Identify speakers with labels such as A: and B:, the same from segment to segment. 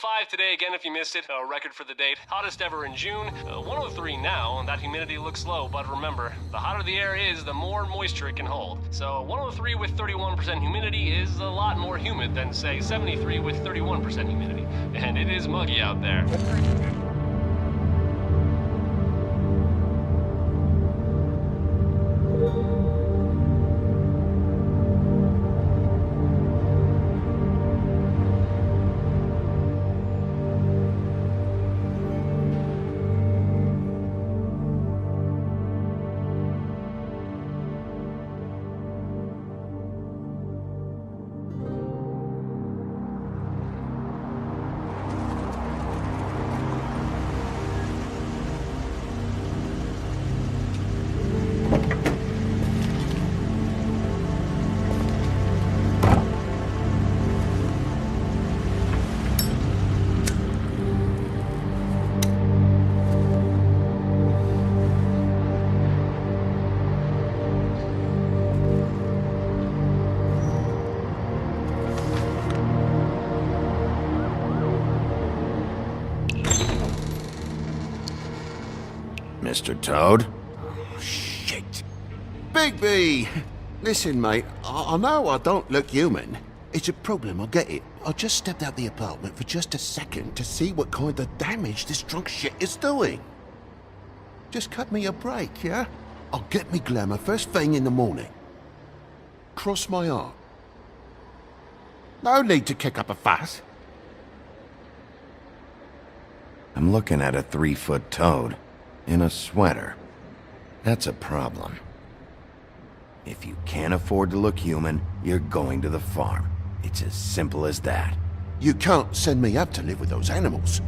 A: 105 today again if you missed it, a record for the date. Hottest ever in June. 103 now, and that humidity looks low, but remember, the hotter the air is, the more moisture it can hold. So 103 with 31% humidity is a lot more humid than, say, 73 with 31% humidity. And it is muggy out there.
B: Mr. Toad?
C: Oh, shit. Bigby! Listen, mate, I know I don't look human. It's a problem, I get it. I just stepped out the apartment for just a second to see what kind of damage this drunk shit is doing. Just cut me a break, yeah? I'll get me glamour first thing in the morning. Cross my heart. No need to kick up a fuss.
B: I'm looking at a 3-foot toad. In a sweater. That's a problem. If you can't afford to look human, you're going to the farm. It's as simple as that.
C: You can't send me up to live with those animals.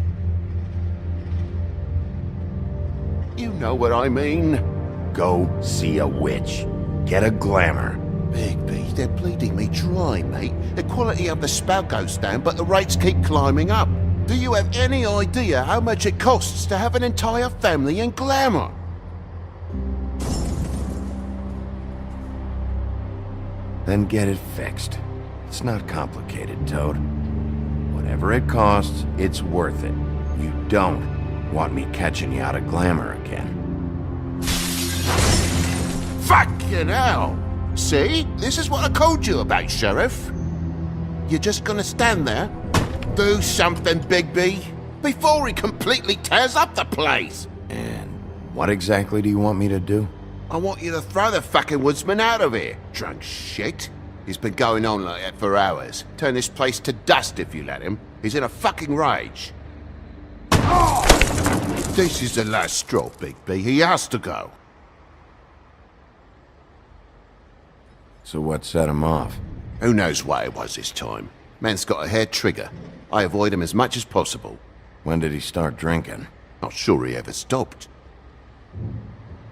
C: You know what I mean.
B: Go see a witch. Get a glamour.
C: Bigby, they're bleeding me dry, mate. The quality of the spout goes down, but the rates keep climbing up. Do you have any idea how much it costs to have an entire family in glamour?
B: Then get it fixed. It's not complicated, Toad. Whatever it costs, it's worth it. You don't want me catching you out of glamour again.
C: Fucking hell! See? This is what I told you about, Sheriff. You're just gonna stand there? Do something, Bigby, before he completely tears up the place.
B: And what exactly do you want me to do?
C: I want you to throw the fucking woodsman out of here, drunk shit. He's been going on like that for hours. Turn this place to dust if you let him. He's in a fucking rage. Oh! This is the last straw, Bigby. He has to go.
B: So what set him off?
C: Who knows why it was this time? Man's got a hair trigger. I avoid him as much as possible.
B: When did he start drinking?
C: Not sure he ever stopped.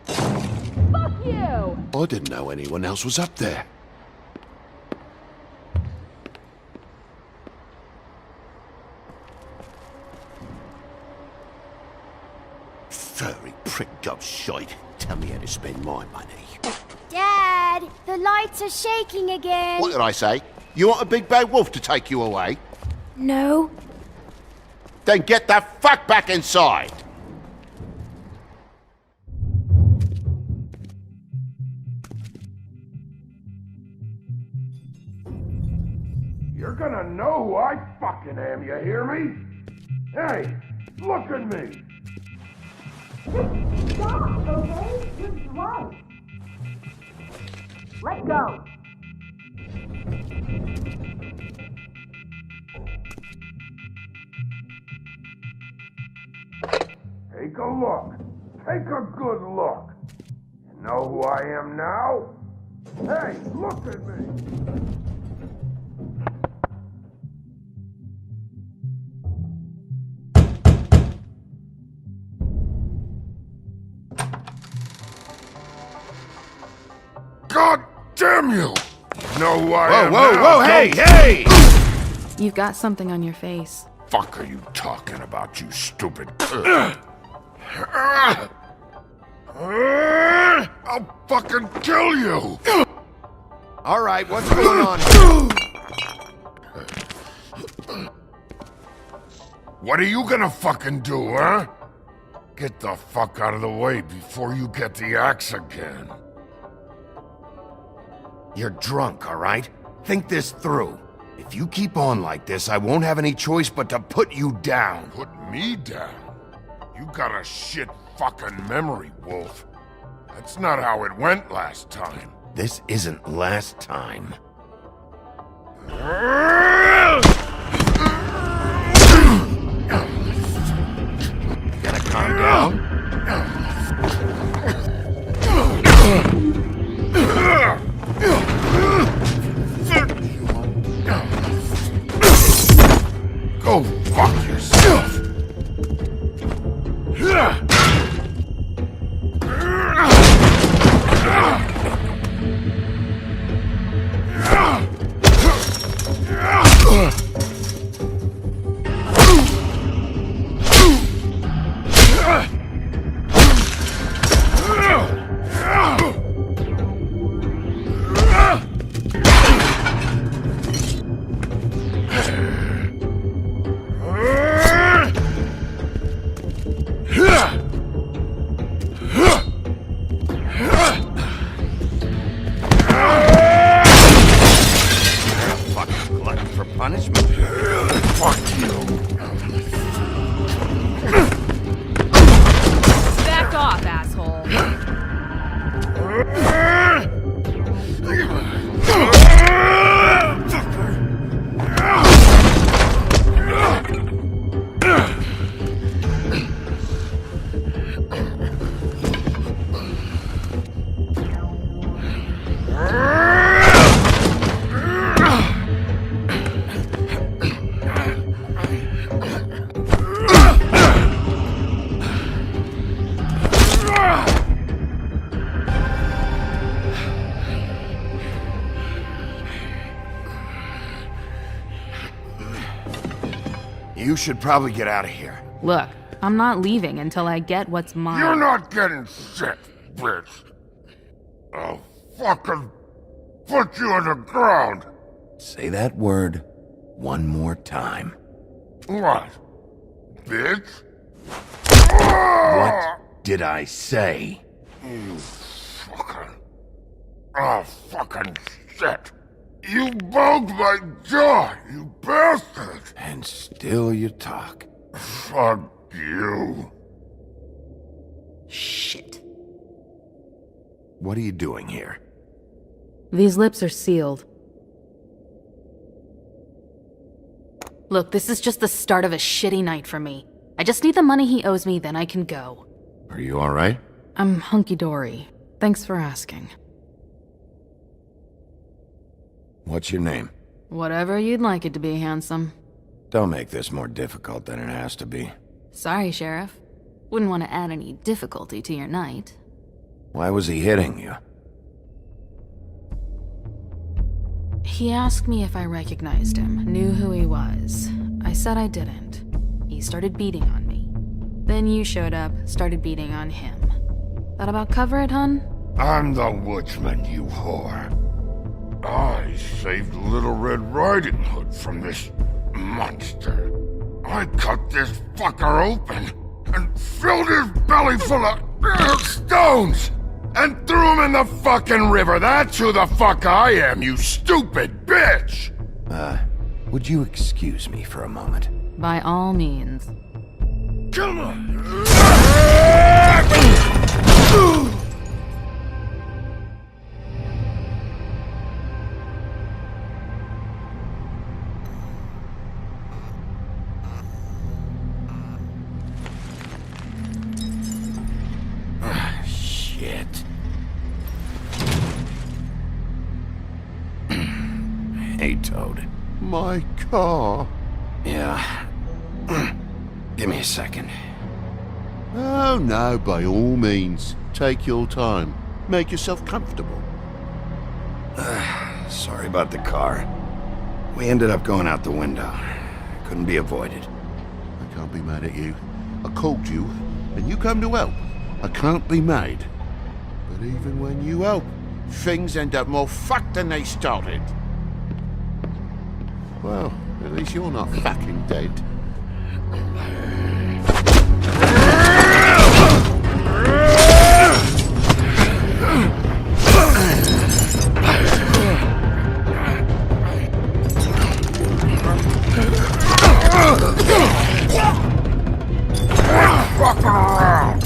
D: Fuck you!
C: I didn't know anyone else was up there. Furry prick job shite. Tell me how to spend my money.
D: Dad, the lights are shaking again.
C: What did I say? You want a big bad wolf to take you away?
D: No.
C: Then get the fuck back inside!
E: You're gonna know who I fucking am, you hear me? Hey, look at me!
D: Stop, okay? You're drunk. Let go.
E: Take a look. Take a good look. You know who I am now? Hey, look at me! God damn you! You know who I am now?
C: Whoa, hey!
F: You've got something on your face.
E: Fuck are you talking about, you stupid... I'll fucking kill you!
B: All right, what's going on
E: What are you gonna fucking do, huh? Get the fuck out of the way before you get the axe again.
B: You're drunk, all right? Think this through. If you keep on like this, I won't have any choice but to put you down.
E: Put me down? You got a shit fucking memory, Wolf. That's not how it went last time.
B: This isn't last time. Gotta calm down.
E: Go fuck yourself.
B: Punishment?
E: Fuck you.
F: Back off, asshole.
B: You should probably get out of here.
F: Look, I'm not leaving until I get what's mine.
E: You're not getting shit, bitch. I'll fucking put you on the ground.
B: Say that word one more time.
E: What? Bitch?
B: What did I say?
E: You fucking... Oh, fucking shit. You bugged my jaw, you bastard!
B: And still you talk.
E: Fuck you.
F: Shit.
B: What are you doing here?
F: These lips are sealed. Look, this is just the start of a shitty night for me. I just need the money he owes me, then I can go.
B: Are you all right?
F: I'm hunky-dory. Thanks for asking.
B: What's your name?
F: Whatever you'd like it to be, handsome.
B: Don't make this more difficult than it has to be.
F: Sorry, Sheriff. Wouldn't want to add any difficulty to your night.
B: Why was he hitting you?
F: He asked me if I recognized him, knew who he was. I said I didn't. He started beating on me. Then you showed up, started beating on him. That about cover it, hun?
E: I'm the woodsman, you whore. I saved Little Red Riding Hood from this monster. I cut this fucker open and filled his belly full of stones and threw him in the fucking river. That's who the fuck I am, you stupid bitch!
B: Would you excuse me for a moment?
F: By all means.
E: Come on!
B: Shit. Hey, Toad.
C: My car.
B: Yeah. Give me a second.
C: Oh no, by all means. Take your time. Make yourself comfortable.
B: Sorry about the car. We ended up going out the window. Couldn't be avoided.
C: I can't be mad at you. I called you, and you come to help. I can't be mad. But even when you help, things end up more fucked than they started. Well, at least you're not fucking dead.
E: Fucking around!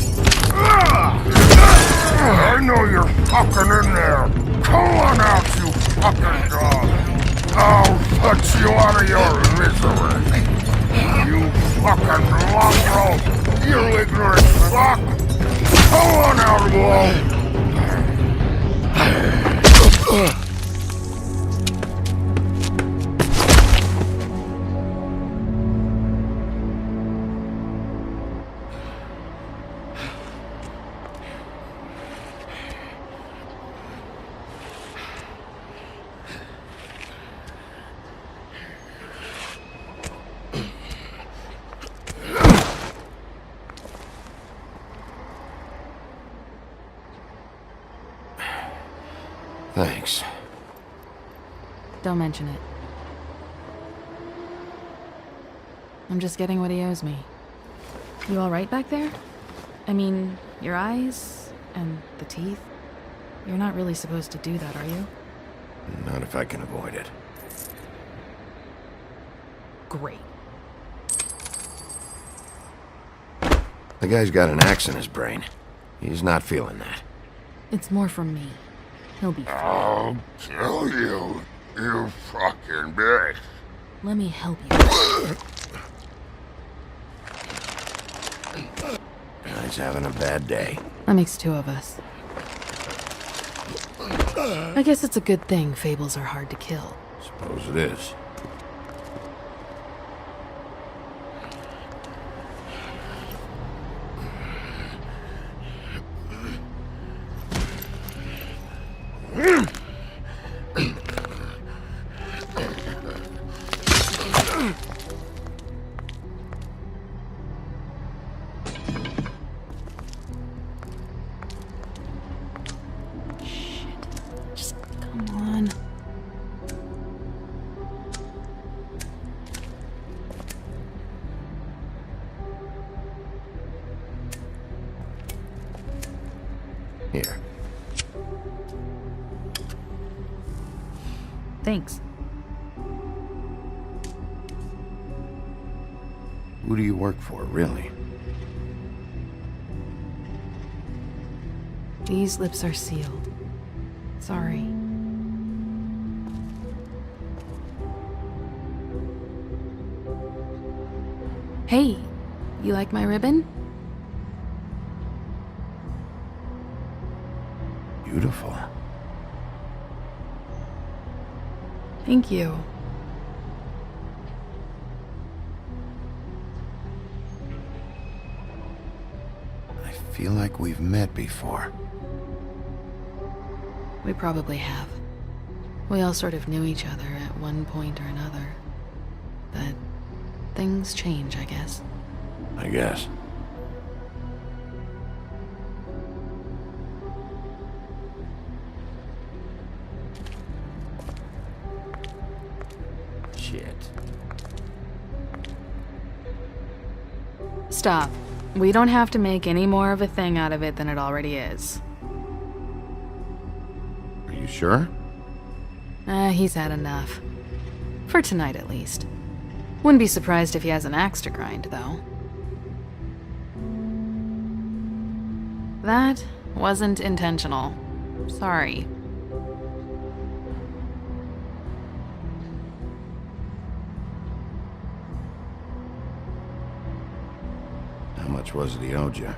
E: I know you're fucking in there! Come on out, you fucking dog! I'll put you out of your misery! You fucking mongrel! You ignorant fuck! Come on out, Wolf!
B: Thanks.
F: Don't mention it. I'm just getting what he owes me. You alright back there? I mean, your eyes and the teeth? You're not really supposed to do that, are you?
B: Not if I can avoid it.
F: Great.
B: The guy's got an axe in his brain. He's not feeling that.
F: It's more from me. He'll be fine.
E: I'll kill you, you fucking bitch.
F: Let me help you.
B: Guy's having a bad day.
F: That makes two of us. I guess it's a good thing fables are hard to kill.
B: Suppose it is.
F: Come on.
B: Here.
F: Thanks.
B: Who do you work for, really?
F: These lips are sealed. Sorry. Hey, you like my ribbon?
B: Beautiful.
F: Thank you.
B: I feel like we've met before.
F: We probably have. We all sort of knew each other at one point or another. But things change, I guess.
B: I guess. Shit.
F: Stop. We don't have to make any more of a thing out of it than it already is.
B: Are you sure?
F: He's had enough. For tonight, at least. Wouldn't be surprised if he has an axe to grind, though. That wasn't intentional. Sorry.
B: How much was it he owed you?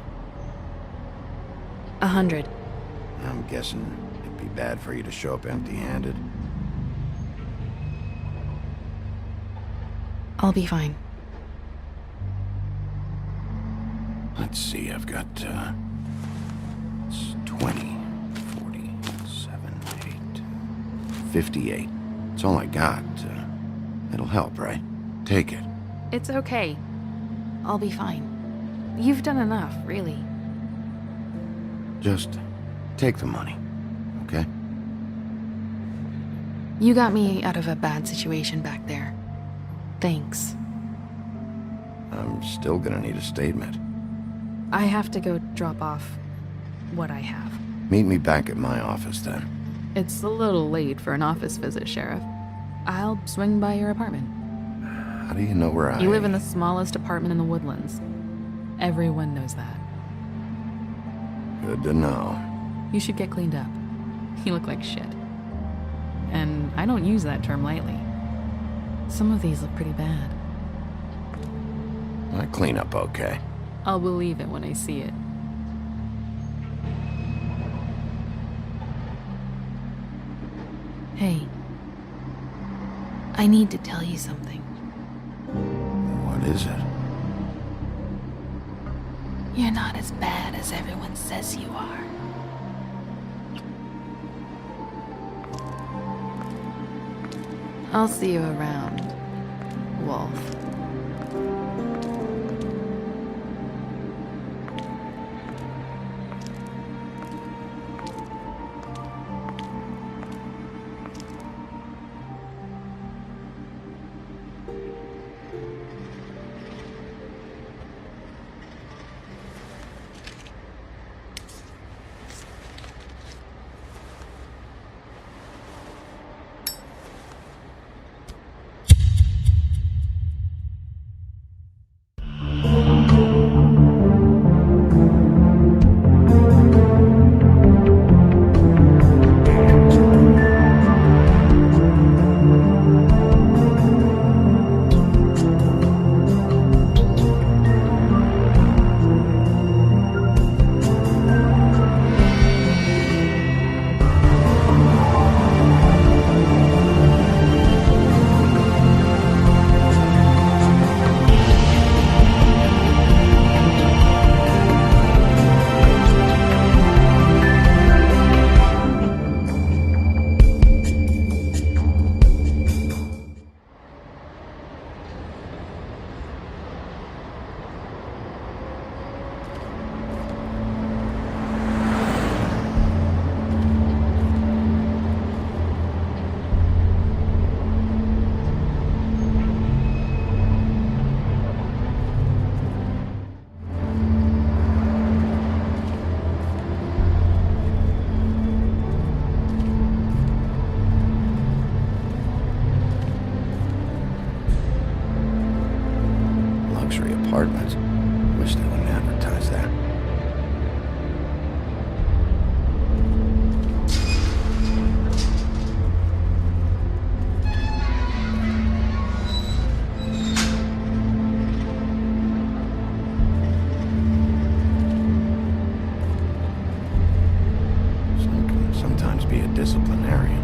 F: 100.
B: I'm guessing it'd be bad for you to show up empty-handed.
F: I'll be fine.
B: Let's see, I've got, it's 20, 47, 8, 58. It's all I got. It'll help, right? Take it.
F: It's okay. I'll be fine. You've done enough, really.
B: Just take the money, okay?
F: You got me out of a bad situation back there. Thanks.
B: I'm still gonna need a statement.
F: I have to go drop off what I have.
B: Meet me back at my office then.
F: It's a little late for an office visit, Sheriff. I'll swing by your apartment.
B: How do you know where I...
F: You live in the smallest apartment in the Woodlands. Everyone knows that.
B: Good to know.
F: You should get cleaned up. You look like shit. And I don't use that term lightly. Some of these look pretty bad.
B: I clean up okay.
F: I'll believe it when I see it. Hey. I need to tell you something.
B: What is it?
F: You're not as bad as everyone says you are. I'll see you around, Wolf.
B: Luxury apartments. Wish they wouldn't advertise that. Some can sometimes be a disciplinarian.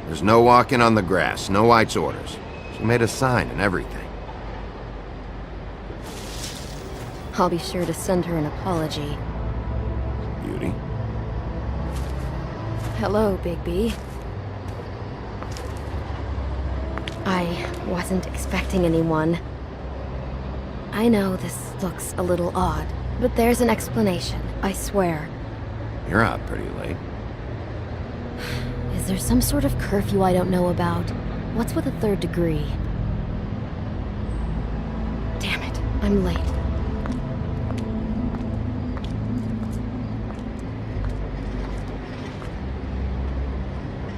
B: There's no walking on the grass, no White's orders. She made a sign and everything.
G: I'll be sure to send her an apology.
B: Beauty.
G: Hello, Bigby. I wasn't expecting anyone. I know this looks a little odd, but there's an explanation, I swear.
B: You're out pretty late.
G: Is there some sort of curfew I don't know about? What's with a third degree? Damn it, I'm late.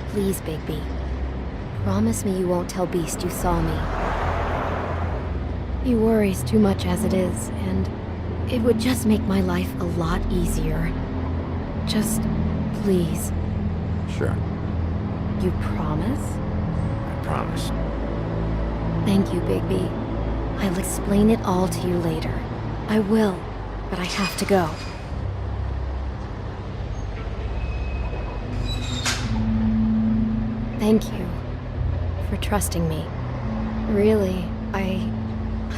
G: Please, Bigby. Promise me you won't tell Beast you saw me. He worries too much as it is, and it would just make my life a lot easier. Just, please.
B: Sure,
G: You promise?
B: I promise.
G: Thank you, Bigby. I'll explain it all to you later. I will, but I have to go. Thank you for trusting me. Really, I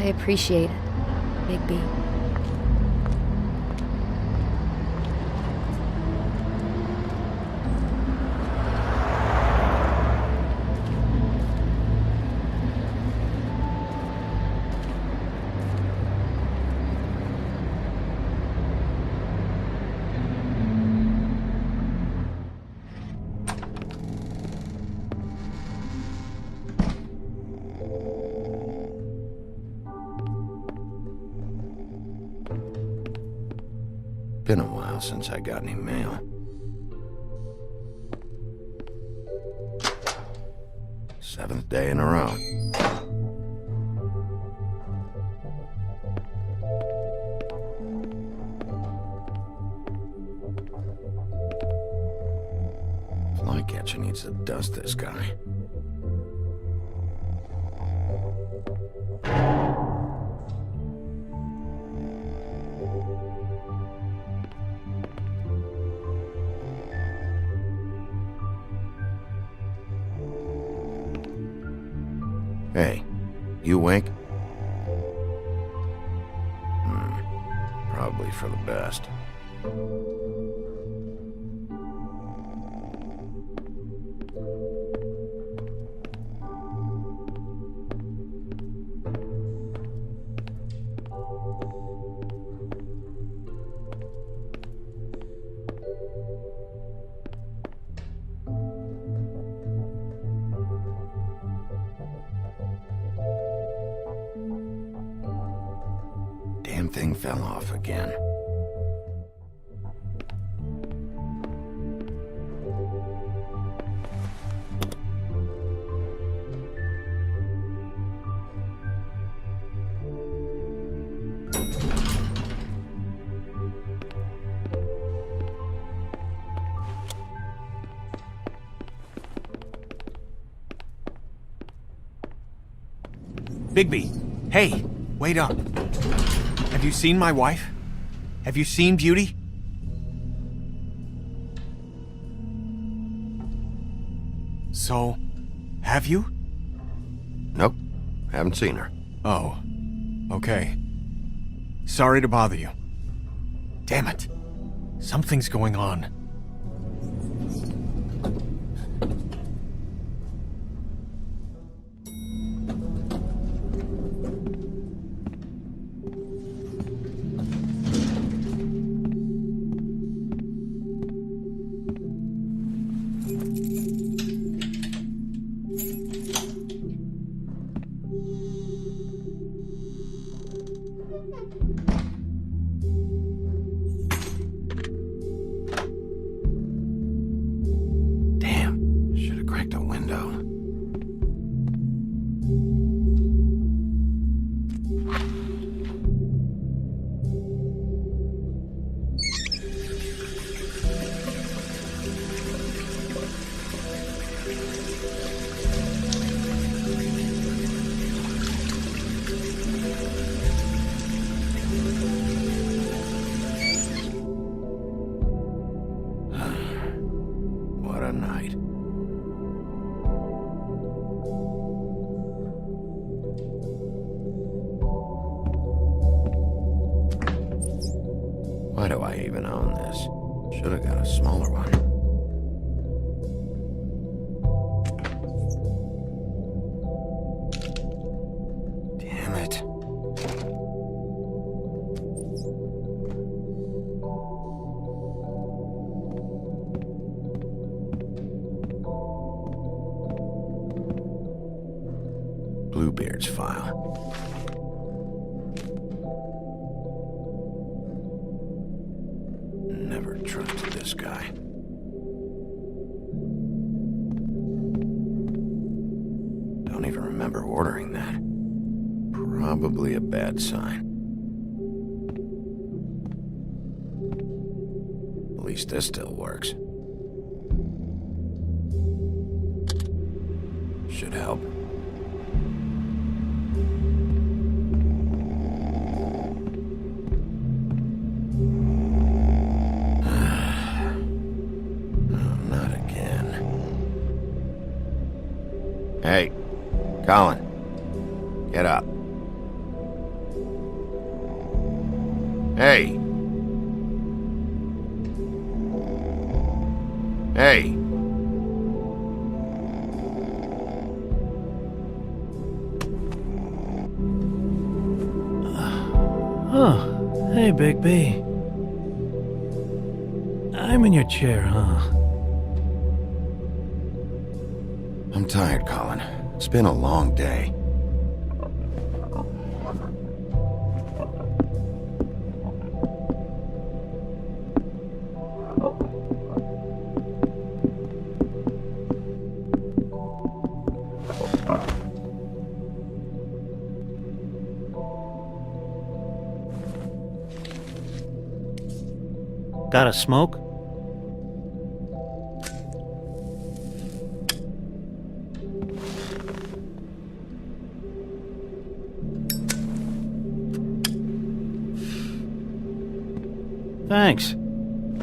G: appreciate it, Bigby.
B: Been a while since I got any mail. Seventh day in a row. Flycatcher needs to dust this guy. Hey, you awake? Probably for the best. Damn thing fell off again.
H: Bigby, hey, wait up. Have you seen my wife? Have you seen Beauty? So, have you?
B: Nope, haven't seen her.
H: Oh, okay. Sorry to bother you. Damn it. Something's going on.
B: Damn, should have cracked a window. What a night. Why do I even own this? Should have got a smaller one. Damn it. Bluebeard's file. Never trusted this guy. Don't even remember ordering that. Probably a bad sign. At least this still works. Should help. Hey, Colin, get up. Hey. Hey.
I: Oh, hey, Big B. I'm in your chair, huh?
B: I'm tired, Colin. It's been a long day.
I: Got a smoke? Thanks.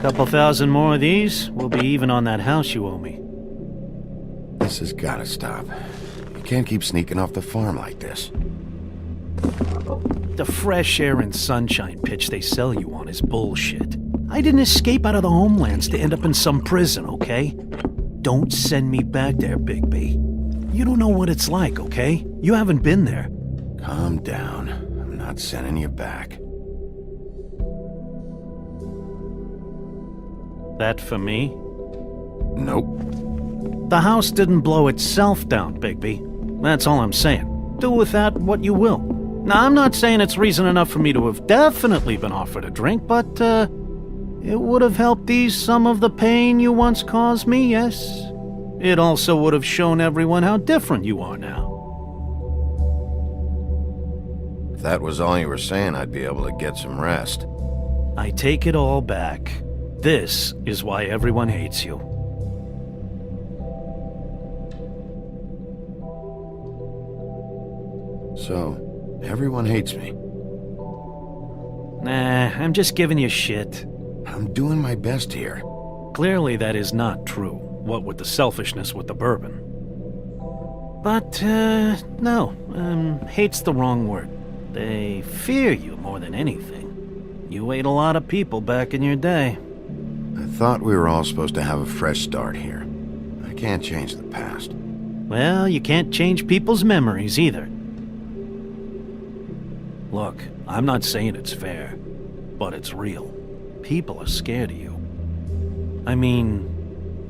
I: Couple thousand more of these, we'll be even on that house you owe me.
B: This has gotta stop. You can't keep sneaking off the farm like this.
I: The fresh air and sunshine pitch they sell you on is bullshit. I didn't escape out of the homelands to end up in some prison, okay? Don't send me back there, Bigby. You don't know what it's like, okay? You haven't been there.
B: Calm down. I'm not sending you back.
I: That for me?
B: Nope.
I: The house didn't blow itself down, Bigby. That's all I'm saying. Do with that what you will. Now, I'm not saying it's reason enough for me to have definitely been offered a drink, but, it would have helped ease some of the pain you once caused me, yes? It also would have shown everyone how different you are now.
B: If that was all you were saying, I'd be able to get some rest.
I: I take it all back. This is why everyone hates you.
B: So, everyone hates me.
I: Nah, I'm just giving you shit.
B: I'm doing my best here.
I: Clearly that is not true, what with the selfishness with the bourbon. But, no, hate's the wrong word. They fear you more than anything. You ate a lot of people back in your day.
B: I thought we were all supposed to have a fresh start here. I can't change the past.
I: Well, you can't change people's memories either. Look, I'm not saying it's fair, but it's real. People are scared of you. I mean,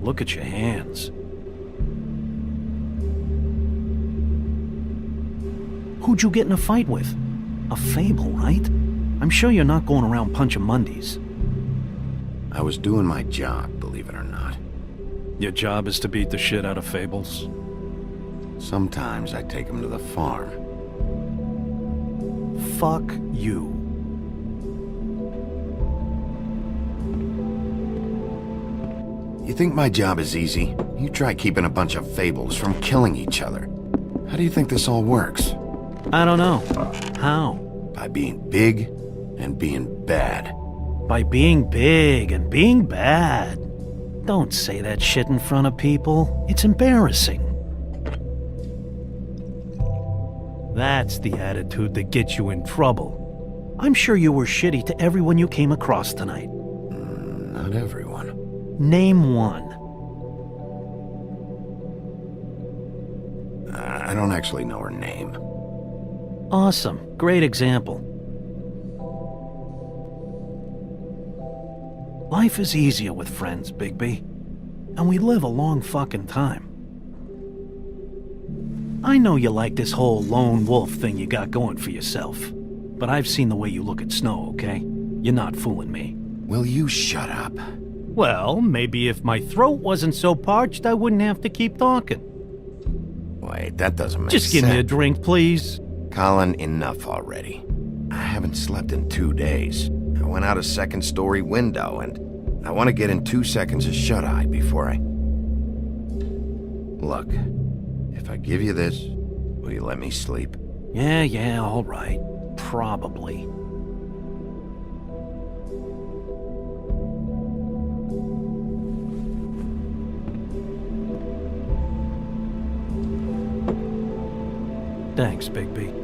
I: look at your hands. Who'd you get in a fight with? A fable, right? I'm sure you're not going around punching Mondays.
B: I was doing my job, believe it or not.
I: Your job is to beat the shit out of fables?
B: Sometimes I take them to the farm.
I: Fuck you.
B: You think my job is easy? You try keeping a bunch of fables from killing each other. How do you think this all works?
I: I don't know. How?
B: By being big and being bad.
I: By being big and being bad. Don't say that shit in front of people. It's embarrassing. That's the attitude that gets you in trouble. I'm sure you were shitty to everyone you came across tonight.
B: Not everyone.
I: Name one.
B: I don't actually know her name.
I: Awesome. Great example. Life is easier with friends, Bigby. And we live a long fucking time. I know you like this whole lone wolf thing you got going for yourself. But I've seen the way you look at Snow, okay? You're not fooling me.
B: Will you shut up?
I: Well, maybe if my throat wasn't so parched, I wouldn't have to keep talking.
B: Wait, that doesn't make sense.
I: Just give me a drink, please.
B: Colin, enough already. I haven't slept in 2 days. I went out a second-story window, and I want to get in 2 seconds of shut-eye before I... Look, if I give you this, will you let me sleep?
I: Yeah, all right. Probably. Thanks, Bigby.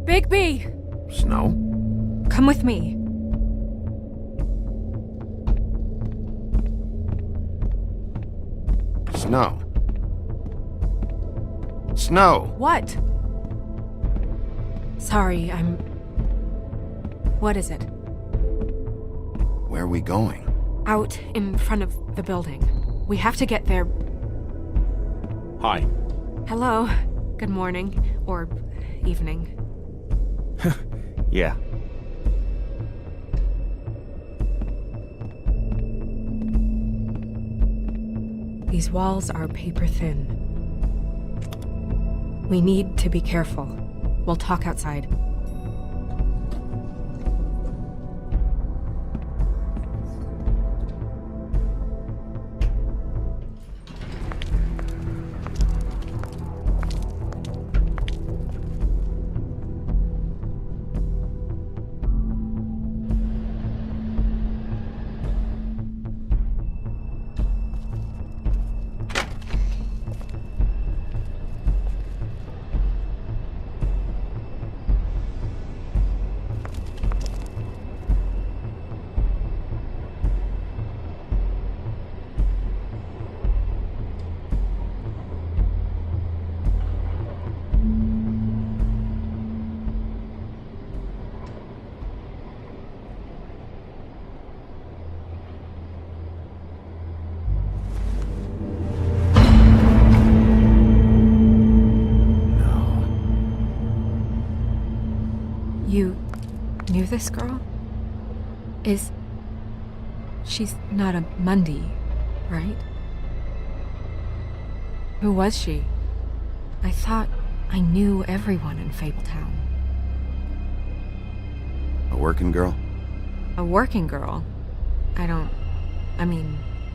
J: Bigby!
B: Snow?
J: Come with me.
B: Snow? Snow!
J: What? Sorry, What is it?
B: Where are we going?
J: Out in front of the building. We have to get there.
H: Hi.
J: Hello. Good morning. Or evening.
H: Yeah.
J: These walls are paper thin. We need to be careful. We'll talk outside. You knew this girl? She's not a Mundy, right? Who was she? I thought I knew everyone in Fabletown.
B: A working girl?
J: A working girl?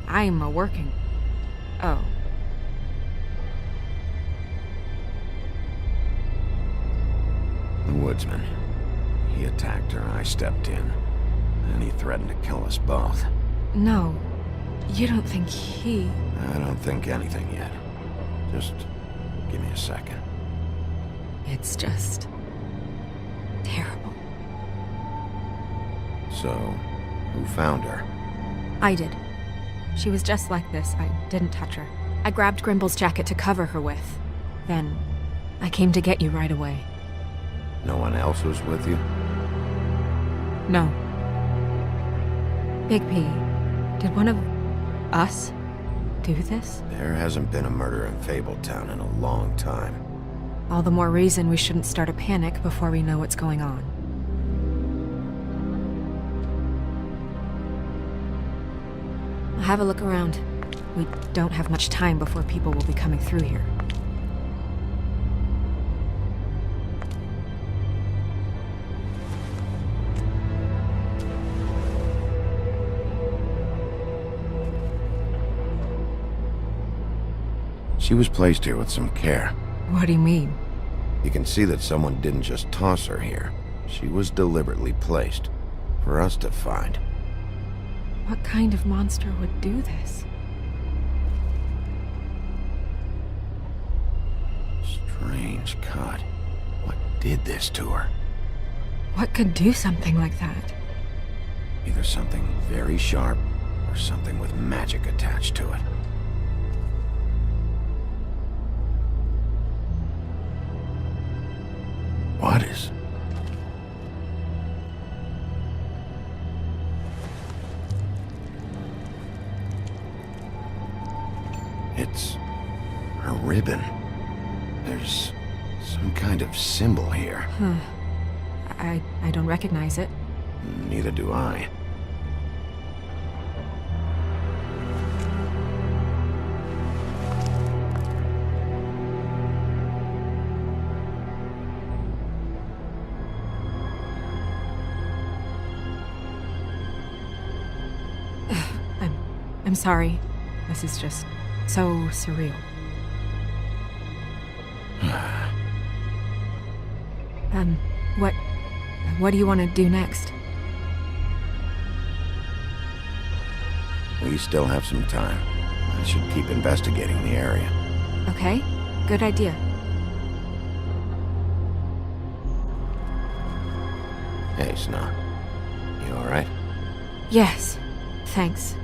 J: I'm a working... Oh.
B: The woodsman. He attacked her, I stepped in. And he threatened to kill us both.
J: No. You don't think he...
B: I don't think anything yet. Just give me a second.
J: It's just... terrible.
B: So, who found her?
J: I did. She was just like this. I didn't touch her. I grabbed Grimble's jacket to cover her with. Then, I came to get you right away.
B: No one else was with you?
J: No. Big P, did one of us do this?
B: There hasn't been a murder in Fabletown in a long time.
J: All the more reason we shouldn't start a panic before we know what's going on. I'll have a look around. We don't have much time before people will be coming through here.
B: She was placed here with some care.
J: What do you mean?
B: You can see that someone didn't just toss her here. She was deliberately placed. For us to find.
J: What kind of monster would do this?
B: Strange cut. What did this to her?
J: What could do something like that?
B: Either something very sharp, or something with magic attached to it. What is... It's... a ribbon. There's some kind of symbol here.
J: Huh. I don't recognize it.
B: Neither do I.
J: I'm sorry. This is just so surreal. What do you want to do next?
B: We still have some time. I should keep investigating the area.
J: Okay, good idea.
B: Hey, Snow. You alright?
J: Yes, thanks.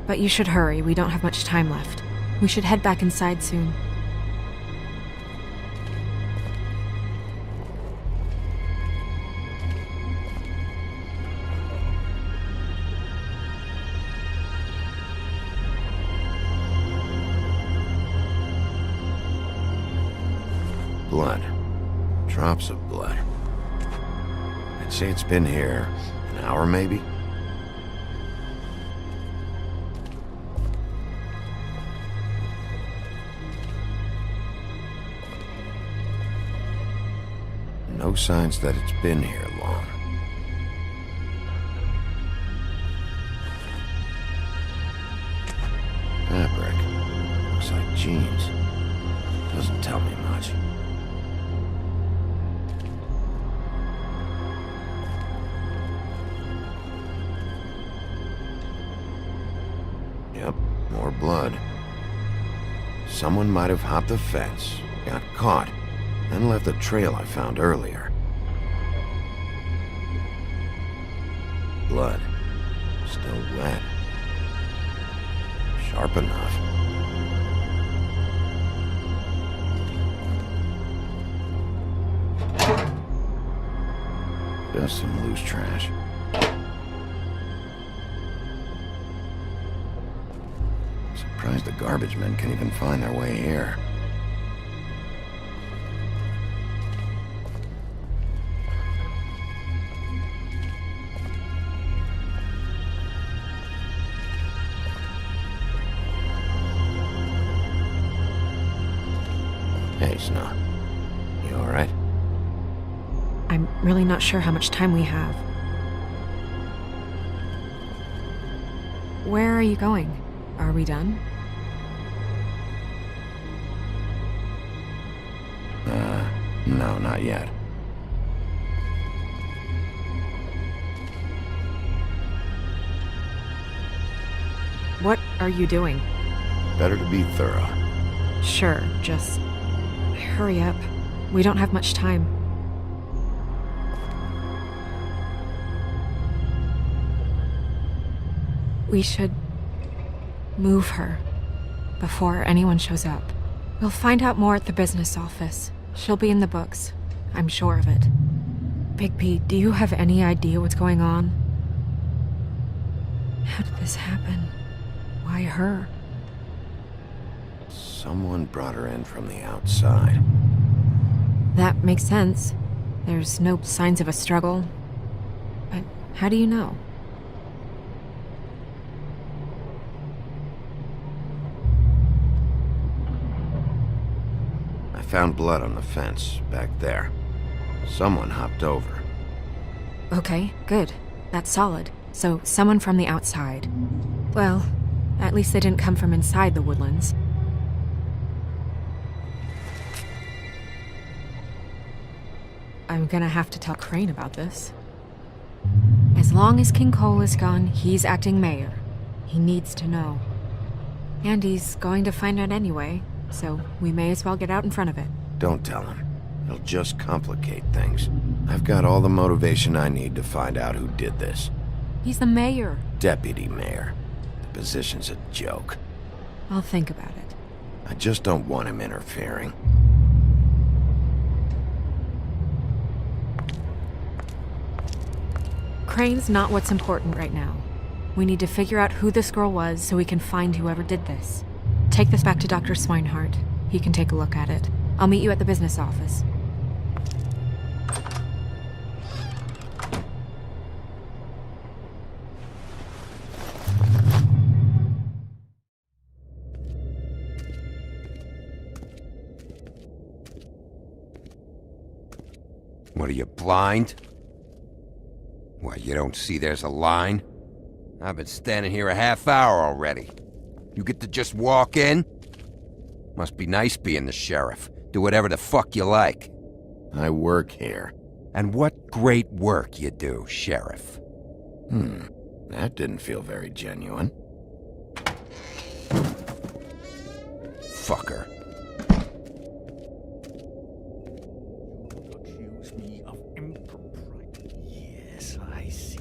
J: But you should hurry, we don't have much time left. We should head back inside soon.
B: Blood. Drops of blood. I'd say it's been here an hour, maybe? No signs that it's been here long. Fabric. Looks like jeans. Doesn't tell me much. Yep, more blood. Someone might have hopped the fence, got caught, then left the trail I found earlier. Blood. Still wet. Sharp enough. Just some loose trash. Surprised the garbage men can even find their way here. Hey, Snow. You alright?
J: I'm really not sure how much time we have. Where are you going? Are we done?
B: No, not yet.
J: What are you doing?
B: Better to be thorough.
J: Sure, just hurry up. We don't have much time. We should move her before anyone shows up. We'll find out more at the business office. She'll be in the books. I'm sure of it. Big P, do you have any idea what's going on? How did this happen? Why her?
B: Someone brought her in from the outside.
J: That makes sense. There's no signs of a struggle. But how do you know?
B: I found blood on the fence, back there. Someone hopped over.
J: Okay, good. That's solid. So, someone from the outside. Well, at least they didn't come from inside the woodlands. I'm gonna have to tell Crane about this. As long as King Cole is gone, he's acting mayor. He needs to know. And he's going to find out anyway, so we may as well get out in front of it.
B: Don't tell him. It'll just complicate things. I've got all the motivation I need to find out who did this.
J: He's the mayor.
B: Deputy mayor. The position's a joke.
J: I'll think about it.
B: I just don't want him interfering.
J: Crane's not what's important right now. We need to figure out who this girl was so we can find whoever did this. Take this back to Dr. Swinehart. He can take a look at it. I'll meet you at the business office.
K: What are you, blind? What, you don't see there's a line? I've been standing here a half hour already. You get to just walk in? Must be nice being the sheriff. Do whatever the fuck you like.
B: I work here.
K: And what great work you do, Sheriff.
B: That didn't feel very genuine.
K: Fucker.
I: Accuse me of impropriety. Yes, I see.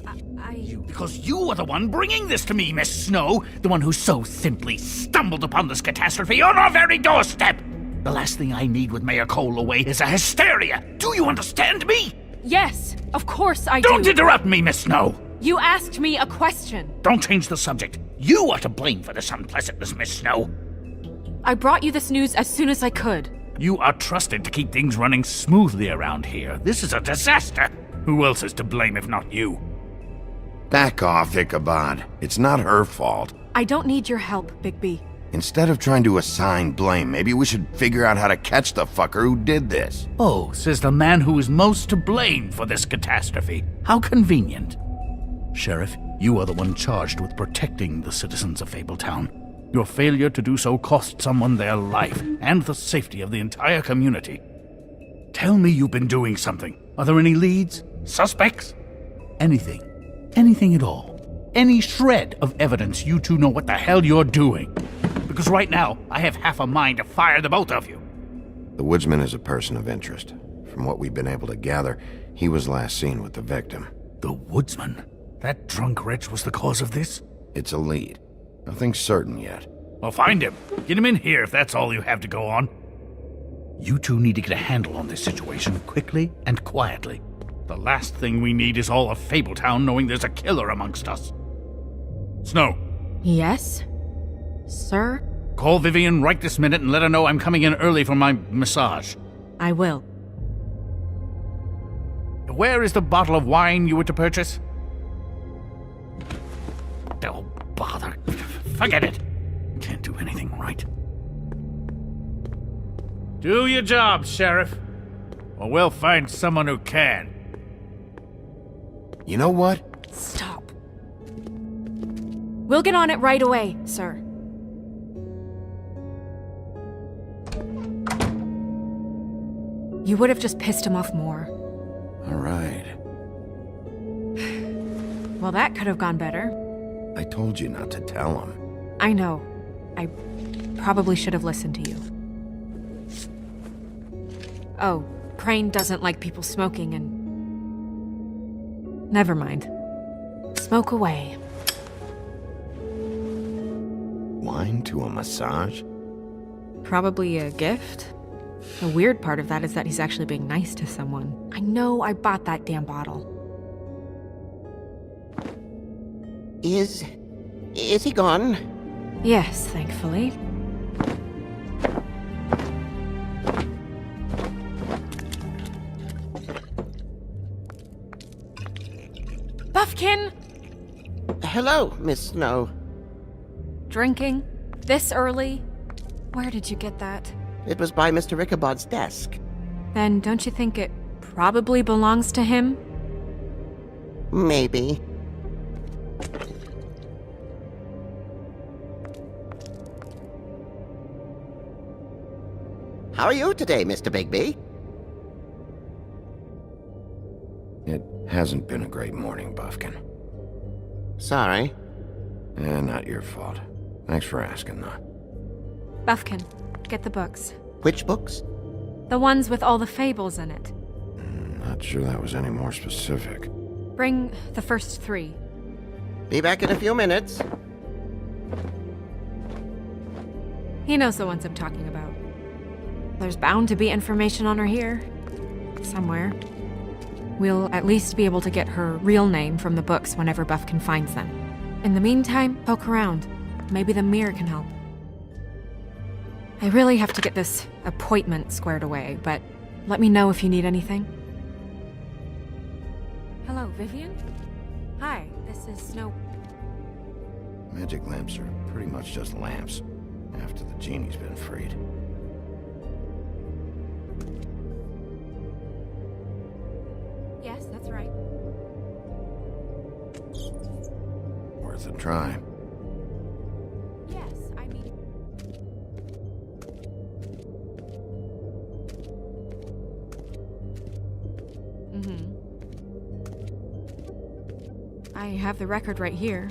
L: Because you are the one bringing this to me, Miss Snow. The one who so simply stumbled upon this catastrophe on our very doorstep. The last thing I need with Mayor Cole away is a hysteria. Do you understand me?
J: Yes, of course I do.
L: Don't interrupt me, Miss Snow.
J: You asked me a question.
L: Don't change the subject. You are to blame for this unpleasantness, Miss Snow.
J: I brought you this news as soon as I could.
L: You are trusted to keep things running smoothly around here. This is a disaster. Who else is to blame if not you?
B: Back off, Ichabod. It's not her fault.
J: I don't need your help, Bigby.
B: Instead of trying to assign blame, maybe we should figure out how to catch the fucker who did this.
L: Oh, says the man who is most to blame for this catastrophe. How convenient. Sheriff, you are the one charged with protecting the citizens of Fabletown. Your failure to do so cost someone their life and the safety of the entire community. Tell me you've been doing something. Are there any leads? Suspects? Anything. Anything at all. Any shred of evidence you two know what the hell you're doing. Because right now, I have half a mind to fire the both of you.
B: The woodsman is a person of interest. From what we've been able to gather, he was last seen with the victim.
L: The woodsman? That drunk wretch was the cause of this?
B: It's a lead. Nothing certain yet.
L: Well, find him. Get him in here if that's all you have to go on. You two need to get a handle on this situation quickly and quietly. The last thing we need is all of Fabletown knowing there's a killer amongst us. Snow.
J: Yes? Sir?
L: Call Vivian right this minute and let her know I'm coming in early for my massage.
J: I will.
L: Where is the bottle of wine you were to purchase? Oh, bother. Forget it. Can't do anything right. Do your job, Sheriff. Or we'll find someone who can.
B: You know what?
J: Stop. We'll get on it right away, sir. You would have just pissed him off more.
B: All right.
J: Well, that could have gone better.
B: I told you not to tell him.
J: I know. I probably should have listened to you. Oh, Crane doesn't like people smoking and... Never mind. Smoke away.
B: Wine to a massage?
J: Probably a gift? The weird part of that is that he's actually being nice to someone. I know I bought that damn bottle.
M: Is he gone?
J: Yes, thankfully. Buffkin!
M: Hello, Miss Snow.
J: Drinking? This early? Where did you get that?
M: It was by Mr. Ichabod's desk.
J: Then don't you think it probably belongs to him?
M: Maybe. How are you today, Mr. Bigby?
B: It hasn't been a great morning, Buffkin.
M: Sorry.
B: Not your fault. Thanks for asking, though.
J: Buffkin, get the books.
M: Which books?
J: The ones with all the fables in it.
B: Not sure that was any more specific.
J: Bring the first 3.
M: Be back in a few minutes.
J: He knows the ones I'm talking about. There's bound to be information on her here. Somewhere. We'll at least be able to get her real name from the books whenever Buffkin finds them. In the meantime, poke around. Maybe the mirror can help. I really have to get this appointment squared away, but let me know if you need anything. Hello, Vivian? Hi, this is Snow.
B: Magic lamps are pretty much just lamps, after the genie's been freed.
J: Yes, that's right.
B: Worth a try.
J: Yes, I mean... I have the record right here.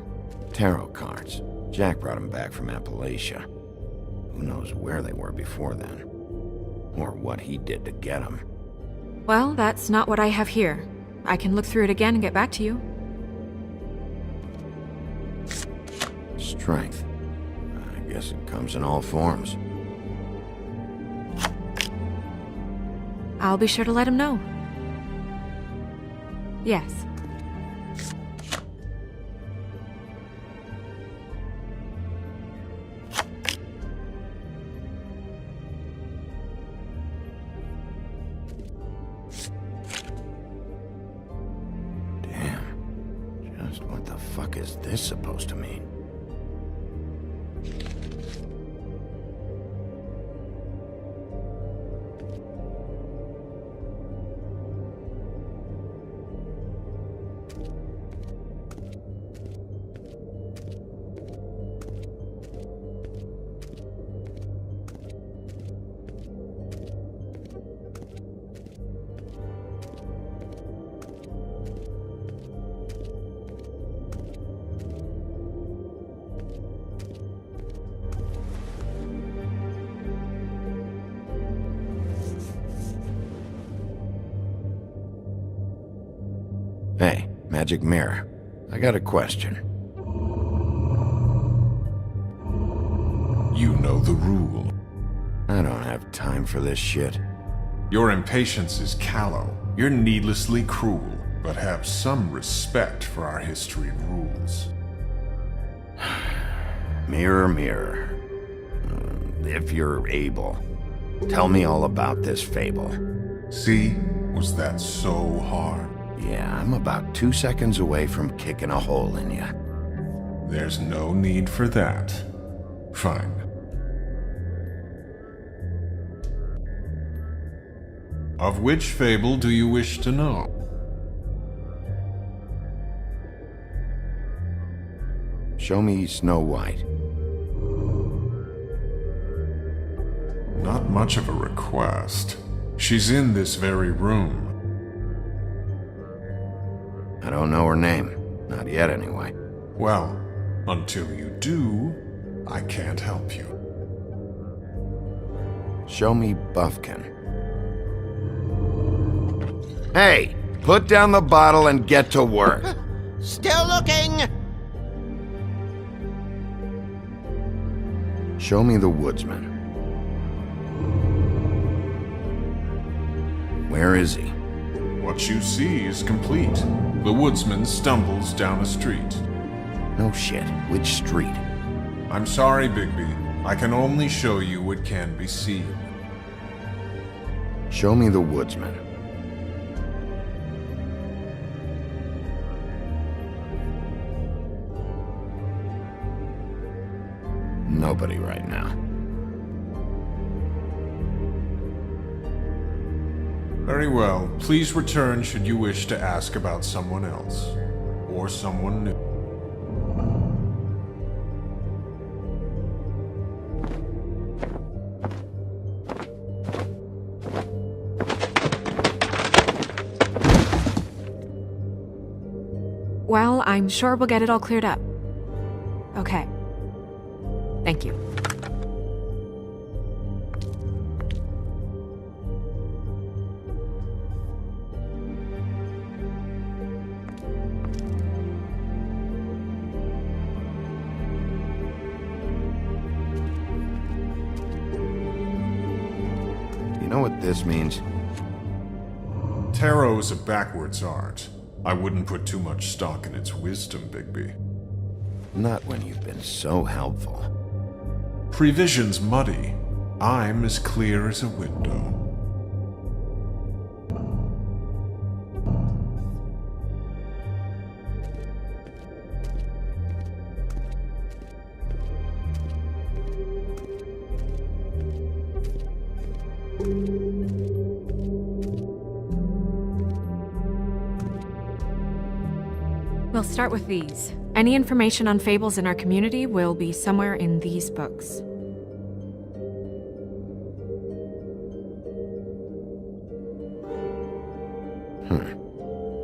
B: Tarot cards. Jack brought them back from Appalachia. Who knows where they were before then? Or what he did to get them.
J: Well, that's not what I have here. I can look through it again and get back to you.
B: Strength. I guess it comes in all forms.
J: I'll be sure to let him know. Yes.
B: What the fuck is this supposed to mean? Hey, Magic Mirror. I got a question.
N: You know the rule.
B: I don't have time for this shit.
N: Your impatience is callow. You're needlessly cruel, but have some respect for our history and rules.
B: Mirror, mirror. If you're able, tell me all about this fable.
N: See? Was that so hard?
B: Yeah, I'm about 2 seconds away from kicking a hole in you.
N: There's no need for that. Fine. Of which fable do you wish to know?
B: Show me Snow White.
N: Not much of a request. She's in this very room.
B: I don't know her name. Not yet, anyway.
N: Well, until you do, I can't help you.
B: Show me Buffkin. Hey! Put down the bottle and get to work.
M: Still looking!
B: Show me the woodsman. Where is he?
N: What you see is complete. The woodsman stumbles down a street.
B: No shit. Which street?
N: I'm sorry, Bigby. I can only show you what can be seen.
B: Show me the woodsman. Nobody right now.
N: Very well. Please return should you wish to ask about someone else. Or someone new.
J: Well, I'm sure we'll get it all cleared up. Okay. Thank you.
B: You know what this means?
N: Tarot is a backwards art. I wouldn't put too much stock in its wisdom, Bigby.
B: Not when you've been so helpful.
N: Prevision's muddy. I'm as clear as a window.
J: We'll start with these. Any information on fables in our community will be somewhere in these books.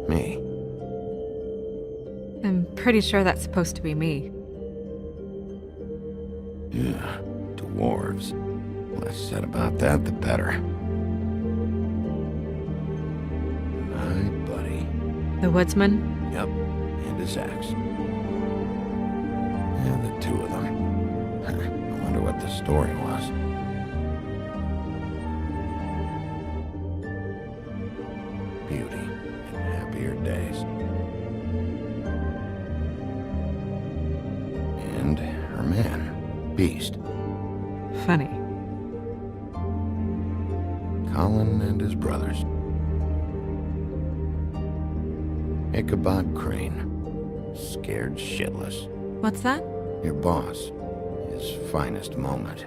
B: Me.
J: I'm pretty sure that's supposed to be me.
B: Yeah, dwarves. Less said about that, the better. My buddy.
J: The woodsman?
B: Yep, and his axe. Yeah, the two of them. I wonder what the story was. Beauty in happier days. And her man, Beast.
J: Funny.
B: Colin and his brothers. Ichabod Crane. Scared shitless.
J: What's that?
B: Your boss. His finest moment.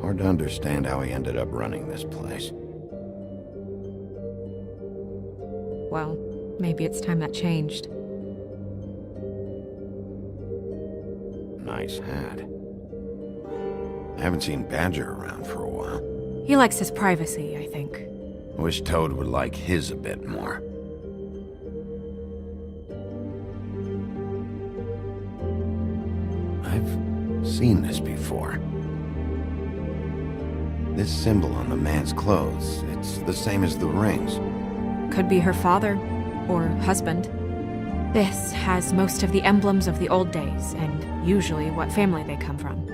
B: Hard to understand how he ended up running this place.
J: Well, maybe it's time that changed.
B: Nice hat. I haven't seen Badger around for a while.
J: He likes his privacy, I think.
B: Wish Toad would like his a bit more. I've seen this before. This symbol on the man's clothes, it's the same as the rings.
J: Could be her father, or husband. This has most of the emblems of the old days, and usually what family they come from.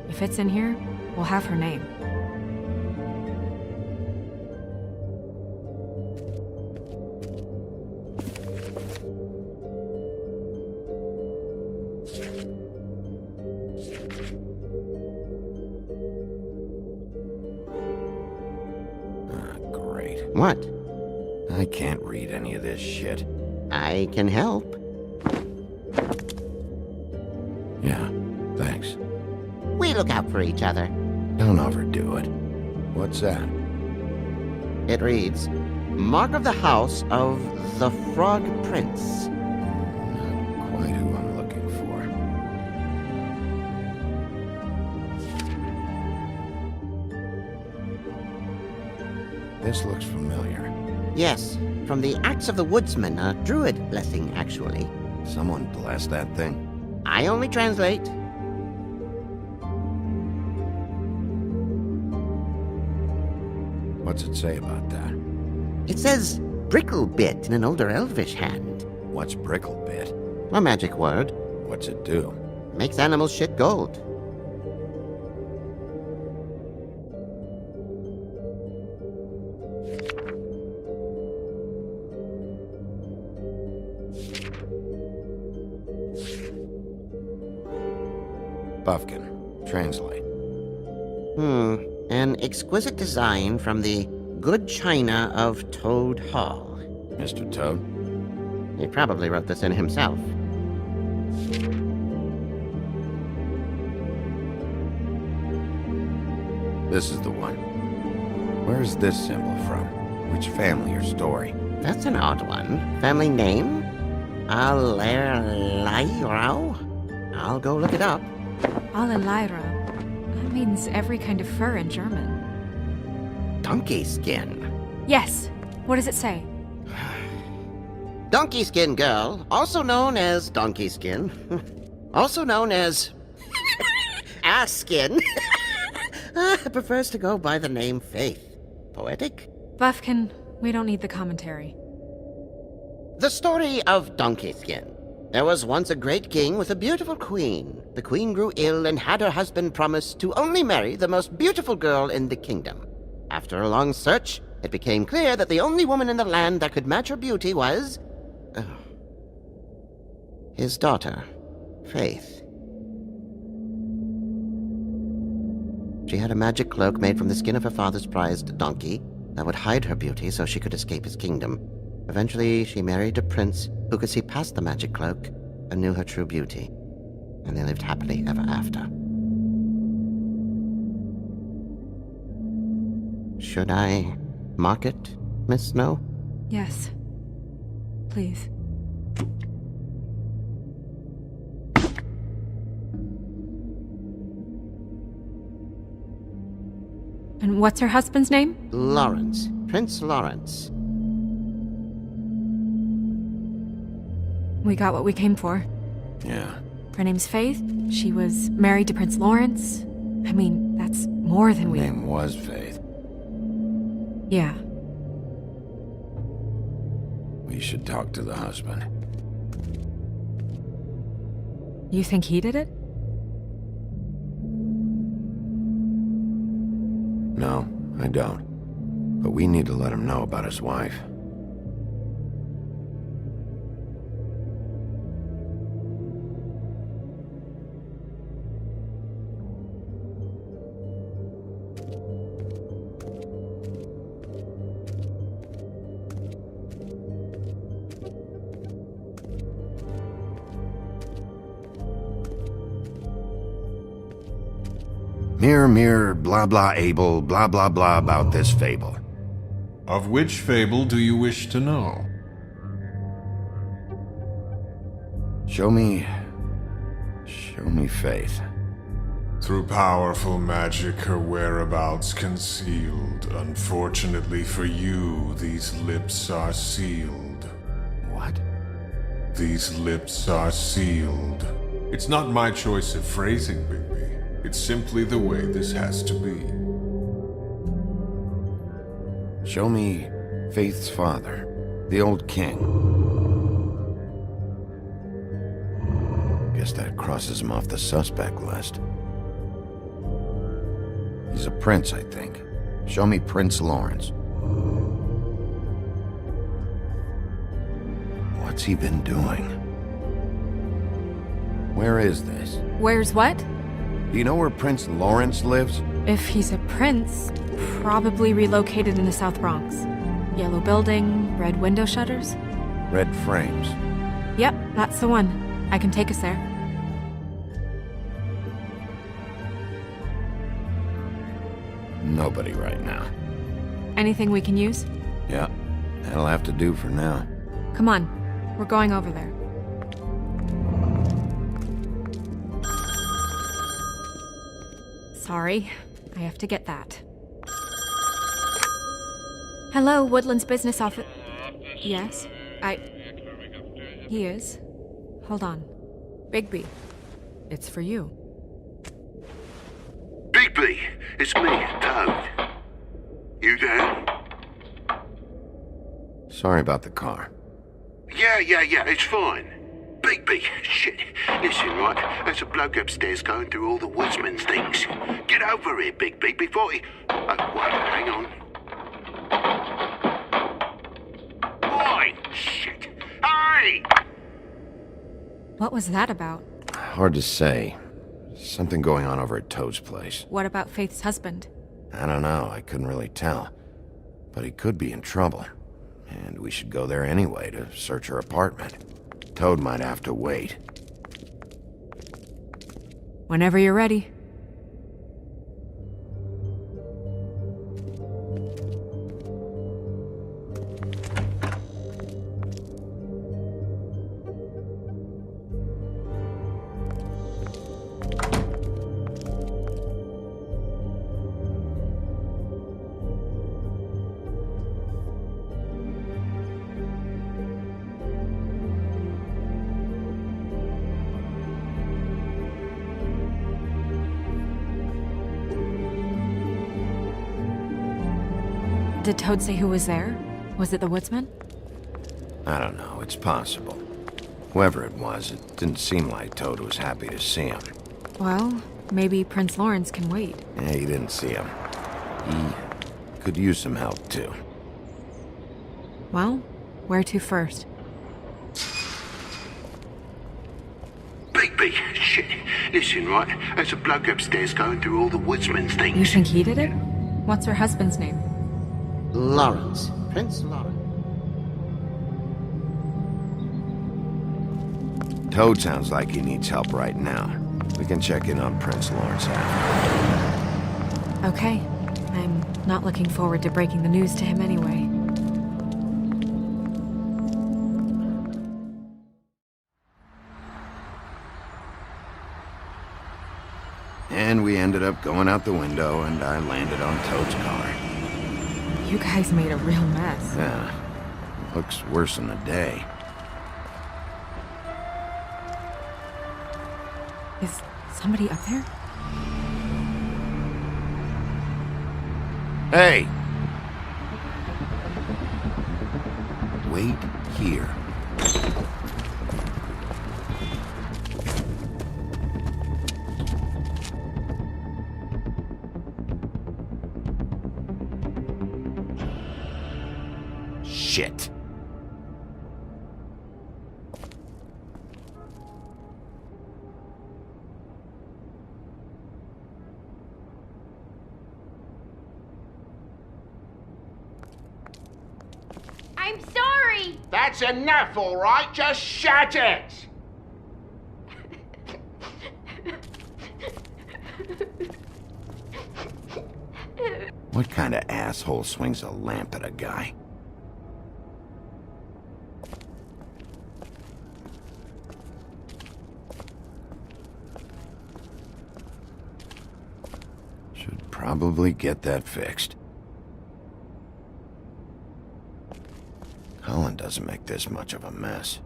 J: If it's in here, we'll have her name.
B: Great.
C: What?
B: I can't read any of this shit.
C: I can help.
B: Yeah, thanks.
M: We look out for each other.
B: Don't overdo it. What's that?
M: It reads, Mark of the House of the Frog Prince.
B: Not quite who I'm looking for. This looks familiar.
M: Yes, from the Axe of the Woodsman, a druid blessing, actually.
B: Someone blessed that thing?
M: I only translate.
B: What's it say about that?
M: It says Bricklebit in an older elvish hand.
B: What's Bricklebit?
M: A magic word.
B: What's it do?
M: Makes animals shit gold.
B: Buffkin. Translate.
M: An exquisite design from the good china of Toad Hall.
B: Mr. Toad?
M: He probably wrote this in himself.
B: This is the one. Where's this symbol from? Which family or story?
M: That's an odd one. Family name? Allerleirauh? I'll go look it up.
J: Allerleirauh. That means every kind of fur in German.
M: Donkey skin.
J: Yes. What does it say?
M: Donkey skin girl, also known as donkey skin, also known as ass skin, prefers to go by the name Faith. Poetic?
J: Buffkin, we don't need the commentary.
M: The story of Donkey Skin. There was once a great king with a beautiful queen. The queen grew ill and had her husband promise to only marry the most beautiful girl in the kingdom. After a long search, it became clear that the only woman in the land that could match her beauty was... his daughter, Faith. She had a magic cloak made from the skin of her father's prized donkey that would hide her beauty so she could escape his kingdom. Eventually, she married a prince who could see past the magic cloak and knew her true beauty. And they lived happily ever after. Should I mark it, Miss Snow?
J: Yes. Please. And what's her husband's name?
M: Lawrence. Prince Lawrence.
J: We got what we came for.
B: Yeah.
J: Her name's Faith. She was married to Prince Lawrence. I mean, that's more than we...
B: Her name was Faith.
J: Yeah.
B: We should talk to the husband.
J: You think he did it?
B: No, I don't. But we need to let him know about his wife. Mirror, mirror, blah blah able, blah blah blah about this fable.
N: Of which fable do you wish to know?
B: Show me Faith.
N: Through powerful magic, her whereabouts concealed. Unfortunately for you, these lips are sealed.
B: What?
N: These lips are sealed. It's not my choice of phrasing, Bigby. It's simply the way this has to be.
B: Show me Faith's father, the old king. Guess that crosses him off the suspect list. He's a prince, I think. Show me Prince Lawrence. What's he been doing? Where is this?
J: Where's what?
B: Do you know where Prince Lawrence lives?
J: If he's a prince, probably relocated in the South Bronx. Yellow building, red window shutters.
B: Red frames.
J: Yep, that's the one. I can take us there.
B: Nobody right now.
J: Anything we can use?
B: Yeah, that'll have to do for now.
J: Come on, we're going over there. Sorry, I have to get that. Hello, Woodland's business office. Yes, He is. Hold on. Bigby, it's for you.
C: Bigby, it's me, Toad. You there?
B: Sorry about the car.
C: Yeah, it's fine. Bigby, shit. Listen, right, there's a bloke upstairs going through all the woodsman's things. Get over here, Bigby, before he... Oh, wait, hang on. Oi, shit. Hey!
J: What was that about?
B: Hard to say. Something going on over at Toad's place.
J: What about Faith's husband?
B: I don't know, I couldn't really tell. But he could be in trouble. And we should go there anyway to search her apartment. Toad might have to wait.
J: Whenever you're ready. Did Toad say who was there? Was it the woodsman?
B: I don't know, it's possible. Whoever it was, it didn't seem like Toad was happy to see him.
J: Well, maybe Prince Lawrence can wait.
B: Yeah, he didn't see him. He could use some help, too.
J: Well, where to first?
C: Bigby, shit. Listen, right, there's a bloke upstairs going through all the woodsman's things.
J: You think he did it? What's her husband's name?
M: Lawrence. Prince Lawrence.
B: Toad sounds like he needs help right now. We can check in on Prince Lawrence after.
J: Okay. I'm not looking forward to breaking the news to him anyway.
B: And we ended up going out the window, and I landed on Toad's car.
J: You guys made a real mess.
B: Yeah. Looks worse than the day.
J: Is somebody up there?
B: Hey! Wait here. Shit.
D: I'm sorry!
O: That's enough, all right? Just shut it!
B: What kind of asshole swings a lamp at a guy? Should probably get that fixed. Colin doesn't make this much of a mess.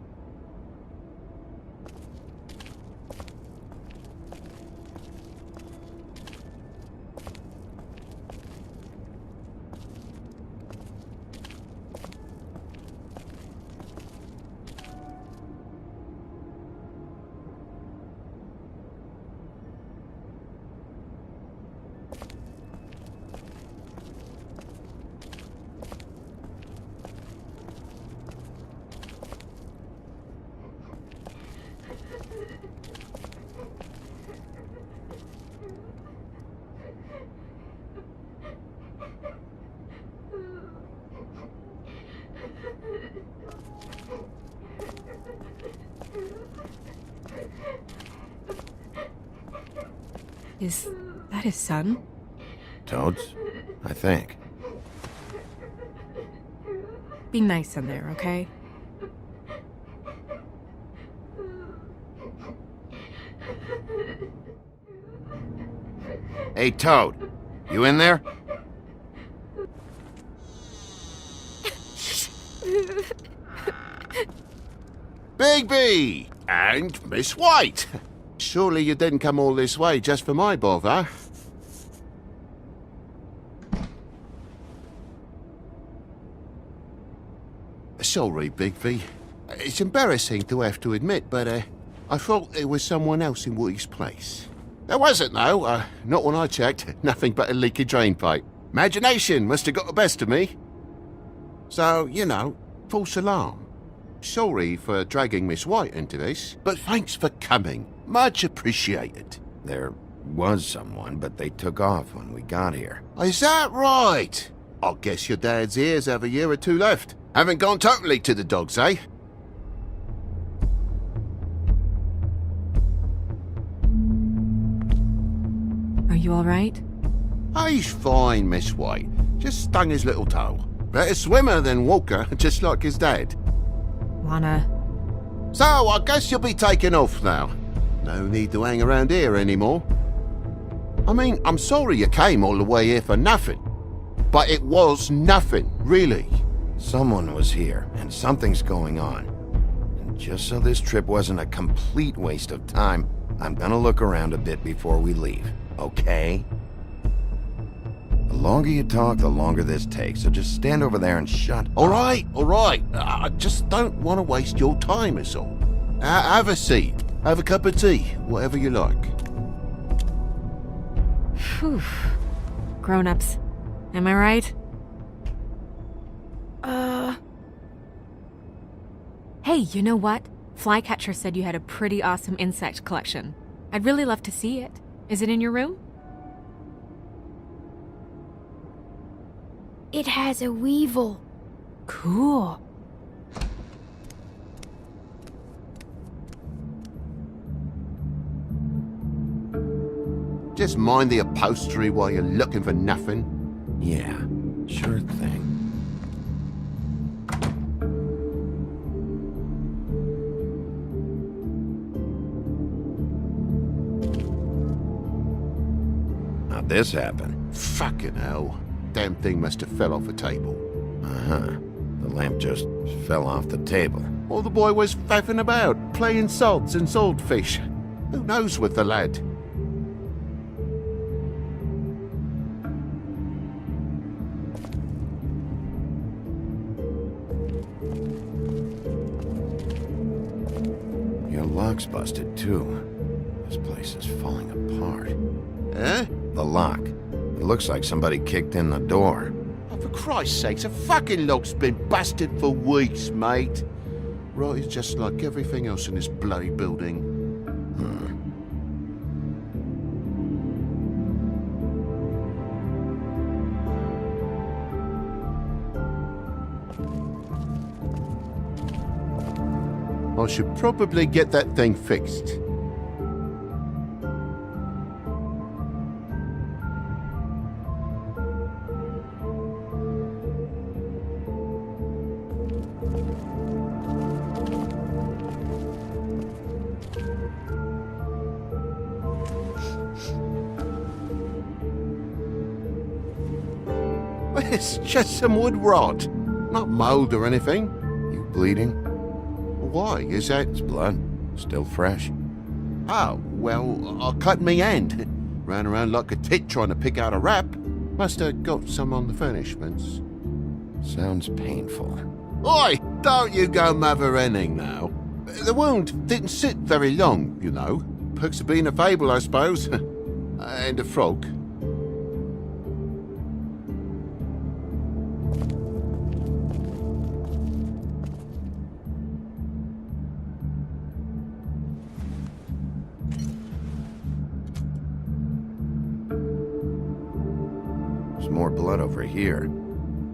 J: Is that his son?
B: Toads? I think.
J: Be nice in there, okay?
B: Hey, Toad. You in there?
C: Bigby! And Miss White! Surely you didn't come all this way just for my bother? Sorry, Bigby. It's embarrassing to have to admit, but I thought there was someone else in Woody's place. There wasn't, though. Not when I checked. Nothing but a leaky drain pipe. Imagination must have got the best of me. So, you know, false alarm. Sorry for dragging Miss White into this, but thanks for coming. Much appreciated.
B: There was someone, but they took off when we got here.
C: Is that right? I guess your dad's ears have a year or two left. Haven't gone totally to the dogs, eh?
J: Are you alright?
C: He's fine, Miss White. Just stung his little toe. Better swimmer than walker, just like his dad.
J: Wanna...
C: So, I guess you'll be taking off now. No need to hang around here anymore. I mean, I'm sorry you came all the way here for nothing. But it was nothing, really.
B: Someone was here, and something's going on. And just so this trip wasn't a complete waste of time, I'm gonna look around a bit before we leave, okay? The longer you talk, the longer this takes, so just stand over there and shut up.
C: All right. I just don't want to waste your time, is all. Have a seat. Have a cup of tea, whatever you like.
J: Phew. Grown-ups. Am I right? Hey, you know what? Flycatcher said you had a pretty awesome insect collection. I'd really love to see it. Is it in your room?
D: It has a weevil.
J: Cool.
C: Just mind the upholstery while you're looking for nothing.
B: Yeah, sure thing. How'd this happen?
C: Fucking hell. Damn thing must have fell off a table.
B: Uh-huh. The lamp just fell off the table.
C: Or the boy was faffing about, playing sods and swordfish. Who knows with the lad?
B: Your lock's busted, too. This place is falling apart.
C: Eh?
B: The lock. It looks like somebody kicked in the door.
C: Oh, for Christ's sakes, the fucking lock's been busted for weeks, mate. Right, it's just like everything else in this bloody building. I should probably get that thing fixed. It's just some wood rot. Not mold or anything.
B: You bleeding?
C: Why? Is that...
B: It's blood. Still fresh.
C: Oh, well, I cut me hand. Ran around like a tit trying to pick out a wrap. Must have got some on the furnishments.
B: Sounds painful.
C: Oi! Don't you go mother-henning now. The wound didn't sit very long, you know. Perks of being a fable, I suppose. And a frog.
B: There's more blood over here.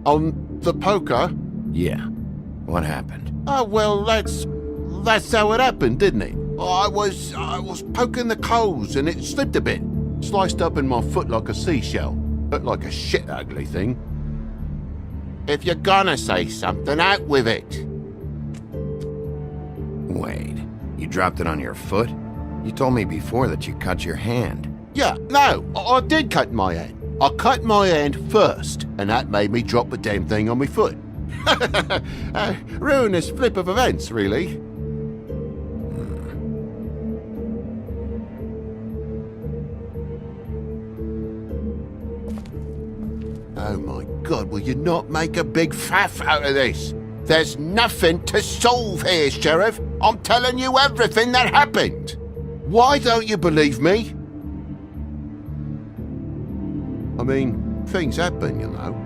C: On the poker?
B: Yeah. What happened?
C: Oh, well, that's how it happened, didn't it? I was poking the coals and it slipped a bit. Sliced up in my foot like a seashell. Looked like a shit ugly thing. If you're gonna say something, out with it.
B: Wait, you dropped it on your foot? You told me before that you cut your hand.
C: Yeah, no, I did cut my hand. I cut my hand first, and that made me drop the damn thing on my foot. Ruinous flip of events, really. Oh my God, will you not make a big faff out of this? There's nothing to solve here, Sheriff. I'm telling you everything that happened. Why don't you believe me? I mean, things happen, you know.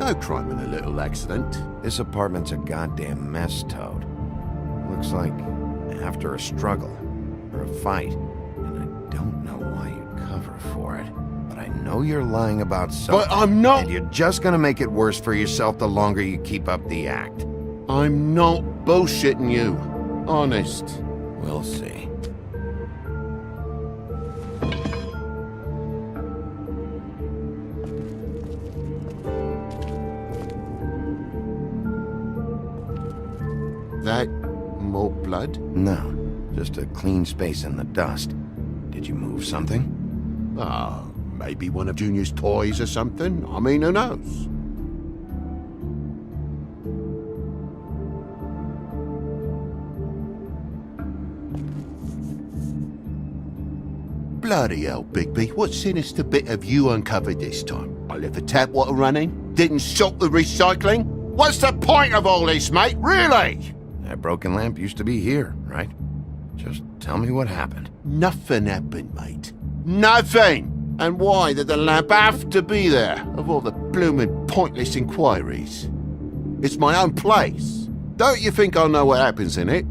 C: No crime in a little accident.
B: This apartment's a goddamn mess, Toad. Looks like after a struggle or a fight. And I don't know why you cover for it. But I know you're lying about something.
C: But I'm not...
B: And you're just gonna make it worse for yourself the longer you keep up the act.
C: I'm not bullshitting you. Honest.
B: We'll see.
C: That more blood?
B: No, just a clean space in the dust. Did you move something?
C: Ah, maybe one of Junior's toys or something. I mean, who knows? Bloody hell, Bigby. What sinister bit have you uncovered this time? I left the tap water running? Didn't stop the recycling? What's the point of all this, mate? Really?
B: That broken lamp used to be here, right? Just tell me what happened.
C: Nothing happened, mate. Nothing! And why did the lamp have to be there, of all the bloomin' pointless inquiries? It's my own place. Don't you think I'll know what happens in it?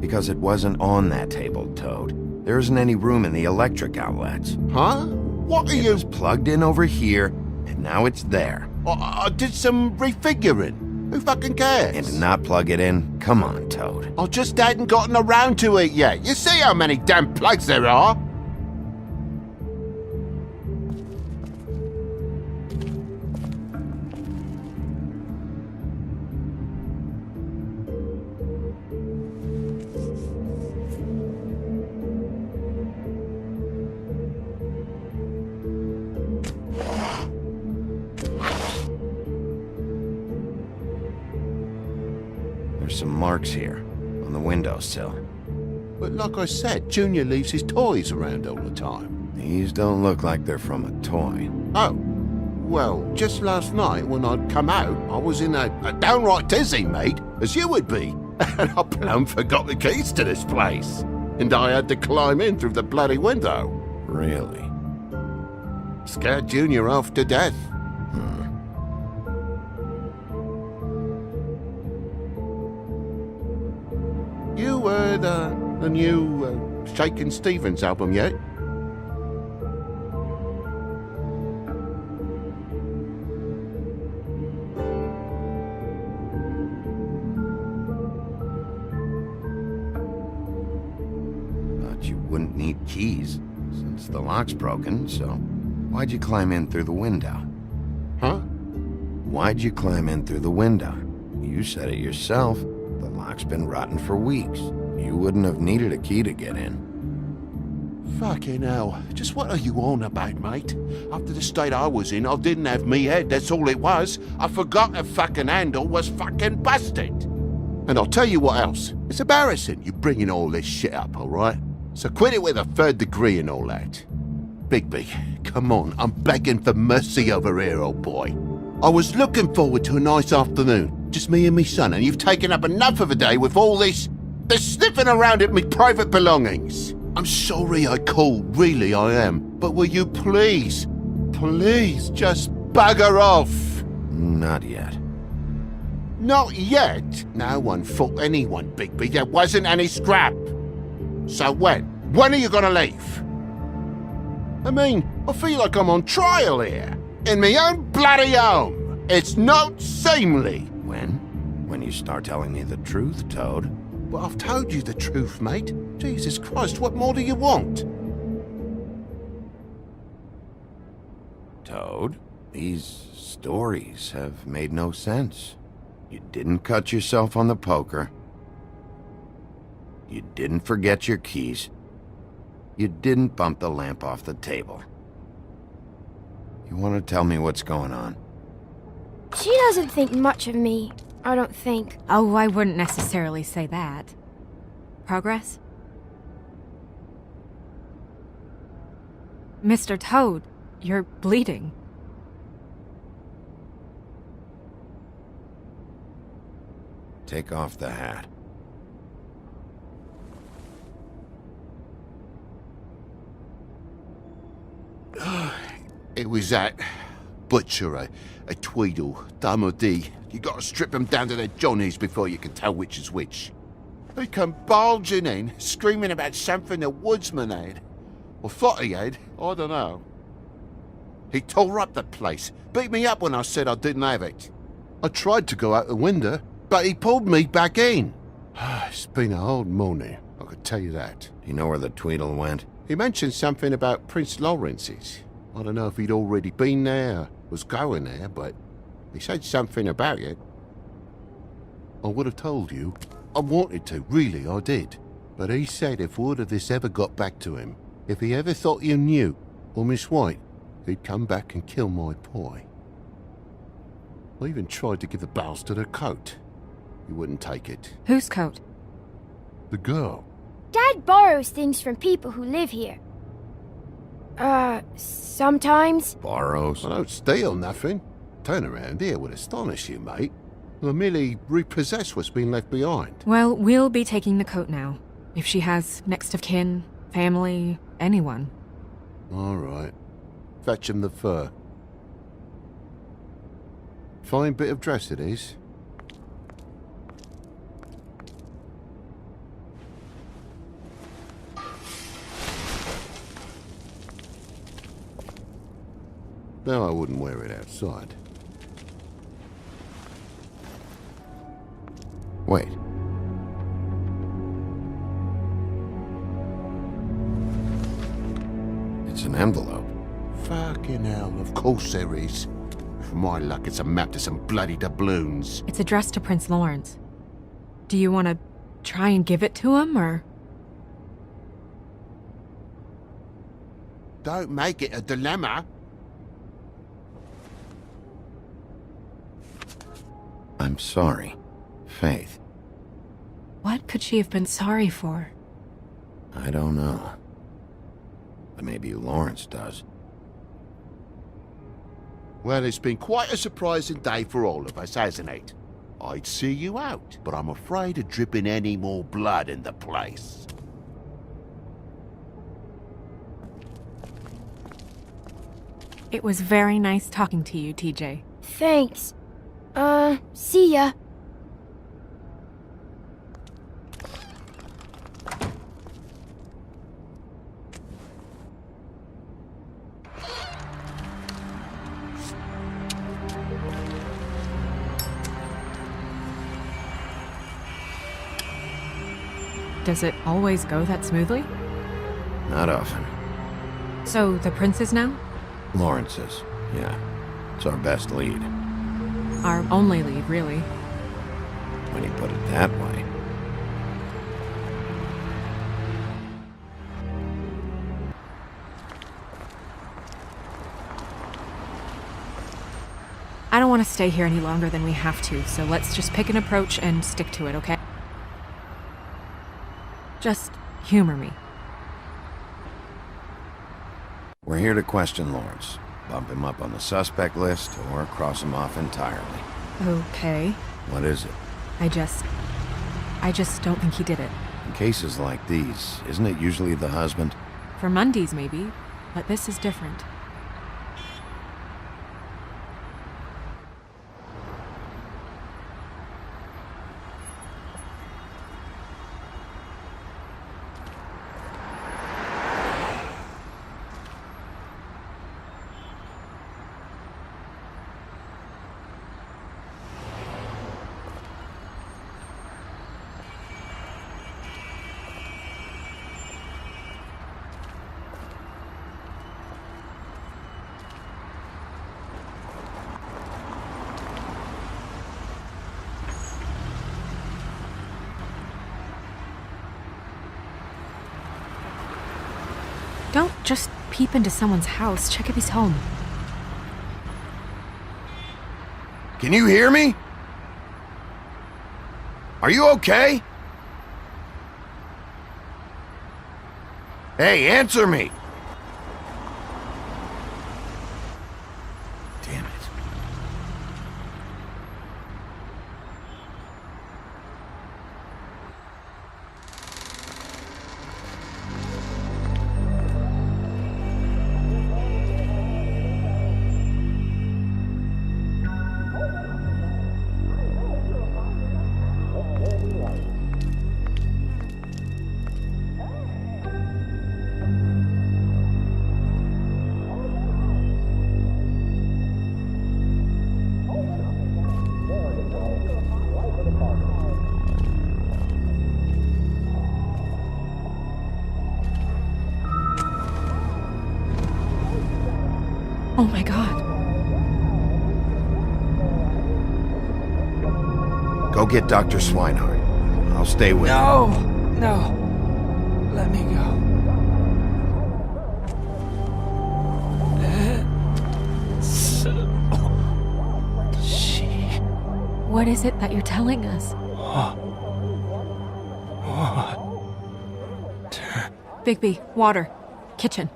B: Because it wasn't on that table, Toad. There isn't any room in the electric outlets.
C: Huh? What are you...
B: It was plugged in over here, and now it's there.
C: I did some refiguring. Who fucking cares?
B: And to not plug it in? Come on, Toad.
C: I just hadn't gotten around to it yet. You see how many damn plugs there are?
B: There's some marks here, on the windowsill.
C: But like I said, Junior leaves his toys around all the time.
B: These don't look like they're from a toy.
C: Oh, well, just last night when I'd come out, I was in a downright tizzy, mate, as you would be. And I plumb forgot the keys to this place. And I had to climb in through the bloody window.
B: Really?
C: Scared Junior off to death. You heard the new Shakin' Stevens album yet?
B: Thought you wouldn't need keys, since the lock's broken, so why'd you climb in through the window?
C: Huh?
B: Why'd you climb in through the window? You said it yourself. The lock's been rotten for weeks. You wouldn't have needed a key to get in.
C: Fucking hell. Just what are you on about, mate? After the state I was in, I didn't have me head, that's all it was. I forgot the fucking handle was fucking busted. And I'll tell you what else. It's embarrassing you bringing all this shit up, alright? So quit it with a 3rd degree and all that. Bigby, come on, I'm begging for mercy over here, old boy. I was looking forward to a nice afternoon, just me and me son, and you've taken up enough of a day with all this sniffing around at me private belongings. I'm sorry I called, really I am. But will you please just bugger off?
B: Not yet.
C: Not yet? No one fought anyone, Bigby. There wasn't any scrap. So when? When are you gonna leave? I mean, I feel like I'm on trial here. In my own bloody home. It's not seemly.
B: When? When you start telling me the truth, Toad.
C: Well, I've told you the truth, mate. Jesus Christ, what more do you want?
B: Toad, these stories have made no sense. You didn't cut yourself on the poker. You didn't forget your keys. You didn't bump the lamp off the table. You want to tell me what's going on?
D: She doesn't think much of me, I don't think.
J: Oh, I wouldn't necessarily say that. Progress? Mr. Toad, you're bleeding.
B: Take off the hat.
C: It was that butcher, a Tweedle, Damo D. You gotta strip them down to their johnnies before you can tell which is which. He come bulging in, screaming about something the woodsman had. Or thought he had, I don't know. He tore up the place, beat me up when I said I didn't have it. I tried to go out the window, but he pulled me back in. It's been a hard morning, I could tell you that.
B: Do you know where the Tweedle went?
C: He mentioned something about Prince Lawrence's. I don't know if he'd already been there, was going there, but he said something about it. I would have told you. I wanted to, really, I did. But he said if word of this ever got back to him, if he ever thought you knew, or Miss White, he'd come back and kill my boy. I even tried to give the bastard a coat. He wouldn't take it.
J: Whose coat?
C: The girl.
D: Dad borrows things from people who live here. Sometimes.
B: Borrows?
C: I don't steal nothing. Turn around here would astonish you, mate. I merely repossess what's been left behind.
J: Well, we'll be taking the coat now. If she has next of kin, family, anyone.
C: All right. Fetch him the fur. Fine bit of dress it is. No, I wouldn't wear it outside.
B: Wait. It's an envelope.
C: Fucking hell, of course there is. For my luck, it's a map to some bloody doubloons.
J: It's addressed to Prince Lawrence. Do you want to try and give it to him, or...?
C: Don't make it a dilemma.
B: I'm sorry, Faith.
J: What could she have been sorry for?
B: I don't know. But maybe Lawrence does.
C: Well, it's been quite a surprising day for all of us, hasn't it? I'd see you out, but I'm afraid of dripping any more blood in the place.
J: It was very nice talking to you, TJ.
D: Thanks. See ya.
J: Does it always go that smoothly?
B: Not often.
J: So, the prince's now?
B: Lawrence's, yeah. It's our best lead.
J: Our only lead, really.
B: When you put it that way.
J: I don't want to stay here any longer than we have to, so let's just pick an approach and stick to it, okay? Just humor me.
B: We're here to question Lawrence. Bump him up on the suspect list or cross him off entirely.
J: Okay.
B: What is it?
J: I just don't think he did it.
B: In cases like these, isn't it usually the husband?
J: For Mondays, maybe, but this is different. Don't just peep into someone's house. Check if he's home.
B: Can you hear me? Are you okay? Hey, answer me! Damn it.
J: Oh my god.
B: Go get Dr. Swinehart. I'll stay with you.
P: No. Let me go.
J: What is it that you're telling us? Bigby, water. Kitchen.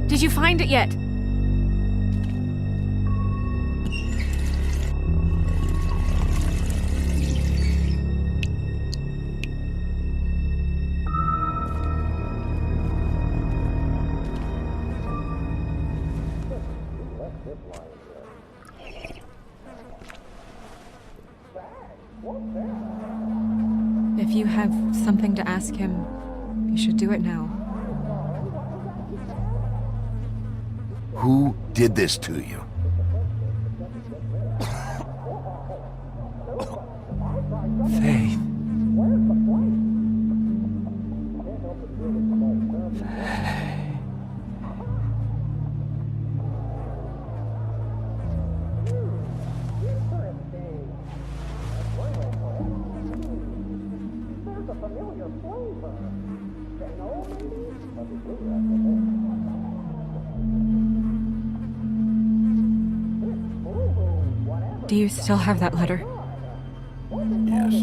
J: Did you find it yet? If you have something to ask him, you should do it now.
B: Who did this to you?
P: Faith.
J: Do you still have that letter?
B: Yes.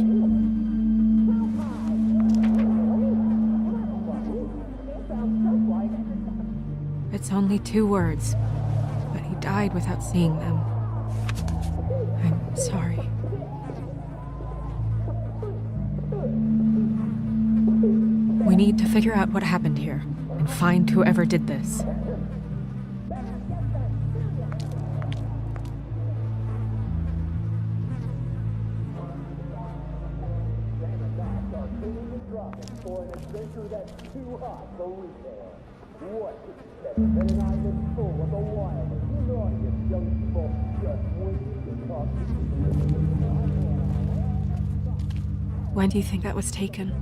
J: It's only 2 words, but he died without seeing them. I'm sorry. We need to figure out what happened here and find whoever did this. When do you think that was taken?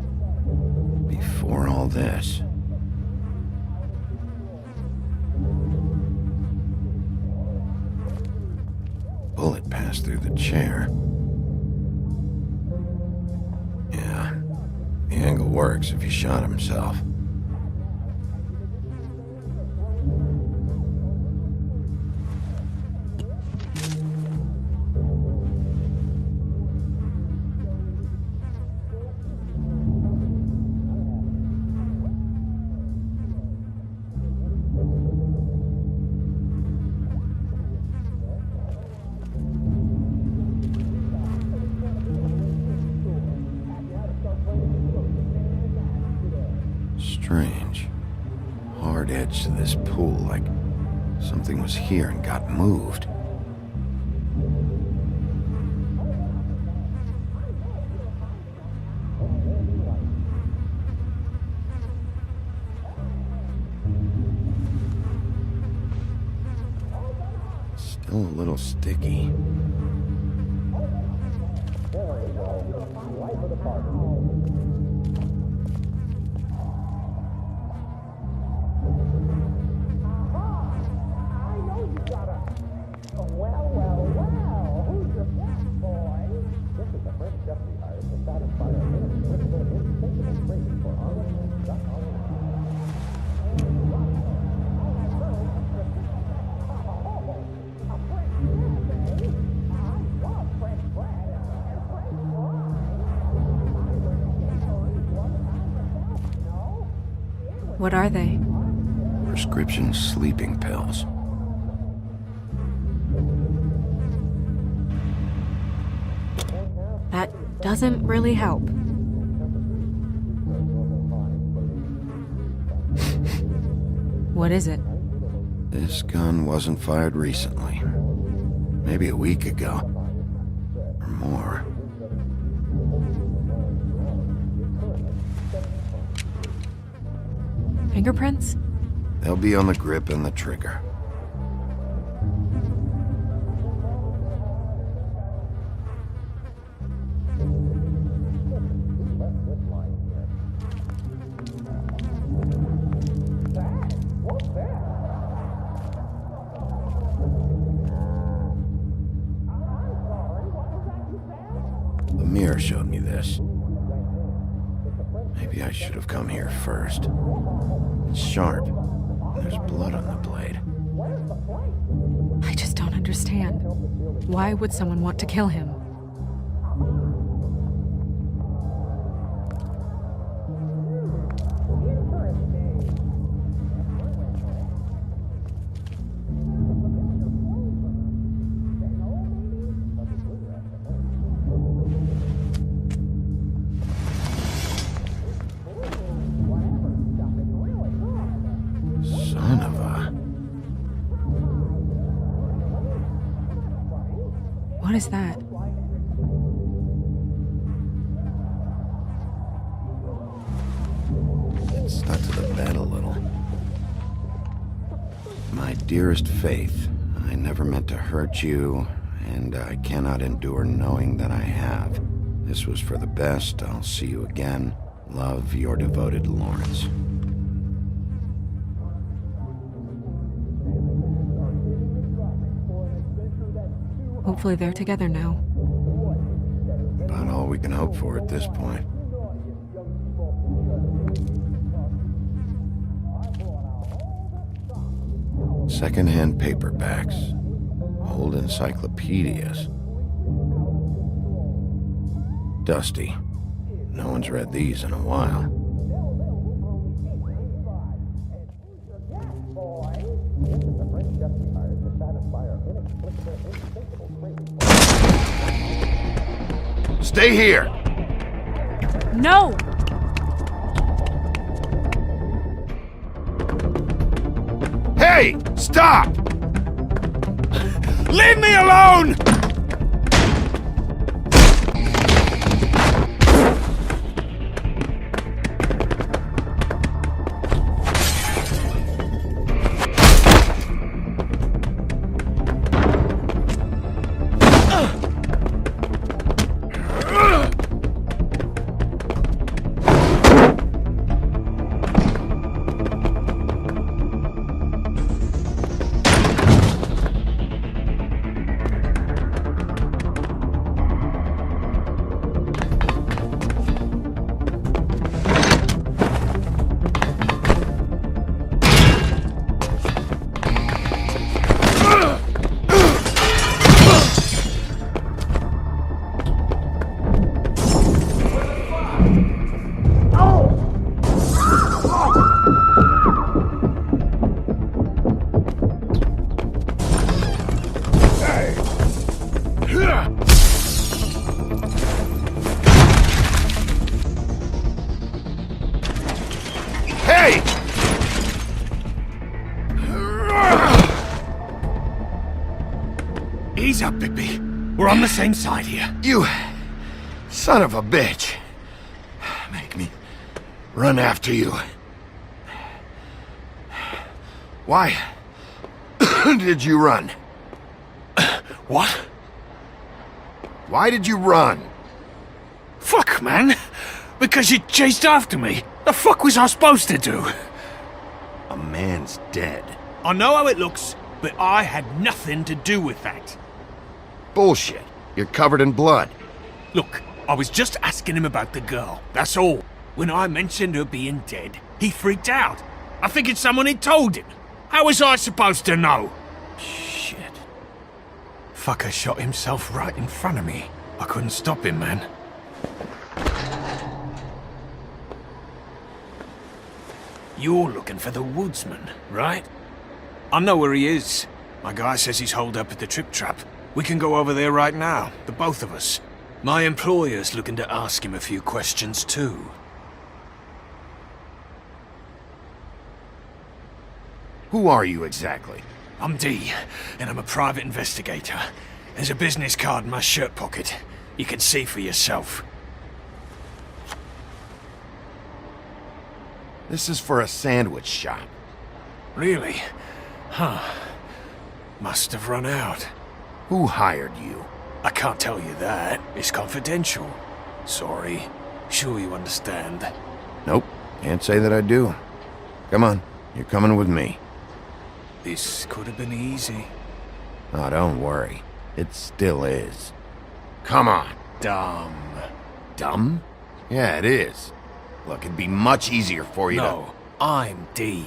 B: Before all this. bullet passed through the chair. Yeah, the angle works if he shot himself. Strange. Hard edge to this pool, like something was here and got moved. Still a little sticky.
J: What are they?
B: Prescription sleeping pills.
J: That doesn't really help. What is it?
B: This gun wasn't fired recently. Maybe a week ago. Or more.
J: Fingerprints?
B: They'll be on the grip and the trigger. The mirror showed me this. Maybe I should have come here first. It's sharp. There's blood on the blade.
J: I just don't understand. Why would someone want to kill him?
B: Son of a...
J: What is that?
B: It stuck to the bed a little. My dearest Faith, I never meant to hurt you, and I cannot endure knowing that I have. This was for the best. I'll see you again. Love, your devoted Lawrence.
J: Hopefully they're together now.
B: About all we can hope for at this point. Second-hand paperbacks. Old encyclopedias. Dusty. No one's read these in a while.
C: Stay here!
J: No!
C: Hey! Stop! Leave me alone!
B: Hey!
H: Ease up, Bigby. We're on the same side here.
B: You son of a bitch. Make me run after you. Why did you run?
H: What?
B: Why did you run?
H: Fuck, man. Because you chased after me. The fuck was I supposed to do?
B: A man's dead.
H: I know how it looks, but I had nothing to do with that.
B: Bullshit. You're covered in blood.
H: Look, I was just asking him about the girl, that's all. When I mentioned her being dead, he freaked out. I figured someone had told him. How was I supposed to know?
B: Shit.
H: Fucker shot himself right in front of me. I couldn't stop him, man. You're looking for the woodsman, right? I know where he is. My guy says he's holed up at the trip trap. We can go over there right now, the both of us. My employer's looking to ask him a few questions too.
B: Who are you exactly?
H: I'm D, and I'm a private investigator. There's a business card in my shirt pocket. You can see for yourself.
B: This is for a sandwich shop.
H: Really? Huh. Must have run out.
B: Who hired you?
H: I can't tell you that. It's confidential. Sorry. Sure you understand.
B: Nope. Can't say that I do. Come on. You're coming with me.
H: This could have been easy.
B: Oh, don't worry. It still is. Come on.
H: Dumb.
B: Dumb? Yeah, it is. Look, it'd be much easier for you
H: No, I'm D.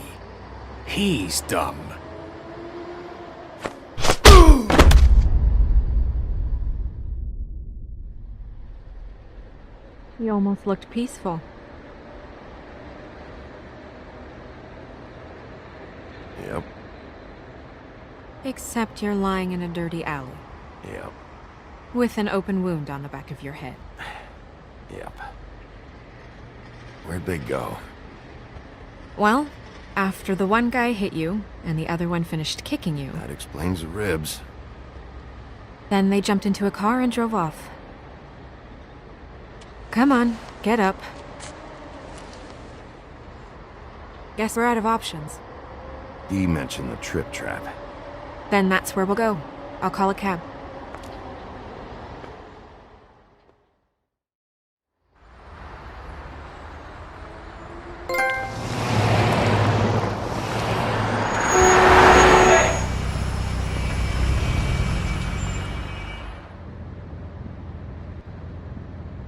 H: He's dumb.
J: You almost looked peaceful.
B: Yep.
J: Except you're lying in a dirty alley.
B: Yep.
J: With an open wound on the back of your head.
B: Yep. Where'd they go?
J: Well, after the one guy hit you, and the other one finished kicking you,
B: That explains the ribs.
J: then they jumped into a car and drove off. Come on, get up. Guess we're out of options.
B: Dee mentioned the trip trap.
J: Then that's where we'll go. I'll call a cab.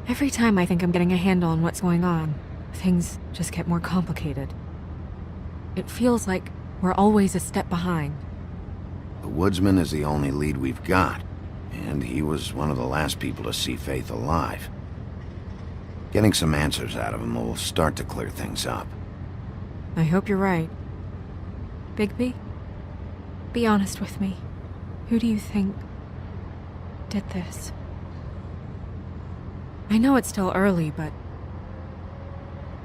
J: Every time I think I'm getting a handle on what's going on, things just get more complicated. It feels like we're always a step behind.
B: The woodsman is the only lead we've got, and he was one of the last people to see Faith alive. Getting some answers out of him will start to clear things up.
J: I hope you're right. Bigby, be honest with me. Who do you think did this? I know it's still early, but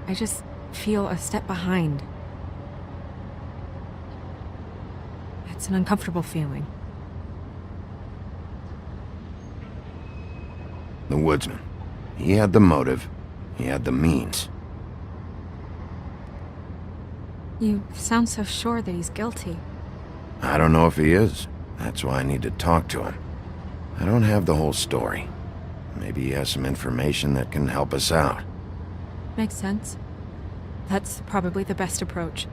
J: I just feel a step behind. It's an uncomfortable feeling.
B: The woodsman. He had the motive. He had the means.
J: You sound so sure that he's guilty.
B: I don't know if he is. That's why I need to talk to him. I don't have the whole story. Maybe he has some information that can help us out.
J: Makes sense. That's probably the best approach.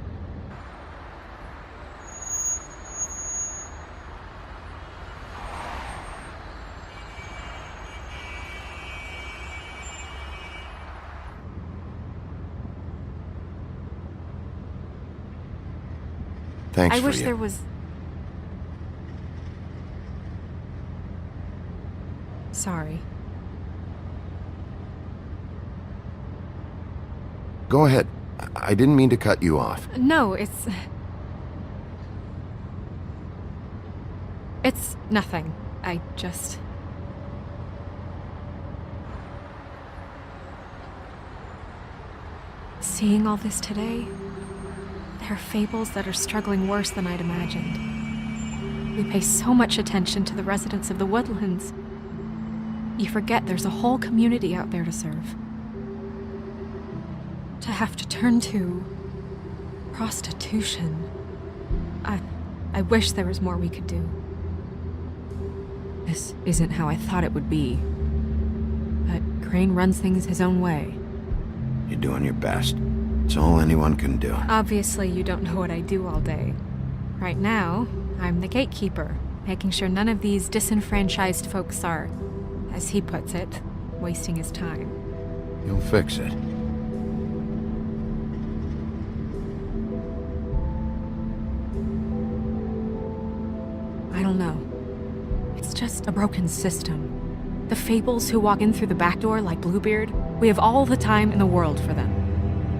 B: Thanks
J: I
B: for
J: wish
B: you.
J: there was... Sorry.
B: Go ahead. I didn't mean to cut you off.
J: No, it's... It's nothing. I just... Seeing all this today, There are fables that are struggling worse than I'd imagined. We pay so much attention to the residents of the woodlands. You forget there's a whole community out there to serve. To have to turn to prostitution. I wish there was more we could do. This isn't how I thought it would be. But Crane runs things his own way.
B: You're doing your best. It's all anyone can do.
J: Obviously, you don't know what I do all day. Right now, I'm the gatekeeper, making sure none of these disenfranchised folks are, as he puts it, wasting his time.
B: You'll fix it.
J: I don't know. It's just a broken system. The fables who walk in through the back door like Bluebeard, we have all the time in the world for them.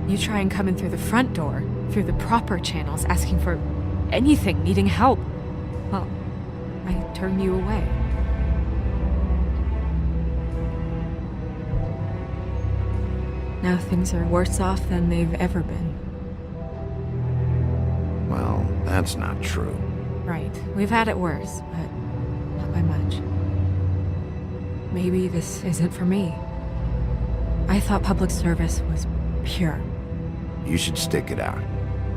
J: You try and come in through the front door, through the proper channels, asking for anything, needing help. Well, I turn you away. Now things are worse off than they've ever been.
B: Well, that's not true.
J: Right. We've had it worse, but not by much. Maybe this isn't for me. I thought public service was pure.
B: You should stick it out.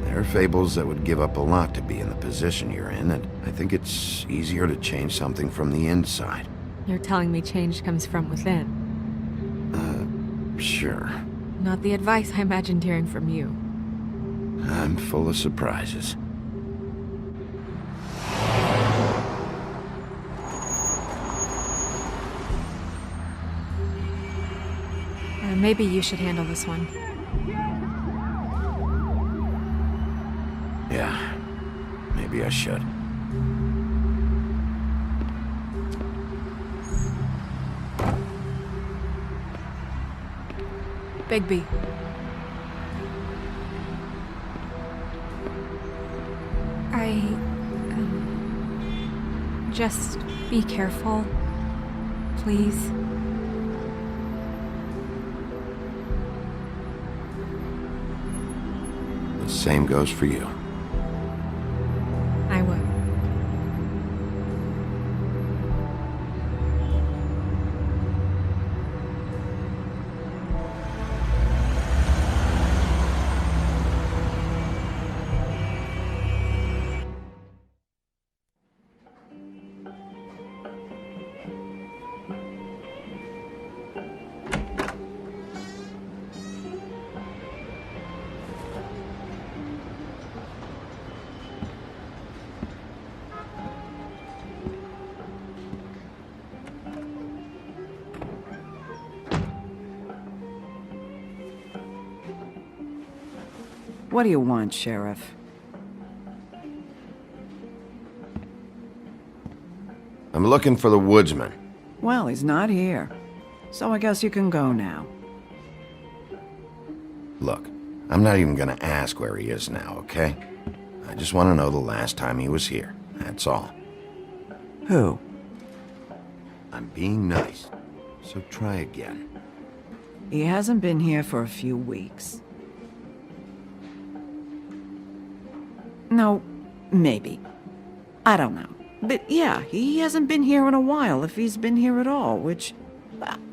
B: There are fables that would give up a lot to be in the position you're in, and I think it's easier to change something from the inside.
J: You're telling me change comes from within.
B: Sure.
J: Not the advice I imagined hearing from you.
B: I'm full of surprises.
J: Maybe you should handle this one.
B: Yeah, maybe I should.
J: Bigby. Just be careful, please.
B: The same goes for you.
J: I will.
Q: What do you want, Sheriff?
B: I'm looking for the woodsman.
Q: Well, he's not here. So I guess you can go now.
B: Look, I'm not even gonna ask where he is now, okay? I just want to know the last time he was here. That's all.
Q: Who?
B: I'm being nice, so try again.
Q: He hasn't been here for a few weeks. No, maybe. I don't know. But yeah, he hasn't been here in a while, if he's been here at all, which...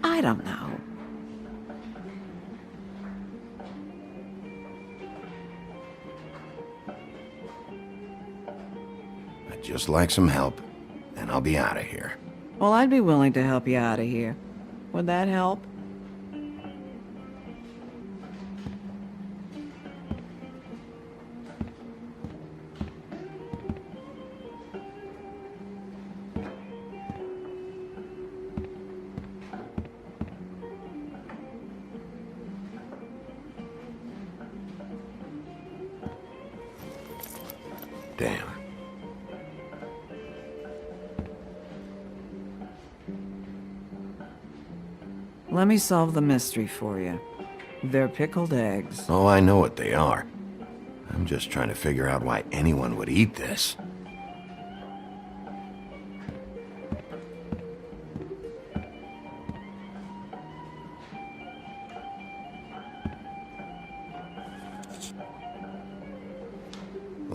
Q: I don't know.
B: I'd just like some help, and I'll be out of here.
Q: Well, I'd be willing to help you out of here. Would that help?
B: Damn.
Q: Let me solve the mystery for you. They're pickled eggs.
B: Oh, I know what they are. I'm just trying to figure out why anyone would eat this.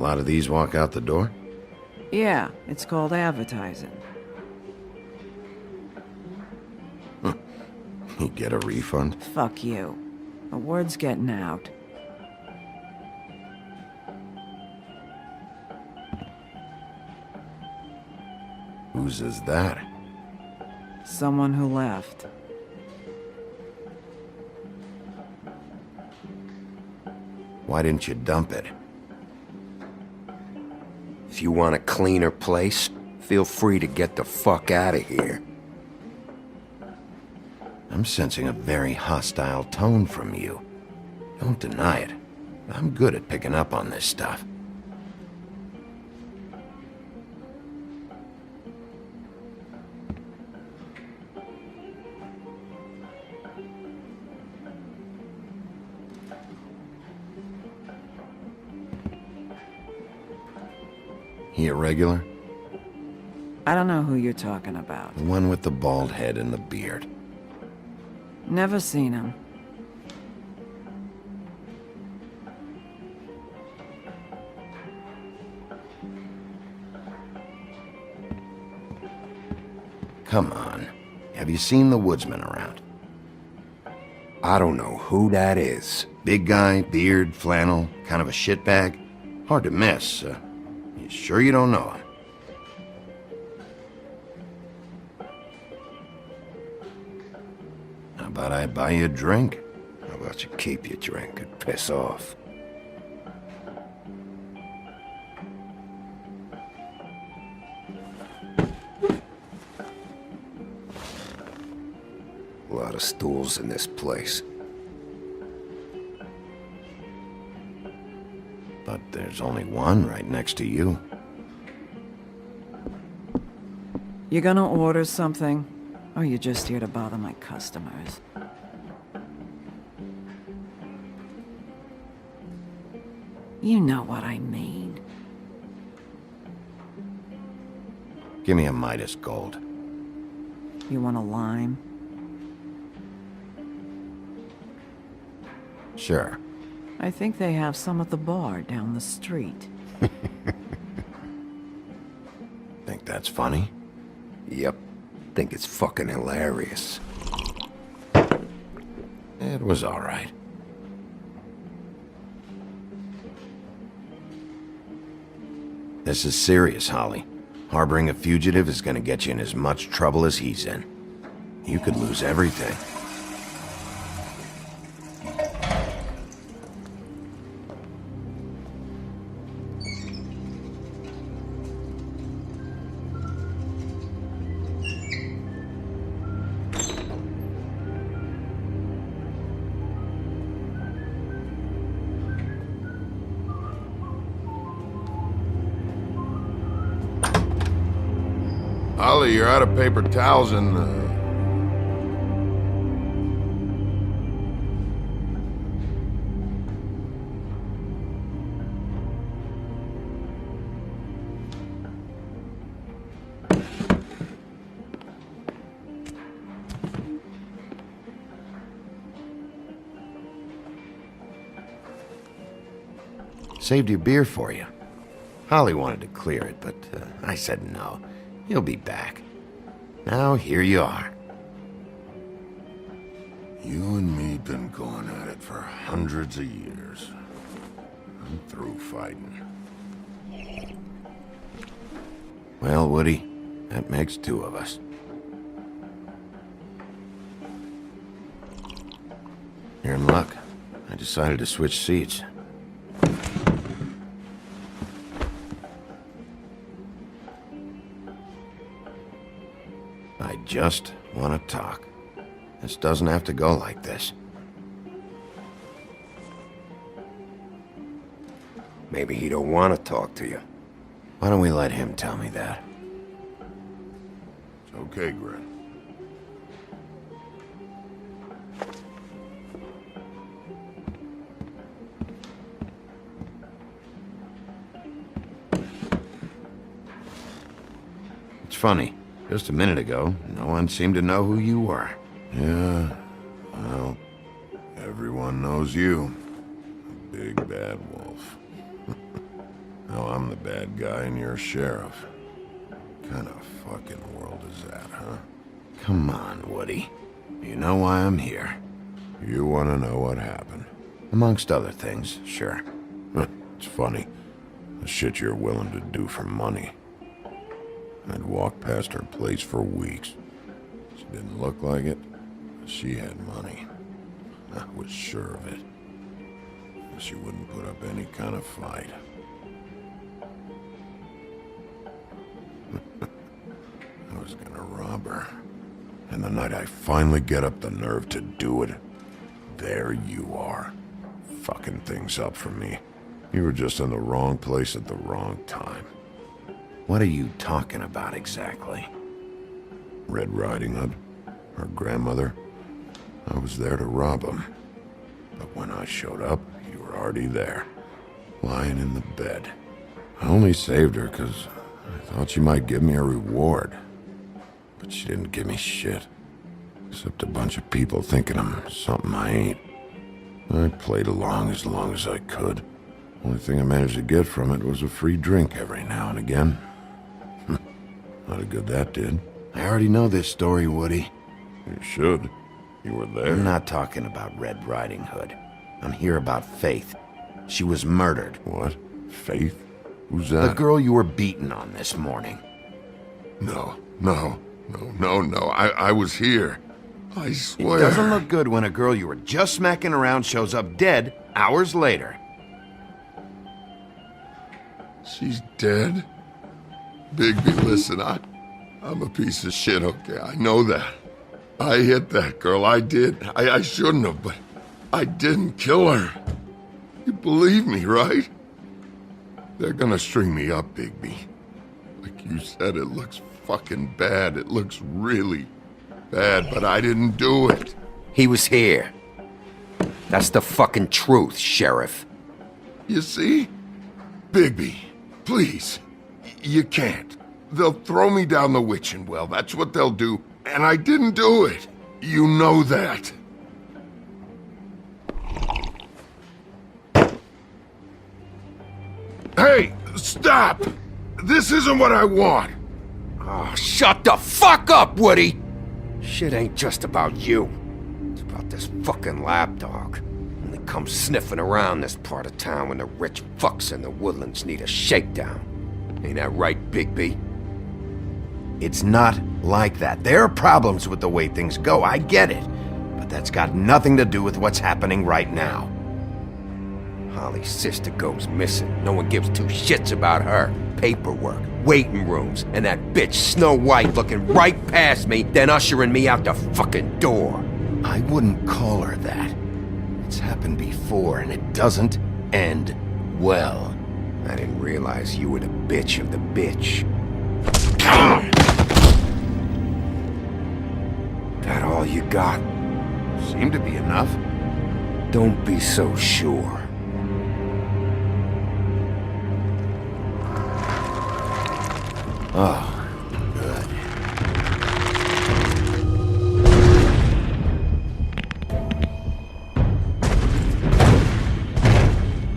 B: A lot of these walk out the door?
Q: Yeah, it's called advertising.
B: You get a refund?
Q: Fuck you. The word's getting out.
B: Whose is that?
Q: Someone who left.
B: Why didn't you dump it?
K: If you want a cleaner place, feel free to get the fuck out of here.
B: I'm sensing a very hostile tone from you. Don't deny it. I'm good at picking up on this stuff. He a regular?
Q: I don't know who you're talking about.
B: The one with the bald head and the beard.
Q: Never seen him.
B: Come on. Have you seen the woodsman around?
K: I don't know who that is.
B: Big guy, beard, flannel, kind of a shitbag. Hard to miss. You sure you don't know him? How about I buy you a drink?
K: How about you keep your drink and piss off? A lot of stools in this place.
B: But there's only one right next to you.
Q: You gonna order something? Or you just here to bother my customers? You know what I mean.
B: Give me a Midas Gold.
Q: You want a lime?
B: Sure.
Q: I think they have some at the bar down the street.
B: Think that's funny?
K: Yep. Think it's fucking hilarious.
B: It was all right. This is serious, Holly. Harboring a fugitive is gonna get you in as much trouble as he's in. You could lose everything.
E: Holly, you're out of paper towels and,
B: Saved your beer for you. Holly wanted to clear it, but I said no. He'll be back. Now here you are.
E: You and me been going at it for hundreds of years. I'm through fighting.
B: Well, Woody, that makes two of us. You're in luck. I decided to switch seats. I just want to talk. This doesn't have to go like this.
K: Maybe he don't want to talk to you.
B: Why don't we let him tell me that?
E: It's okay, Gren.
B: It's funny. Just a minute ago, no one seemed to know who you were.
E: Yeah, well, everyone knows you. A big bad wolf.
N: Now I'm the bad guy and you're sheriff. What kind of fucking world is that, huh?
B: Come on, Woody. You know why I'm here.
N: You want to know what happened?
B: Amongst other things, sure.
N: It's funny. The shit you're willing to do for money. I'd walked past her place for weeks. She didn't look like it. She had money. I was sure of it. She wouldn't put up any kind of fight. I was gonna rob her. And the night I finally get up the nerve to do it, there you are. Fucking things up for me. You were just in the wrong place at the wrong time.
B: What are you talking about exactly?
N: Red Riding Hood, her grandmother. I was there to rob him. But when I showed up, you were already there, lying in the bed. I only saved her because I thought she might give me a reward. But she didn't give me shit. Except a bunch of people thinking I'm something I ain't. I played along as I could. Only thing I managed to get from it was a free drink every now and again. Not a good that did.
B: I already know this story, Woody.
N: You should. You were there.
B: I'm not talking about Red Riding Hood. I'm here about Faith. She was murdered.
N: What? Faith? Who's that?
B: The girl you were beating on this morning.
N: No. I was here. I swear.
B: It doesn't look good when a girl you were just smacking around shows up dead hours later.
N: She's dead? Bigby, listen, I'm a piece of shit, okay? I know that. I hit that girl, I did. I shouldn't have, but I didn't kill her. You believe me, right? They're gonna string me up, Bigby. Like you said, it looks fucking bad. It looks really bad, but I didn't do it.
K: He was here. That's the fucking truth, Sheriff.
N: You see? Bigby, please. You can't. They'll throw me down the witching well. That's what they'll do. And I didn't do it. You know that. Hey, stop! This isn't what I want.
K: Oh, shut the fuck up, Woody! Shit ain't just about you. It's about this fucking lapdog. Only comes sniffing around this part of town when the rich fucks in the woodlands need a shakedown. Ain't that right, Bigby?
B: It's not like that. There are problems with the way things go, I get it. But that's got nothing to do with what's happening right now.
K: Holly's sister goes missing. No one gives two shits about her. Paperwork, waiting rooms, and that bitch Snow White looking right past me, then ushering me out the fucking door.
B: I wouldn't call her that. It's happened before, and it doesn't end well.
K: I didn't realize you were the bitch of the bitch. That all you got?
B: Seemed to be enough.
K: Don't be so sure.
B: Oh, good.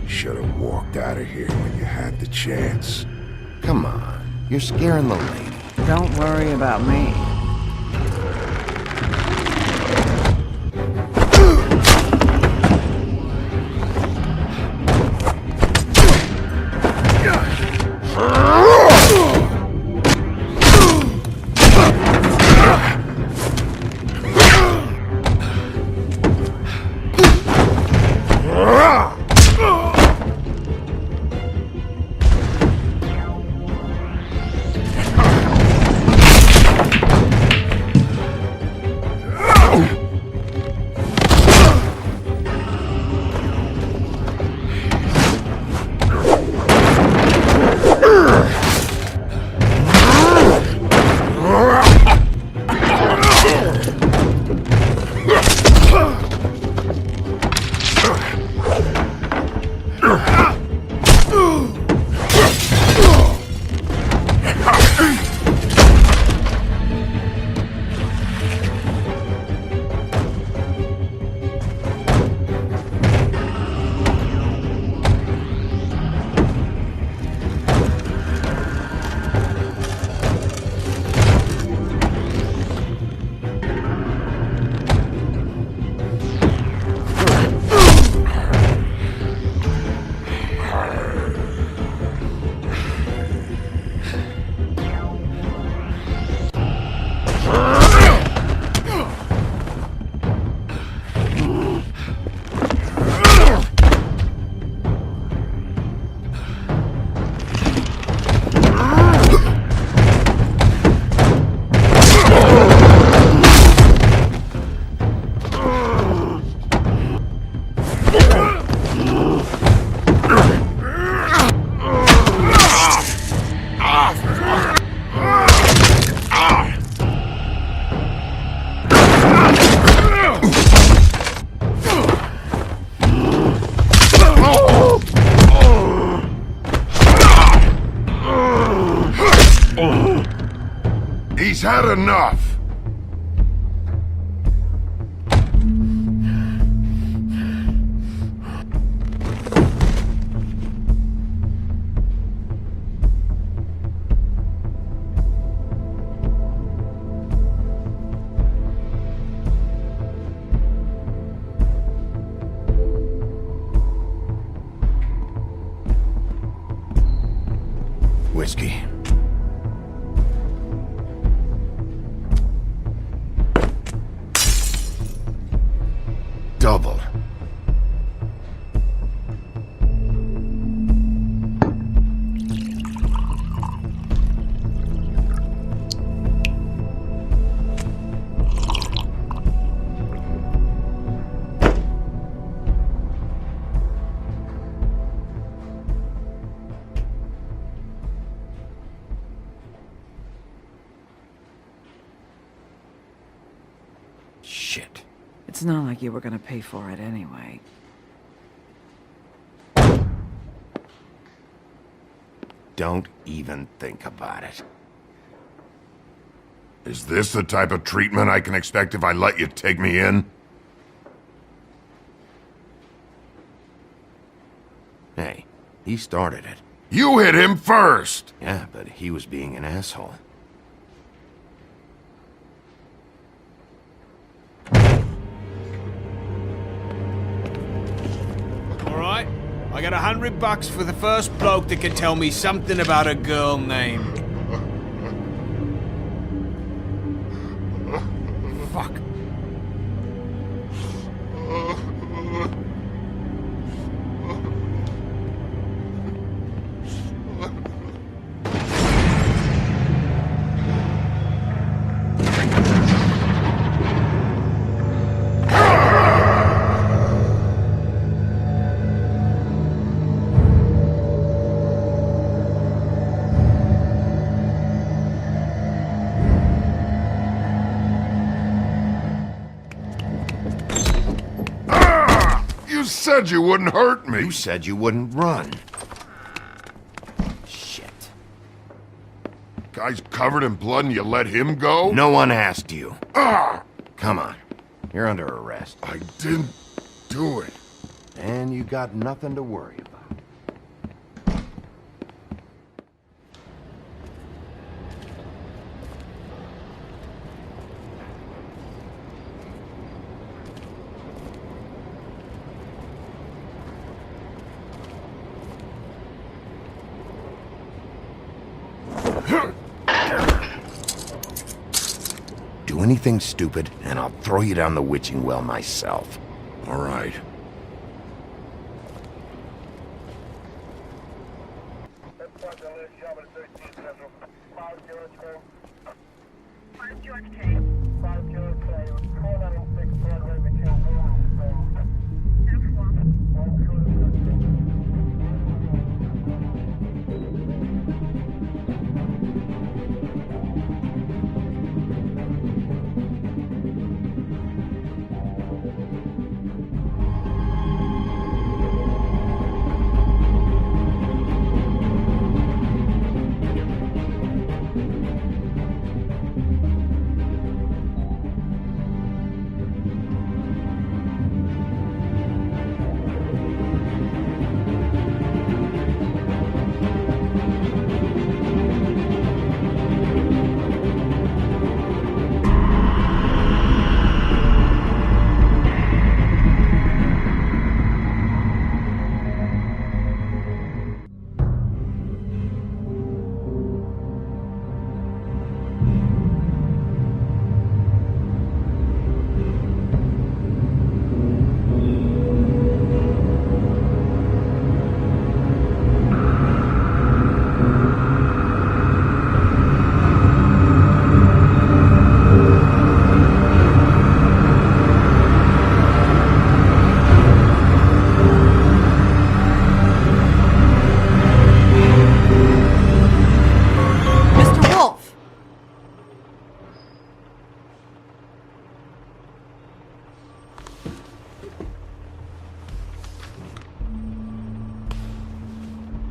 N: Should have walked out of here when you had the chance.
B: Come on, you're scaring the lady.
Q: Don't worry about me.
E: He's had enough.
B: Whiskey. Double. Shit.
Q: It's not like you were gonna pay for it anyway.
B: Don't even think about it.
E: Is this the type of treatment I can expect if I let you take me in?
B: Hey, he started it.
E: You hit him first!
B: Yeah, but he was being an asshole.
H: Alright, I got $100 for the first bloke that can tell me something about a girl named... Fuck.
E: You said you wouldn't hurt me!
B: You said you wouldn't run. Shit.
E: Guy's covered in blood and you let him go?
B: No one asked you.
E: Ah!
B: Come on. You're under arrest.
E: I didn't do it.
B: And you got nothing to worry about. Do anything stupid, and I'll throw you down the witching well myself.
E: All right.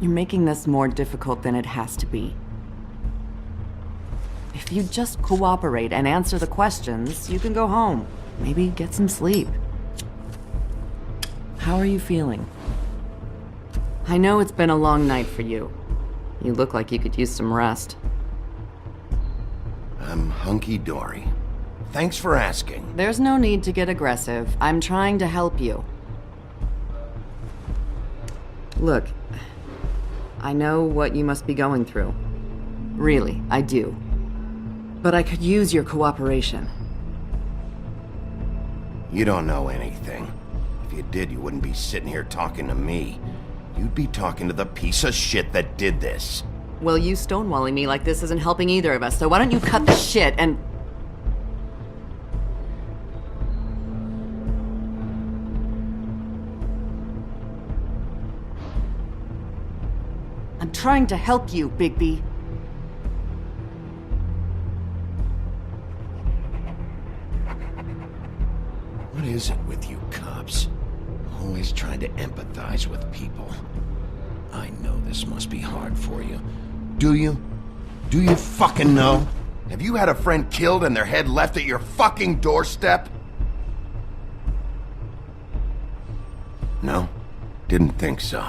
Q: You're making this more difficult than it has to be. If you just cooperate and answer the questions, you can go home. Maybe get some sleep. How are you feeling? I know it's been a long night for you. You look like you could use some rest.
B: I'm hunky-dory. Thanks for asking.
Q: There's no need to get aggressive. I'm trying to help you. Look, I know what you must be going through. Really, I do. But I could use your cooperation.
B: You don't know anything. If you did, you wouldn't be sitting here talking to me. You'd be talking to the piece of shit that did this.
Q: Well, you stonewalling me like this isn't helping either of us, so why don't you cut the shit and... I'm trying to help you, Bigby.
B: What is it with you cops? Always trying to empathize with people. I know this must be hard for you. Do you? Do you fucking know? Have you had a friend killed and their head left at your fucking doorstep? No? Didn't think so.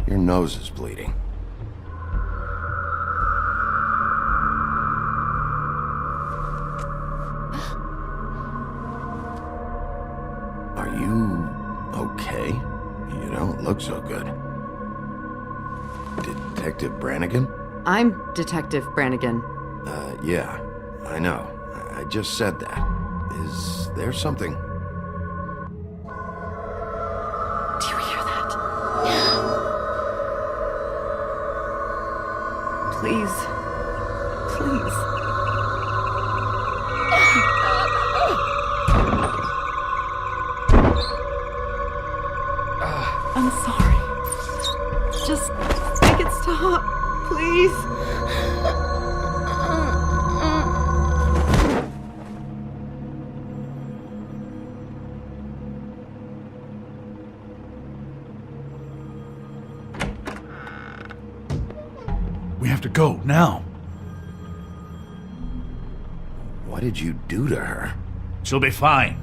B: Your nose is bleeding. Are you okay? You don't look so good. Detective Brannigan?
Q: I'm Detective Brannigan.
B: Yeah, I know. I just said that. Is there something?
Q: Do you hear that? Please. Please. I'm sorry. Just make it stop, please.
L: We have to go, now.
B: What did you do to her?
L: She'll be fine.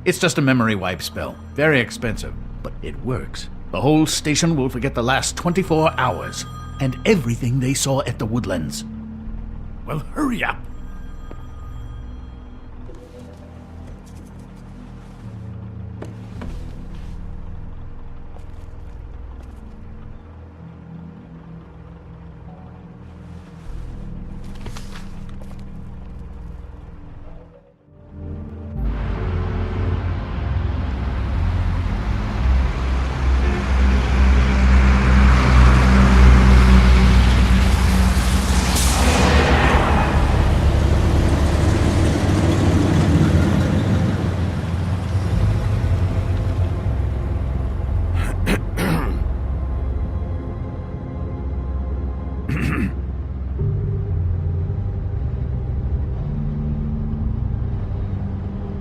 L: It's just a memory wipe spell. Very expensive, but it works. The whole station will forget the last 24 hours, and everything they saw at the Woodlands. Well, hurry up.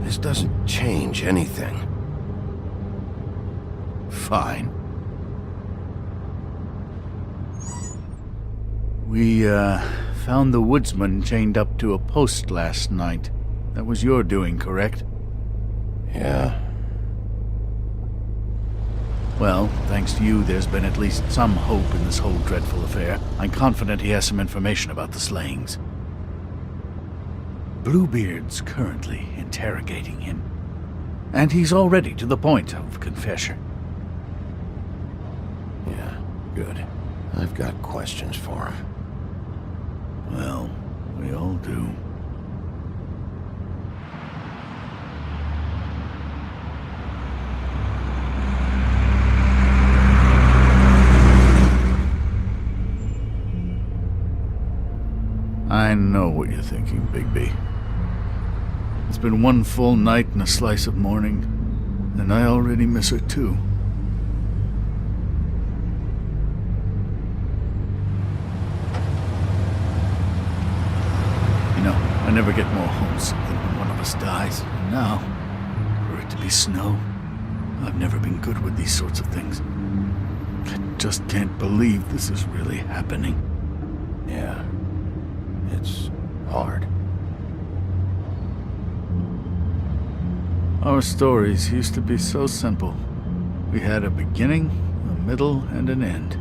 B: This doesn't change anything.
L: Fine. We, found the woodsman chained up to a post last night. That was your doing, correct?
B: Yeah.
L: Well, thanks to you, there's been at least some hope in this whole dreadful affair. I'm confident he has some information about the slayings. Bluebeard's currently interrogating him. And he's already to the point of confession.
B: Yeah, good. I've got questions for him.
L: Well, we all do. I know what you're thinking, Bigby. It's been one full night and a slice of morning, and I already miss her too. You know, I never get more homesick than when one of
R: us dies. And now, for it to be Snow, I've never been good with these sorts of things. I just can't believe this is really happening.
B: Yeah. It's hard.
R: Our stories used to be so simple. We had a beginning, a middle, and an end.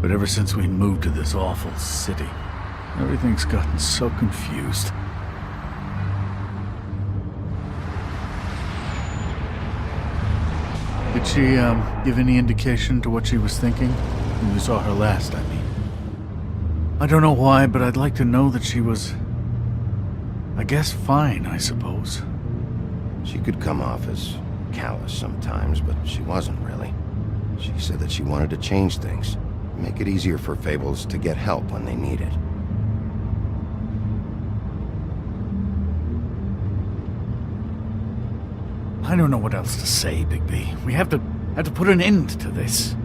R: But ever since we moved to this awful city, everything's gotten so confused. Did she, give any indication to what she was thinking? When you saw her last, I mean. I don't know why, but I'd like to know that she was... I guess fine, I suppose.
B: She could come off as callous sometimes, but she wasn't really. She said that she wanted to change things, make it easier for Fables to get help when they need it.
R: I don't know what else to say, Bigby. We have to put an end to this.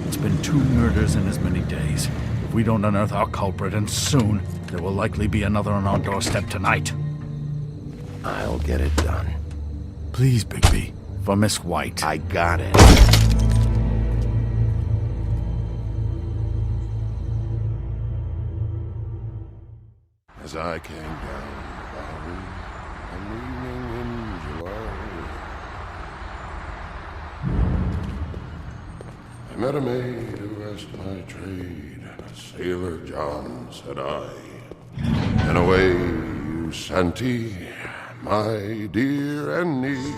R: It's been 2 murders in as many days. If we don't unearth our culprit, and soon, there will likely be another on our doorstep tonight.
B: I'll get it done.
R: Please, Bigby. For Miss White.
B: I got it.
N: As I came down the valley, an evening in July, I met a maid who asked my trade. Sailor John, said I. And away you Santy, my dear Annie.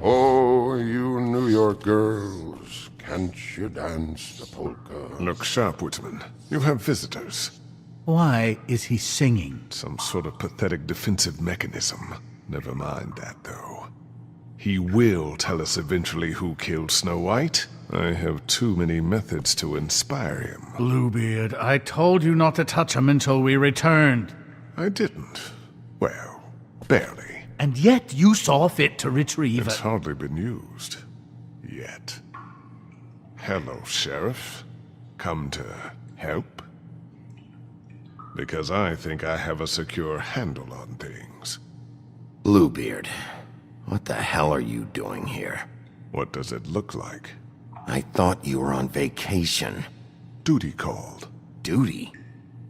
N: Oh, you New York girls, can't you dance the polka?
S: Look sharp, Woodsman. You have visitors.
R: Why is he singing?
S: Some sort of pathetic defensive mechanism. Never mind that, though. He will tell us eventually who killed Snow White. I have too many methods to inspire him.
R: Bluebeard, I told you not to touch him until we returned.
S: I didn't. Well, barely.
R: And yet you saw fit to retrieve
S: It's hardly been used. Yet. Hello, Sheriff. Come to help? Because I think I have a secure handle on things.
B: Bluebeard, what the hell are you doing here?
S: What does it look like?
B: I thought you were on vacation.
S: Duty called.
B: Duty?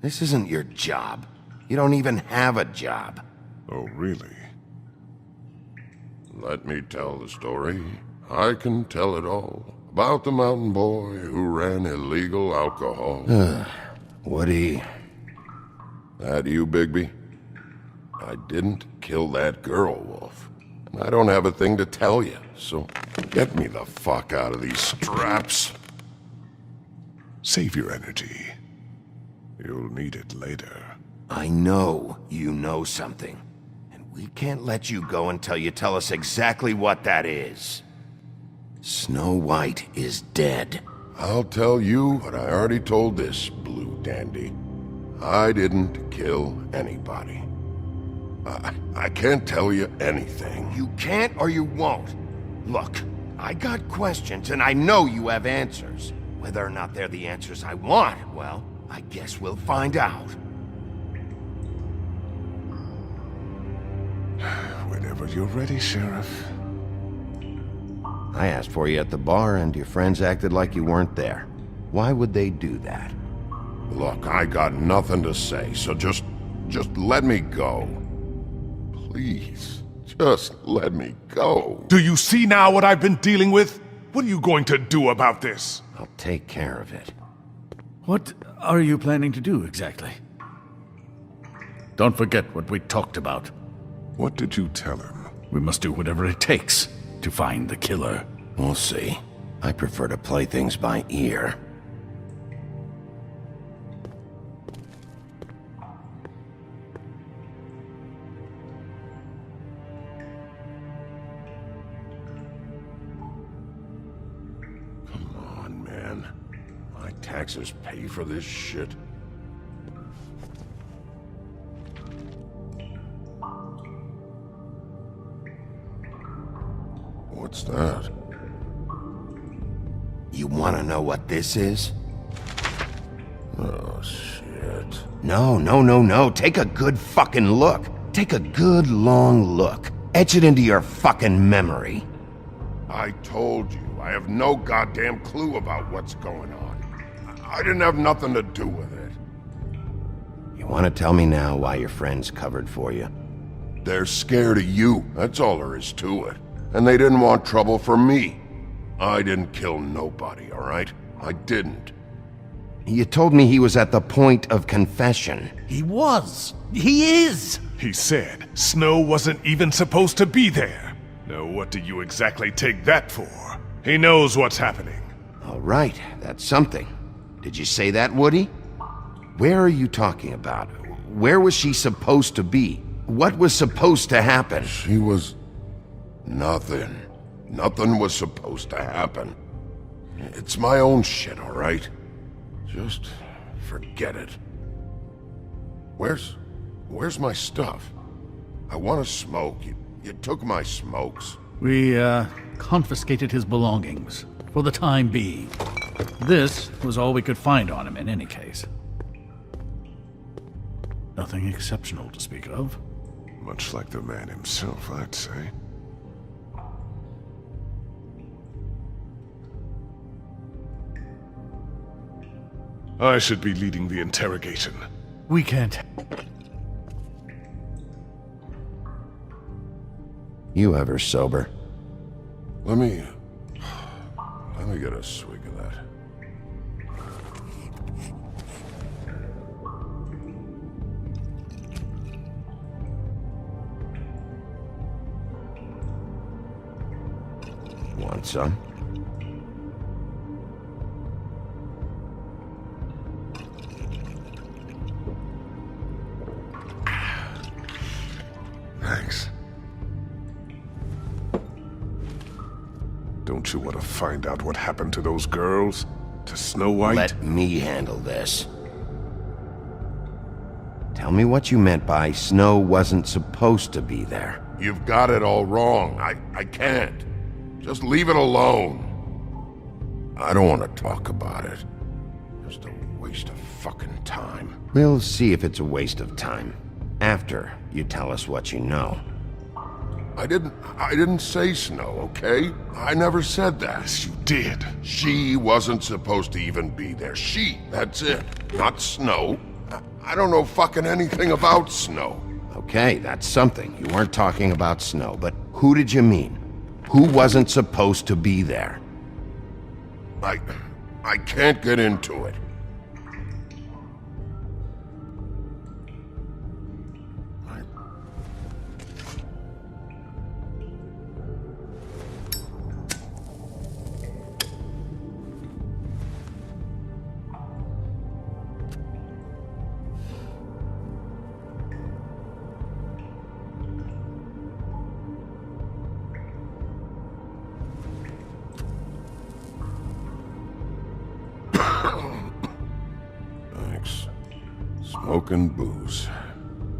B: This isn't your job. You don't even have a job.
S: Oh, really?
N: Let me tell the story. I can tell it all. About the mountain boy who ran illegal alcohol.
B: Woody.
N: That you, Bigby? I didn't kill that girl, Wolf. And I don't have a thing to tell you, so get me the fuck out of these straps.
S: Save your energy. You'll need it later.
B: I know you know something. And we can't let you go until you tell us exactly what that is. Snow White is dead.
N: I'll tell you what I already told this blue dandy. I didn't kill anybody. I can't tell you anything.
B: You can't or you won't. Look, I got questions and I know you have answers. Whether or not they're the answers I want, well, I guess we'll find out.
S: Whenever you're ready, Sheriff.
B: I asked for you at the bar and your friends acted like you weren't there. Why would they do that?
N: Look, I got nothing to say, so just let me go. Please, just let me go.
S: Do you see now what I've been dealing with? What are you going to do about this?
B: I'll take care of it.
R: What are you planning to do exactly? Don't forget what we talked about.
S: What did you tell him?
R: We must do whatever it takes to find the killer.
B: We'll see. I prefer to play things by ear.
N: Come on, man. My taxes pay for this shit. What's that?
B: You want to know what this is?
N: Oh, shit.
B: No. Take a good fucking look. Take a good long look. Etch it into your fucking memory.
E: I told you, I have no goddamn clue about what's going on. I didn't have nothing to do with it.
B: You want to tell me now why your friends covered for you?
E: They're scared of you, that's all there is to it. And they didn't want trouble for me. I didn't kill nobody, alright? I didn't.
B: You told me he was at the point of confession.
L: He was. He is.
S: He said Snow wasn't even supposed to be there. Now what do you exactly take that for? He knows what's happening.
B: All right, that's something. Did you say that, Woody? Where are you talking about? Where was she supposed to be? What was supposed to happen?
E: She was... nothing. Nothing was supposed to happen. It's my own shit, all right? Just forget it. Where's my stuff? I want to smoke. You took my smokes.
R: We, confiscated his belongings, for the time being. This was all we could find on him in any case. Nothing exceptional to speak of.
S: Much like the man himself, I'd say. I should be leading the interrogation.
R: We can't.
B: You ever sober?
E: Let me get a swig of that.
B: Want some?
S: Thanks. Don't you want to find out what happened to those girls? To Snow White?
B: Let me handle this. Tell me what you meant by Snow wasn't supposed to be there.
E: You've got it all wrong. I can't. Just leave it alone. I don't want to talk about it. Just a waste of fucking time.
B: We'll see if it's a waste of time. After you tell us what you know.
E: I didn't say Snow, okay? I never said that.
S: Yes, you did.
E: She wasn't supposed to even be there. That's it. Not Snow. I don't know fucking anything about Snow.
B: Okay, that's something. You weren't talking about Snow, but who did you mean? Who wasn't supposed to be there?
E: I can't get into it. Thanks. Smoking booze.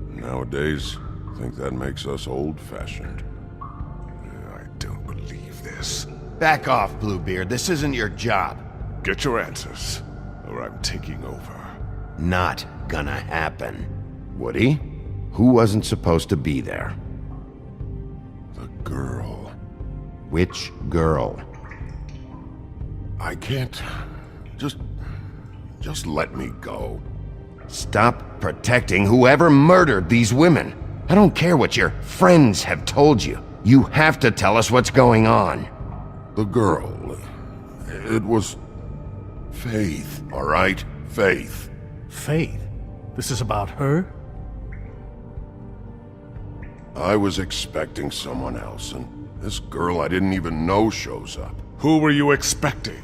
E: Nowadays, I think that makes us old-fashioned.
S: I don't believe this.
B: Back off, Bluebeard. This isn't your job.
S: Get your answers, or I'm taking over.
B: Not gonna happen. Woody? Who wasn't supposed to be there?
E: The girl.
B: Which girl?
E: I can't... Just let me go.
B: Stop protecting whoever murdered these women. I don't care what your friends have told you. You have to tell us what's going on.
E: The girl... it was... Faith, all right? Faith.
R: Faith? This is about her?
E: I was expecting someone else, and this girl I didn't even know shows up.
S: Who were you expecting?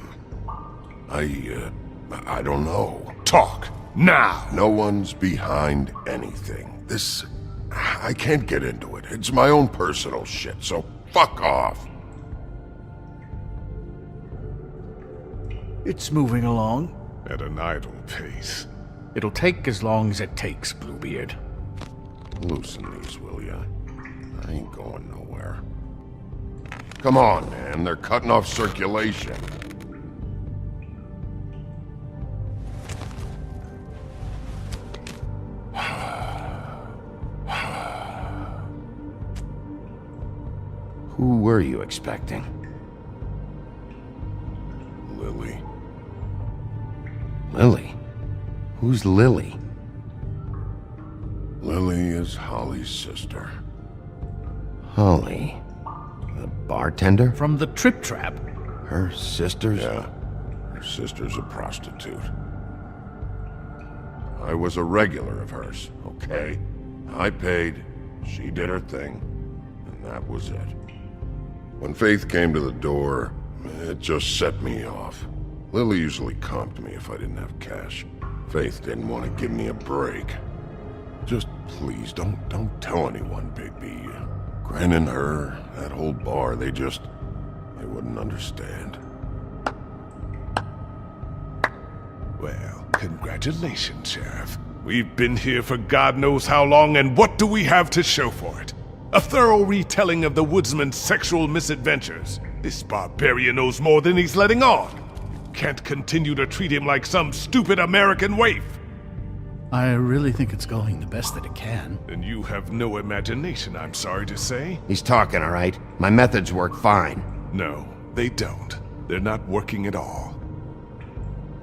E: I don't know.
S: Talk, now!
E: No one's behind anything. This... I can't get into it. It's my own personal shit, so fuck off.
R: It's moving along.
S: At an idle pace.
R: It'll take as long as it takes, Bluebeard.
E: Loosen these, will ya? I ain't going nowhere. Come on, man. They're cutting off circulation.
B: Who were you expecting?
N: Lily.
B: Lily? Who's Lily?
N: Lily is Holly's sister.
B: Holly? The bartender?
L: From the Trip Trap?
B: Her sister's?
N: Yeah. Her sister's a prostitute. I was a regular of hers, okay? I paid, she did her thing, and that was it. When Faith came to the door, it just set me off. Lily usually comped me if I didn't have cash. Faith didn't want to give me a break. Just please, don't tell anyone, Bigby. Gren and her, that whole bar, they wouldn't understand.
S: Well, congratulations, Sheriff. We've been here for God knows how long, and what do we have to show for it? A thorough retelling of the woodsman's sexual misadventures. This barbarian knows more than he's letting on. You can't continue to treat him like some stupid American waif.
R: I really think it's going the best that it can.
S: And you have no imagination, I'm sorry to say.
B: He's talking, all right? My methods work fine.
S: No, they don't. They're not working at all.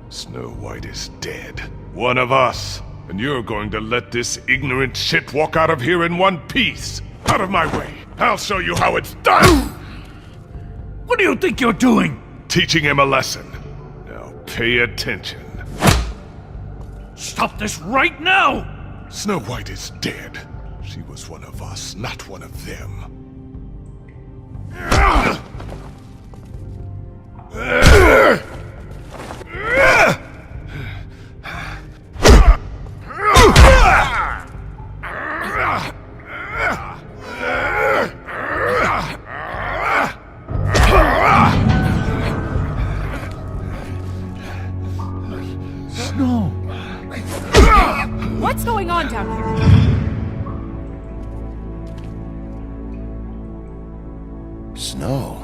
S: Snow White is dead. One of us. And you're going to let this ignorant shit walk out of here in one piece. Out of my way. I'll show you how it's done.
L: What do you think you're doing?
S: Teaching him a lesson. Now pay attention.
L: Stop this right now!
S: Snow White is dead. She was one of us, not one of them.
Q: Snow!
J: What's going on down here?
B: Snow?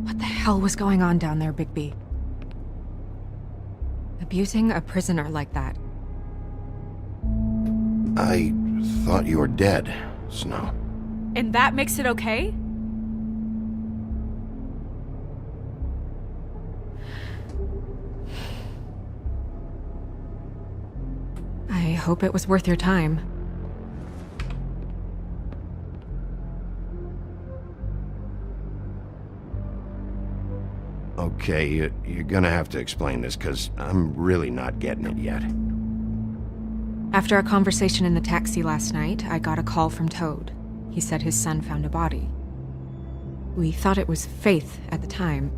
J: What the hell was going on down there, Bigby? Abusing a prisoner like that.
B: I thought you were dead, Snow.
J: And that makes it okay? I hope it was worth your time.
B: Okay, you're gonna have to explain this, because I'm really not getting it yet.
J: After a conversation in the taxi last night, I got a call from Toad. He said his son found a body. We thought it was Faith at the time.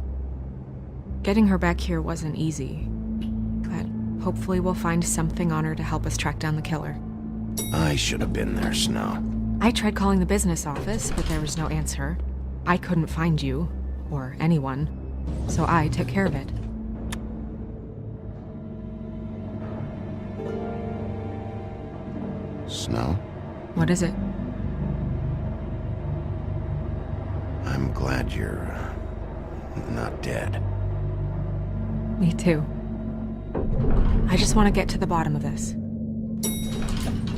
J: Getting her back here wasn't easy, but hopefully we'll find something on her to help us track down the killer.
B: I should have been there, Snow.
J: I tried calling the business office, but there was no answer. I couldn't find you, or anyone, so I took care of it.
B: Snow?
J: What is it?
B: I'm glad you're not dead.
J: Me too. I just want to get to the bottom of this.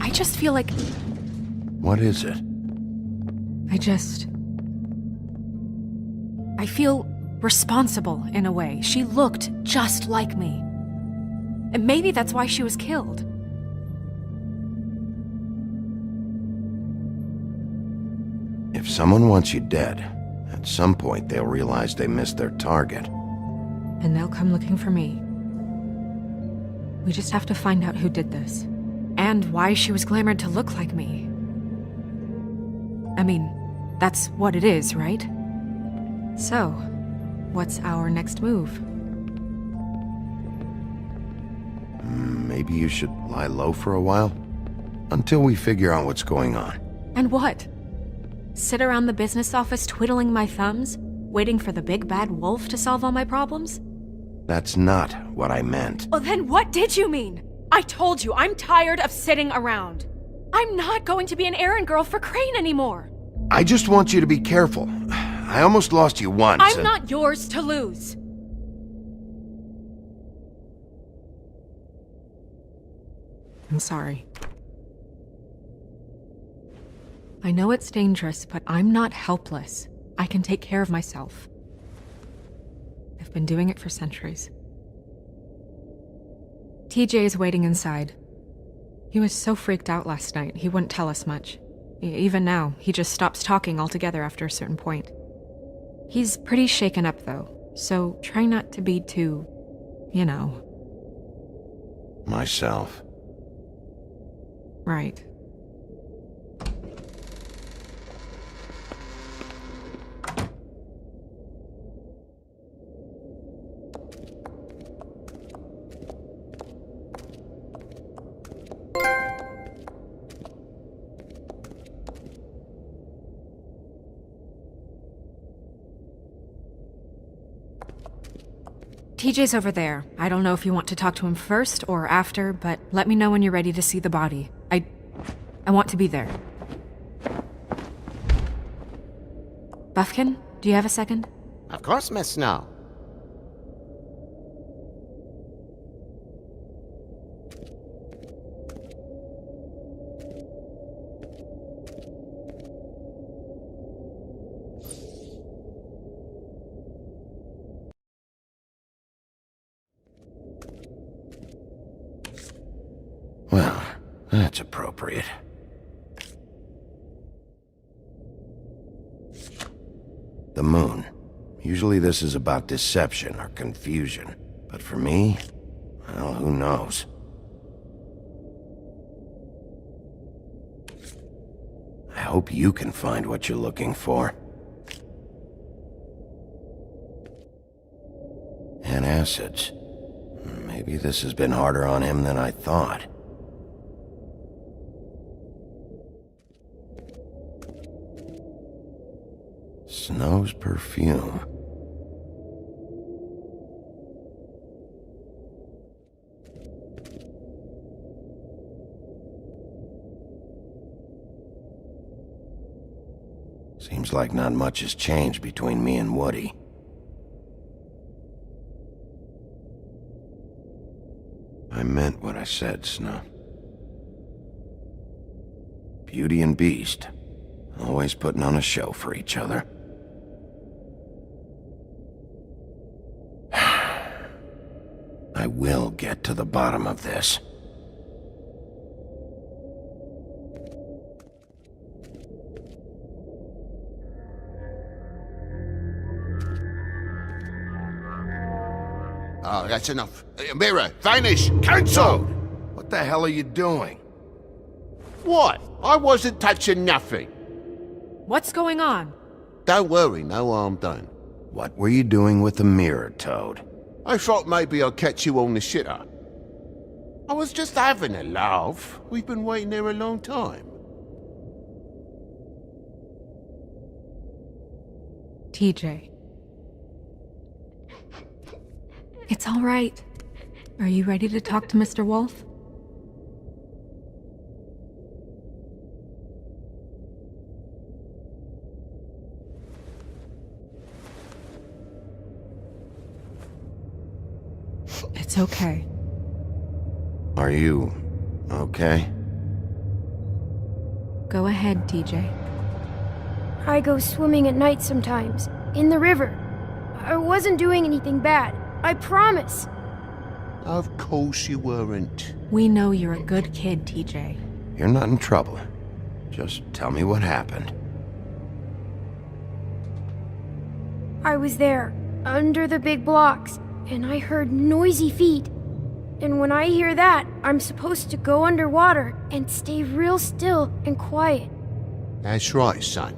J: I just feel like...
B: What is it?
J: I feel responsible in a way. She looked just like me. And maybe that's why she was killed.
B: If someone wants you dead, at some point they'll realize they missed their target.
J: And they'll come looking for me. We just have to find out who did this. And why she was glamored to look like me. I mean, that's what it is, right? So, what's our next move?
B: Maybe you should lie low for a while? Until we figure out what's going on.
J: And what? Sit around the business office twiddling my thumbs, waiting for the big bad wolf to solve all my problems?
B: That's not what I meant.
J: Well, then what did you mean? I told you, I'm tired of sitting around. I'm not going to be an errand girl for Crane anymore.
B: I just want you to be careful. I almost lost you once.
J: I'm not yours to lose. I'm sorry. I know it's dangerous, but I'm not helpless. I can take care of myself. I've been doing it for centuries. TJ is waiting inside. He was so freaked out last night, he wouldn't tell us much. Even now, he just stops talking altogether after a certain point. He's pretty shaken up, though, so try not to be too, you know.
B: Myself.
J: Right. TJ's over there. I don't know if you want to talk to him first or after, but let me know when you're ready to see the body. I want to be there. Buffkin, do you have a second?
M: Of course, Miss Snow.
B: Well, that's appropriate. The moon. Usually this is about deception or confusion. But for me, well, who knows? I hope you can find what you're looking for. Antacids. Maybe this has been harder on him than I thought. Snow's perfume. Seems like not much has changed between me and Woody. I meant what I said, Snow. Beauty and Beast. Always putting on a show for each other. I will get to the bottom of this.
C: Oh, that's enough. Mirror, vanish, cancel!
B: What the hell are you doing?
C: What? I wasn't touching nothing.
J: What's going on?
C: Don't worry, no harm done.
B: What were you doing with the mirror, Toad?
C: I thought maybe I'd catch you on the shitter. I was just having a laugh. We've been waiting there a long time.
J: TJ. It's all right. Are you ready to talk to Mr. Wolf? It's okay.
B: Are you okay?
J: Go ahead, TJ.
D: I go swimming at night sometimes, in the river. I wasn't doing anything bad, I promise.
C: Of course you weren't.
J: We know you're a good kid, TJ.
B: You're not in trouble. Just tell me what happened.
D: I was there, under the big blocks, and I heard noisy feet. And when I hear that, I'm supposed to go underwater and stay real still and quiet.
C: That's right, son.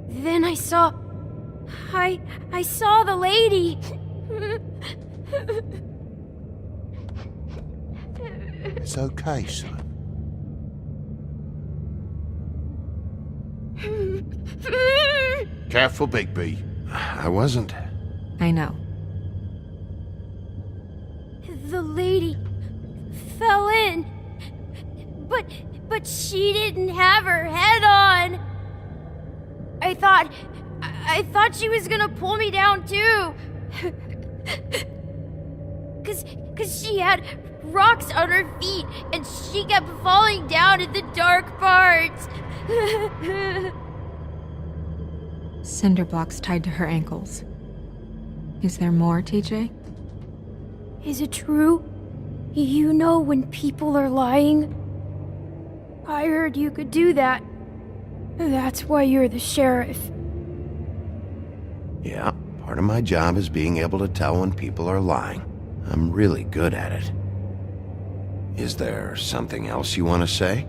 D: Then I saw the lady.
C: It's okay, son. Careful, Bigby.
B: I wasn't
J: I know.
D: The lady fell in, but she didn't have her head on. I thought she was gonna pull me down too. Cause she had rocks on her feet and she kept falling down in the dark parts.
J: Cinder blocks tied to her ankles. Is there more, TJ?
D: Is it true? You know when people are lying? I heard you could do that. That's why you're the sheriff.
B: Yeah, part of my job is being able to tell when people are lying. I'm really good at it. Is there something else you want to say?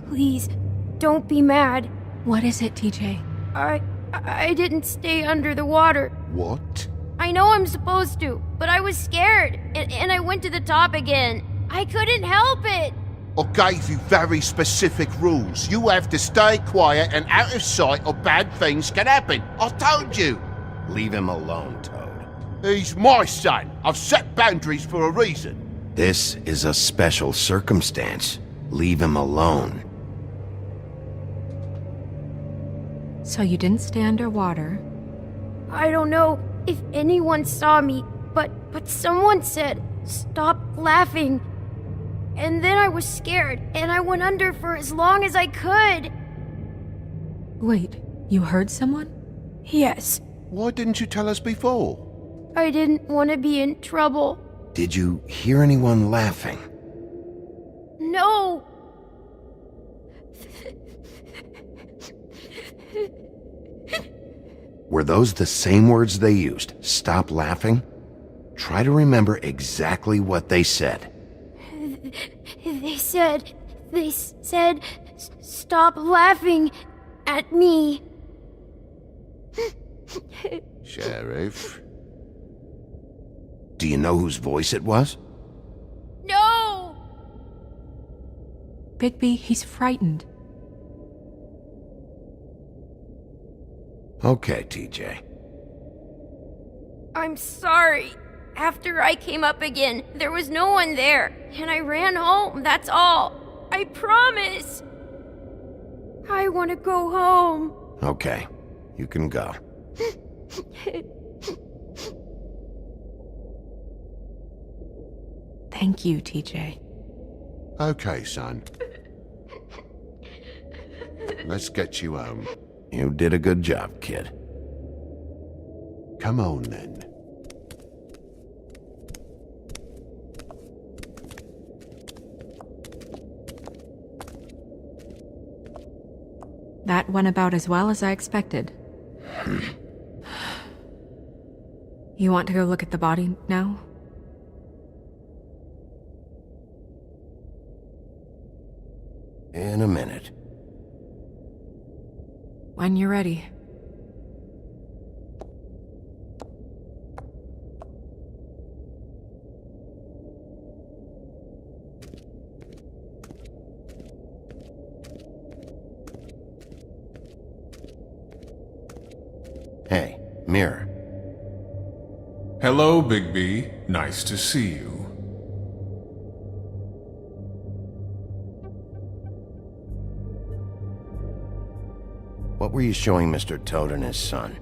D: Please, don't be mad.
J: What is it, TJ?
D: I didn't stay under the water.
C: What?
D: I know I'm supposed to, but I was scared, and I went to the top again. I couldn't help it.
C: I gave you very specific rules. You have to stay quiet and out of sight or bad things can happen. I told you.
B: Leave him alone, Toad.
C: He's my son. I've set boundaries for a reason.
B: This is a special circumstance. Leave him alone.
J: So you didn't stay underwater?
D: I don't know if anyone saw me, but someone said, "Stop laughing." And then I was scared, and I went under for as long as I could.
J: Wait, you heard someone?
D: Yes.
C: Why didn't you tell us before?
D: I didn't want to be in trouble.
B: Did you hear anyone laughing?
D: No.
B: Were those the same words they used? Stop laughing? Try to remember exactly what they said.
D: They said, stop laughing at me.
C: Sheriff?
B: Do you know whose voice it was?
D: No!
J: Bigby, he's frightened.
B: Okay, TJ.
D: I'm sorry. After I came up again, there was no one there, and I ran home, that's all. I promise. I want to go home.
B: Okay, you can go.
J: Thank you, TJ.
C: Okay, son. Let's get you home.
B: You did a good job, kid.
C: Come on, then.
J: That went about as well as I expected. You want to go look at the body now?
B: In a minute.
J: When you're ready.
B: Hey, Mirror.
S: Hello, Bigby. Nice to see you.
B: What were you showing Mr. Toad and his son?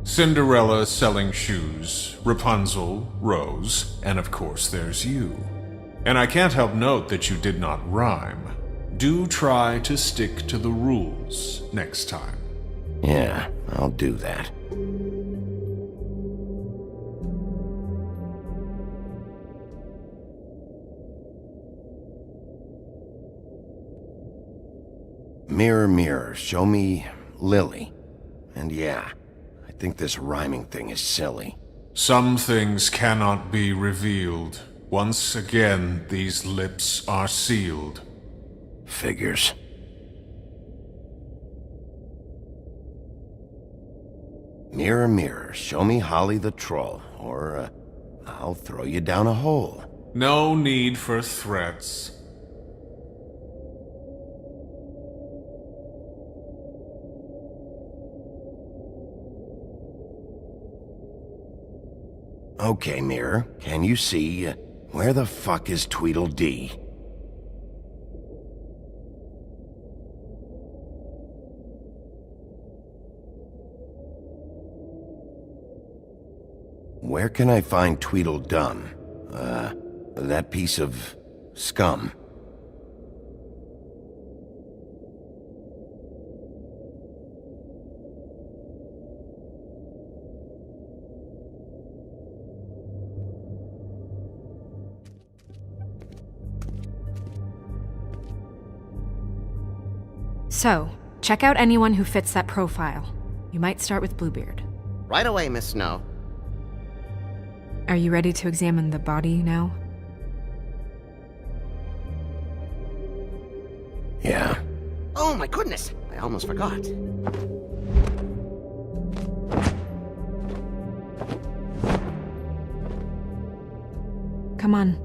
S: Cinderella selling shoes, Rapunzel, Rose, and of course there's you. And I can't help note that you did not rhyme. Do try to stick to the rules next time.
B: Yeah, I'll do that. Mirror, mirror, show me Lily. And yeah, I think this rhyming thing is silly.
S: Some things cannot be revealed. Once again, these lips are sealed.
B: Figures. Mirror, mirror, show me Holly the troll, or I'll throw you down a hole.
S: No need for threats.
B: Okay, Mirror, can you see? Where the fuck is Tweedledee? Where can I find Tweedledum? That piece of scum.
J: So, check out anyone who fits that profile. You might start with Bluebeard.
M: Right away, Miss Snow.
J: Are you ready to examine the body now?
B: Yeah.
M: Oh my goodness! I almost forgot.
J: Come on.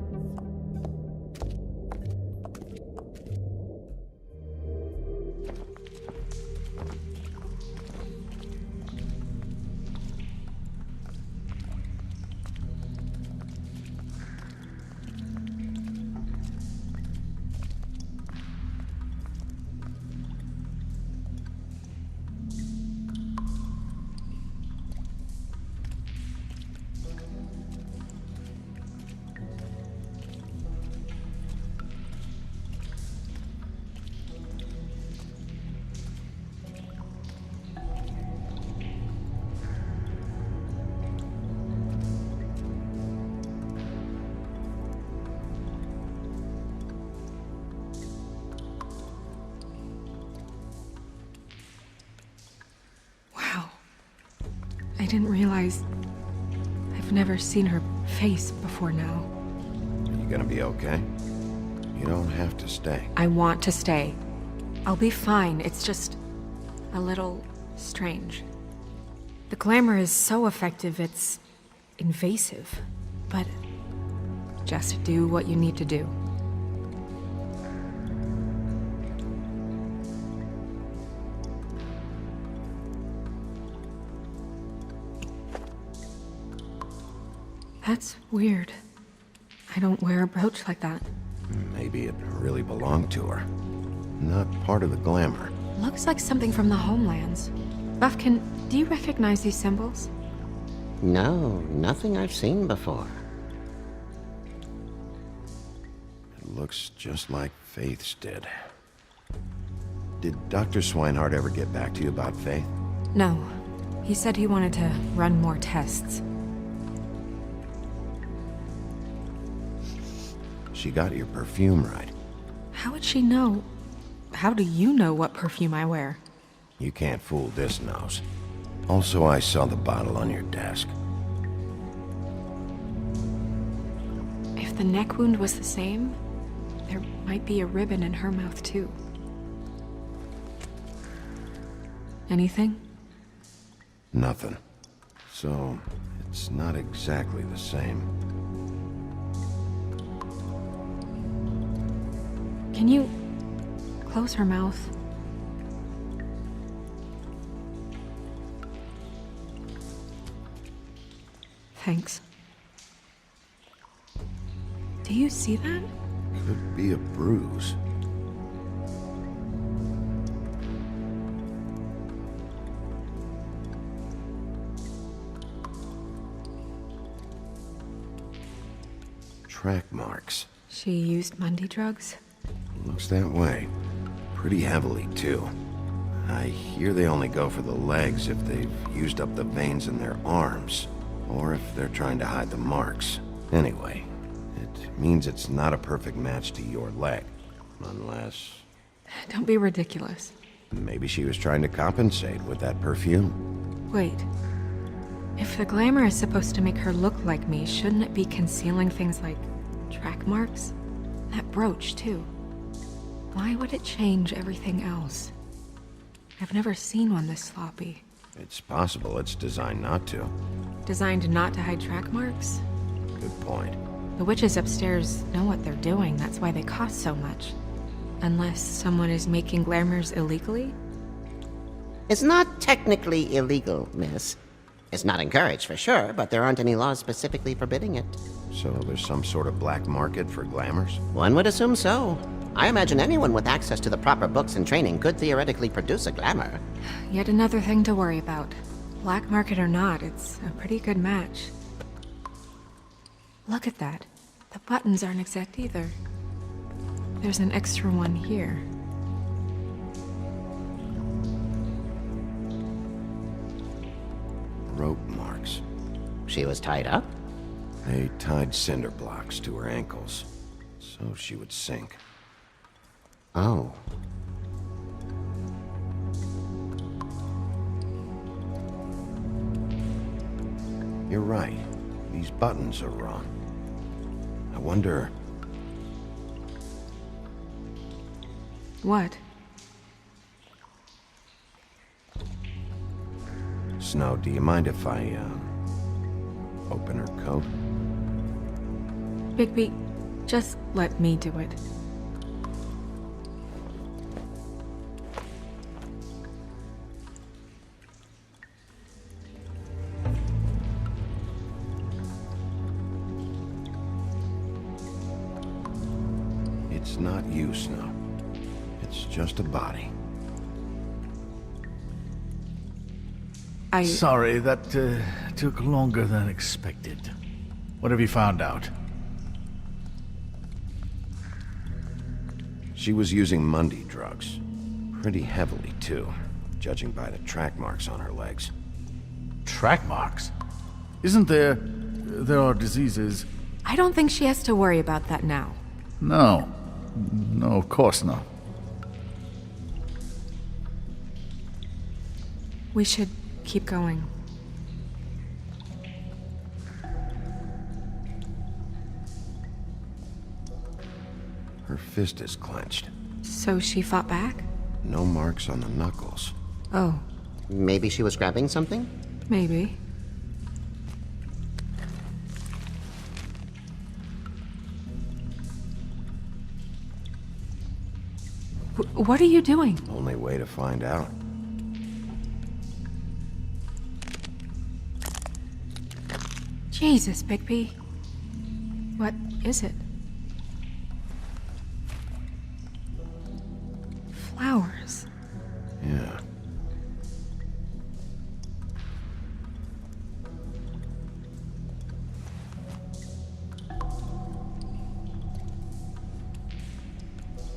J: I didn't realize I've never seen her face before now.
B: You gonna be okay? You don't have to stay.
J: I want to stay. I'll be fine. It's just a little strange. The glamour is so effective, it's invasive. But just do what you need to do. That's weird. I don't wear a brooch like that.
B: Maybe it really belonged to her. Not part of the glamour.
J: Looks like something from the homelands. Buffkin, do you recognize these symbols?
M: No, nothing I've seen before.
B: It looks just like Faith's did. Did Dr. Swinehart ever get back to you about Faith?
J: No. He said he wanted to run more tests.
B: She got your perfume right.
J: How would she know? How do you know what perfume I wear?
B: You can't fool this nose. Also, I saw the bottle on your desk.
J: If the neck wound was the same, there might be a ribbon in her mouth too. Anything?
B: Nothing. So, it's not exactly the same.
J: Can you close her mouth? Thanks. Do you see that?
B: Could be a bruise. Track marks.
J: She used Mundy drugs?
B: Looks that way. Pretty heavily, too. I hear they only go for the legs if they've used up the veins in their arms, or if they're trying to hide the marks. Anyway, it means it's not a perfect match to your leg. Unless...
J: Don't be ridiculous.
B: maybe she was trying to compensate with that perfume.
J: Wait. If the glamour is supposed to make her look like me, shouldn't it be concealing things like track marks? That brooch, too. Why would it change everything else? I've never seen one this sloppy.
B: It's possible it's designed not to.
J: Designed not to hide track marks?
B: Good point.
J: The witches upstairs know what they're doing, that's why they cost so much. Unless someone is making glamours illegally?
M: It's not technically illegal, miss. It's not encouraged for sure, but there aren't any laws specifically forbidding it.
B: So there's some sort of black market for glamours?
M: One would assume so. I imagine anyone with access to the proper books and training could theoretically produce a glamour.
J: Yet another thing to worry about. Black market or not, it's a pretty good match. Look at that. The buttons aren't exact either. There's an extra one here.
B: Rope marks.
M: She was tied up?
B: They tied cinder blocks to her ankles, so she would sink.
M: Oh.
B: You're right. These buttons are wrong. I wonder...
J: What?
B: Snow, do you mind if I, open her coat?
J: Bigby, just let me do it.
B: It's not you, Snow. It's just a body.
R: Sorry, that took longer than expected. What have you found out?
B: She was using Mundy drugs. Pretty heavily, too, judging by the track marks on her legs.
R: Track marks? Isn't there... there are diseases...
J: I don't think she has to worry about that now.
R: No. No, of course not.
J: We should keep going.
B: Her fist is clenched.
J: So she fought back?
B: No marks on the knuckles.
J: Oh.
M: Maybe she was grabbing something?
J: Maybe. What are you doing?
B: Only way to find out.
J: Jesus, Bigby. What is it? Flowers.
B: Yeah.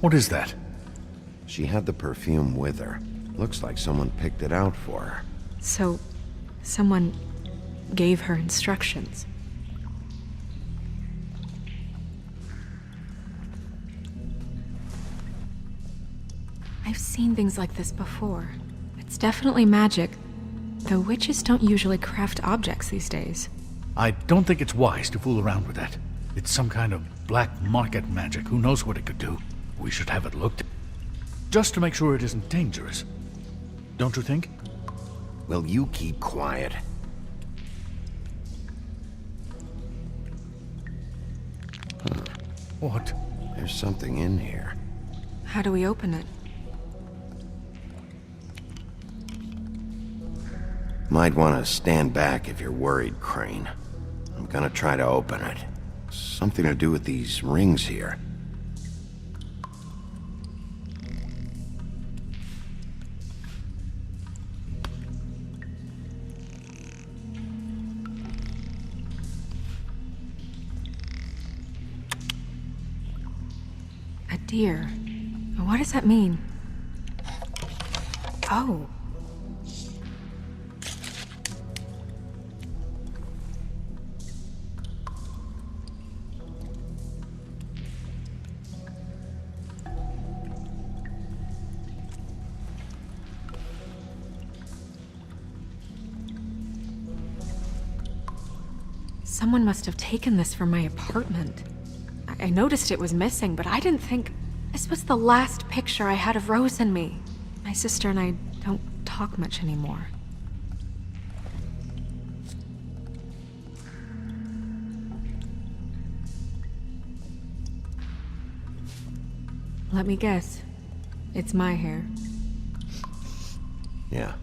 R: What is that?
B: She had the perfume with her. Looks like someone picked it out for her.
J: So, someone gave her instructions. I've seen things like this before. It's definitely magic, though witches don't usually craft objects these days.
R: I don't think it's wise to fool around with that. It's some kind of black market magic. Who knows what it could do? We should have it looked. Just to make sure it isn't dangerous. Don't you think?
B: Will you keep quiet?
R: What?
B: There's something in here.
J: How do we open it?
B: Might want to stand back if you're worried, Crane. I'm gonna try to open it. Something to do with these rings here.
J: A deer. What does that mean? Oh. Someone must have taken this from my apartment. I noticed it was missing, but I didn't think... This was the last picture I had of Rose and me. My sister and I don't talk much anymore. Let me guess. It's my hair.
B: Yeah.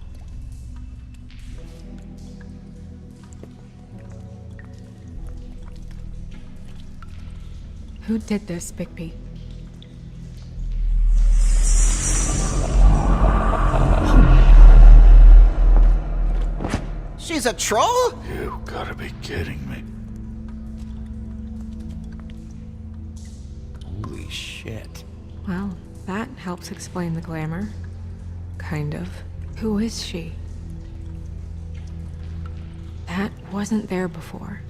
J: Who did this, Bigby?
M: She's a troll?
R: You gotta be kidding me.
H: Holy shit.
J: Well, that helps explain the glamour. Kind of. Who is she? That wasn't there before.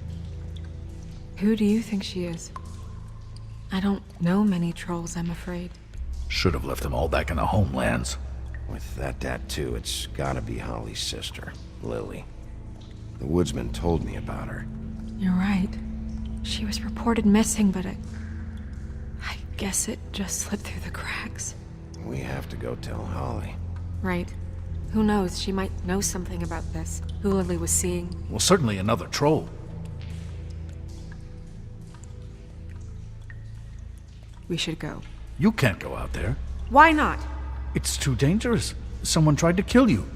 J: Who do you think she is? I don't know many trolls, I'm afraid.
R: Should have left them all back in the homelands.
B: With that tattoo, it's gotta be Holly's sister, Lily. The woodsman told me about her.
J: You're right. She was reported missing, but I guess it just slipped through the cracks.
B: We have to go tell Holly.
J: Right. Who knows, she might know something about this. Who Lily was seeing.
R: Well, certainly another troll.
J: We should go.
R: You can't go out there.
J: Why not?
R: It's too dangerous. Someone tried to kill you.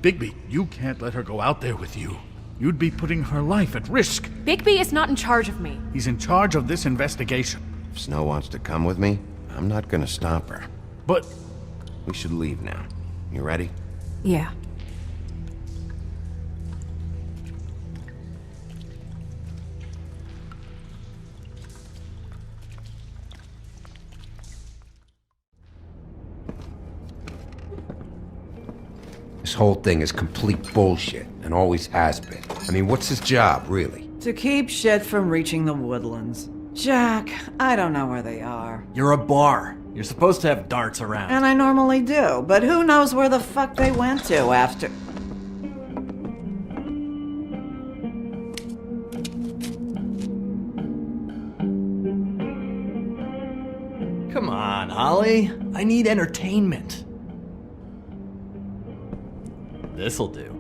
R: Bigby, you can't let her go out there with you. You'd be putting her life at risk.
J: Bigby is not in charge of me.
R: He's in charge of this investigation.
B: If Snow wants to come with me, I'm not gonna stop her.
R: But...
B: we should leave now. You ready?
J: Yeah.
K: This whole thing is complete bullshit, and always has been. I mean, what's his job, really?
Q: To keep shit from reaching the woodlands. Jack, I don't know where they are.
P: You're a bar. You're supposed to have darts around.
Q: And I normally do, but who knows where the fuck they went to after...
P: Come on, Holly. I need entertainment. This'll do.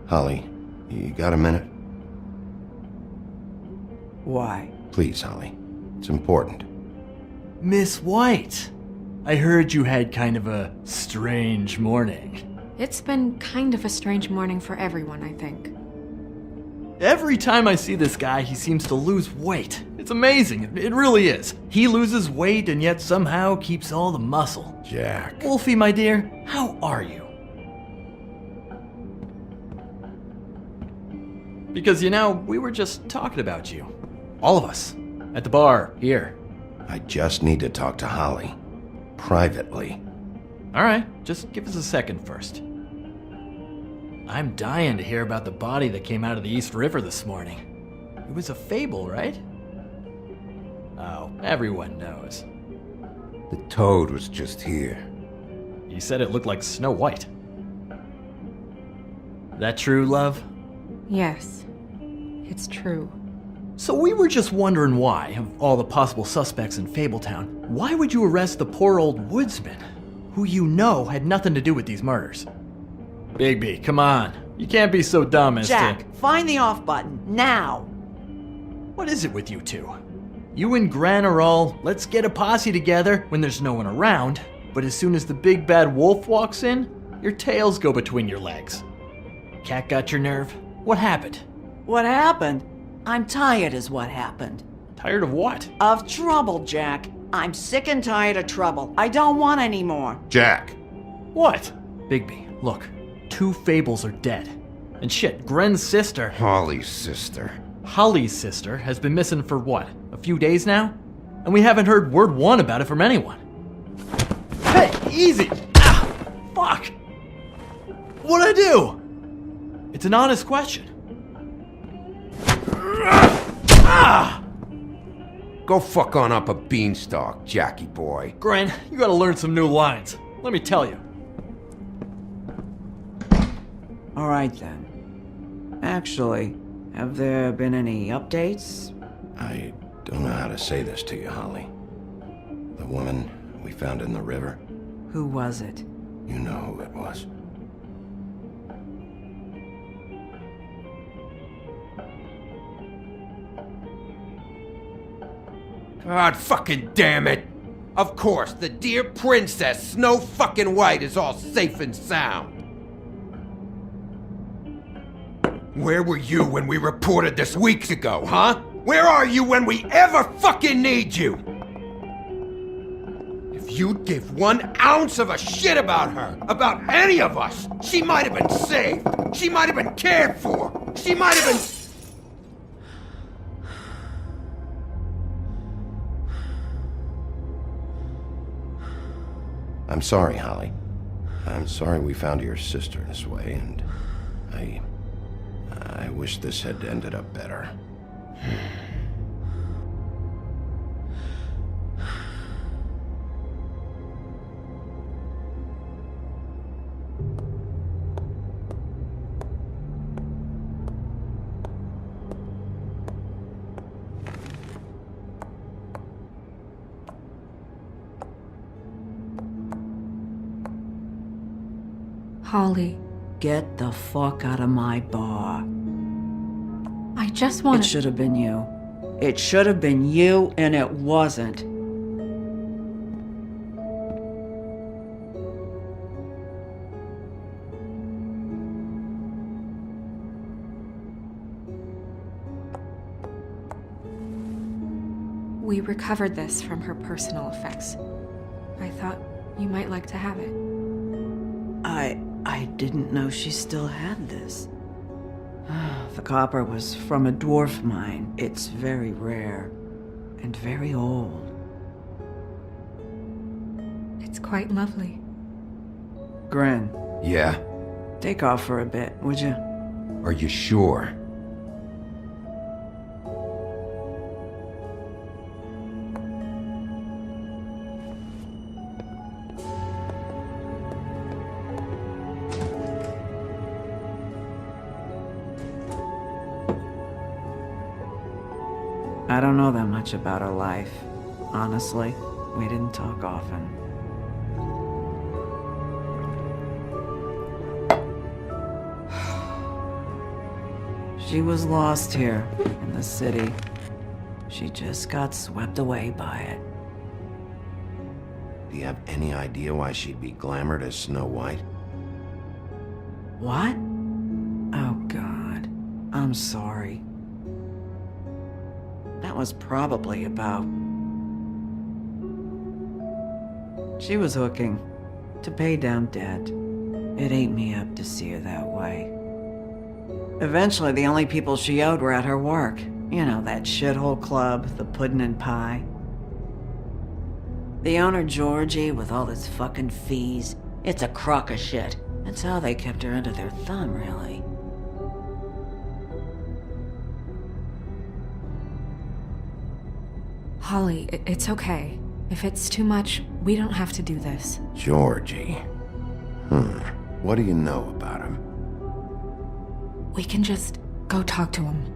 B: Holly, you got a minute?
Q: Why?
B: Please, Holly. It's important.
P: Miss White, I heard you had kind of a strange morning.
J: It's been kind of a strange morning for everyone, I think.
P: Every time I see this guy, he seems to lose weight. It's amazing. It really is. He loses weight and yet somehow keeps all the muscle.
B: Jack.
P: Wolfie, my dear, how are you? Because, you know, we were just talking about you. All of us. At the bar, here.
B: I just need to talk to Holly. Privately.
P: Alright, just give us a second first. I'm dying to hear about the body that came out of the East River this morning. It was a fable, right? Oh, everyone knows.
K: The toad was just here.
P: You said it looked like Snow White. That true, love?
J: Yes, it's true.
P: So we were just wondering why, of all the possible suspects in Fabletown, why would you arrest the poor old woodsman, who you know had nothing to do with these murders? Bigby, come on. You can't be so dumb as
Q: Jack,
P: to...
Q: find the off button, now!
P: What is it with you two? You and Gran are all, let's get a posse together when there's no one around, but as soon as the big bad wolf walks in, your tails go between your legs. Cat got your nerve? What happened?
Q: What happened? I'm tired is what happened.
P: Tired of what?
Q: Of trouble, Jack. I'm sick and tired of trouble. I don't want any more.
N: Jack!
P: What? Bigby, look. 2 fables are dead. And shit, Gren's sister...
K: Holly's sister.
P: Holly's sister has been missing for what? A few days now? And we haven't heard word one about it from anyone. Hey, easy! Ah, fuck! What'd I do? It's an honest question. Ah!
K: Go fuck on up a beanstalk, Jackie boy.
P: Gren, you gotta learn some new lines. Let me tell you.
Q: All right then. Actually, have there been any updates?
B: I don't know how to say this to you, Holly. The woman we found in the river.
Q: Who was it?
B: You know who it was.
K: God fucking damn it! Of course, the dear princess, Snow fucking White, is all safe and sound. Where were you when we reported this weeks ago, huh? Where are you when we ever fucking need you? If you'd give 1 ounce of a shit about her, about any of us, she might have been saved. She might have been cared for. She might have been...
B: I'm sorry, Holly. I'm sorry we found your sister this way, and I wish this had ended up better.
J: Holly,
Q: Get the fuck out of my bar.
J: I just want
Q: It should have been you. It should have been you, and it wasn't.
J: We recovered this from her personal effects. I thought you might like to have it.
Q: I didn't know she still had this. The copper was from a dwarf mine. It's very rare and very old.
J: It's quite lovely.
Q: Gren.
B: Yeah?
Q: Take off for a bit, would you?
B: Are you sure?
Q: I don't know that much about her life. Honestly, we didn't talk often. She was lost here in the city. She just got swept away by it.
B: Do you have any idea why she'd be glamored as Snow White?
Q: What? Oh, God. I'm sorry. That was probably about... She was hooking to pay down debt. It ate me up to see her that way. Eventually, the only people she owed were at her work. You know, that shithole club, the Puddin' and Pie. The owner, Georgie, with all his fucking fees. It's a crock of shit. That's how they kept her under their thumb, really.
J: Holly, it's okay. If it's too much, we don't have to do this.
B: Georgie. What do you know about him?
J: We can just go talk to him.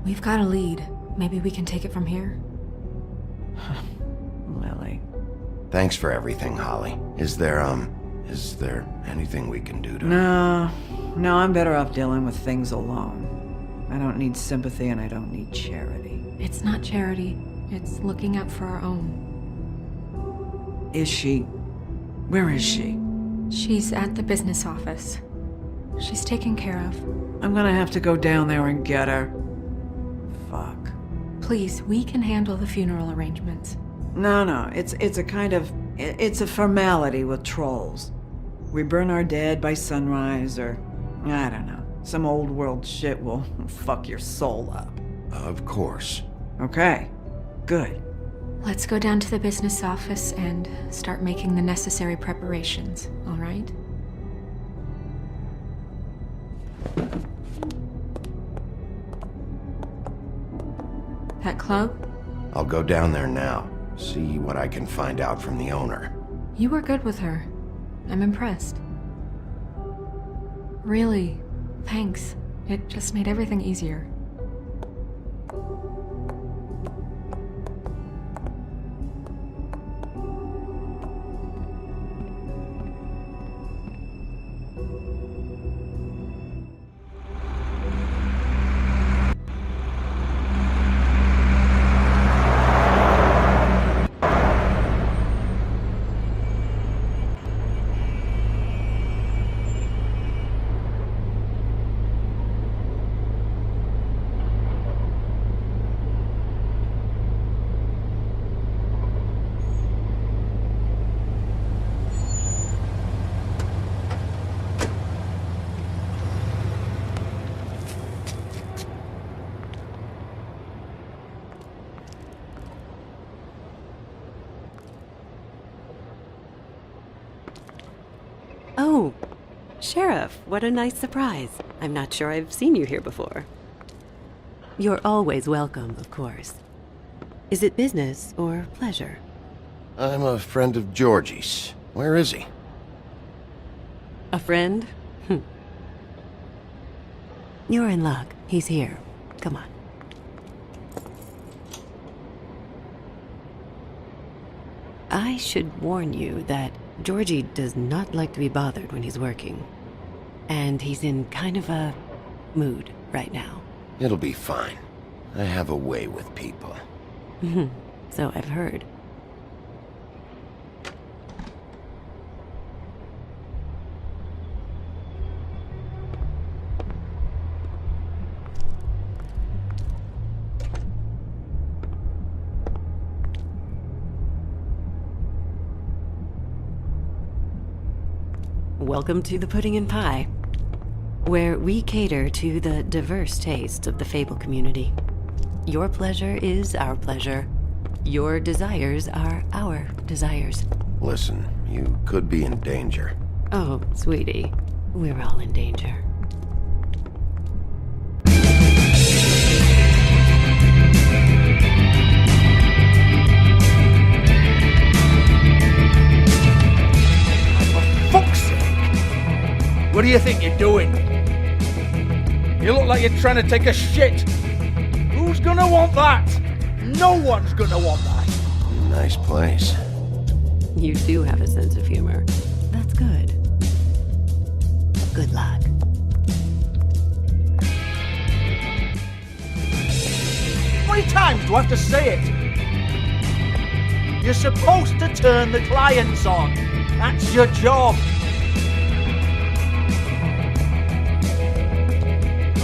J: We've got a lead. Maybe we can take it from here?
Q: Lily.
B: Thanks for everything, Holly. Is there anything we can do to...
Q: No, I'm better off dealing with things alone. I don't need sympathy and I don't need charity.
J: It's not charity. It's looking out for our own.
Q: Is she... Where is she?
J: She's at the business office. She's taken care of.
Q: I'm gonna have to go down there and get her. Fuck.
J: Please, we can handle the funeral arrangements.
Q: No, it's a kind of... It's a formality with trolls. We burn our dead by sunrise, or... I don't know. Some old world shit will fuck your soul up.
B: Of course.
Q: Okay. Good.
J: Let's go down to the business office and start making the necessary preparations, all right? That club?
B: I'll go down there now. See what I can find out from the owner.
J: You were good with her. I'm impressed. Really, thanks. It just made everything easier.
T: Oh, Sheriff, what a nice surprise. I'm not sure I've seen you here before. You're always welcome, of course. Is it business or pleasure?
B: I'm a friend of Georgie's. Where is he?
T: A friend? You're in luck. He's here. Come on. I should warn you that Georgie does not like to be bothered when he's working. And he's in kind of a mood right now.
B: It'll be fine. I have a way with people.
T: So I've heard. Welcome to the Pudding and Pie, where we cater to the diverse tastes of the Fable community. Your pleasure is our pleasure. Your desires are our desires.
B: Listen, you could be in danger.
T: Oh, sweetie, we're all in danger.
L: Fuck's sake! What do you think you're doing? You look like you're trying to take a shit. Who's gonna want that? No one's gonna want that.
B: Nice place.
T: You do have a sense of humor. That's good. Good luck.
L: How many times do I have to say it? You're supposed to turn the clients on. That's your job.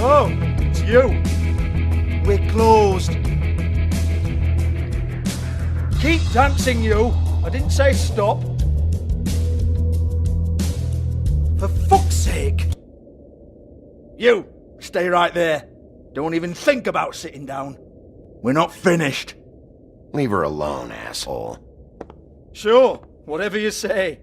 L: Oh, it's you. We're closed. Keep dancing, you. I didn't say stop. For fuck's sake. You, stay right there. Don't even think about sitting down. We're not finished.
B: Leave her alone, asshole.
L: Sure, whatever you say.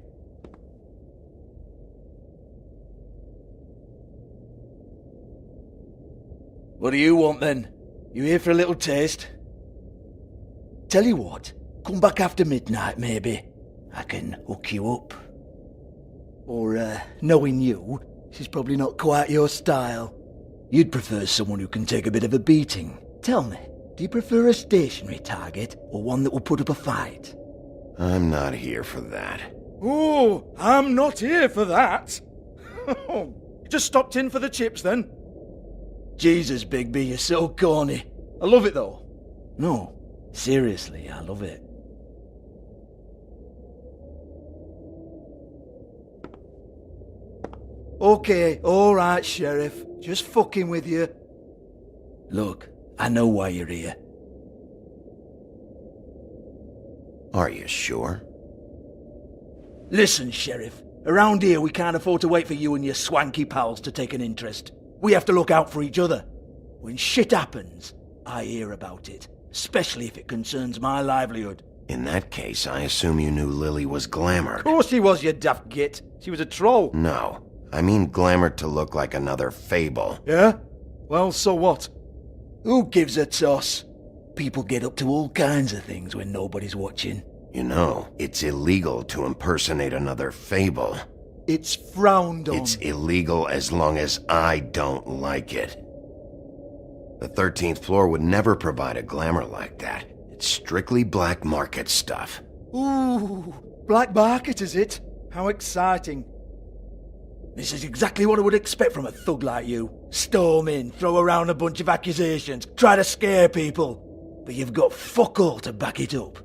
L: What do you want then? You here for a little taste? Tell you what, come back after midnight maybe. I can hook you up. Or, knowing you, she's probably not quite your style. You'd prefer someone who can take a bit of a beating. Tell me, do you prefer a stationary target or one that will put up a fight?
B: I'm not here for that.
L: Oh, I'm not here for that. Just stopped in for the chips then. Jesus, Bigby, you're so corny. I love it though. No, seriously, I love it. Okay, alright, Sheriff. Just fucking with you. Look, I know why you're here.
B: Are you sure?
L: Listen, Sheriff. Around here, we can't afford to wait for you and your swanky pals to take an interest. We have to look out for each other. When shit happens, I hear about it. Especially if it concerns my livelihood.
B: In that case, I assume you knew Lily was glamored.
L: Of course she was, you daft git. She was a troll.
B: No. I mean glamored to look like another Fable.
L: Yeah? Well, so what? Who gives a toss? People get up to all kinds of things when nobody's watching.
B: You know, it's illegal to impersonate another Fable.
L: It's frowned on.
B: It's illegal as long as I don't like it. The 13th floor would never provide a glamour like that. It's strictly black market stuff.
L: Ooh, black market is it? How exciting. This is exactly what I would expect from a thug like you. Storm in, throw around a bunch of accusations, try to scare people. But you've got fuck all to back it up.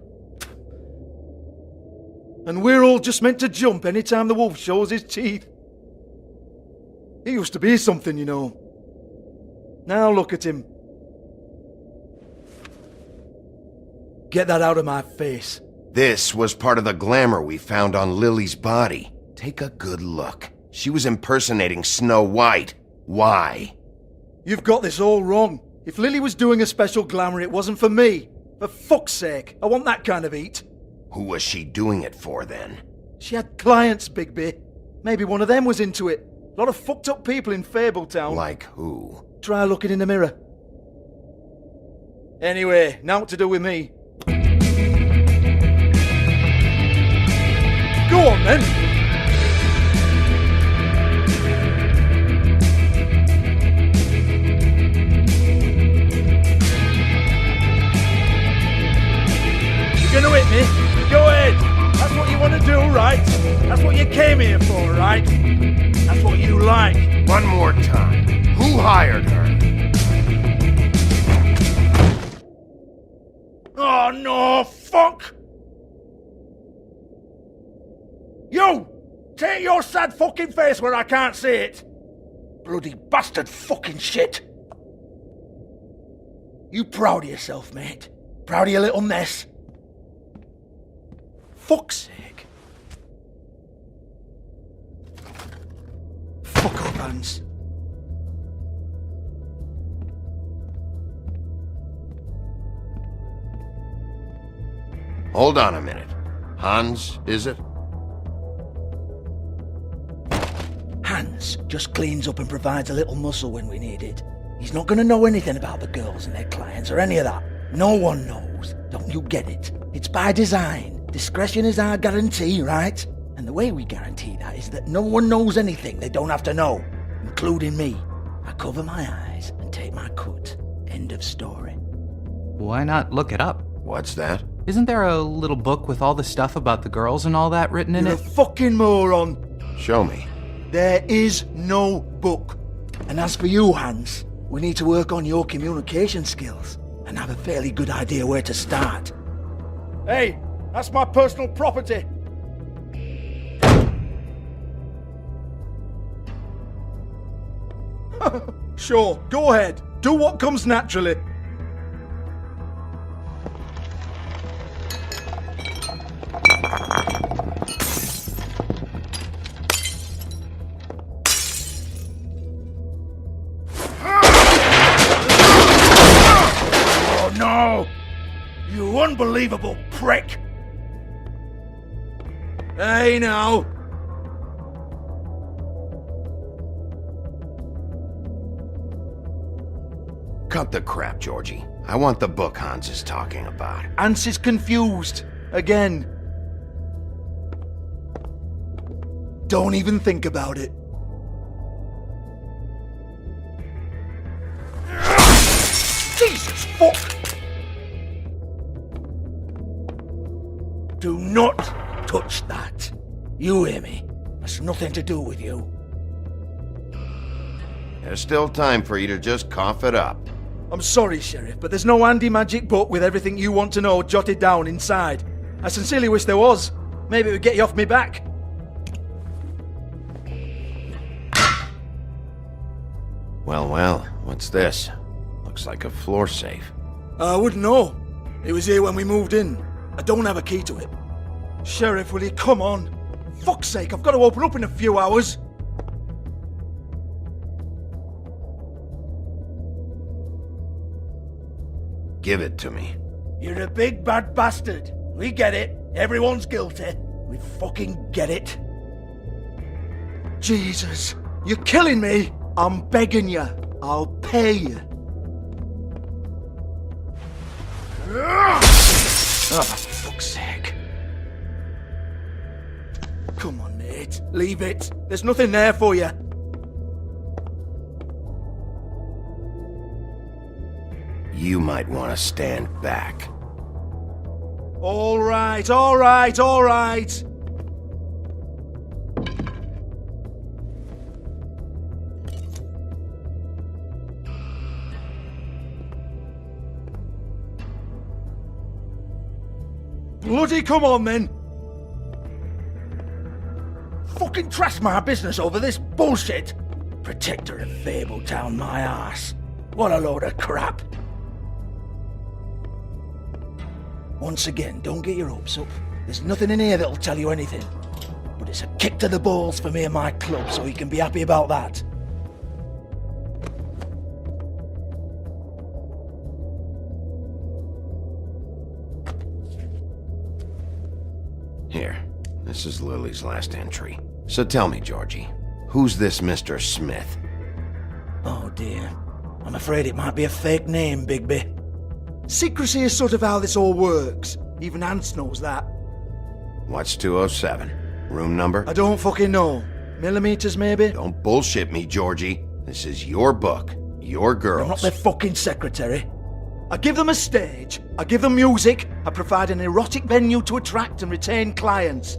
L: And we're all just meant to jump any time the wolf shows his teeth. He used to be something, you know. Now look at him. Get that out of my face.
B: This was part of the glamour we found on Lily's body. Take a good look. She was impersonating Snow White. Why?
L: You've got this all wrong. If Lily was doing a special glamour, it wasn't for me. For fuck's sake, I want that kind of eat.
B: Who was she doing it for, then?
L: She had clients, Bigby.
U: Maybe one of them was into it. A lot of fucked up people in Fabletown.
B: Like who?
U: Try looking in the mirror. Anyway, now what to do with me. Go on then! You're gonna hit me? Go ahead! That's what you want to do, right? That's what you came here for, right? That's what you like.
E: One more time. Who hired her?
U: Oh no, fuck! You! Take your sad fucking face where I can't see it! Bloody bastard fucking shit! You proud of yourself, mate? Proud of your little mess? Fuck's sake. Fuck up, Hans.
B: Hold on a minute. Hans, is it?
U: Hans just cleans up and provides a little muscle when we need it. He's not gonna know anything about the girls and their clients or any of that. No one knows. Don't you get it? It's by design. Discretion is our guarantee, right? And the way we guarantee that is that no one knows anything they don't have to know, including me. I cover my eyes and take my cut. End of story.
V: Why not look it up?
B: What's that?
V: Isn't there a little book with all the stuff about the girls and all that written in
U: You're
V: it?
U: a fucking moron.
B: Show me.
U: There is no book. And as for you, Hans, we need to work on your communication skills and have a fairly good idea where to start. Hey, that's my personal property. Sure, go ahead. Do what comes naturally. Oh no! You unbelievable prick! Hey now!
B: Cut the crap, Georgie. I want the book Hans is talking about.
U: Hans is confused. Again. Don't even think about it. Jesus fuck! Do not touch that. You hear me? That's nothing to do with you.
B: There's still time for you to just cough it up.
U: I'm sorry, Sheriff, but there's no handy magic book with everything you want to know jotted down inside. I sincerely wish there was. Maybe it would get you off me back.
B: Well, what's this? Looks like a floor safe.
U: I wouldn't know. It was here when we moved in. I don't have a key to it. Sheriff, will you come on? Fuck's sake, I've got to open up in a few hours.
B: Give it to me.
U: You're a big bad bastard. We get it. Everyone's guilty. We fucking get it. Jesus, you're killing me. I'm begging you. I'll pay you. Oh, for fuck's sake. Come on, mate. Leave it. There's nothing there for you.
B: You might want to stand back.
U: All right, all right, all right. Bloody come on, then. Fucking trash my business over this bullshit. Protector of Fabletown, my ass. What a load of crap. Once again, don't get your hopes up. There's nothing in here that'll tell you anything. But it's a kick to the balls for me and my club, so you can be happy about that.
B: Here, this is Lily's last entry. So tell me, Georgie, who's this Mr. Smith?
U: Oh dear. I'm afraid it might be a fake name, Bigby. Secrecy is sort of how this all works. Even Hans knows that.
B: What's 207? Room number?
U: I don't fucking know. Millimeters, maybe?
B: Don't bullshit me, Georgie. This is your book. Your girls.
U: I'm not their fucking secretary. I give them a stage, I give them music, I provide an erotic venue to attract and retain clients.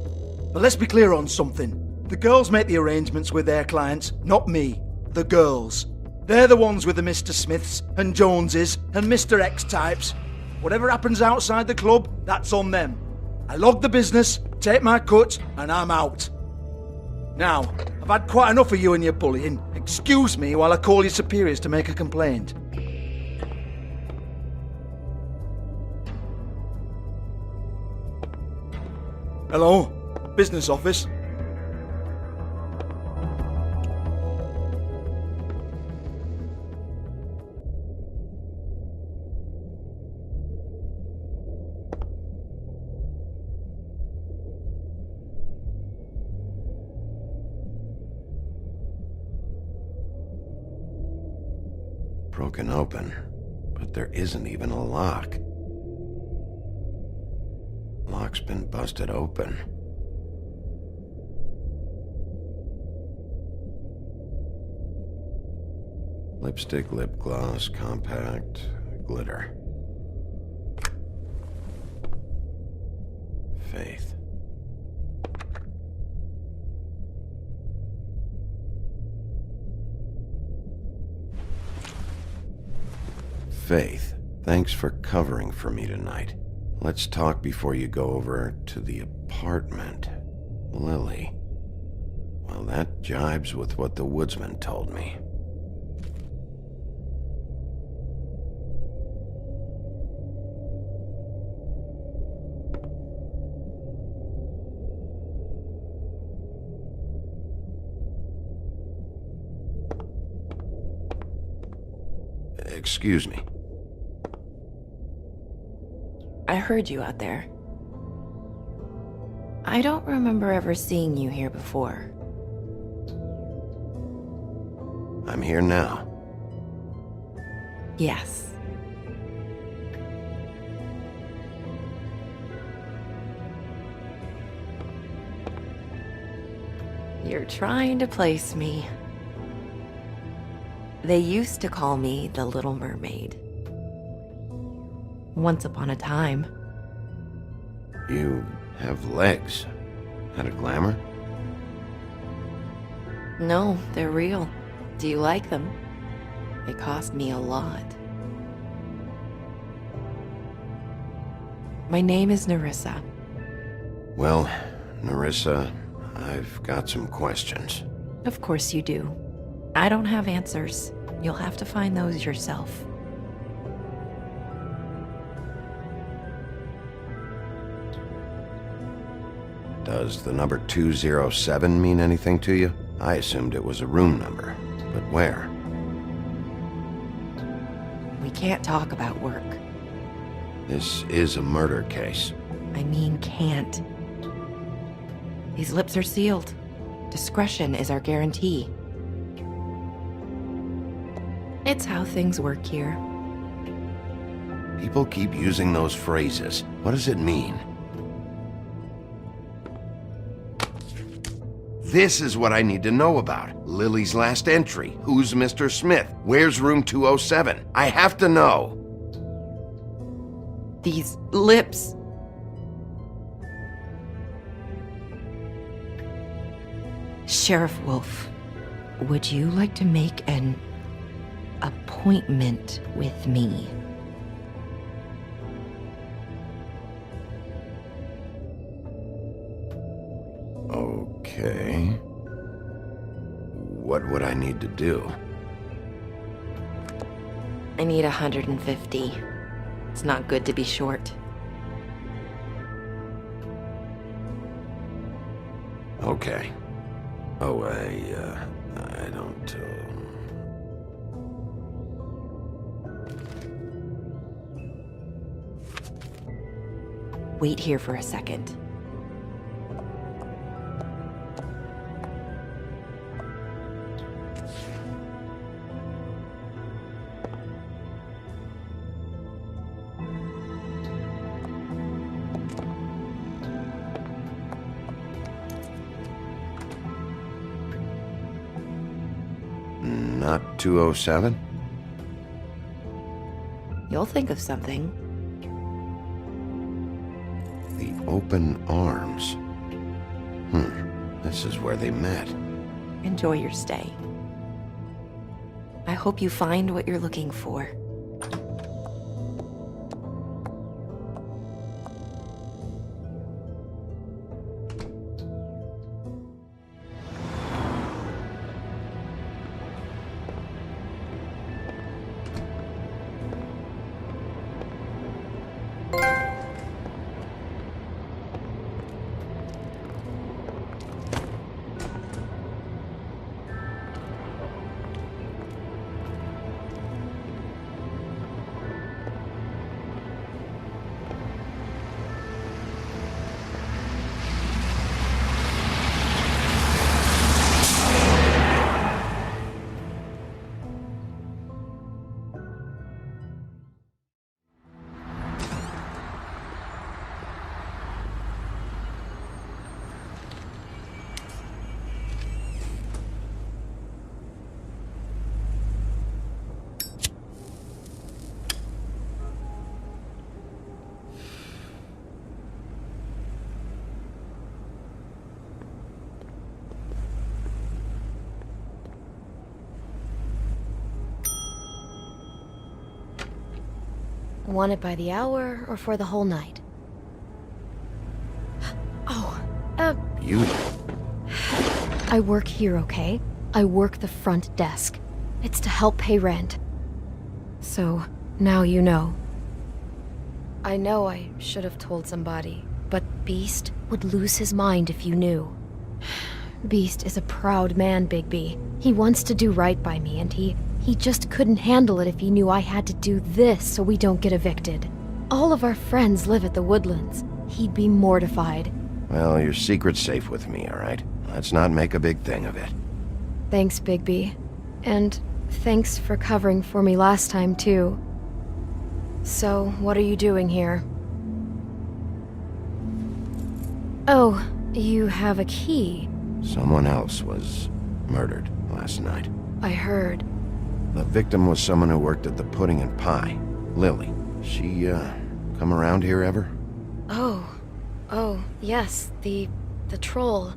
U: But let's be clear on something. The girls make the arrangements with their clients, not me. The girls. They're the ones with the Mr. Smiths and Joneses and Mr. X types. Whatever happens outside the club, that's on them. I log the business, take my cut, and I'm out. Now, I've had quite enough of you and your bullying. Excuse me while I call your superiors to make a complaint. Hello? Business office?
B: Broken open, but there isn't even a lock. Lock's been busted open. Lipstick, lip gloss, compact, glitter. Faith. Faith, thanks for covering for me tonight. Let's talk before you go over to the apartment. Lily. Well, that jibes with what the woodsman told me. Excuse me.
T: I heard you out there. I don't remember ever seeing you here before.
B: I'm here now.
T: Yes. You're trying to place me. They used to call me the Little Mermaid. Once upon a time.
B: You have legs. Had a glamour?
T: No, they're real. Do you like them? They cost me a lot. My name is Nerissa.
B: Well, Nerissa, I've got some questions.
T: Of course you do. I don't have answers. You'll have to find those yourself.
B: Does the number 207 mean anything to you? I assumed it was a room number, but where?
T: We can't talk about work.
B: This is a murder case.
T: I mean can't. These lips are sealed. Discretion is our guarantee. It's how things work here.
B: People keep using those phrases. What does it mean? This is what I need to know about. Lily's last entry. Who's Mr. Smith? Where's room 207? I have to know.
T: These lips. Sheriff Wolf, would you like to make an appointment with me?
B: Okay. What would I need to do?
T: I need 150. It's not good to be short.
B: Okay. Oh, I don't,
T: Wait here for a second.
B: 207?
T: You'll think of something.
B: The Open Arms. This is where they met.
T: Enjoy your stay. I hope you find what you're looking for. Want it by the hour or for the whole night? Oh,
B: Beauty.
G: I work here, okay? I work the front desk. It's to help pay rent. So, now you know. I know I should have told somebody, but Beast would lose his mind if you knew. Beast is a proud man, Bigby. He wants to do right by me, and he just couldn't handle it if he knew I had to do this so we don't get evicted. All of our friends live at the Woodlands. He'd be mortified.
B: Well, your secret's safe with me, all right? Let's not make a big thing of it.
G: Thanks, Bigby. And thanks for covering for me last time, too. So, what are you doing here? Oh, you have a key.
B: Someone else was murdered last night.
G: I heard.
B: The victim was someone who worked at the Pudding and Pie. Lily. She, come around here ever?
G: Oh, yes, the troll.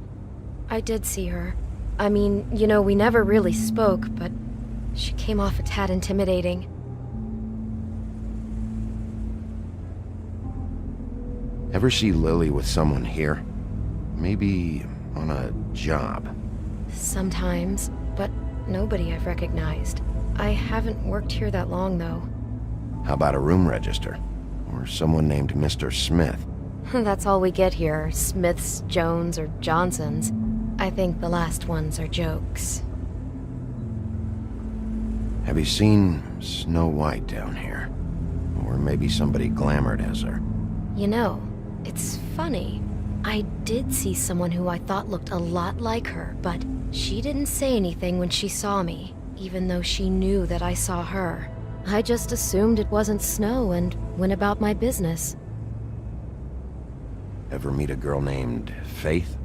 G: I did see her. I mean, you know, we never really spoke, but she came off a tad intimidating.
B: Ever see Lily with someone here? Maybe on a job?
G: Sometimes, but nobody I've recognized. I haven't worked here that long, though.
B: How about a room register? Or someone named Mr. Smith?
G: That's all we get here, Smiths, Jones, or Johnsons. I think the last ones are jokes.
B: Have you seen Snow White down here? Or maybe somebody glamored as her?
G: You know, it's funny. I did see someone who I thought looked a lot like her, but she didn't say anything when she saw me, even though she knew that I saw her. I just assumed it wasn't Snow and went about my business.
B: Ever meet a girl named Faith?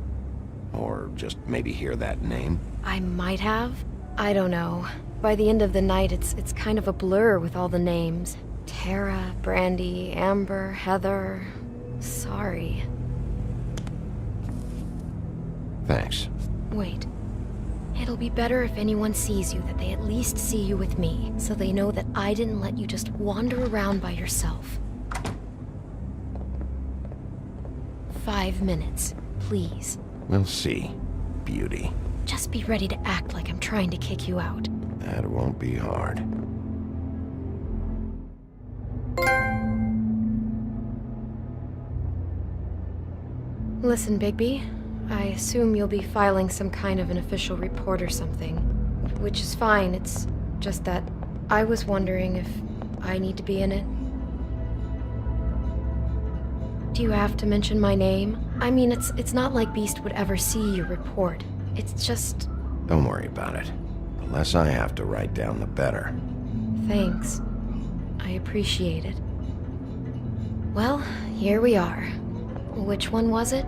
B: Or just maybe hear that name?
G: I might have. I don't know. By the end of the night, it's kind of a blur with all the names. Tara, Brandy, Amber, Heather... Sorry.
B: Thanks.
G: Wait. It'll be better if anyone sees you that they at least see you with me, so they know that I didn't let you just wander around by yourself. 5 minutes, please.
B: We'll see, beauty.
G: Just be ready to act like I'm trying to kick you out.
B: That won't be hard.
G: Listen, Bigby. I assume you'll be filing some kind of an official report or something. Which is fine, it's just that I was wondering if I need to be in it. Do you have to mention my name? I mean, it's not like Beast would ever see your report. It's just...
B: Don't worry about it. The less I have to write down, the better.
G: Thanks. I appreciate it. Well, here we are. Which one was it?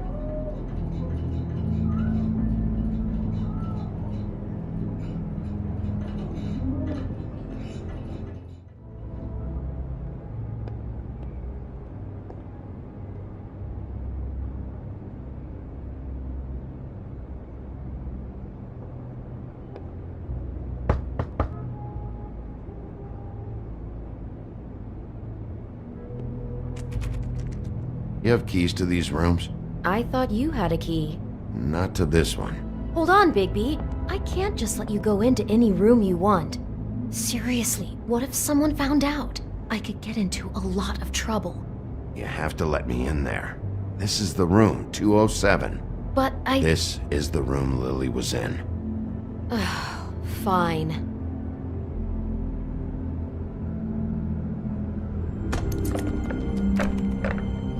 B: You have keys to these rooms?
G: I thought you had a key.
B: Not to this one.
G: Hold on, Bigby. I can't just let you go into any room you want. Seriously, what if someone found out? I could get into a lot of trouble.
B: You have to let me in there. This is the room, 207.
G: But
B: This is the room Lily was in.
G: Fine.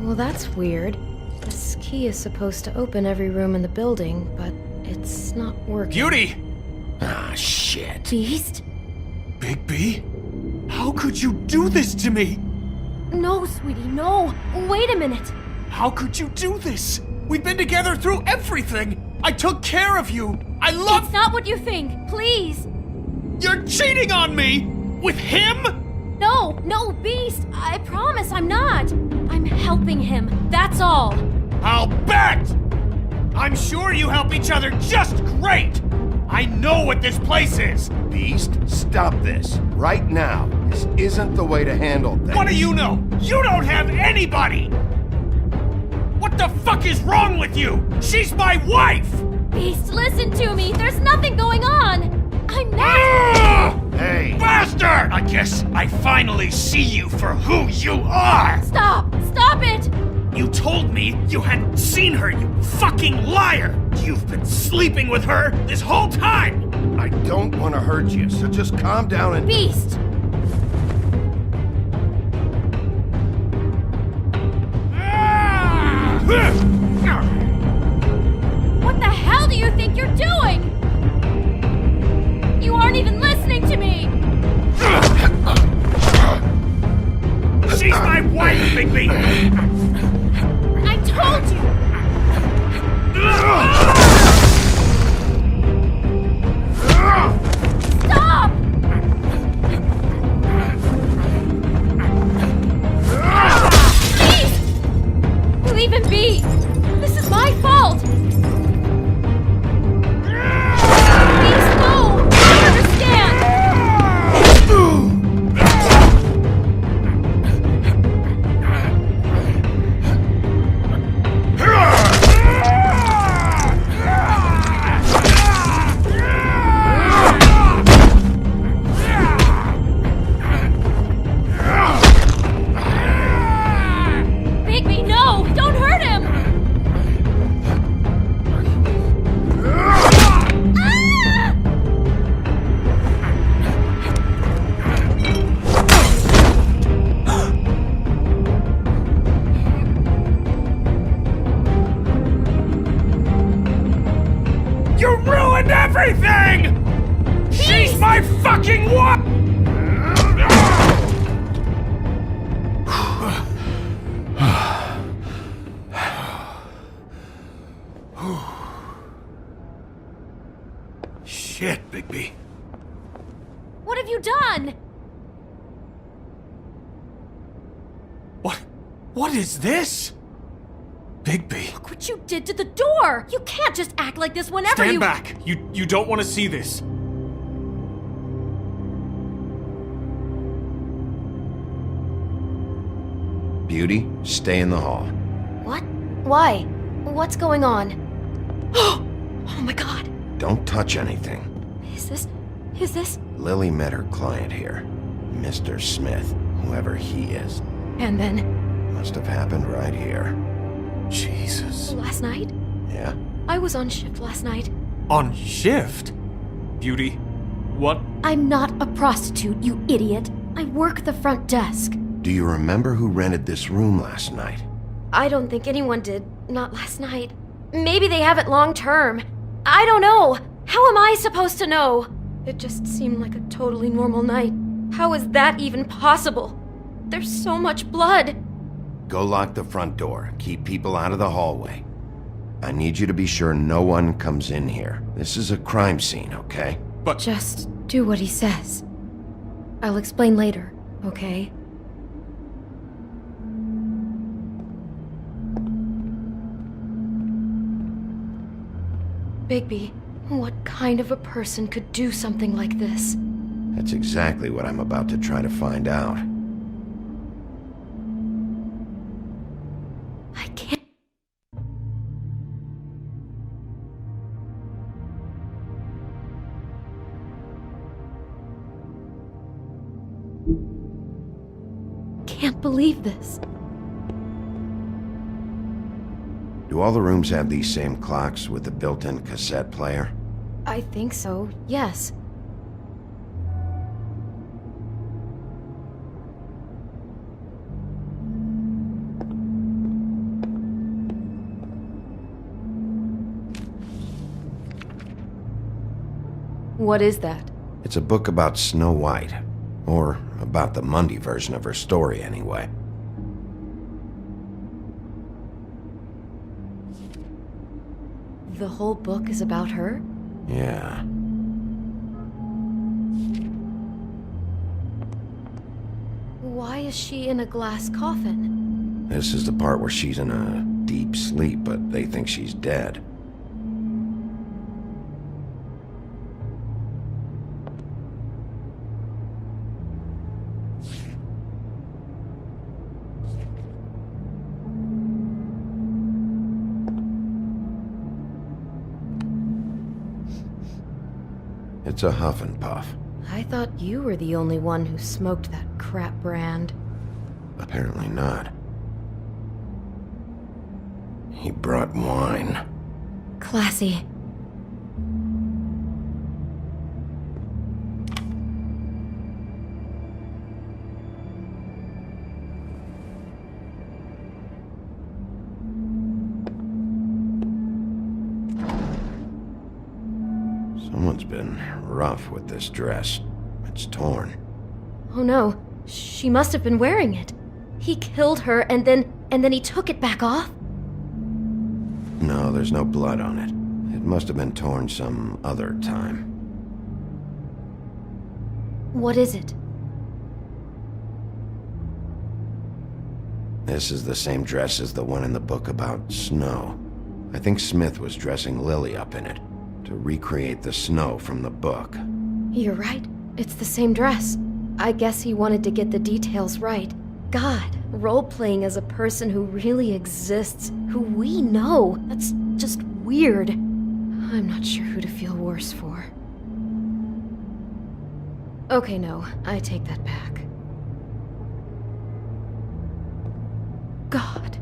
G: Well, that's weird. This key is supposed to open every room in the building, but it's not working.
H: Beauty!
B: Ah, shit.
G: Beast?
H: Bigby? How could you do this to me?
G: No, sweetie, no. Wait a minute.
H: How could you do this? We've been together through everything. I took care of you. I love—
G: It's not what you think. Please.
H: You're cheating on me! With him?
G: No, Beast. I promise I'm not. I'm helping him. That's all.
H: I'll bet! I'm sure you help each other just great! I know what this place is!
B: Beast, stop this. Right now. This isn't the way to handle things.
H: What do you know? You don't have anybody! What the fuck is wrong with you? She's my wife!
G: Beast, listen to me. There's nothing going on. I'm not—
B: Hey!
H: Bastard! I guess I finally see you for who you are!
G: Stop! Stop it!
H: You told me you hadn't seen her, you fucking liar! You've been sleeping with her this whole time!
B: I don't want to hurt you, so just calm down and—
G: Beast! What the hell do you think you're doing? You aren't even listening to me!
H: She's my wife, Bigby!
G: I told you! Stop! Please! Leave him be! This is my fault! Please, no! You don't understand! Bigby, no! Don't hurt him! Ah!
H: You ruined everything! She's my fucking wife! Shit, Bigby.
G: What have you done?
H: What is this? Bigby.
G: Look what you did to the door! You can't just act like this whenever
H: Stand
G: you—
H: back! You don't want to see this.
B: Beauty, stay in the hall.
G: What? Why? What's going on? Oh my god!
B: Don't touch anything.
G: Is this...
B: Lily met her client here. Mr. Smith, whoever he is.
G: And then,
B: Must have happened right here.
H: Jesus.
G: last night?
B: Yeah?
G: I was on shift last night.
H: On shift? Beauty, what?
G: I'm not a prostitute, you idiot. I work the front desk.
B: Do you remember who rented this room last night?
G: I don't think anyone did. Not last night. Maybe they have it long term. I don't know. How am I supposed to know? It just seemed like a totally normal night. How is that even possible? There's so much blood.
B: Go lock the front door. Keep people out of the hallway. I need you to be sure no one comes in here. This is a crime scene, okay?
H: But
G: just do what he says. I'll explain later, okay? Bigby, what kind of a person could do something like this?
B: That's exactly what I'm about to try to find out.
G: I can't believe this.
B: Do all the rooms have these same clocks with the built-in cassette player?
G: I think so, yes. What is that?
B: It's a book about Snow White. Or about the Mundy version of her story, anyway.
G: The whole book is about her?
B: Yeah.
G: Why is she in a glass coffin?
B: This is the part where she's in a deep sleep, but they think she's dead. It's a huff and puff.
G: I thought you were the only one who smoked that crap brand.
B: Apparently not. He brought wine.
G: Classy.
B: Someone's been rough with this dress. It's torn.
G: Oh no, she must have been wearing it. He killed her and then he took it back off?
B: No, there's no blood on it. It must have been torn some other time.
G: What is it?
B: This is the same dress as the one in the book about snow. I think Smith was dressing Lily up in it, to recreate the snow from the book.
G: You're right. It's the same dress. I guess he wanted to get the details right. God, role-playing as a person who really exists, who we know. That's just weird. I'm not sure who to feel worse for. Okay, no, I take that back. God.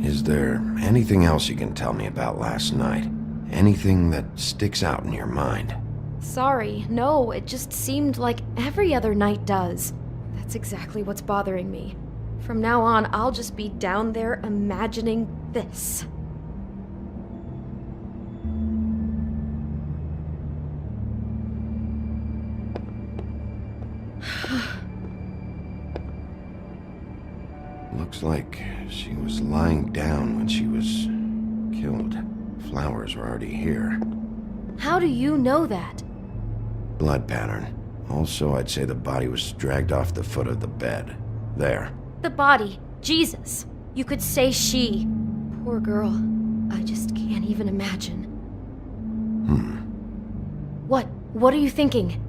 B: Is there anything else you can tell me about last night? Anything that sticks out in your mind?
G: Sorry, no, it just seemed like every other night does. That's exactly what's bothering me. From now on, I'll just be down there imagining this.
B: Looks like she was lying down when she was killed. Flowers were already here.
G: How do you know that?
B: Blood pattern. Also, I'd say the body was dragged off the foot of the bed. There.
G: The body. Jesus. You could say she. Poor girl. I just can't even imagine. What? What are you thinking?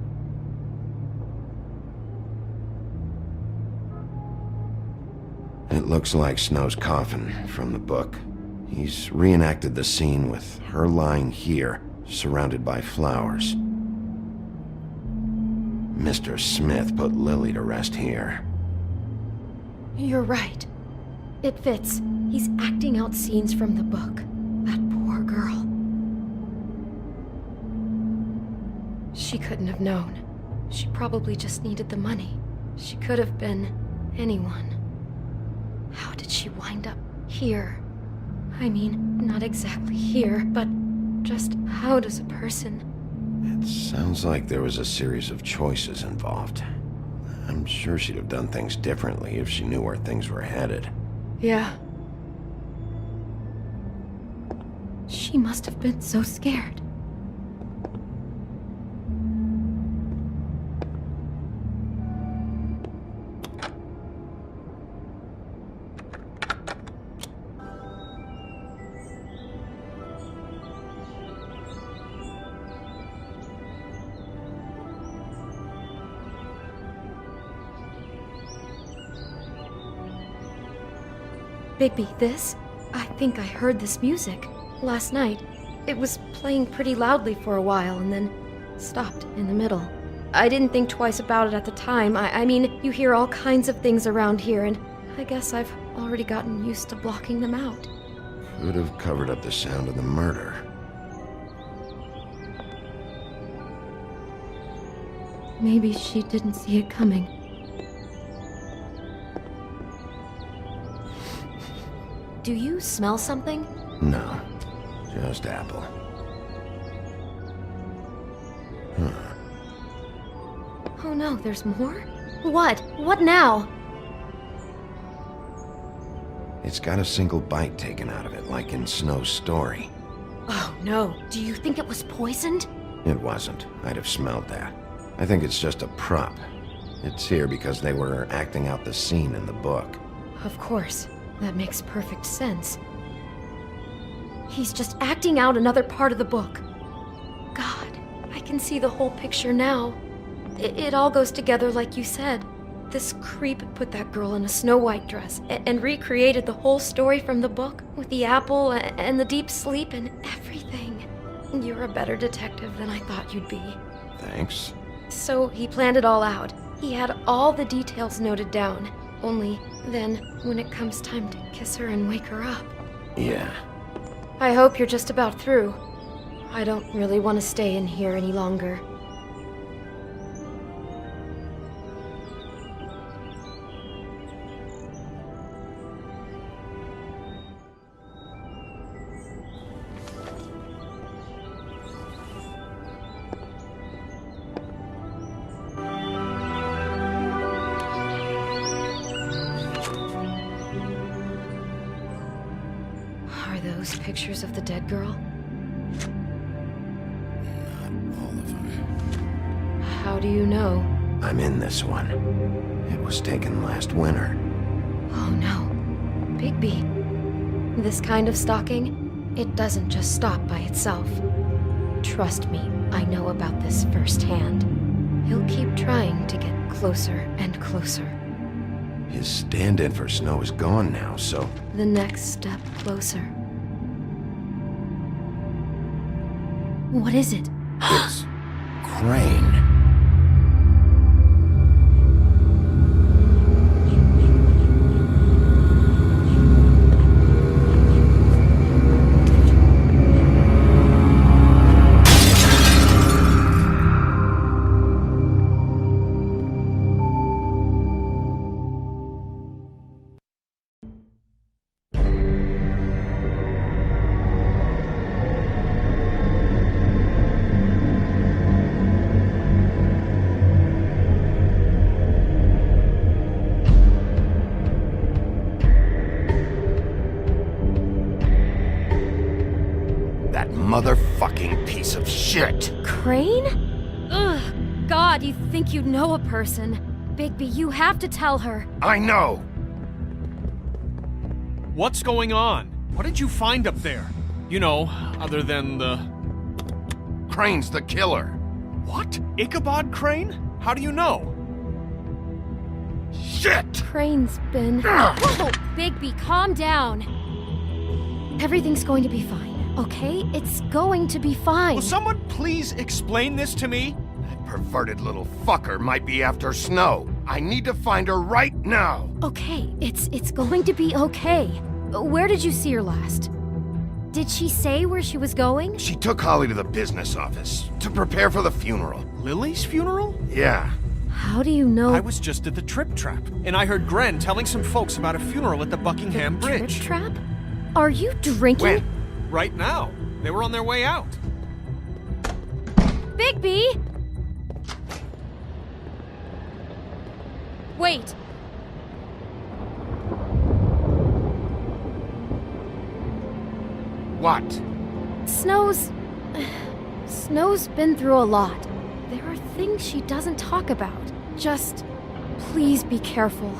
B: It looks like Snow's coffin from the book. He's reenacted the scene with her lying here, surrounded by flowers. Mr. Smith put Lily to rest here.
G: You're right. It fits. He's acting out scenes from the book. That poor girl. She couldn't have known. She probably just needed the money. She could have been anyone. How did she wind up here? I mean, not exactly here, but just how does a person...
B: It sounds like there was a series of choices involved. I'm sure she'd have done things differently if she knew where things were headed.
G: Yeah. She must have been so scared. Bigby, this? I think I heard this music. Last night. It was playing pretty loudly for a while and then stopped in the middle. I didn't think twice about it at the time. I mean, you hear all kinds of things around here, and I guess I've already gotten used to blocking them out.
B: Could have covered up the sound of the murder.
G: Maybe she didn't see it coming. Do you smell something?
B: No, just apple. Huh.
G: Oh no, there's more? What? What now?
B: It's got a single bite taken out of it, like in Snow's story.
G: Oh no, do you think it was poisoned?
B: It wasn't. I'd have smelled that. I think it's just a prop. It's here because they were acting out the scene in the book.
G: Of course. That makes perfect sense. He's just acting out another part of the book. God, I can see the whole picture now. It all goes together like you said. This creep put that girl in a Snow White dress and recreated the whole story from the book with the apple and the deep sleep and everything. You're a better detective than I thought you'd be.
B: Thanks.
G: So he planned it all out. He had all the details noted down. Only then, when it comes time to kiss her and wake her up.
B: Yeah.
G: I hope you're just about through. I don't really want to stay in here any longer. Those pictures of the dead girl?
B: Not all of them.
G: How do you know?
B: I'm in this one. It was taken last winter.
G: Oh no. Bigby. This kind of stalking, it doesn't just stop by itself. Trust me, I know about this firsthand. He'll keep trying to get closer and closer.
B: His stand-in for Snow is gone now, so...
G: The next step closer. What is it?
B: It's... Crane. Motherfucking piece of shit!
G: Crane? Ugh, God, you think you know a person. Bigby, you have to tell her.
B: I know!
H: What's going on? What did you find up there? You know, other than the...
B: Crane's the killer.
H: What? Ichabod Crane? How do you know?
B: Shit!
G: Crane's been... Whoa! Bigby, calm down. Everything's going to be fine. Okay? It's going to be fine.
H: Will someone please explain this to me?
B: That perverted little fucker might be after Snow. I need to find her right now.
G: Okay, it's going to be okay. Where did you see her last? Did she say where she was going?
B: She took Holly to the business office to prepare for the funeral.
H: Lily's funeral?
B: Yeah.
G: How do you know?
H: I was just at the Trip Trap, and I heard Gren telling some folks about a funeral at the Buckingham Bridge.
G: Trip Trap? Are you drinking?
B: When?
H: Right now. They were on their way out.
G: Bigby! Wait.
B: What?
G: Snow's been through a lot. There are things she doesn't talk about. Just, please be careful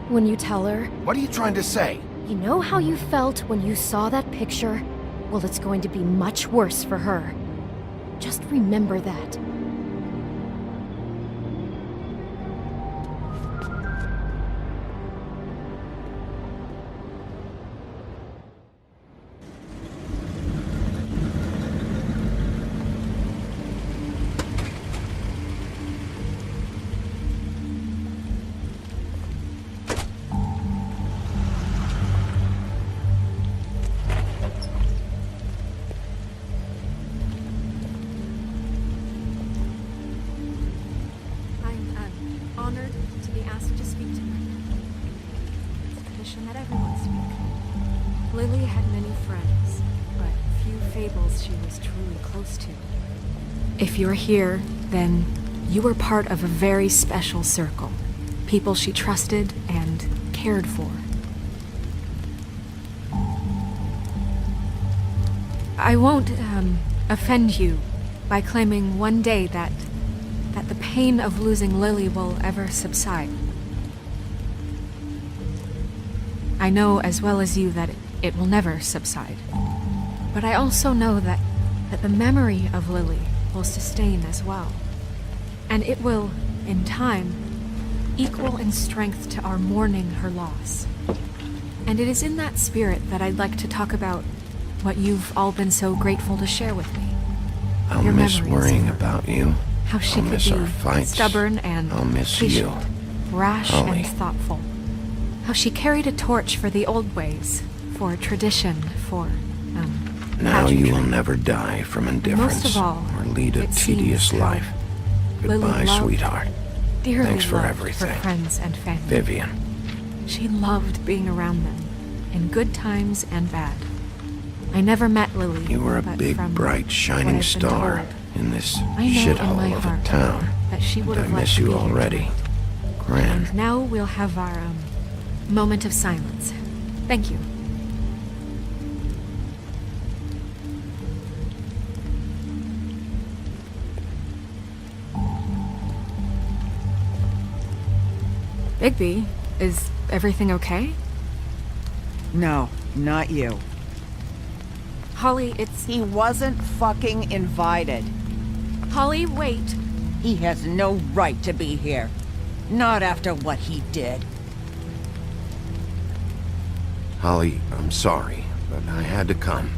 G: when you tell her.
B: What are you trying to say?
G: You know how you felt when you saw that picture? Well, it's going to be much worse for her. Just remember that.
J: Lily had many friends, but few fables she was truly close to. If you're here, then you were part of a very special circle. People she trusted and cared for. I won't, offend you by claiming one day that the pain of losing Lily will ever subside. I know as well as you that it will never subside. But I also know that the memory of Lily will sustain as well. And it will, in time, equal in strength to our mourning her loss. And it is in that spirit that I'd like to talk about what you've all been so grateful to share with me.
B: I'll
J: Your
B: miss
J: memories
B: worrying
J: of her.
B: about you.
J: How she
B: I'll
J: could
B: miss
J: be
B: our fights.
J: stubborn and
B: I'll miss
J: patient,
B: you.
J: rash
B: Holly.
J: and thoughtful. How she carried a torch for the old ways, for tradition, for,
B: Now you
J: pageantry.
B: will never die from indifference
J: Most of all,
B: or lead a
J: it
B: tedious
J: seems how
B: life.
J: Lily
B: Goodbye,
J: loved-
B: sweetheart.
J: Dearly
B: Thanks for
J: loved
B: everything.
J: her friends and family.
B: Vivian.
J: She loved being around them, in good times and bad. I never met Lily.
B: You were a
J: but
B: big,
J: from
B: bright,
J: what
B: shining
J: I've been
B: star
J: told,
B: in this
J: I know in my
B: shithole of a
J: heart
B: town.
J: that she would
B: And
J: have
B: I
J: liked
B: miss
J: to
B: you
J: be here
B: already.
J: tonight.
B: Gran.
J: And now we'll have our moment of silence. Thank you. Bigby, is everything okay?
Q: No, not you.
J: Holly, it's...
Q: He wasn't fucking invited.
J: Holly, wait.
Q: He has no right to be here. Not after what he did.
B: Holly, I'm sorry, but I had to come.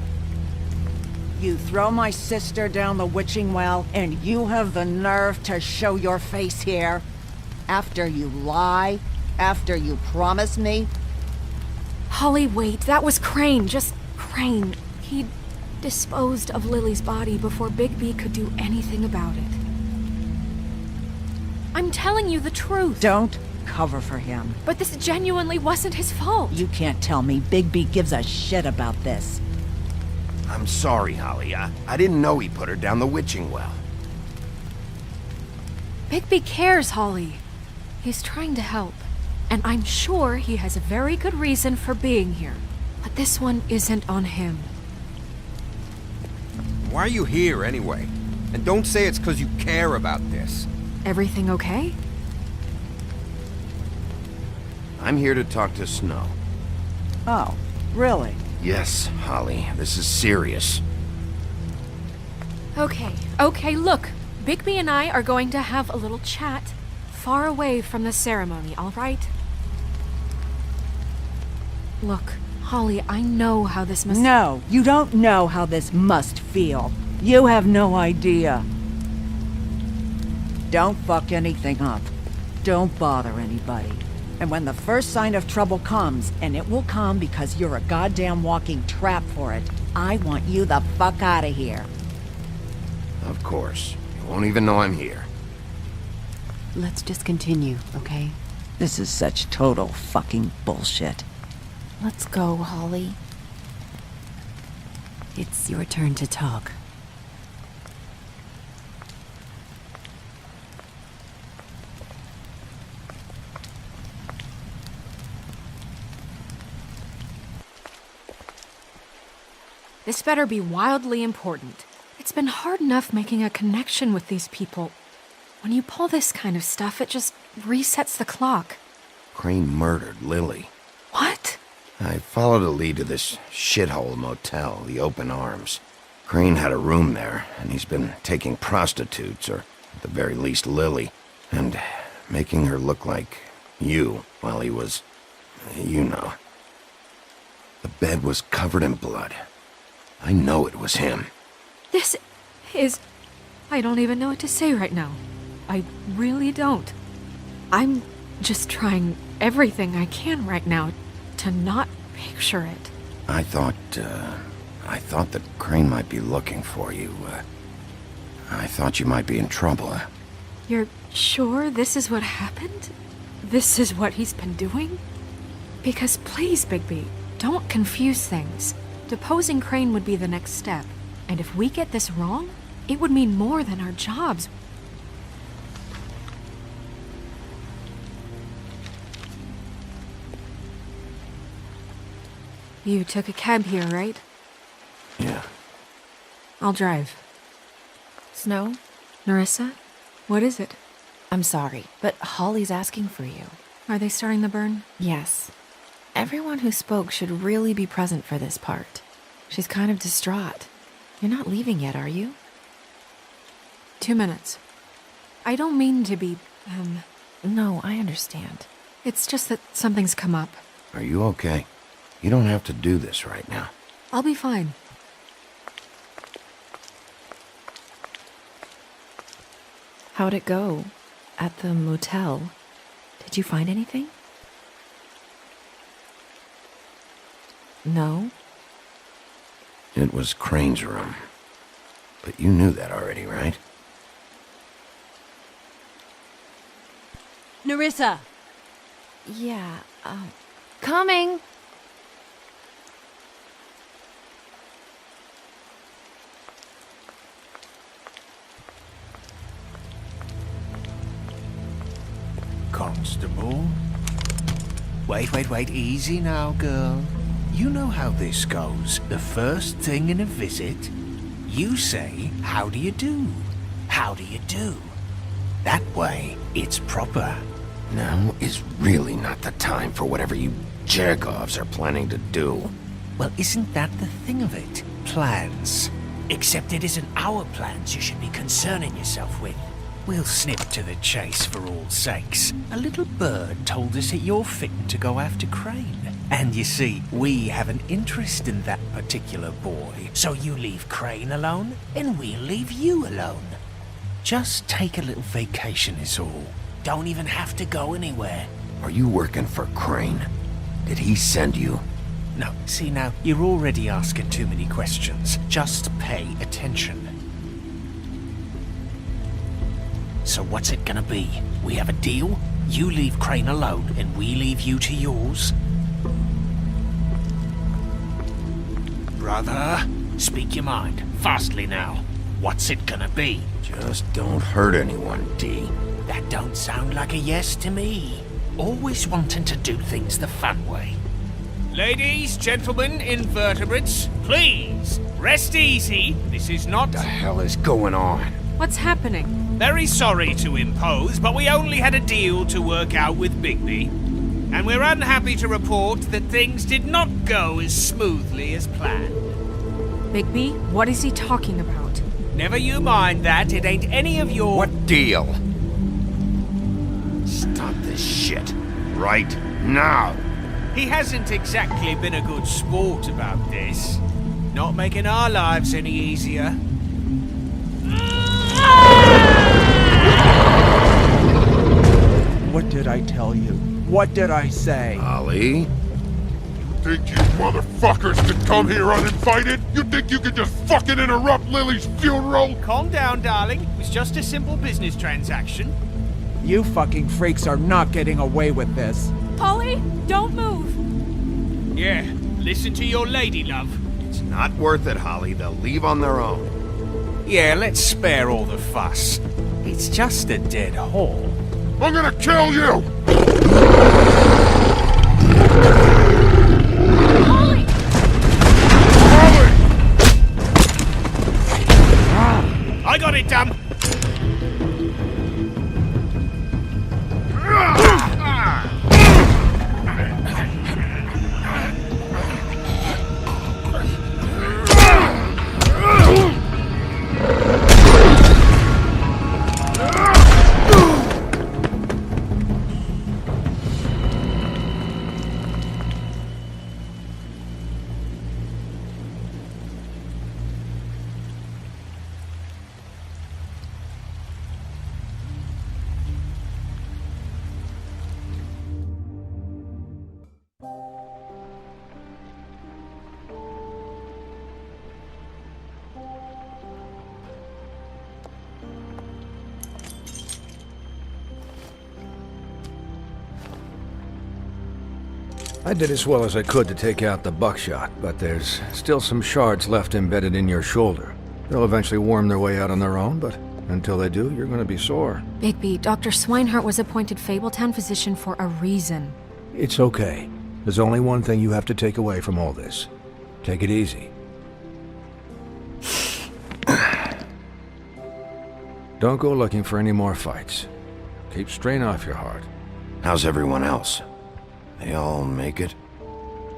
Q: You throw my sister down the witching well, and you have the nerve to show your face here? After you lie? After you promise me?
J: Holly, wait. That was Crane. Just Crane. He disposed of Lily's body before Bigby could do anything about it. I'm telling you the truth.
Q: Don't cover for him.
J: But this genuinely wasn't his fault.
Q: You can't tell me Bigby gives a shit about this.
B: I'm sorry, Holly. I didn't know he put her down the witching well.
J: Bigby cares, Holly. He's trying to help. And I'm sure he has a very good reason for being here. But this one isn't on him.
K: Why are you here anyway? And don't say it's because you care about this.
J: Everything okay?
B: I'm here to talk to Snow.
Q: Oh, really?
B: Yes, Holly, this is serious.
J: Okay, look. Bigby and I are going to have a little chat far away from the ceremony, all right? Look, Holly, I know how this must...
Q: No, you don't know how this must feel. You have no idea. Don't fuck anything up. Don't bother anybody. And when the first sign of trouble comes, and it will come because you're a goddamn walking trap for it, I want you the fuck out of here.
B: Of course. You won't even know I'm here.
T: Let's just continue, okay?
Q: This is such total fucking bullshit.
T: Let's go, Holly. It's your turn to talk.
J: This better be wildly important. It's been hard enough making a connection with these people. When you pull this kind of stuff, it just resets the clock.
B: Crane murdered Lily.
J: What?
B: I followed a lead to this shithole motel, the Open Arms. Crane had a room there, and he's been taking prostitutes, or at the very least Lily, and making her look like you while he was... you know. The bed was covered in blood. I know it was him.
J: This is... I don't even know what to say right now. I really don't. I'm just trying everything I can right now to not picture it.
B: I thought that Crane might be looking for you. I thought you might be in trouble.
J: You're sure this is what happened? This is what he's been doing? Because please, Bigby, Don't confuse things. Deposing Crane would be the next step. And if we get this wrong, it would mean more than our jobs. You took a cab here, right?
B: Yeah.
J: I'll drive.
G: Snow?
J: Nerissa? What is it?
G: I'm sorry, but Holly's asking for you.
J: Are they starting the burn?
G: Yes. Everyone who spoke should really be present for this part. She's kind of distraught. You're not leaving yet, are you?
J: 2 minutes. I don't mean to be,
G: No, I understand.
J: It's just that something's come up.
B: Are you okay? You don't have to do this right now.
J: I'll be fine.
G: How'd it go? At the motel? Did you find anything? No?
B: It was Crane's room. But you knew that already, right?
A: Nerissa!
G: Yeah, coming!
H: Constable? Wait, easy now, girl. You know how this goes. The first thing in a visit, you say, how do you do? How do you do? That way, it's proper.
B: Now is really not the time for whatever you jerk-offs are planning to do.
H: Well, isn't that the thing of it? Plans. Except it isn't our plans you should be concerning yourself with. We'll snip to the chase for all sakes. A little bird told us that you're fitting to go after Crane. And you see, we have an interest in that particular boy. So you leave Crane alone, and we'll leave you alone. Just take a little vacation is all. Don't even have to go anywhere.
B: Are you working for Crane? Did he send you?
H: No, see now, you're already asking too many questions. Just pay attention. So what's it gonna be? We have a deal? You leave Crane alone, and we leave you to yours? Brother, speak your mind. Fastly now. What's it gonna be?
B: Just don't hurt anyone, D.
H: That don't sound like a yes to me. Always wanting to do things the fun way. Ladies, gentlemen, invertebrates, please, rest easy. This is not...
B: What the hell is going on?
J: What's happening?
H: Very sorry to impose, but we only had a deal to work out with Bigby. And we're unhappy to report that things did not go as smoothly as planned.
J: Bigby, what is he talking about?
H: Never you mind that, it ain't any of your...
B: What deal? Stop this shit. Right now.
H: He hasn't exactly been a good sport about this. Not making our lives any easier.
F: What did I tell you? What did I say?
B: Ollie?
E: You think you motherfuckers could come here uninvited? You think you could just fucking interrupt Lily's funeral?
H: Calm down, darling. It was just a simple business transaction.
F: You fucking freaks are not getting away with this.
A: Polly, don't move!
H: Yeah, listen to your lady, love.
B: It's not worth it, Holly. They'll leave on their own.
H: Yeah, let's spare all the fuss. It's just a dead hall.
E: I'm gonna kill you!
A: Polly!
H: I got it, damn!
I: I did as well as I could to take out the buckshot, but there's still some shards left embedded in your shoulder. They'll eventually worm their way out on their own, but until they do, you're gonna be sore.
J: Bigby, Dr. Swinehart was appointed Fabletown physician for a reason.
I: It's okay. There's only one thing you have to take away from all this. Take it easy. Don't go looking for any more fights. Keep strain off your heart.
B: How's everyone else? They all make it?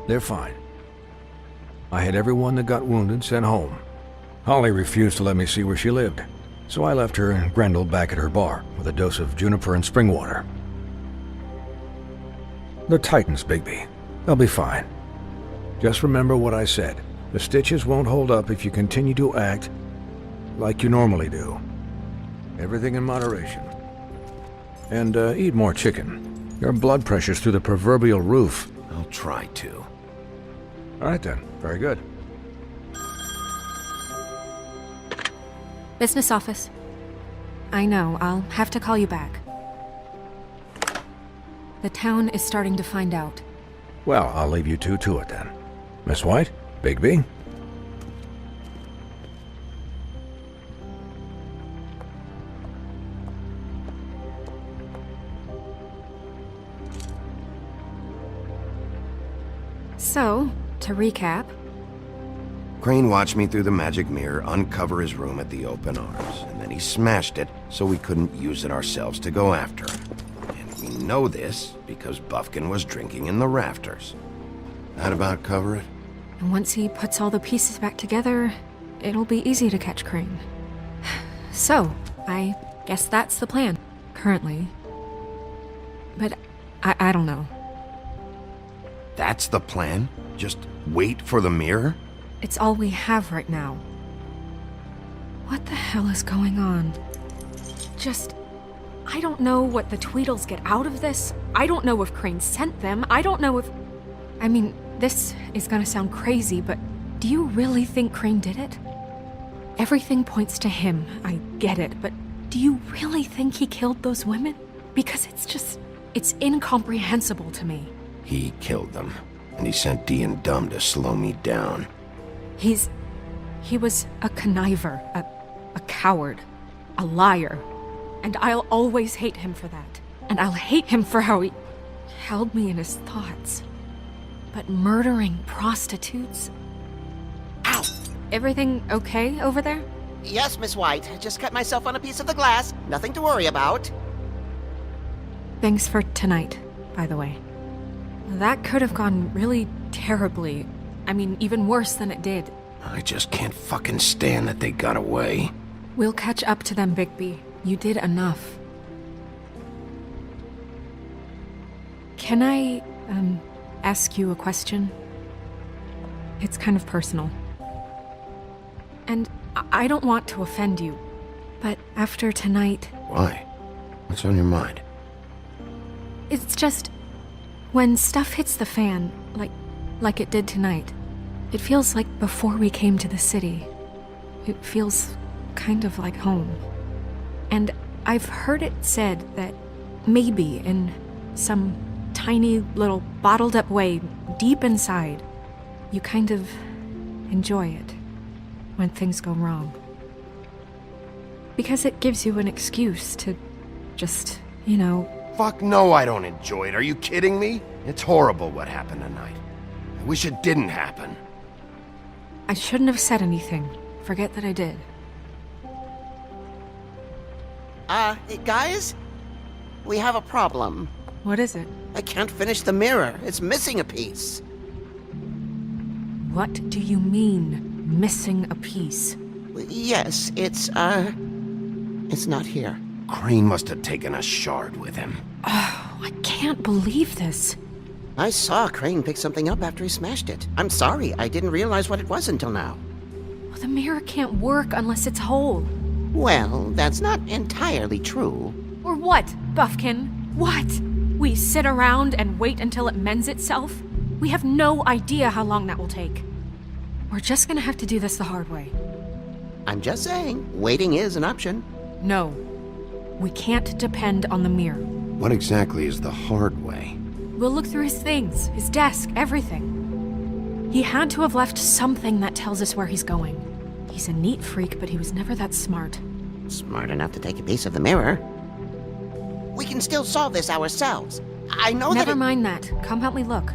I: They're fine. I had everyone that got wounded sent home. Holly refused to let me see where she lived, so I left her and Grendel back at her bar with a dose of juniper and spring water. They're Titans, Bigby. They'll be fine. Just remember what I said. The stitches won't hold up if you continue to act like you normally do. Everything in moderation. And eat more chicken. Your blood pressure's through the proverbial roof.
B: I'll try to.
I: All right then. Very good.
J: Business office. I know, I'll have to call you back. The town is starting to find out.
I: Well, I'll leave you two to it then. Miss White, Bigby.
J: So, to recap...
B: Crane watched me through the magic mirror uncover his room at the open arms, and then he smashed it so we couldn't use it ourselves to go after him. And we know this because Buffkin was drinking in the rafters. That about cover it?
J: And once he puts all the pieces back together, it'll be easy to catch Crane. So, I guess that's the plan, currently. But I don't know.
B: That's the plan? Just wait for the mirror?
J: It's all we have right now. What the hell is going on? I don't know what the Tweedles get out of this. I don't know if Crane sent them. I don't know if... I mean, this is gonna sound crazy, but do you really think Crane did it? Everything points to him, I get it, but do you really think he killed those women? Because it's incomprehensible to me.
B: He killed them, and he sent Dee and Dumb to slow me down.
J: He was a conniver, a coward, a liar, and I'll always hate him for that. And I'll hate him for how he held me in his thoughts. But murdering prostitutes?
M: Ow!
J: Everything okay over there?
M: Yes, Miss White. I just cut myself on a piece of the glass. Nothing to worry about.
J: Thanks for tonight, by the way. That could have gone really terribly. I mean, even worse than it did.
B: I just can't fucking stand that they got away.
J: We'll catch up to them, Bigby. You did enough. Can I, ask you a question? It's kind of personal. And I don't want to offend you, but after tonight...
B: Why? What's on your mind?
J: It's just... when stuff hits the fan, like it did tonight, it feels like before we came to the city. It feels kind of like home. And I've heard it said that maybe in some tiny little bottled up way deep inside, you kind of enjoy it when things go wrong. Because it gives you an excuse to just, you know...
B: Fuck no, I don't enjoy it. Are you kidding me? It's horrible what happened tonight. I wish it didn't happen.
J: I shouldn't have said anything. Forget that I did.
M: Guys? We have a problem.
J: What is it?
M: I can't finish the mirror. It's missing a piece.
J: What do you mean, missing a piece?
M: Yes, it's not here.
B: Crane must have taken a shard with him.
J: Oh, I can't believe this.
M: I saw Crane pick something up after he smashed it. I'm sorry, I didn't realize what it was until now.
J: Well, the mirror can't work unless it's whole.
M: Well, that's not entirely true.
J: Or what, Buffkin? What? We sit around and wait until it mends itself? We have no idea how long that will take. We're just gonna have to do this the hard way.
M: I'm just saying, waiting is an option.
J: No. We can't depend on the mirror.
B: What exactly is the hard way?
J: We'll look through his things, his desk, everything. He had to have left something that tells us where he's going. He's a neat freak, but he was never that smart.
M: Smart enough to take a piece of the mirror. We can still solve this ourselves. I know that
J: Never mind that. Come help me look.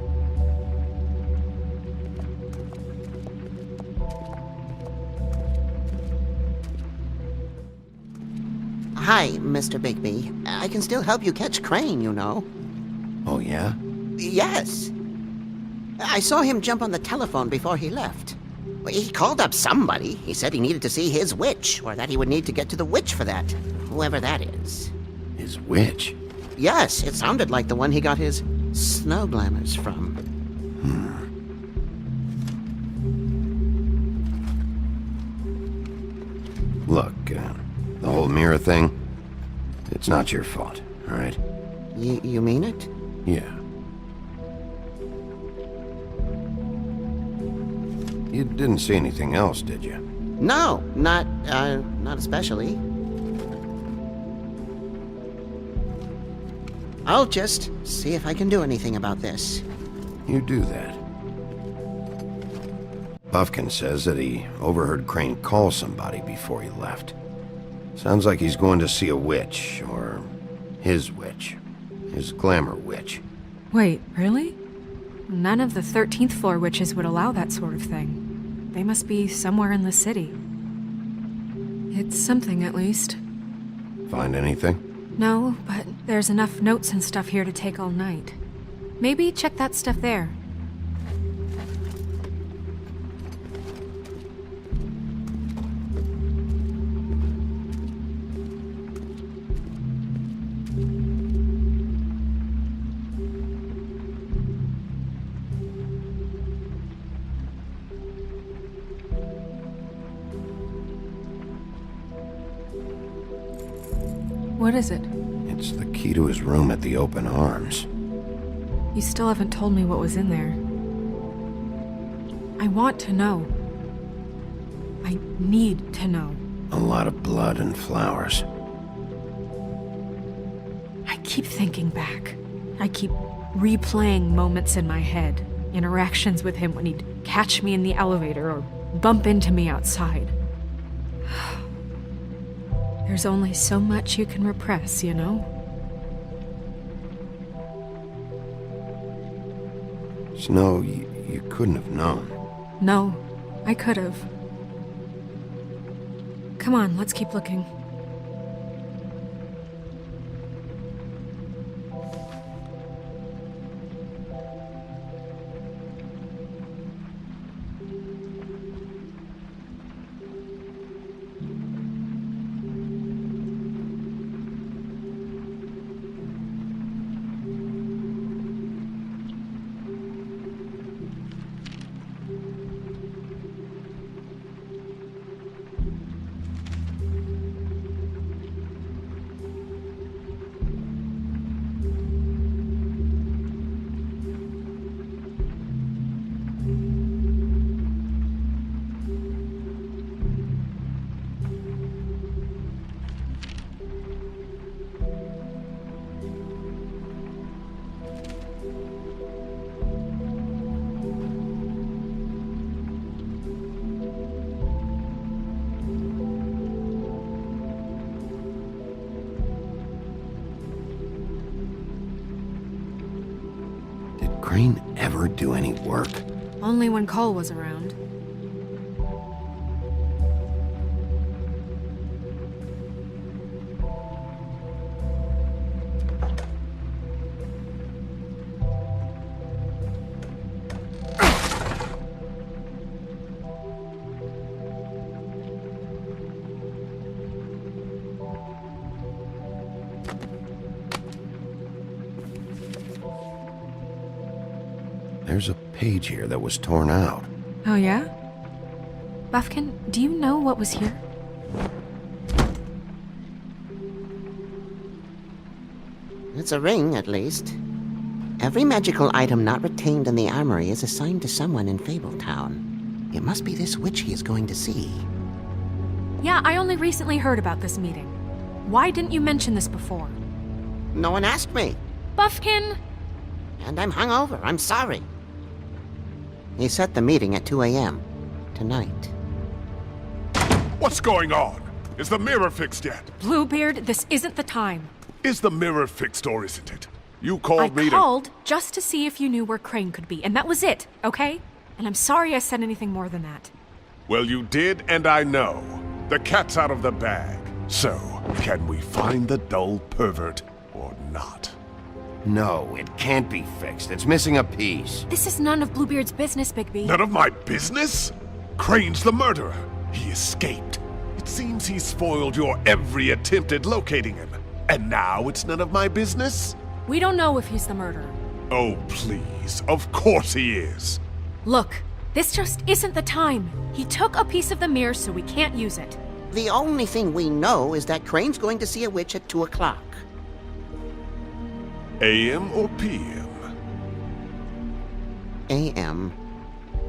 M: Hi, Mr. Bigby. I can still help you catch Crane, you know.
B: Oh, yeah?
M: Yes. I saw him jump on the telephone before he left. He called up somebody. He said he needed to see his witch, or that he would need to get to the witch for that. Whoever that is.
B: His witch?
M: Yes, it sounded like the one he got his snow glamours from.
B: Look, the whole mirror thing, it's not your fault, all right?
M: You mean it?
B: Yeah. You didn't see anything else, did you?
M: No, not especially. I'll just see if I can do anything about this.
B: You do that. Buffkin says that he overheard Crane call somebody before he left. Sounds like he's going to see a witch, or his witch. His glamour witch.
J: Wait, really? None of the 13th floor witches would allow that sort of thing. They must be somewhere in the city. It's something, at least.
B: Find anything?
J: No, but there's enough notes and stuff here to take all night. Maybe check that stuff there. What is it?
B: It's the key to his room at the Open Arms.
J: You still haven't told me what was in there. I want to know. I need to know.
B: A lot of blood and flowers.
J: I keep thinking back. I keep replaying moments in my head. Interactions with him when he'd catch me in the elevator or bump into me outside. There's only so much you can repress, you know?
B: Snow, you couldn't have known.
J: No, I could have. Come on, let's keep looking.
B: Crane ever do any work?
J: Only when Cole was around.
B: There's a page here that was torn out.
J: Oh yeah? Buffkin, do you know what was here?
M: It's a ring, at least. Every magical item not retained in the armory is assigned to someone in Fabletown. It must be this witch he is going to see.
J: Yeah, I only recently heard about this meeting. Why didn't you mention this before?
M: No one asked me.
J: Buffkin!
M: And I'm hungover. I'm sorry. He set the meeting at 2 a.m. tonight.
S: What's going on? Is the mirror fixed yet?
J: Bluebeard, this isn't the time.
S: Is the mirror fixed or isn't it? You called me
J: I called just to see if you knew where Crane could be, and that was it, okay? And I'm sorry I said anything more than that.
S: Well, you did, and I know. The cat's out of the bag. So, can we find the dull pervert or not?
B: No, it can't be fixed. It's missing a piece.
J: This is none of Bluebeard's business, Bigby.
S: None of my business? Crane's the murderer. He escaped. It seems he spoiled your every attempt at locating him. And now it's none of my business?
J: We don't know if he's the murderer.
S: Oh, please. Of course he is.
J: Look, this just isn't the time. He took a piece of the mirror, so we can't use it.
M: The only thing we know is that Crane's going to see a witch at 2 o'clock.
S: AM or PM?
M: AM.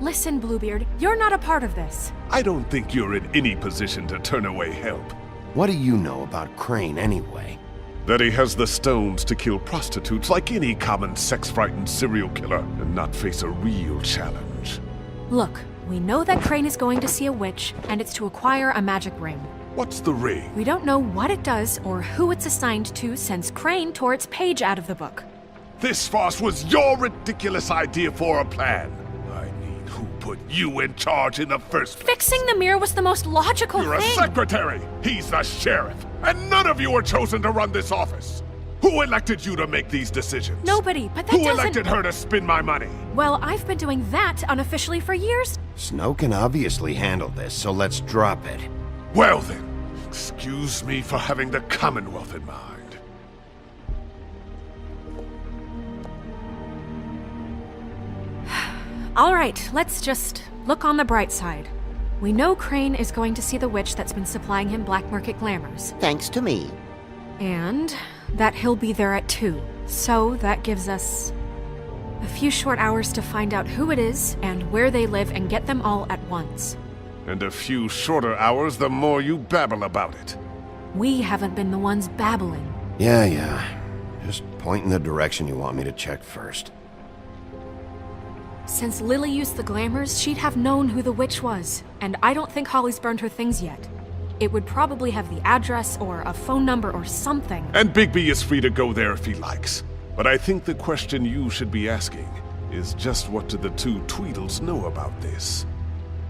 J: Listen, Bluebeard, you're not a part of this.
S: I don't think you're in any position to turn away help.
B: What do you know about Crane anyway?
S: That he has the stones to kill prostitutes like any common sex-frightened serial killer and not face a real challenge.
J: Look, we know that Crane is going to see a witch, and it's to acquire a magic ring.
S: What's the ring?
J: We don't know what it does or who it's assigned to since Crane tore its page out of the book.
S: This farce was your ridiculous idea for a plan. I mean, who put you in charge in the first place?
J: Fixing the mirror was the most logical
S: You're
J: thing.
S: a secretary! He's the sheriff! And none of you were chosen to run this office! Who elected you to make these decisions?
J: Nobody, but that
S: Who
J: doesn't...
S: elected her to spend my money?
J: Well, I've been doing that unofficially for years.
B: Snow can obviously handle this, so let's drop it.
S: Well then, excuse me for having the Commonwealth in mind.
J: All right, let's just look on the bright side. We know Crane is going to see the witch that's been supplying him black market glamours.
M: Thanks to me.
J: And that he'll be there at 2. So that gives us a few short hours to find out who it is and where they live and get them all at once.
S: And a few shorter hours the more you babble about it.
J: We haven't been the ones babbling.
B: Yeah. Just point in the direction you want me to check first.
J: Since Lily used the glamours, she'd have known who the witch was, and I don't think Holly's burned her things yet. It would probably have the address or a phone number or something.
S: And Bigby is free to go there if he likes. But I think the question you should be asking is just what do the two Tweedles know about this?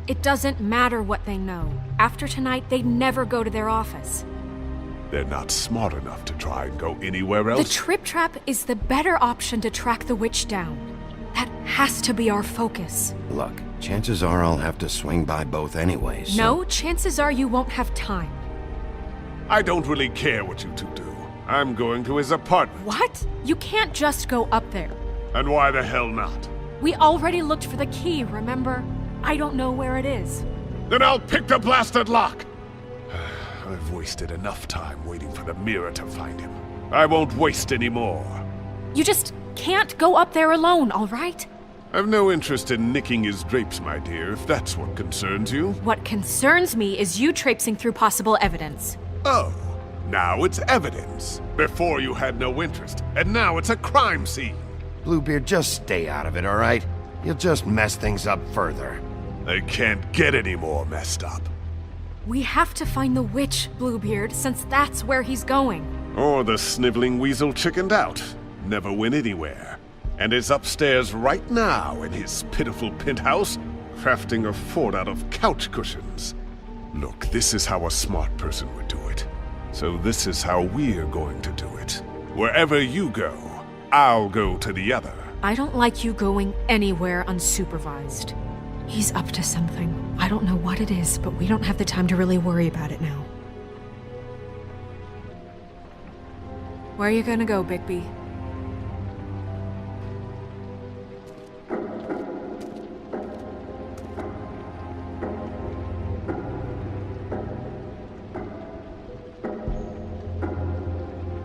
J: It doesn't matter what they know. After tonight, they'd never go to their office.
S: They're not smart enough to try and go anywhere else?
J: The Trip Trap is the better option to track the witch down. That has to be our focus.
B: Look, chances are I'll have to swing by both anyways. So...
J: No, chances are you won't have time.
S: I don't really care what you two do. I'm going to his apartment.
J: What? You can't just go up there.
S: And why the hell not?
J: We already looked for the key, remember? I don't know where it is.
S: Then I'll pick the blasted lock! I've wasted enough time waiting for the mirror to find him. I won't waste any more.
J: You just can't go up there alone, all right?
S: I've no interest in nicking his drapes, my dear, if that's what concerns you.
J: What concerns me is you traipsing through possible evidence.
S: Oh, now it's evidence. Before you had no interest, and now it's a crime scene.
B: Bluebeard, just stay out of it, all right? You'll just mess things up further.
S: They can't get any more messed up.
J: We have to find the witch, Bluebeard, since that's where he's going.
S: Or the sniveling weasel chickened out. Never went anywhere. And is upstairs right now in his pitiful penthouse, crafting a fort out of couch cushions. Look, this is how a smart person would do it. So this is how we're going to do it. Wherever you go, I'll go to the other.
J: I don't like you going anywhere unsupervised. He's up to something. I don't know what it is, but we don't have the time to really worry about it now. Where are you gonna go, Bigby?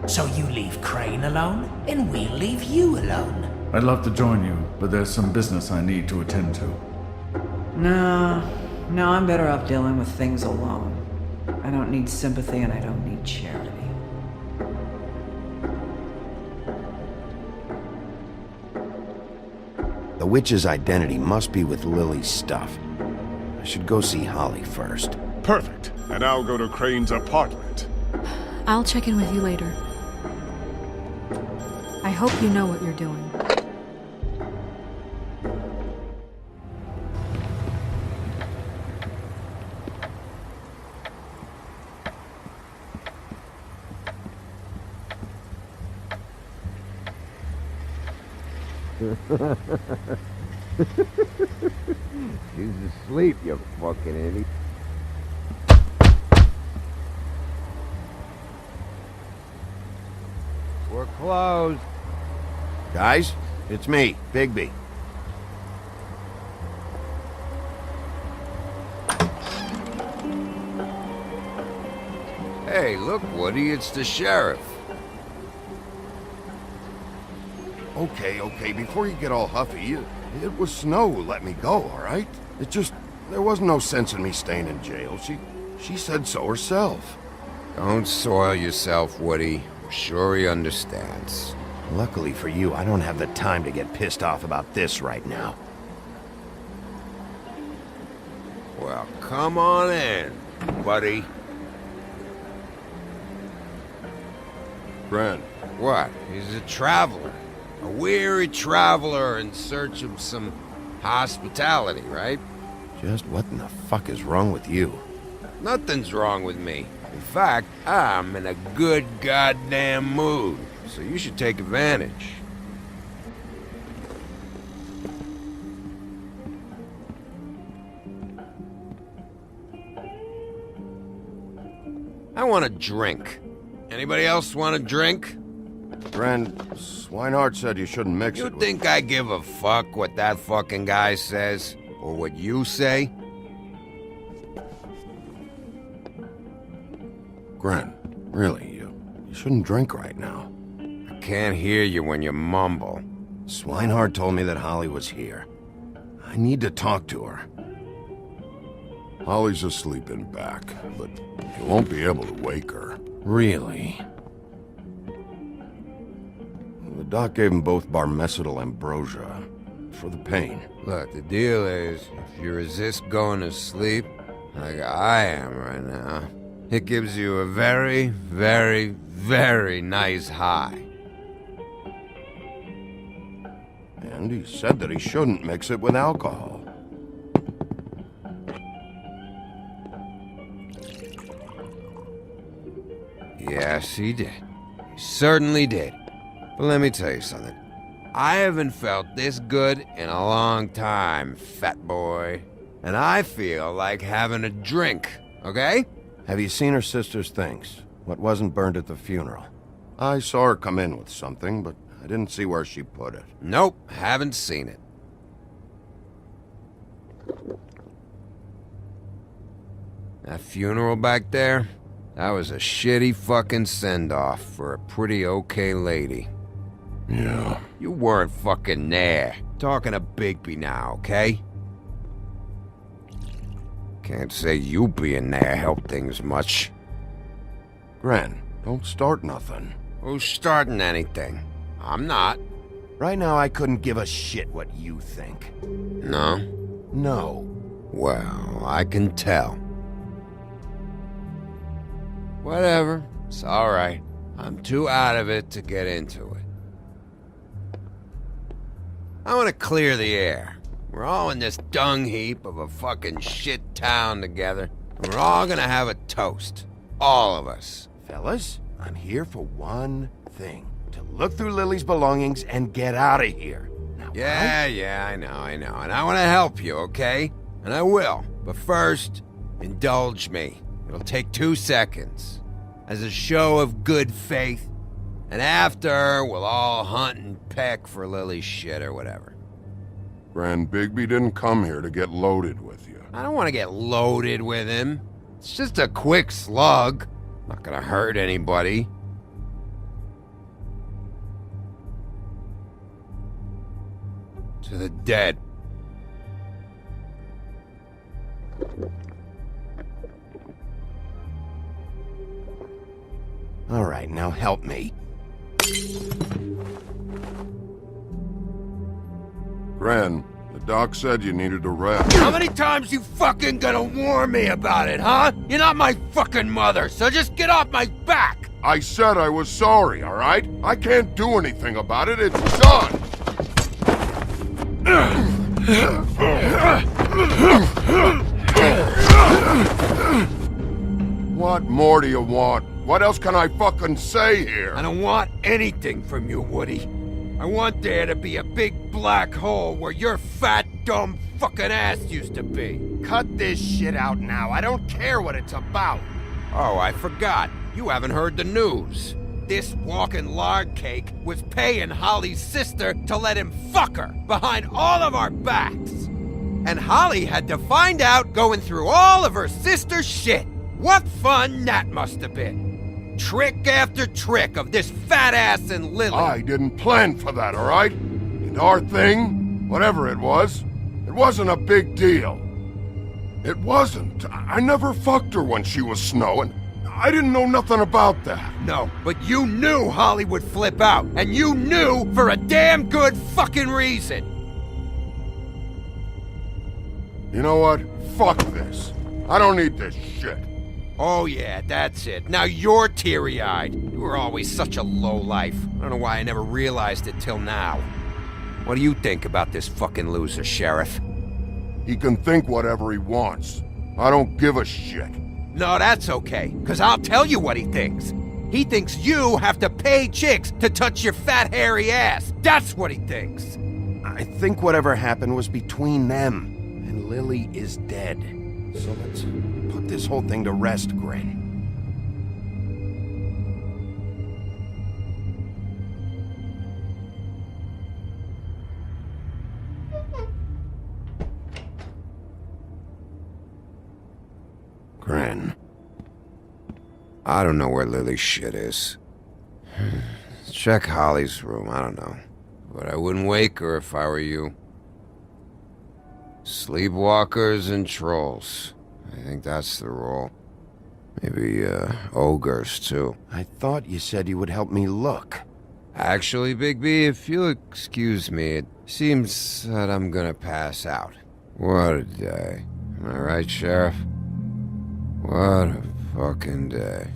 L: So you leave Crane alone, and we'll leave you alone.
R: I'd love to join you, but there's some business I need to attend to.
Q: No, I'm better off dealing with things alone. I don't need sympathy and I don't need charity.
B: The witch's identity must be with Lily's stuff. I should go see Holly first.
S: Perfect. And I'll go to Crane's apartment.
J: I'll check in with you later. I hope you know what you're doing.
K: She's asleep, you fucking idiot. We're closed.
B: Guys, it's me, Bigby.
K: Hey, look, Woody, it's the sheriff.
B: Okay, before you get all huffy, it was Snow who let me go, all right? It just, there was no sense in me staying in jail. She said so herself.
K: Don't soil yourself, Woody. I'm sure he understands.
B: Luckily for you, I don't have the time to get pissed off about this right now.
K: Well, come on in, buddy.
B: Brent.
K: What? He's a traveler. A weary traveler in search of some hospitality, right?
B: Just what in the fuck is wrong with you?
K: Nothing's wrong with me. In fact, I'm in a good goddamn mood, so you should take advantage. I want a drink. Anybody else want a drink?
B: Brent, Swinehart said you shouldn't mix it
K: with... You think I give a fuck what that fucking guy says? Or what you say?
B: Gren, really, you shouldn't drink right now.
K: I can't hear you when you mumble.
B: Swinehart told me that Holly was here. I need to talk to her.
N: Holly's asleep in back, but you won't be able to wake her.
B: Really? The doc gave them both Barmecidal ambrosia for the pain.
K: Look, the deal is, if you resist going to sleep, like I am right now, it gives you a very, very, very nice high.
B: And he said that he shouldn't mix it with alcohol.
K: Yes, he did. He certainly did. But let me tell you something. I haven't felt this good in a long time, fat boy. And I feel like having a drink, okay?
B: Have you seen her sister's things? What wasn't burned at the funeral? I saw her come in with something, but I didn't see where she put it.
K: Nope, haven't seen it. That funeral back there? That was a shitty fucking send-off for a pretty okay lady.
N: Yeah.
K: You weren't fucking there. Talking to Bigby now, okay? Can't say you being there helped things much.
B: Gren, don't start nothing.
K: Who's starting anything? I'm not.
B: Right now, I couldn't give a shit what you think.
K: No?
B: No.
K: Well, I can tell. Whatever. It's alright. I'm too out of it to get into it. I want to clear the air. We're all in this dung heap of a fucking shit town together, and we're all gonna have a toast. All of us.
B: Fellas, I'm here for one thing. To look through Lily's belongings and get out of here. Now,
K: Yeah, I know. And I want to help you, okay? And I will. But first, indulge me. It'll take 2 seconds. As a show of good faith. And after, we'll all hunt and peck for Lily's shit or whatever.
N: Grand Bigby didn't come here to get loaded with you.
K: I don't want to get loaded with him. It's just a quick slug. Not gonna hurt anybody. To the dead.
B: All right, now help me.
N: Gren, the doc said you needed a rest.
K: How many times you fucking gonna warn me about it, huh? You're not my fucking mother, so just get off my back!
N: I said I was sorry, all right? I can't do anything about it. It's done. What more do you want? What else can I fucking say here?
K: I don't want anything from you, Woody. I want there to be a big black hole where your fat, dumb fucking ass used to be.
B: Cut this shit out now. I don't care what it's about.
K: Oh, I forgot. You haven't heard the news. This walking lard cake was paying Holly's sister to let him fuck her behind all of our backs. And Holly had to find out going through all of her sister's shit. What fun that must have been. Trick after trick of this fat ass and Lily.
N: I didn't plan for that, all right? And our thing, whatever it wasn't a big deal. It wasn't. I never fucked her when she was snowing. I didn't know nothing about that.
K: No, but you knew Holly would flip out, and you knew for a damn good fucking reason.
N: You know what? Fuck this. I don't need this shit.
K: Oh yeah, that's it. Now you're teary-eyed. You were always such a lowlife. I don't know why I never realized it till now. What do you think about this fucking loser, Sheriff?
N: He can think whatever he wants. I don't give a shit.
K: No, that's okay, because I'll tell you what he thinks. He thinks you have to pay chicks to touch your fat, hairy ass. That's what he thinks.
B: I think whatever happened was between them, and Lily is dead. So let's put this whole thing to rest, Gren. Gren.
K: I don't know where Lily's shit is. Check Holly's room, I don't know. But I wouldn't wake her if I were you. Sleepwalkers and trolls. I think that's the rule. Maybe, ogres, too.
B: I thought you said you would help me look.
K: Actually, Bigby, if you'll excuse me, it seems that I'm gonna pass out. What a day. Am I right, Sheriff? What a fucking day.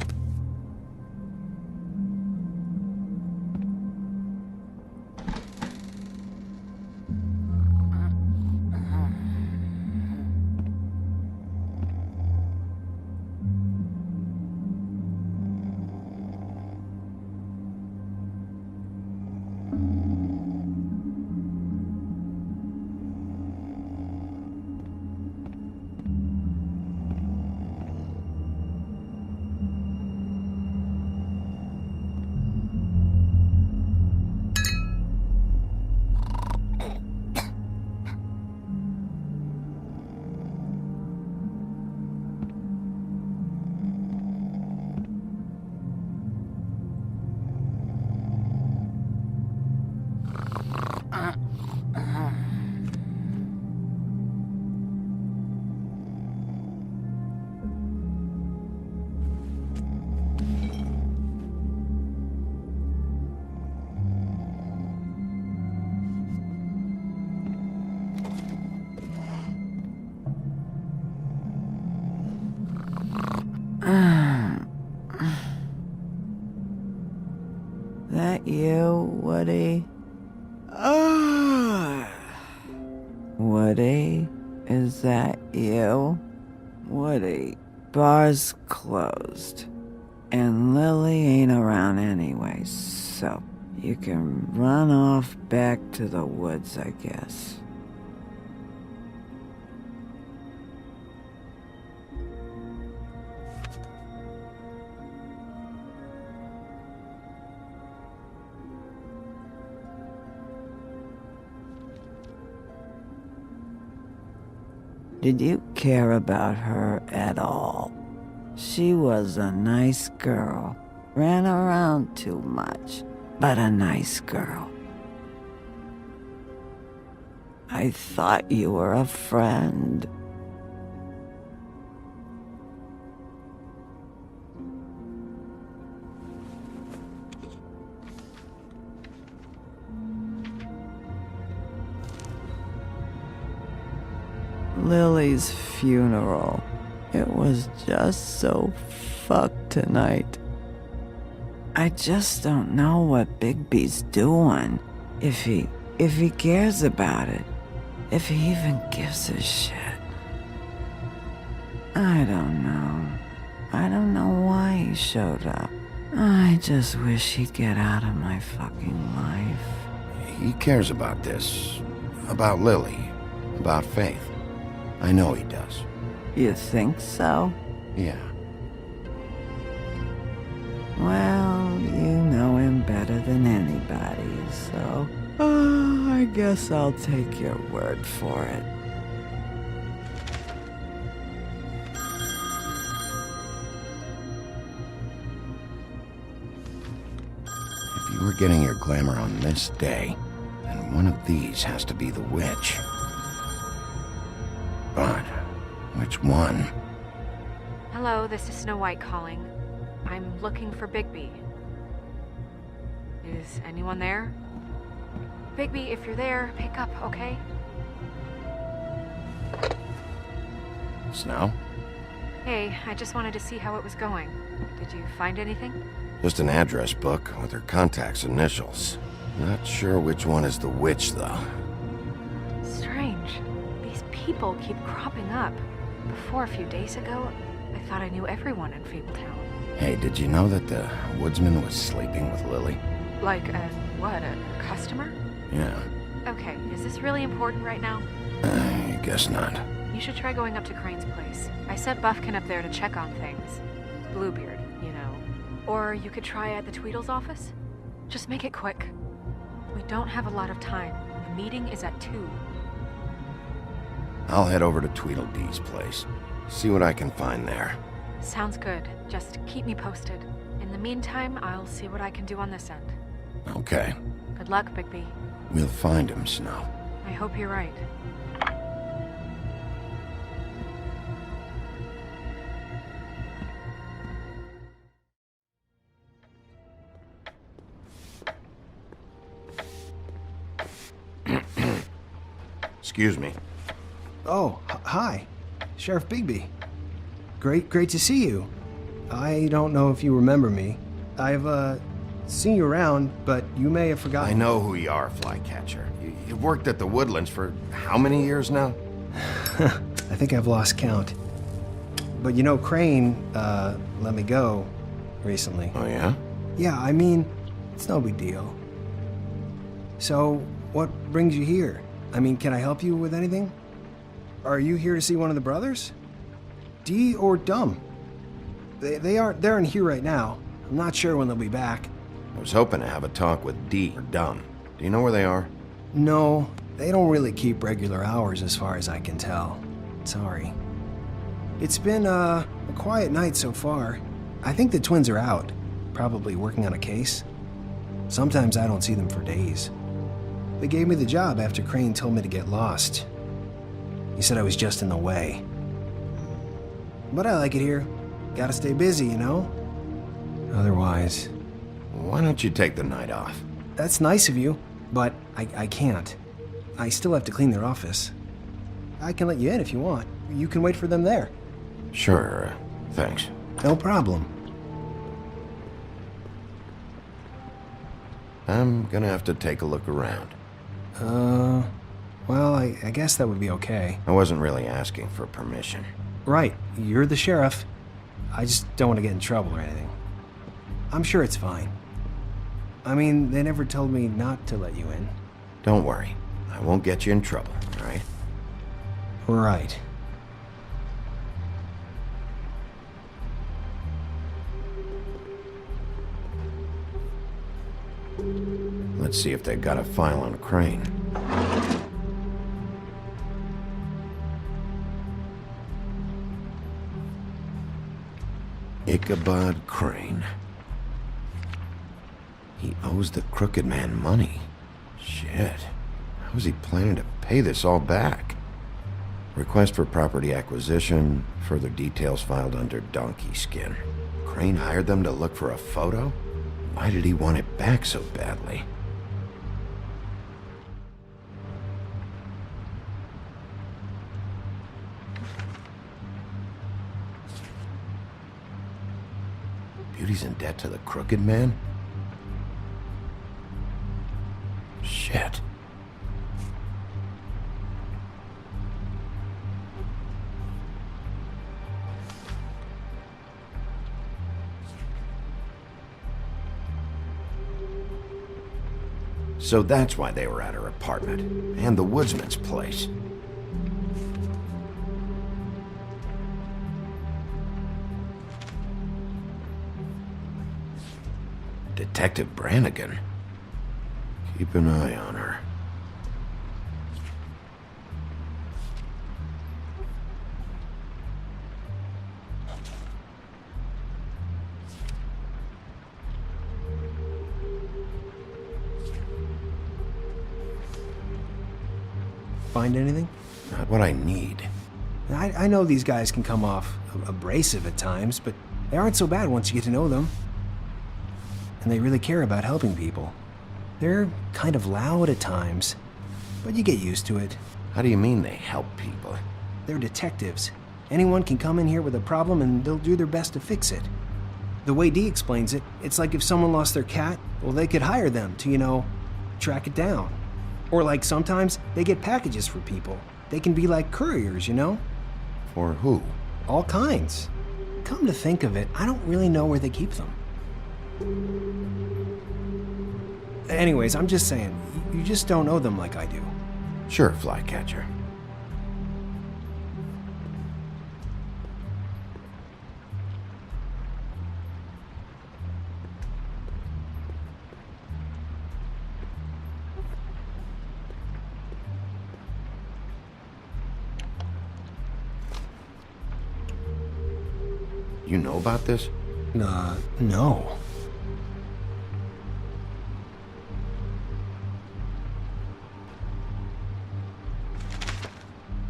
Q: That you, Woody? Woody? Is that you? Woody, bar's closed. And Lily ain't around anyway, so you can run off back to the woods, I guess. Did you care about her at all? She was a nice girl. Ran around too much, but a nice girl. I thought you were a friend. Lily's funeral. It was just so fucked tonight. I just don't know what Bigby's doing. If he cares about it. If he even gives a shit. I don't know. I don't know why he showed up. I just wish he'd get out of my fucking life.
B: He cares about this. About Lily. About Faith. I know he does.
Q: You think so?
B: Yeah.
Q: Well, you know him better than anybody, so... I guess I'll take your word for it.
B: If you were getting your glamour on this day, then one of these has to be the witch. But which one?
J: Hello, this is Snow White calling. I'm looking for Bigby. Is anyone there? Bigby, if you're there, pick up, okay?
B: Snow?
J: Hey, I just wanted to see how it was going. Did you find anything?
B: Just an address book with her contact's initials. Not sure which one is the witch, though.
J: Strange. These people keep cropping up. Before, a few days ago, I thought I knew everyone in Fabletown.
B: Hey, did you know that the woodsman was sleeping with Lily?
J: Like, what, a customer?
B: Yeah.
J: Okay, is this really important right now?
B: I guess not.
J: You should try going up to Crane's place. I sent Buffkin up there to check on things. Bluebeard, you know. Or you could try at the Tweedle's office. Just make it quick. We don't have a lot of time. The meeting is at 2.
B: I'll head over to Tweedledee's place. See what I can find there.
J: Sounds good. Just keep me posted. In the meantime, I'll see what I can do on this end.
B: Okay.
J: Good luck, Bigby.
B: We'll find him, Snow.
J: I hope you're right.
B: Excuse me.
D: Oh, hi. Sheriff Bigby. Great to see you. I don't know if you remember me. I've, seen you around, but you may have forgotten.
B: I know who you are, Flycatcher. You've worked at the Woodlands for how many years now?
D: I think I've lost count. But you know, Crane, let me go recently.
B: Oh, yeah?
D: Yeah, I mean, it's no big deal. So, what brings you here? I mean, can I help you with anything? Are you here to see one of the brothers? Dee or Dumb? They're in here right now. I'm not sure when they'll be back.
B: I was hoping to have a talk with Dee or Dumb. Do you know where they are?
D: No, they don't really keep regular hours as far as I can tell. Sorry. It's been, a quiet night so far. I think the twins are out, probably working on a case. Sometimes I don't see them for days. They gave me the job after Crane told me to get lost. He said I was just in the way. But I like it here. Gotta stay busy, you know? Otherwise...
B: Why don't you take the night off?
D: That's nice of you, but I can't. I still have to clean their office. I can let you in if you want. You can wait for them there.
B: Sure, thanks.
D: No problem.
B: I'm gonna have to take a look around.
D: Well, I guess that would be okay.
B: I wasn't really asking for permission.
D: Right, you're the sheriff. I just don't want to get in trouble or anything. I'm sure it's fine. I mean, they never told me not to let you in.
B: Don't worry. I won't get you in trouble, all right?
D: Right.
B: Let's see if they got a file on Crane. Ichabod Crane. He owes the Crooked Man money. Shit. How is he planning to pay this all back? Request for property acquisition. Further details filed under Donkey Skin. Crane hired them to look for a photo? Why did he want it back so badly? Judy's in debt to the Crooked Man? Shit. So that's why they were at her apartment, and the woodsman's place. Detective Brannigan? Keep an eye on her.
D: Find anything?
B: Not what I need.
D: I know these guys can come off abrasive at times, but they aren't so bad once you get to know them. And they really care about helping people. They're kind of loud at times, but you get used to it.
B: How do you mean they help people?
D: They're detectives. Anyone can come in here with a problem and they'll do their best to fix it. The way Dee explains it, it's like if someone lost their cat, well, they could hire them to, track it down. Or like sometimes they get packages for people. They can be like couriers,
B: For who?
D: All kinds. Come to think of it, I don't really know where they keep them. Anyways, I'm just saying, you just don't know them like I do.
B: Sure, Flycatcher. You know about this?
D: No.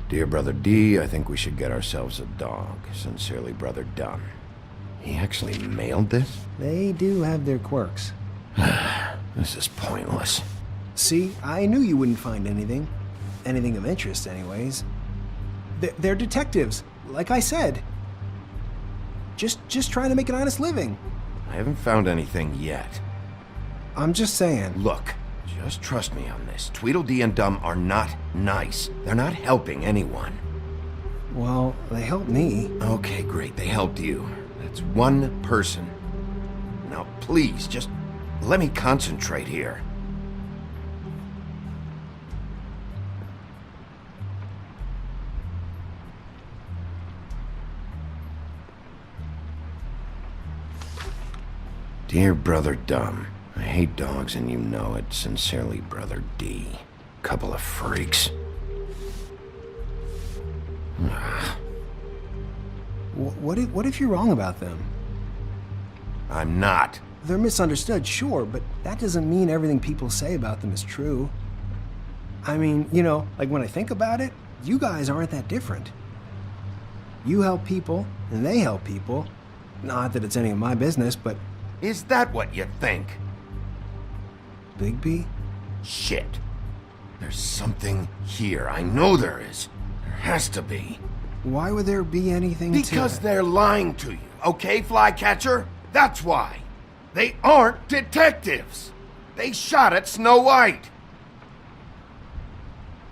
B: Dear Brother D, I think we should get ourselves a dog. Sincerely, Brother Dunn. He actually mailed this?
D: They do have their quirks.
B: This is pointless.
D: See, I knew you wouldn't find anything. Anything of interest, anyways. They're detectives, like I said. Just trying to make an honest living.
B: I haven't found anything yet.
D: I'm just saying.
B: Look, just trust me on this. Tweedledee and Dum are not nice. They're not helping anyone.
D: Well, they helped me.
B: Okay, great. They helped you. That's one person. Now, please, just let me concentrate here. Dear Brother Dum, I hate dogs and you know it. Sincerely, Brother D. Couple of freaks.
D: What if you're wrong about them?
B: I'm not.
D: They're misunderstood, sure, but that doesn't mean everything people say about them is true. I mean, like when I think about it, you guys aren't that different. You help people, and they help people. Not that it's any of my business, but...
B: Is that what you think?
D: Bigby?
B: Shit. There's something here. I know there is. There has to be.
D: Why would there be anything
B: Because they're lying to you, okay, Flycatcher? That's why. They aren't detectives. They shot at Snow White.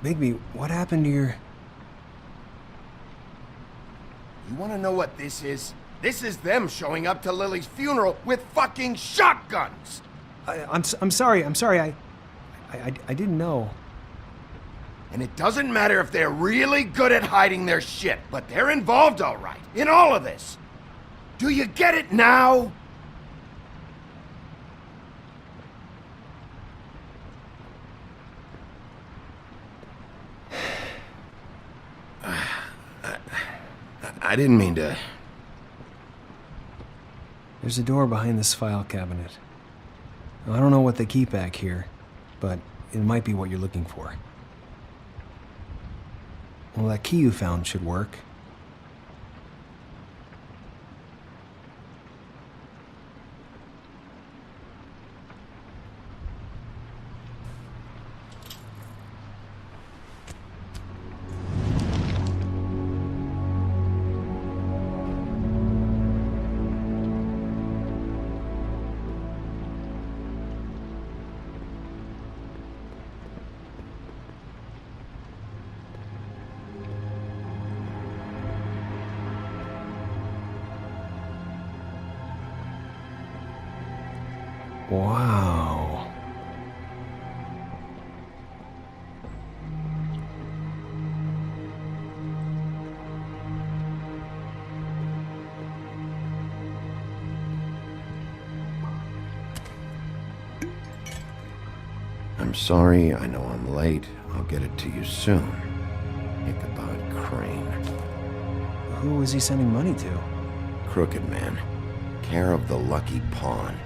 D: Bigby, what happened to your...
B: You want to know what this is? This is them showing up to Lily's funeral with fucking shotguns!
D: I'm sorry. I didn't know.
B: And it doesn't matter if they're really good at hiding their shit, but they're involved all right, in all of this. Do you get it now? I didn't mean to...
D: There's a door behind this file cabinet. I don't know what they keep back here, but it might be what you're looking for. Well, that key you found should work. Wow.
B: I'm sorry, I know I'm late. I'll get it to you soon. Ichabod Crane.
D: Who was he sending money to?
B: Crooked Man. Care of the Lucky Pawn.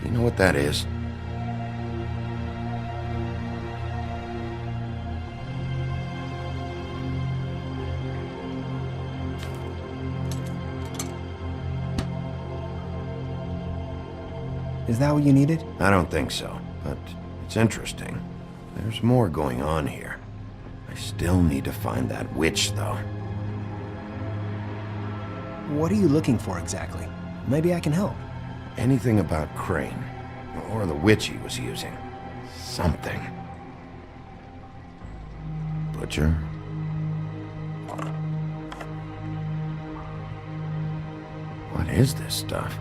B: Do you know what that is?
D: Is that what you needed?
B: I don't think so, but it's interesting. There's more going on here. I still need to find that witch, though.
D: What are you looking for exactly? Maybe I can help.
B: Anything about Crane, or the witch he was using. Something. Butcher? What is this stuff?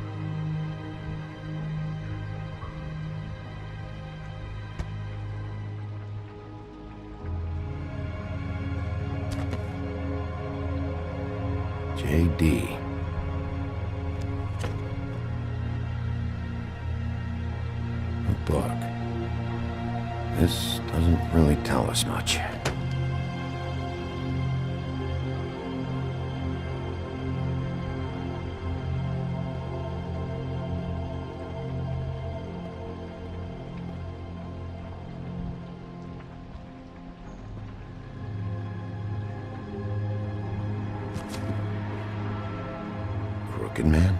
B: JD. A book. This doesn't really tell us much. Crooked Man?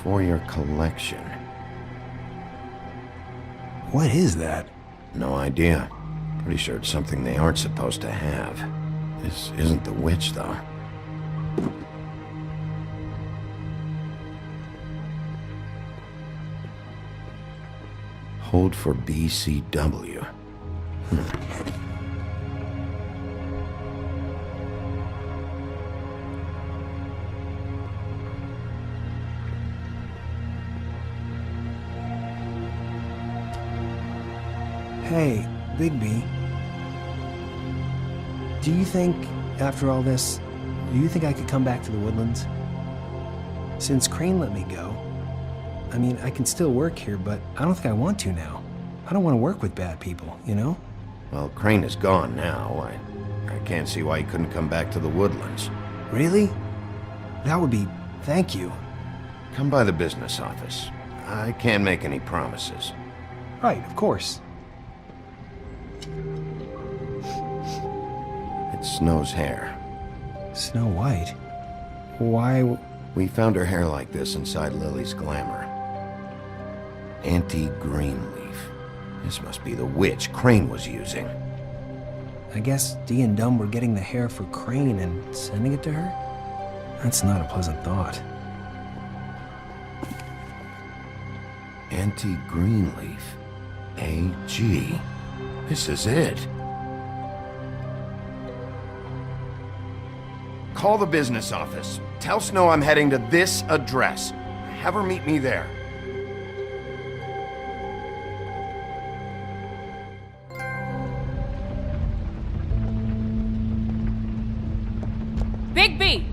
B: For your collection.
D: What is that?
B: No idea. Pretty sure it's something they aren't supposed to have. This isn't the witch, though. Hold for BCW.
D: Hey, Bigby. Do you think, after all this, do you think I could come back to the Woodlands? Since Crane let me go, I mean, I can still work here, but I don't think I want to now. I don't want to work with bad people, you know?
B: Well, Crane is gone now. I can't see why he couldn't come back to the Woodlands.
D: Really? That would be... thank you.
B: Come by the business office. I can't make any promises.
D: Right, of course.
B: It's Snow's hair.
D: Snow White? Why...
B: We found her hair like this inside Lily's glamour. Anti-Greenleaf. This must be the witch Crane was using.
D: I guess Dee and Dumb were getting the hair for Crane and sending it to her? That's not a pleasant thought.
B: Anti-Greenleaf. AG. This is it. Call the business office. Tell Snow I'm heading to this address. Have her meet me there.
A: Bigby!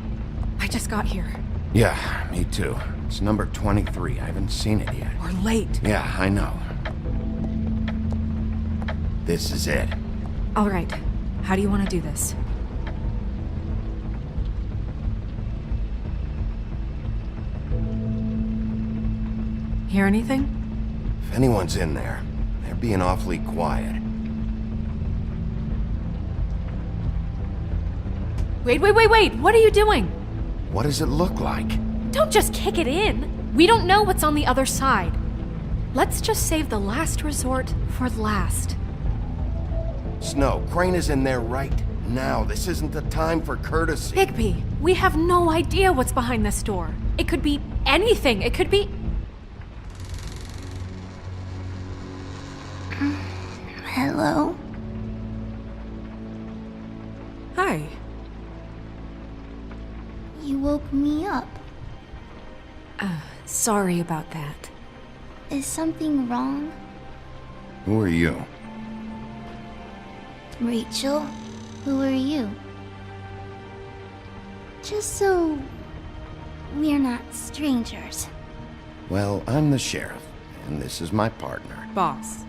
J: I just got here.
B: Yeah, me too. It's number 23. I haven't seen it yet.
J: We're late.
B: Yeah, I know. This is it.
J: All right. How do you want to do this? Hear anything?
B: If anyone's in there, they're being awfully quiet.
G: Wait! What are you doing?
B: What does it look like?
G: Don't just kick it in. We don't know what's on the other side. Let's just save the last resort for last.
B: Snow, Crane is in there right now. This isn't the time for courtesy.
G: Bigby, we have no idea what's behind this door. It could be anything. It could be...
C: Hello?
J: Hi.
C: You woke me up.
J: Sorry about that.
C: Is something wrong?
B: Who are you?
C: Rachel, who are you? Just so we're not strangers.
B: Well, I'm the sheriff, and this is my partner.
J: Boss.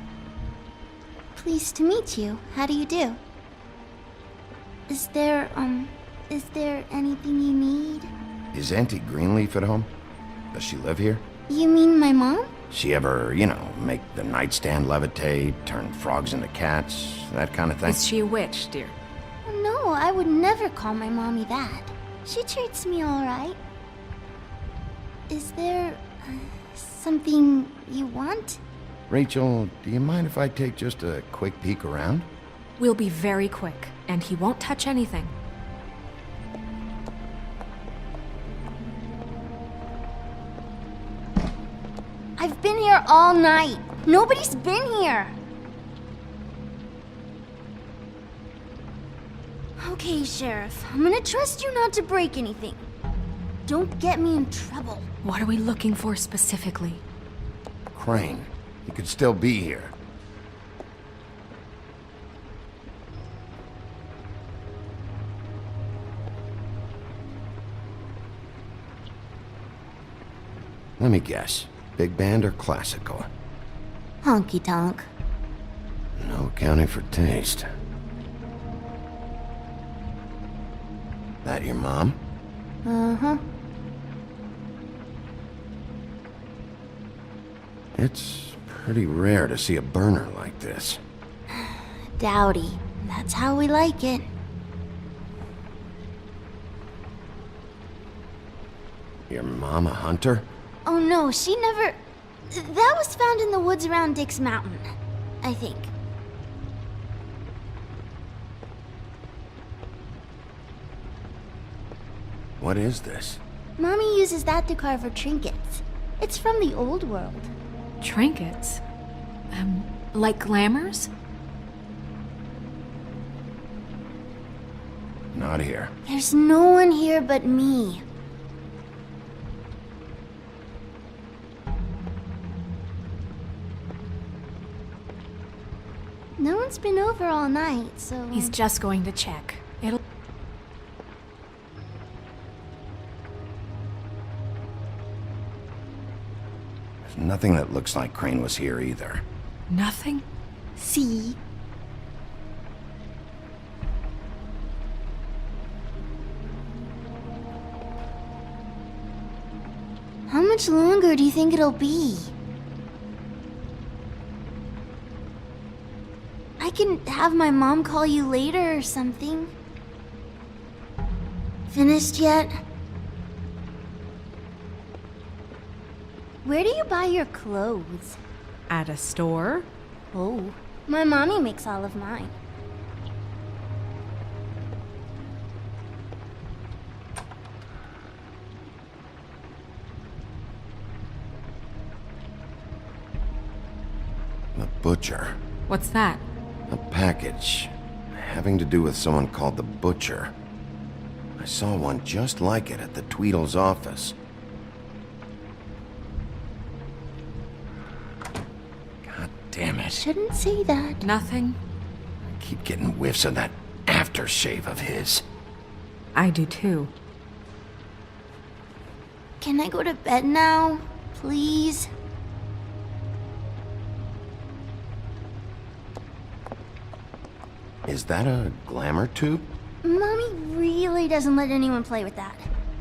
C: Pleased to meet you. How do you do? Is there anything you need?
B: Is Auntie Greenleaf at home? Does she live here?
C: You mean my mom?
B: She ever, make the nightstand levitate, turn frogs into cats, that kind of thing?
J: Is she a witch, dear?
C: No, I would never call my mommy that. She treats me all right. Is there something you want?
B: Rachel, do you mind if I take just a quick peek around?
J: We'll be very quick, and he won't touch anything.
C: I've been here all night. Nobody's been here. Okay, Sheriff. I'm gonna trust you not to break anything. Don't get me in trouble.
J: What are we looking for specifically?
B: Crane. He could still be here. Let me guess. Big band or classical?
C: Honky tonk.
B: No accounting for taste. That your mom?
C: Uh-huh.
B: It's pretty rare to see a burner like this.
C: Dowdy. That's how we like it.
B: Your mom a hunter?
C: Oh no, she never... That was found in the woods around Dick's Mountain, I think.
B: What is this?
C: Mommy uses that to carve her trinkets. It's from the old world.
J: Trinkets? Like glamours?
B: Not here.
C: There's no one here but me. No one's been over all night, so...
J: He's just going to check. It'll...
B: There's nothing that looks like Crane was here either.
J: Nothing?
C: See? How much longer do you think it'll be? I can have my mom call you later or something. Finished yet? Where do you buy your clothes?
J: At a store?
C: Oh, my mommy makes all of mine.
B: The butcher.
J: What's that?
B: A package having to do with someone called the Butcher. I saw one just like it at the Tweedle's office. God damn it.
C: Shouldn't say that.
J: Nothing.
B: I keep getting whiffs of that aftershave of his.
J: I do too.
C: Can I go to bed now? Please?
B: Is that a glamour tube?
C: Mommy really doesn't let anyone play with that.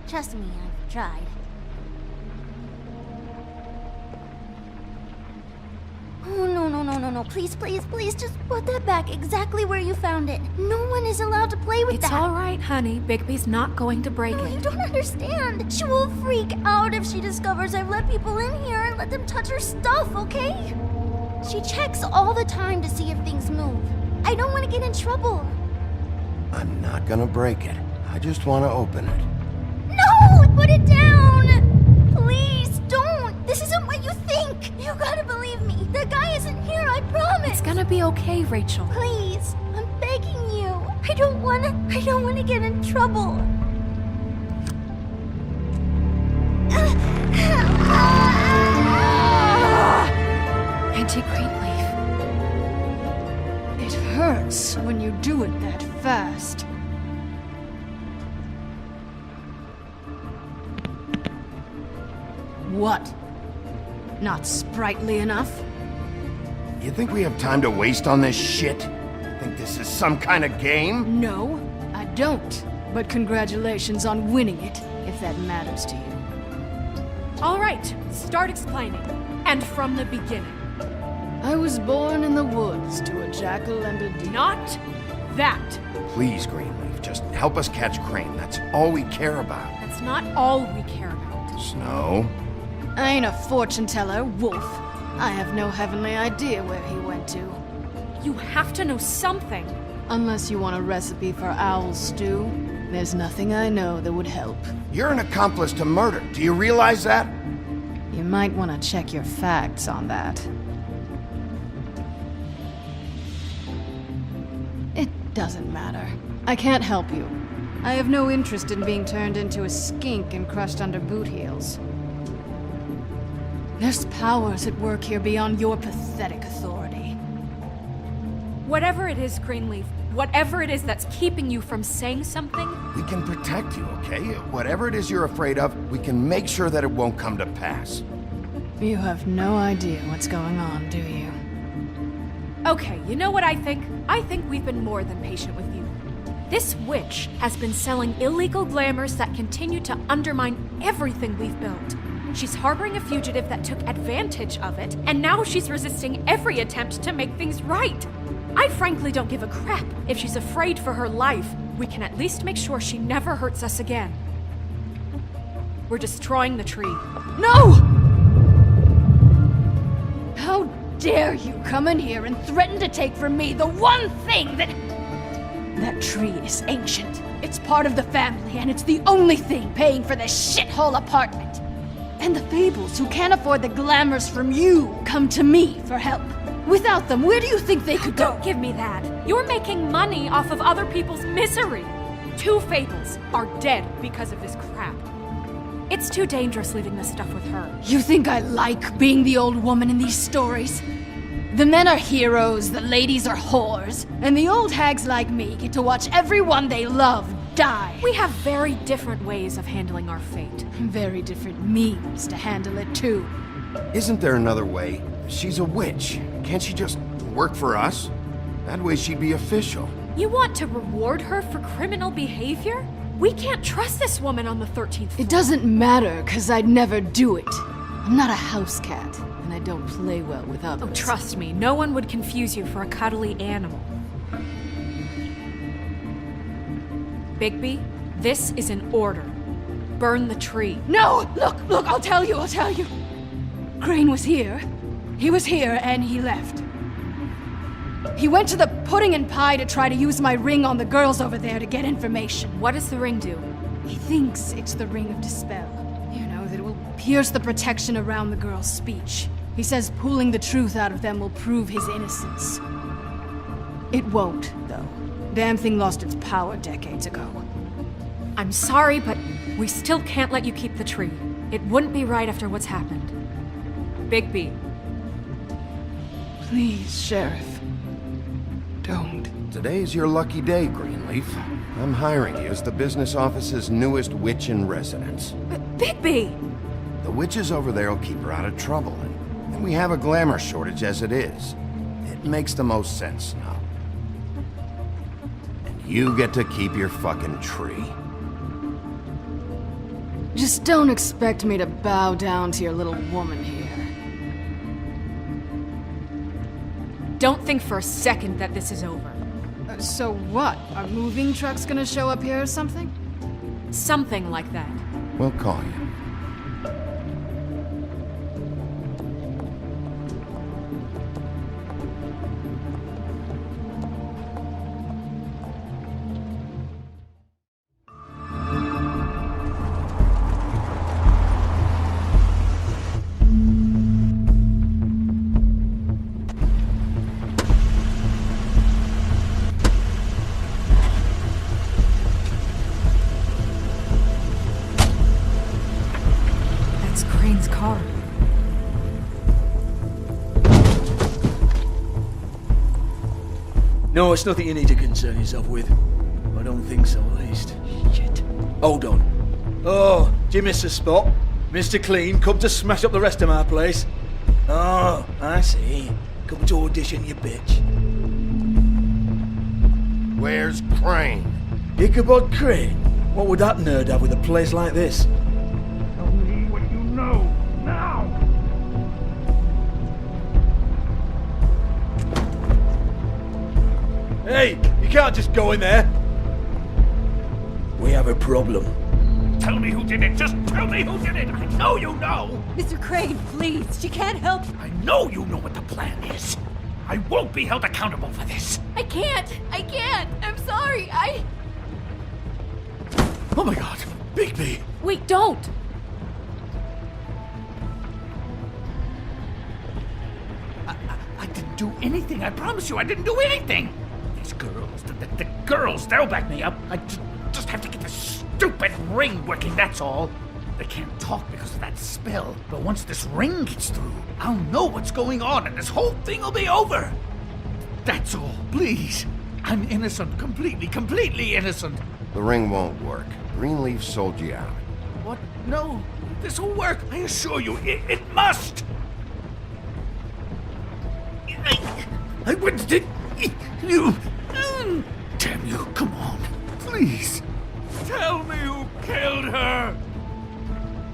C: Trust me, I've tried. Oh, no. Please, just put that back exactly where you found it. No one is allowed to play with that.
J: It's all right, honey. Bigby's not going to break it.
C: You don't understand. She will freak out if she discovers I've let people in here and let them touch her stuff, okay? She checks all the time to see if things move. I don't want to get in trouble.
B: I'm not gonna break it. I just want to open it.
C: No! Put it down! Please, don't! This isn't what you think! You gotta believe me. The guy isn't here, I promise!
J: It's gonna be okay, Rachel.
C: Please, I'm begging you. I don't wanna get in trouble.
G: Auntie Greenleaf.
A: It hurts when you do it that fast. What? Not sprightly enough?
B: You think we have time to waste on this shit? Think this is some kind of game?
A: No, I don't. But congratulations on winning it, if that matters to you.
O: All right, start explaining. And from the beginning.
A: I was born in the woods to a jackal and a deer.
O: Not that.
B: Please, Greenleaf, just help us catch Crane. That's all we care about.
O: That's not all we care about.
B: Snow?
A: I ain't a fortune teller, Wolf. I have no heavenly idea where he went to.
O: You have to know something.
A: Unless you want a recipe for owl stew, there's nothing I know that would help.
B: You're an accomplice to murder. Do you realize that?
A: You might want to check your facts on that. It doesn't matter. I can't help you. I have no interest in being turned into a skink and crushed under boot heels. There's powers at work here beyond your pathetic authority.
O: Whatever it is, Greenleaf, whatever it is that's keeping you from saying something...
B: We can protect you, okay? Whatever it is you're afraid of, we can make sure that it won't come to pass.
A: You have no idea what's going on, do you?
O: Okay, you know what I think? I think we've been more than patient with you. This witch has been selling illegal glamours that continue to undermine everything we've built. She's harboring a fugitive that took advantage of it, and now she's resisting every attempt to make things right. I frankly don't give a crap if she's afraid for her life. We can at least make sure she never hurts us again. We're destroying the tree.
A: No! How dare you come in here and threaten to take from me the one thing that... That tree is ancient. It's part of the family, and it's the only thing paying for this shithole apartment. And the Fables, who can't afford the glamours from you, come to me for help. Without them, where do you think they could go?
O: Don't give me that. You're making money off of other people's misery. 2 Fables are dead because of this crap. It's too dangerous leaving this stuff with her.
A: You think I like being the old woman in these stories? The men are heroes, the ladies are whores, and the old hags like me get to watch everyone they love die.
O: We have very different ways of handling our fate.
A: Very different means to handle it, too.
B: Isn't there another way? She's a witch. Can't she just work for us? That way she'd be official.
O: You want to reward her for criminal behavior? We can't trust this woman on the 13th floor.
A: It doesn't matter, because I'd never do it. I'm not a house cat, and I don't play well with others.
O: Oh, trust me, no one would confuse you for a cuddly animal. Bigby, this is an order. Burn the tree.
A: No! Look, I'll tell you. Crane was here. He was here, and he left. He went to the pudding and pie to try to use my ring on the girls over there to get information.
O: What does the ring do?
A: He thinks it's the ring of dispel. You know, that it will pierce the protection around the girls' speech. He says pulling the truth out of them will prove his innocence. It won't, though. Damn thing lost its power decades ago.
O: I'm sorry, but we still can't let you keep the tree. It wouldn't be right after what's happened. Bigby.
A: Please, Sheriff. Don't.
B: Today's your lucky day, Greenleaf. I'm hiring you as the business office's newest witch in residence.
O: Bigby!
B: The witches over there will keep her out of trouble, and we have a glamour shortage as it is. It makes the most sense now. And you get to keep your fucking tree.
A: Just don't expect me to bow down to your little woman here.
O: Don't think for a second that this is over.
A: So what? Are moving trucks gonna show up here or something?
O: Something like that.
B: We'll call you.
U: No, it's nothing you need to concern yourself with. I don't think so, at least. Shit. Hold on. Oh, do you miss a spot? Mr. Clean, come to smash up the rest of my place. Oh, I see. Come to audition, you bitch.
B: Where's Crane?
U: Ichabod Crane? What would that nerd have with a place like this?
L: Tell me what you know, now!
U: Hey, you can't just go in there. We have a problem.
L: Tell me who did it! Just tell me who did it! I know you know!
P: Mr. Crane, please, she can't help.
L: I know you know what the plan is! I won't be held accountable for this!
P: I can't! I'm sorry,
L: Oh my god! Bigby!
O: Wait, don't!
L: I didn't do anything, I promise you, I didn't do anything! These girls, the girls, they'll back me up. I just have to get this stupid ring working, that's all. They can't talk because of that spell, but once this ring gets through, I'll know what's going on and this whole thing will be over. That's all, please. I'm innocent, completely innocent.
B: The ring won't work. Greenleaf sold you out.
L: What? No, this will work, I assure you, it must! I wouldn't did you. Damn you, come on, please. Tell me who killed her!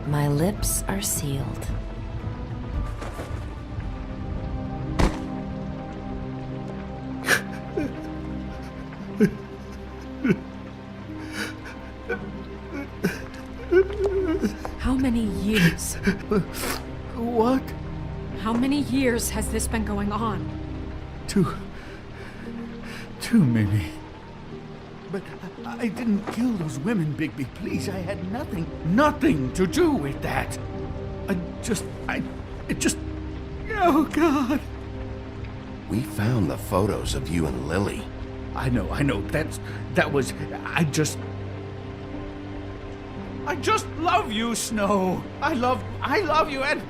T: My lips are sealed.
O: How many years?
L: What?
O: How many years has this been going on?
L: Too many. But I didn't kill those women, Bigby. Please, I had nothing to do with that. Oh, God.
B: We found the photos of you and Lily.
L: I know. I just love you, Snow. I love you, and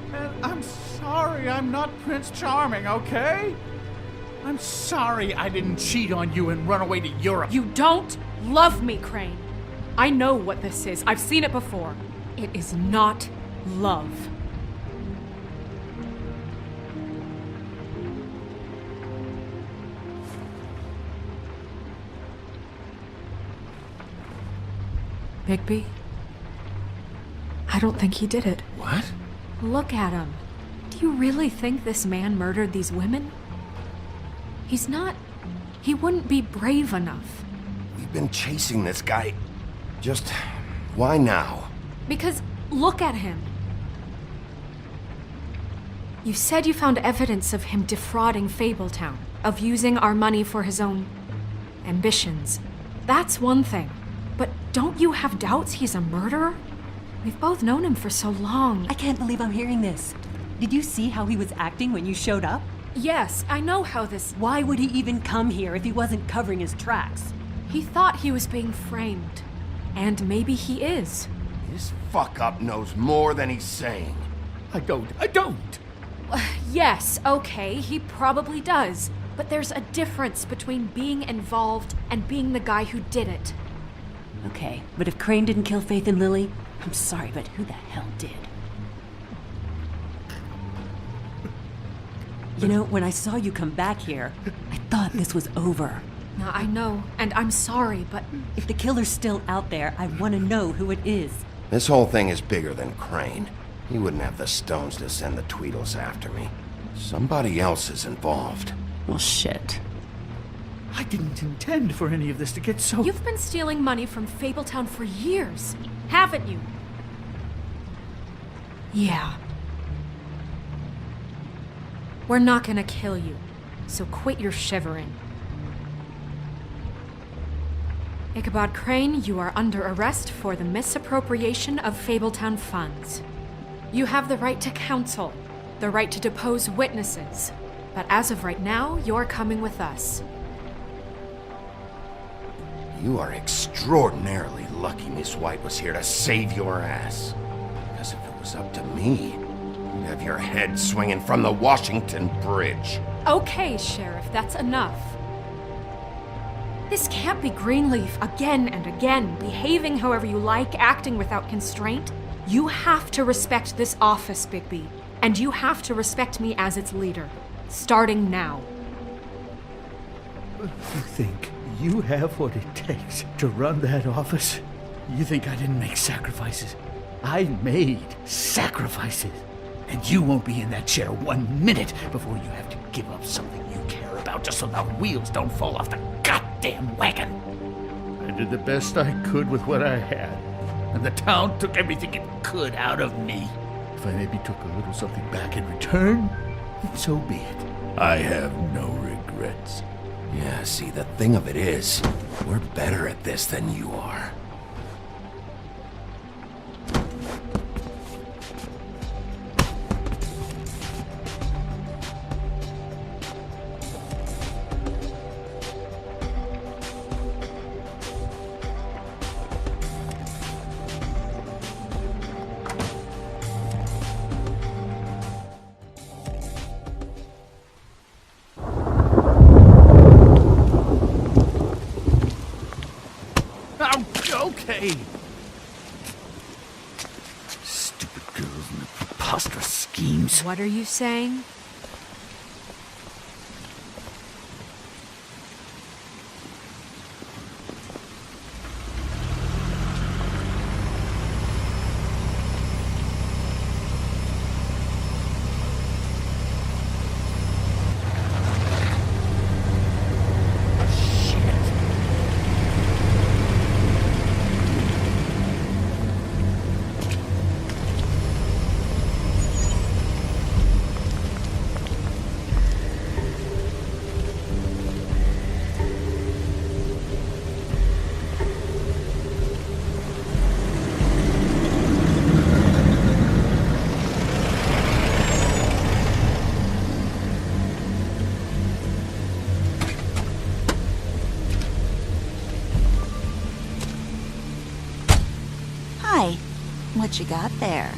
L: I'm sorry I'm not Prince Charming, okay? I'm sorry I didn't cheat on you and run away to Europe.
O: You don't love me, Crane. I know what this is. I've seen it before. It is not love. Bigby? I don't think he did it.
B: What?
O: Look at him. Do you really think this man murdered these women? He's not... He wouldn't be brave enough.
B: We've been chasing this guy. Just... why now?
O: Because look at him. You said you found evidence of him defrauding Fabletown, of using our money for his own ambitions. That's one thing. But don't you have doubts he's a murderer? We've both known him for so long.
P: I can't believe I'm hearing this. Did you see how he was acting when you showed up?
O: Yes, I know how this...
P: Why would he even come here if he wasn't covering his tracks?
O: He thought he was being framed. And maybe he is.
B: This fuck-up knows more than he's saying.
L: I don't.
O: Yes, okay, he probably does. But there's a difference between being involved and being the guy who did it.
P: Okay, but if Crane didn't kill Faith and Lily, I'm sorry, but who the hell did? You know, when I saw you come back here, I thought this was over.
O: I know, and I'm sorry, but...
P: If the killer's still out there, I want to know who it is.
B: This whole thing is bigger than Crane. He wouldn't have the stones to send the Tweedles after me. Somebody else is involved.
P: Well, shit.
L: I didn't intend for any of this to get so...
O: You've been stealing money from Fabletown for years, haven't you? Yeah. We're not gonna kill you, so quit your shivering. Ichabod Crane, you are under arrest for the misappropriation of Fabletown funds. You have the right to counsel, the right to depose witnesses, but as of right now, you're coming with us.
B: You are extraordinarily lucky Miss White was here to save your ass. Because if it was up to me, you'd have your head swinging from the Washington Bridge.
O: Okay, Sheriff, that's enough. This can't be Greenleaf again and again, behaving however you like, acting without constraint. You have to respect this office, Bigby, and you have to respect me as its leader, starting now.
L: You think you have what it takes to run that office? You think I didn't make sacrifices? I made sacrifices. And you won't be in that chair 1 minute before you have to give up something you care about just so the wheels don't fall off the goddamn wagon. I did the best I could with what I had, and the town took everything it could out of me. If I maybe took a little something back in return, then so be it. I have no regrets.
B: Yeah, see, the thing of it is, we're better at this than you are.
L: Okay. Stupid girls and their preposterous schemes.
O: What are you saying?
F: Hi. What you got there?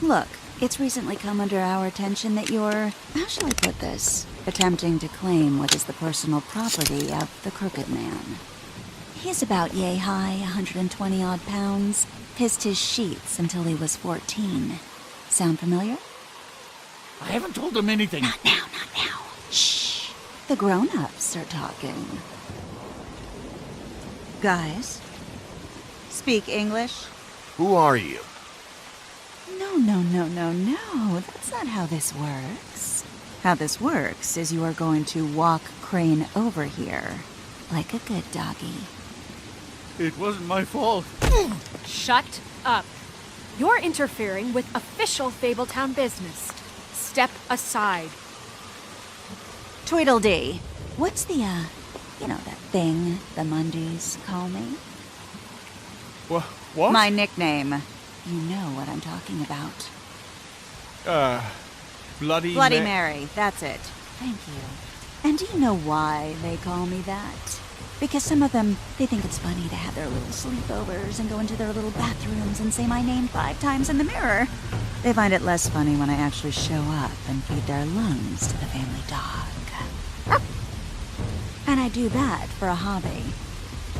F: Look, it's recently come under our attention that you're, how shall I put this, attempting to claim what is the personal property of the Crooked Man. He's about yay high, 120 odd pounds, pissed his sheets until he was 14. Sound familiar?
L: I haven't told him anything.
F: Not now, not now. Shh. The grown-ups are talking. Guys, speak English?
B: Who are you?
F: No. That's not how this works. How this works is you are going to walk Crane over here, like a good doggy.
L: It wasn't my fault.
O: Shut up. You're interfering with official Fabletown business. Step aside.
F: Tweedledee. What's the, that thing the Mundies call me?
H: What?
F: My nickname. You know what I'm talking about.
H: Bloody
F: Mary, that's it. Thank you. And do you know why they call me that? Because some of them, they think it's funny to have their little sleepovers and go into their little bathrooms and say my name 5 times in the mirror. They find it less funny when I actually show up and feed their lungs to the family dog. And I do that for a hobby.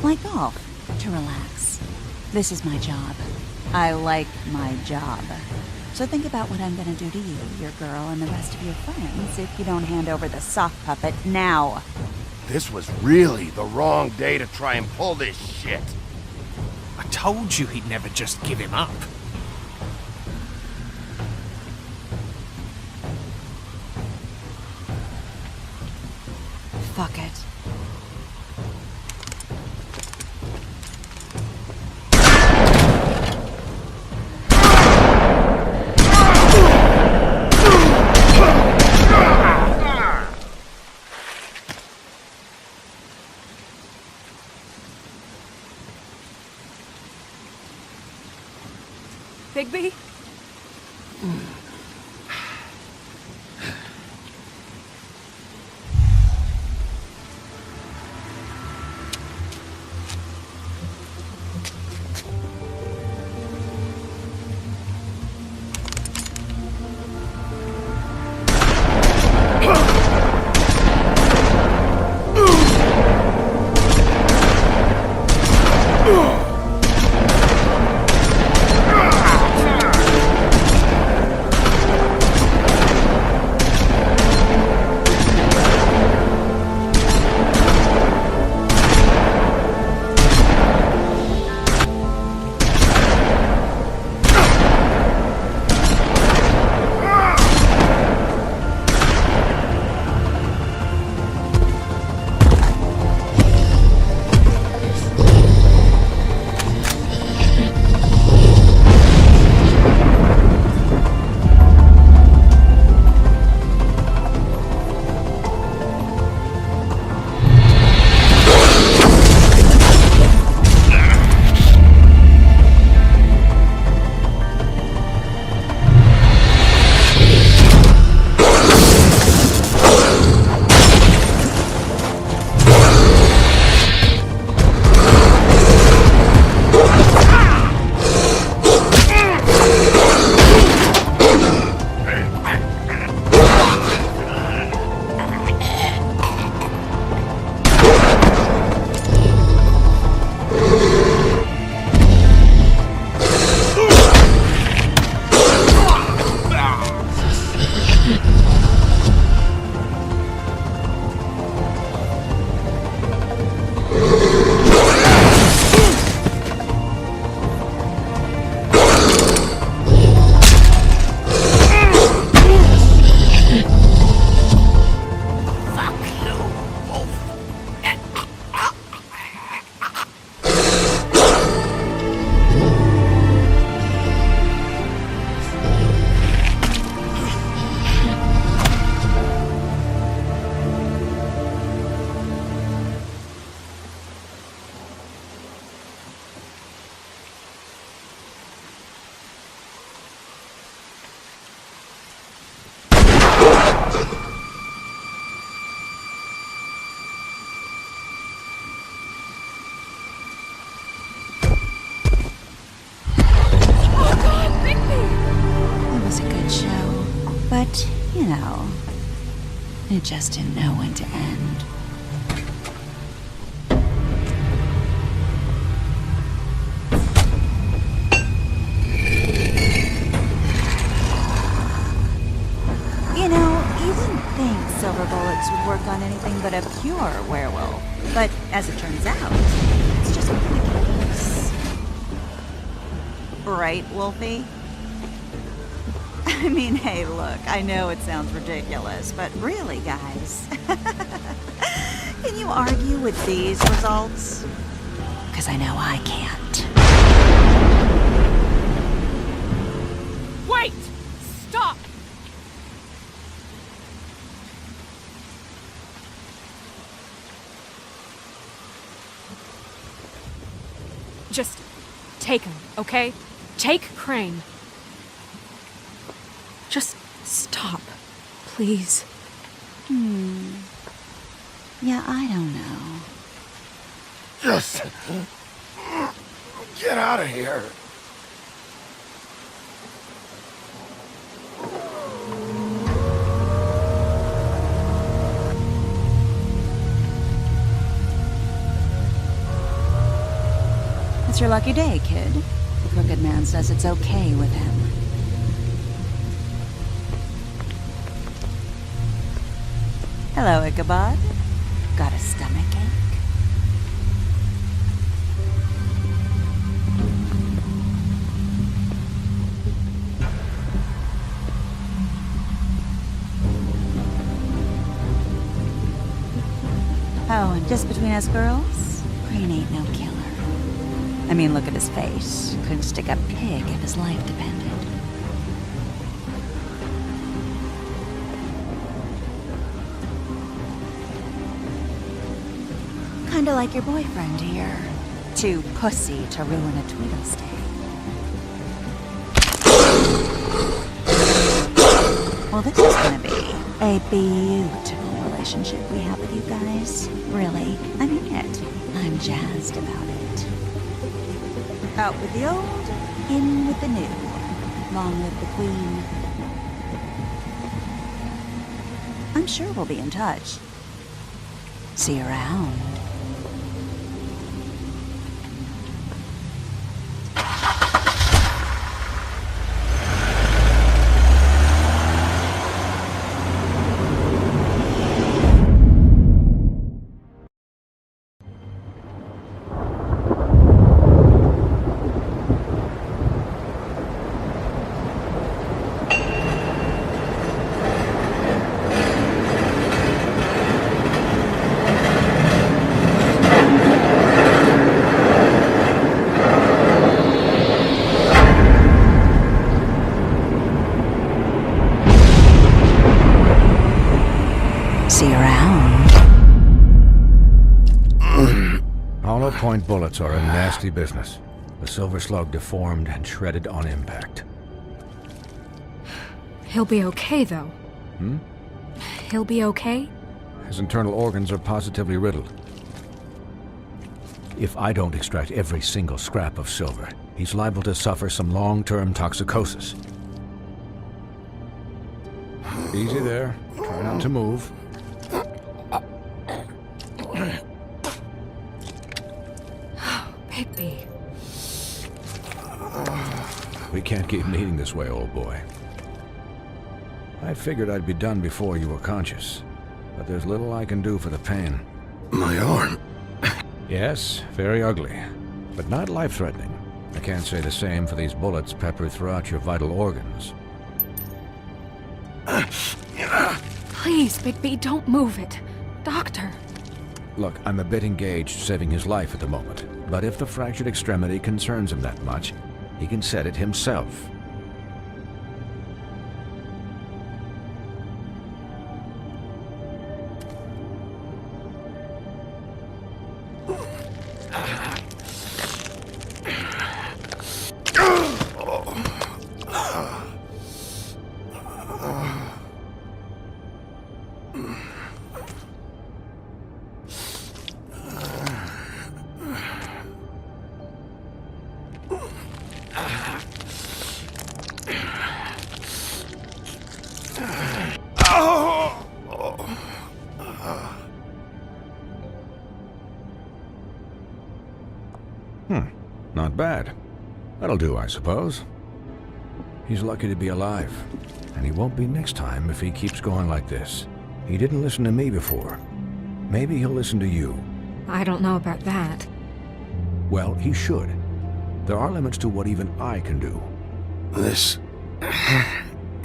F: Like golf, to relax. This is my job. I like my job. So think about what I'm gonna do to you, your girl, and the rest of your friends if you don't hand over the sock puppet now.
B: This was really the wrong day to try and pull this shit.
H: I told you he'd never just give him up.
F: Fuck it.
O: Bigby?
F: But, you know, it just didn't know when to end. You know, you didn't think silver bullets would work on anything but a pure werewolf. But as it turns out, it's just not the case. Right, Wolfie? I mean, hey, look, I know it sounds ridiculous, but really, guys, can you argue with these results? Because I know I can't.
O: Wait! Stop! Just take him, okay? Take Crane. Just stop, please.
F: Yeah, I don't know.
B: Just get out of here.
F: It's your lucky day, kid. The crooked man says it's okay with him. Hello, Ichabod. Got a stomachache? Oh, and just between us girls, Crane ain't no killer. I mean, look at his face. Couldn't stick a pig if his life depended. Kinda like your boyfriend here. Too pussy to ruin a Tweedle stay. Well, this is gonna be a beautiful relationship we have with you guys. Really, I mean it. I'm jazzed about it. Out with the old, in with the new. Long live the Queen. I'm sure we'll be in touch. See you around.
I: Point bullets are a nasty business. The Silver Slug deformed and shredded on impact.
O: He'll be okay, though. He'll be okay?
I: His internal organs are positively riddled. If I don't extract every single scrap of silver, he's liable to suffer some long-term toxicosis. Easy there. Try not to move.
O: Bigby.
I: We can't keep meeting this way, old boy. I figured I'd be done before you were conscious, but there's little I can do for the pain.
B: My arm.
I: Yes, very ugly, but not life-threatening. I can't say the same for these bullets peppered throughout your vital organs.
O: Please, Bigby, don't move it. Doctor.
I: Look, I'm a bit engaged saving his life at the moment, but if the fractured extremity concerns him that much, he can set it himself. Not bad. That'll do, I suppose. He's lucky to be alive, and he won't be next time if he keeps going like this. He didn't listen to me before. Maybe he'll listen to you.
J: I don't know about that.
I: Well, he should. There are limits to what even I can do.
B: This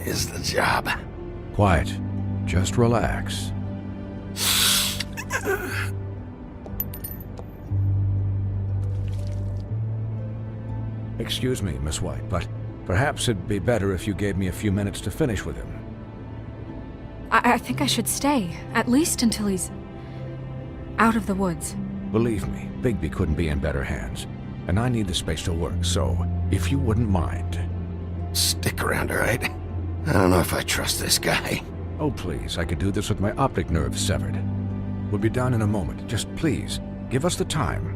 B: is the job.
I: Quiet. Just relax. Excuse me, Miss White, but perhaps it'd be better if you gave me a few minutes to finish with him.
J: I think I should stay, at least until he's out of the woods.
I: Believe me, Bigby couldn't be in better hands, and I need the space to work, so if you wouldn't mind.
B: Stick around, all right? I don't know if I trust this guy.
I: Oh, please, I could do this with my optic nerve severed. We'll be down in a moment. Just please, give us the time.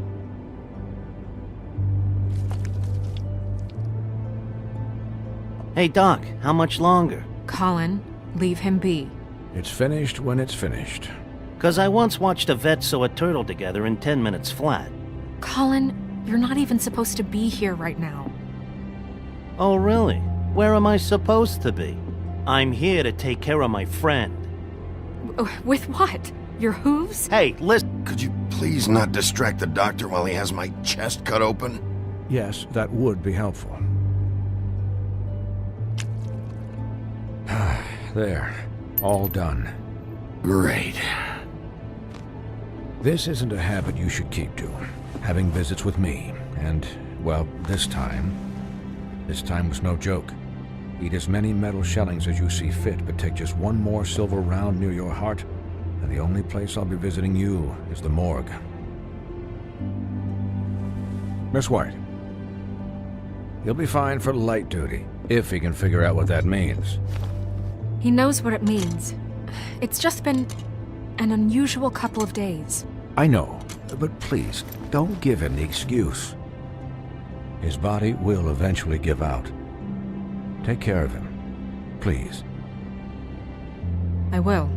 E: Hey, Doc, how much longer?
J: Colin, leave him be.
I: It's finished when it's finished.
E: 'Cause I once watched a vet sew a turtle together in 10 minutes flat.
J: Colin, you're not even supposed to be here right now.
E: Oh, really? Where am I supposed to be? I'm here to take care of my friend.
J: With what? Your hooves?
E: Hey, listen.
B: Could you please not distract the doctor while he has my chest cut open?
I: Yes, that would be helpful. There. All done.
B: Great.
I: This isn't a habit you should keep to. Having visits with me. And, well, this time was no joke. Eat as many metal shellings as you see fit, but take just one more silver round near your heart, and the only place I'll be visiting you is the morgue. Miss White. He'll be fine for light duty, if he can figure out what that means.
J: He knows what it means. It's just been an unusual couple of days.
I: I know, but please, don't give him the excuse. His body will eventually give out. Take care of him, please.
J: I will.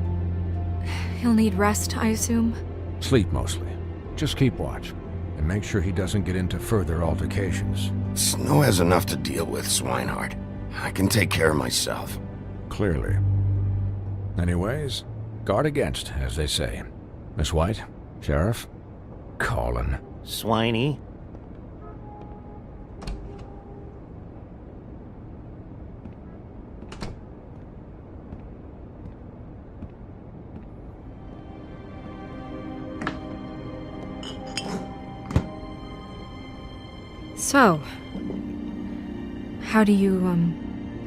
J: He'll need rest, I assume?
I: Sleep mostly. Just keep watch, and make sure he doesn't get into further altercations.
B: Snow has enough to deal with, Swinehart. I can take care of myself.
I: Clearly. Anyways, guard against, as they say. Miss White, Sheriff, Colin.
E: Swiney.
J: So, how do you,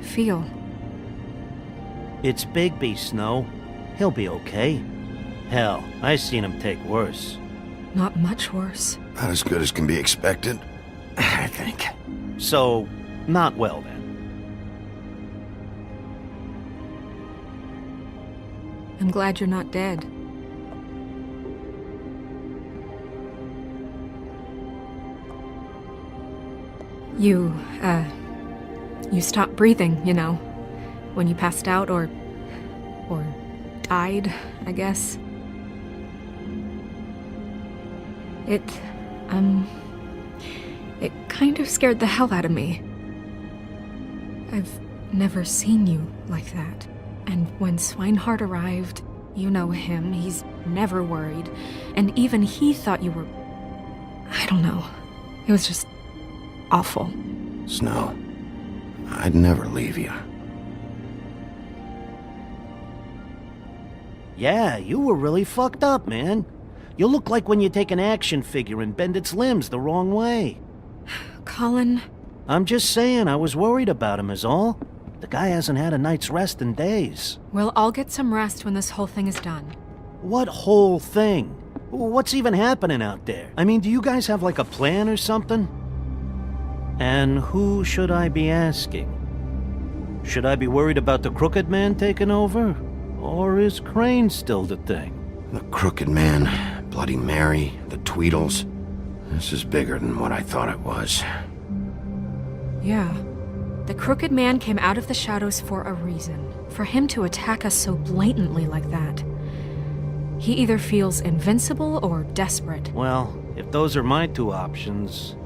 J: feel?
E: It's Bigby, Snow. He'll be okay. Hell, I seen him take worse.
J: Not much worse.
B: Not as good as can be expected, I think.
E: So, not well then.
J: I'm glad you're not dead. You stopped breathing, you know, when you passed out or died, I guess. It kind of scared the hell out of me. I've never seen you like that. And when Swinehart arrived, you know him, he's never worried. And even he thought you were... I don't know. It was just awful.
B: Snow, I'd never leave you.
E: Yeah, you were really fucked up, man. You look like when you take an action figure and bend its limbs the wrong way.
J: Colin...
E: I'm just saying, I was worried about him is all. The guy hasn't had a night's rest in days.
J: We'll all get some rest when this whole thing is done.
E: What whole thing? What's even happening out there? I mean, do you guys have like a plan or something? And who should I be asking? Should I be worried about the Crooked Man taking over? Or is Crane still the thing?
B: The Crooked Man, Bloody Mary, the Tweedles. This is bigger than what I thought it was.
J: Yeah. The The Crooked Man came out of the shadows for a reason. For him to attack us so blatantly like that. He either feels invincible or desperate.
E: Well, if those are my two options,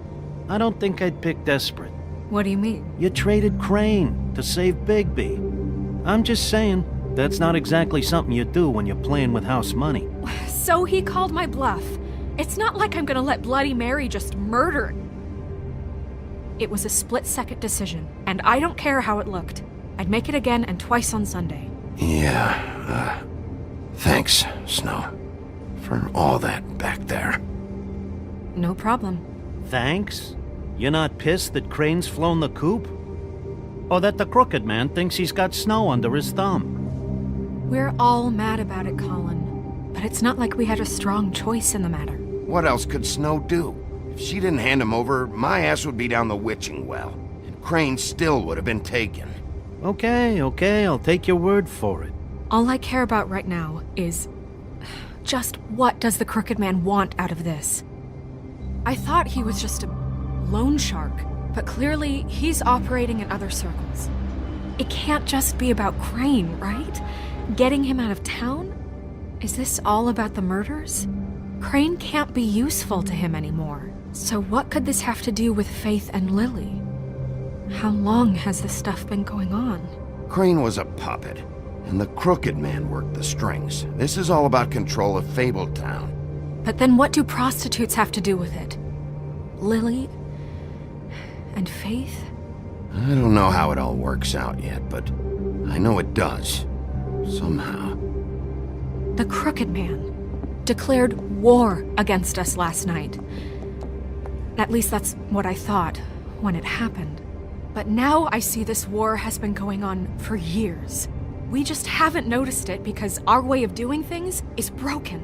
E: I don't think I'd pick desperate.
J: What do you mean?
E: You traded Crane to save Bigby. I'm just saying, that's not exactly something you do when you're playing with house money.
J: So he called my bluff. It's not like I'm gonna let Bloody Mary just murder. It was a split-second decision, and I don't care how it looked. I'd make it again and twice on Sunday.
B: Yeah, thanks, Snow, for all that back there.
J: No problem.
E: Thanks? You're not pissed that Crane's flown the coop? Or that the Crooked Man thinks he's got Snow under his thumb?
J: We're all mad about it, Colin. But it's not like we had a strong choice in the matter.
B: What else could Snow do? If she didn't hand him over, my ass would be down the witching well, and Crane still would have been taken.
E: Okay, I'll take your word for it.
J: All I care about right now is just what does the Crooked Man want out of this? I thought he was just a loan shark, but clearly he's operating in other circles. It can't just be about Crane, right? Getting him out of town? Is this all about the murders? Crane can't be useful to him anymore. So what could this have to do with Faith and Lily? How long has this stuff been going on?
B: Crane was a puppet, and the Crooked Man worked the strings. This is all about control of Fabletown.
J: But then what do prostitutes have to do with it? Lily? And Faith?
B: I don't know how it all works out yet, but I know it does. Somehow.
J: The Crooked Man declared war against us last night. At least that's what I thought when it happened. But now I see this war has been going on for years. We just haven't noticed it because our way of doing things is broken.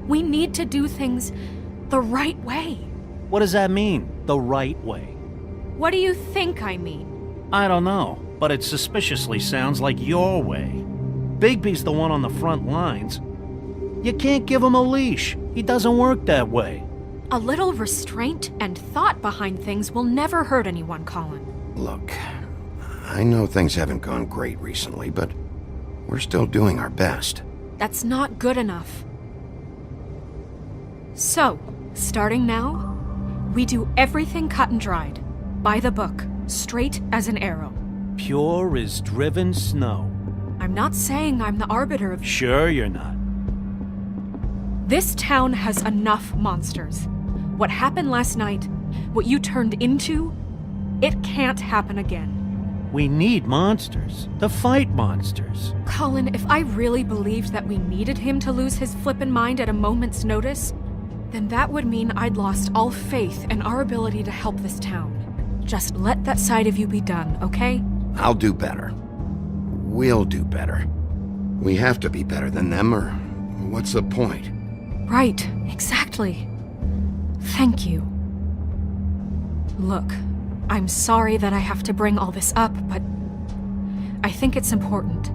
J: We need to do things the right way.
E: What does that mean, the right way?
J: What do you think I mean?
E: I don't know, but it suspiciously sounds like your way. Bigby's the one on the front lines. You can't give him a leash. He doesn't work that way.
J: A little restraint and thought behind things will never hurt anyone, Colin.
B: Look, I know things haven't gone great recently, but we're still doing our best.
J: That's not good enough. So, starting now, we do everything cut and dried. By the book, straight as an arrow.
E: Pure as driven snow.
J: I'm not saying I'm the arbiter of...
E: Sure you're not.
J: This town has enough monsters. What happened last night, what you turned into, it can't happen again.
E: We need monsters. To fight monsters.
J: Colin, if I really believed that we needed him to lose his flippin' mind at a moment's notice, then that would mean I'd lost all faith in our ability to help this town. Just let that side of you be done, okay?
B: I'll do better. We'll do better. We have to be better than them, or what's the point?
J: Right, exactly. Thank you. Look, I'm sorry that I have to bring all this up, but I think it's important.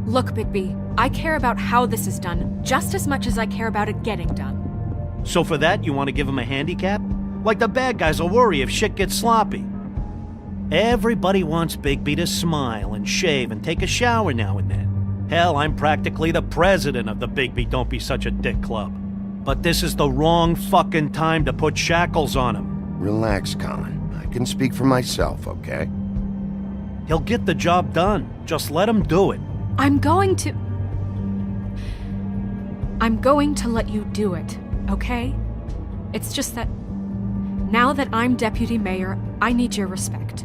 J: Look, Bigby, I care about how this is done just as much as I care about it getting done.
E: So for that, you want to give him a handicap? Like the bad guys will worry if shit gets sloppy. Everybody wants Bigby to smile and shave and take a shower now and then. Hell, I'm practically the president of the Bigby Don't Be Such a Dick Club. But this is the wrong fucking time to put shackles on him.
B: Relax, Colin. I can speak for myself, okay?
E: He'll get the job done. Just let him do it.
J: I'm going to let you do it, okay? It's just that now that I'm deputy mayor, I need your respect.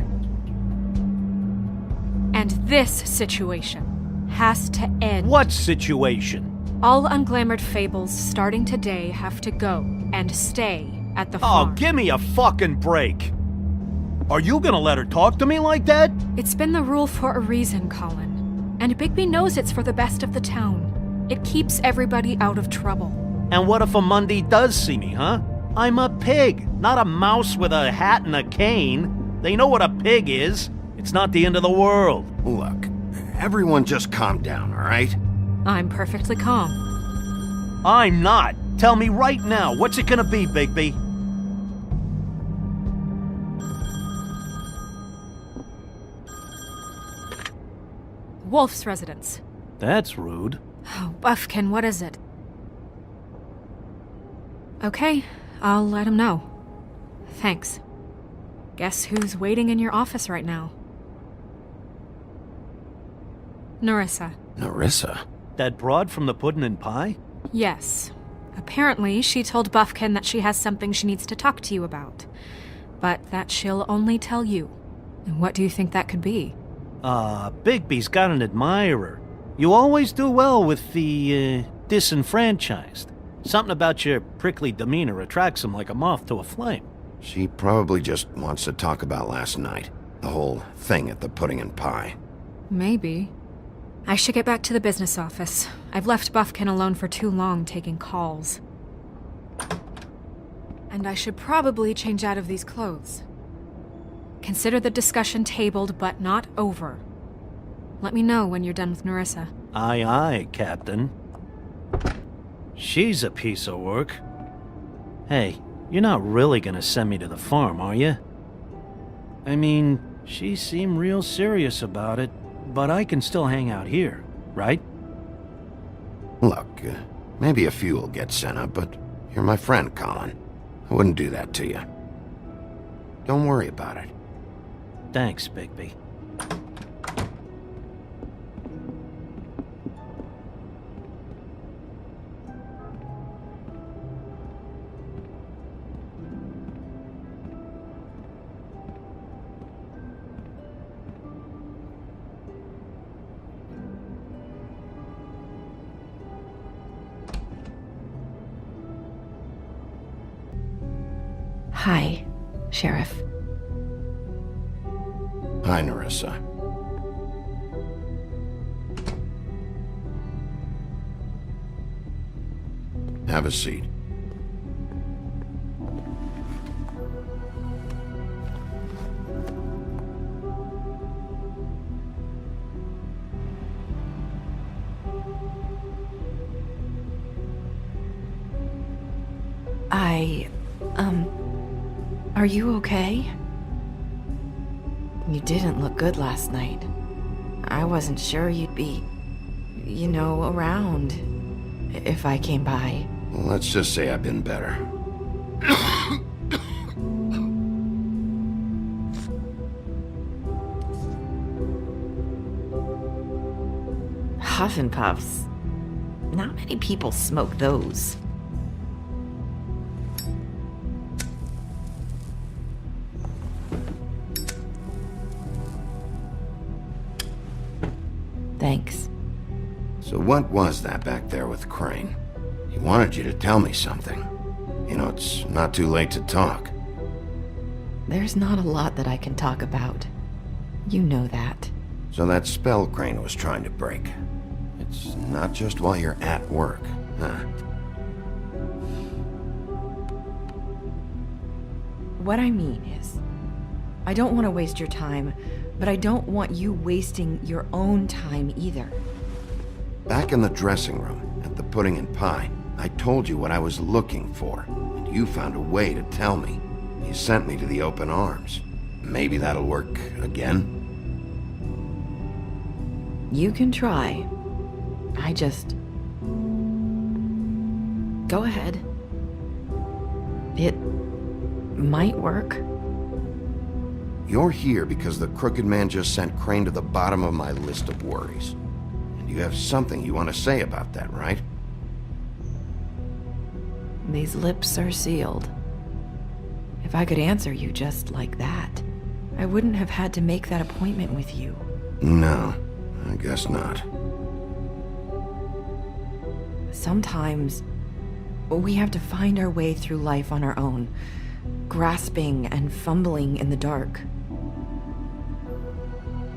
J: And this situation has to end.
E: What situation?
J: All unglamored fables starting today have to go and stay at the farm.
E: Oh, give me a fucking break. Are you gonna let her talk to me like that?
J: It's been the rule for a reason, Colin. And Bigby knows it's for the best of the town. It keeps everybody out of trouble.
E: And what if a Monday does see me, huh? I'm a pig, not a mouse with a hat and a cane. They know what a pig is. It's not the end of the world.
B: Look, everyone just calm down, all right?
J: I'm perfectly calm.
E: I'm not. Tell me right now, what's it gonna be, Bigby?
O: Wolf's residence.
E: That's rude.
O: Oh, Buffkin, what is it? Okay, I'll let him know. Thanks. Guess who's waiting in your office right now? Nerissa.
B: Nerissa?
E: That broad from the puddin' and pie?
O: Yes. Apparently, she told Buffkin that she has something she needs to talk to you about. But that she'll only tell you. And what do you think that could be?
E: Bigby's got an admirer. You always do well with the, disenfranchised. Something about your prickly demeanor attracts him like a moth to a flame.
B: She probably just wants to talk about last night. The whole thing at the pudding and pie.
O: Maybe. I should get back to the business office. I've left Buffkin alone for too long taking calls. And I should probably change out of these clothes. Consider the discussion tabled, but not over. Let me know when you're done with Nerissa.
E: Aye, aye, Captain. She's a piece of work. Hey, you're not really gonna send me to the farm, are you? I mean, she seemed real serious about it, but I can still hang out here, right?
B: Look, maybe a few will get sent up, but you're my friend, Colin. I wouldn't do that to you. Don't worry about it.
E: Thanks, Bigby.
M: Hi, Sheriff.
B: Hi, Nerissa. Have a seat.
M: Are you okay? You didn't look good last night. I wasn't sure you'd be, around if I came by.
B: Well, let's just say I've been better.
M: Huff and Puffs. Not many people smoke those. Thanks.
B: So what was that back there with Crane? He wanted you to tell me something. You know, it's not too late to talk.
M: There's not a lot that I can talk about. You know that.
B: So that spell Crane was trying to break. It's not just while you're at work, huh?
M: What I mean is, I don't want to waste your time, but I don't want you wasting your own time either.
B: Back in the dressing room, at the pudding and pie, I told you what I was looking for, and you found a way to tell me. You sent me to the open arms. Maybe that'll work again?
M: You can try. I just... Go ahead. It might work.
B: You're here because the Crooked Man just sent Crane to the bottom of my list of worries. And you have something you want to say about that, right?
M: These lips are sealed. If I could answer you just like that, I wouldn't have had to make that appointment with you.
B: No, I guess not.
M: Sometimes, we have to find our way through life on our own, grasping and fumbling in the dark.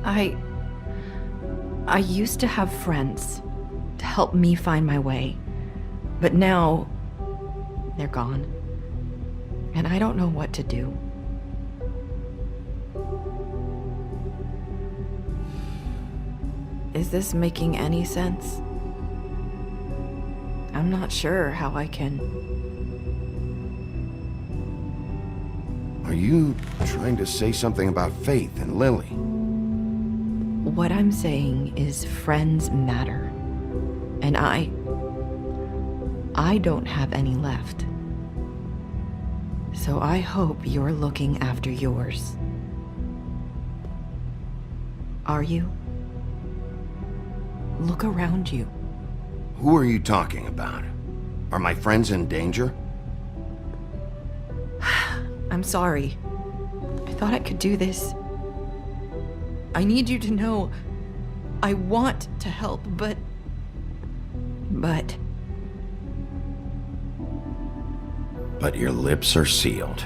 M: I used to have friends to help me find my way, but now they're gone, and I don't know what to do. Is this making any sense? I'm not sure how I can...
B: Are you trying to say something about Faith and Lily?
M: What I'm saying is friends matter. And I don't have any left. So I hope you're looking after yours. Are you? Look around you.
B: Who are you talking about? Are my friends in danger?
M: I'm sorry. I thought I could do this. I need you to know I want to help, but...
B: But your lips are sealed.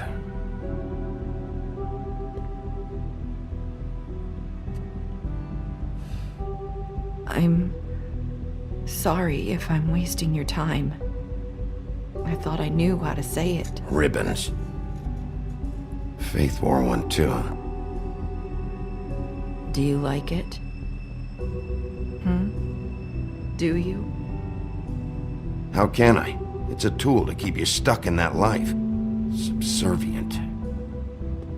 M: I'm sorry if I'm wasting your time. I thought I knew how to say it.
B: Ribbons. Faith wore one too.
M: Do you like it? Do you?
B: How can I? It's a tool to keep you stuck in that life. Subservient.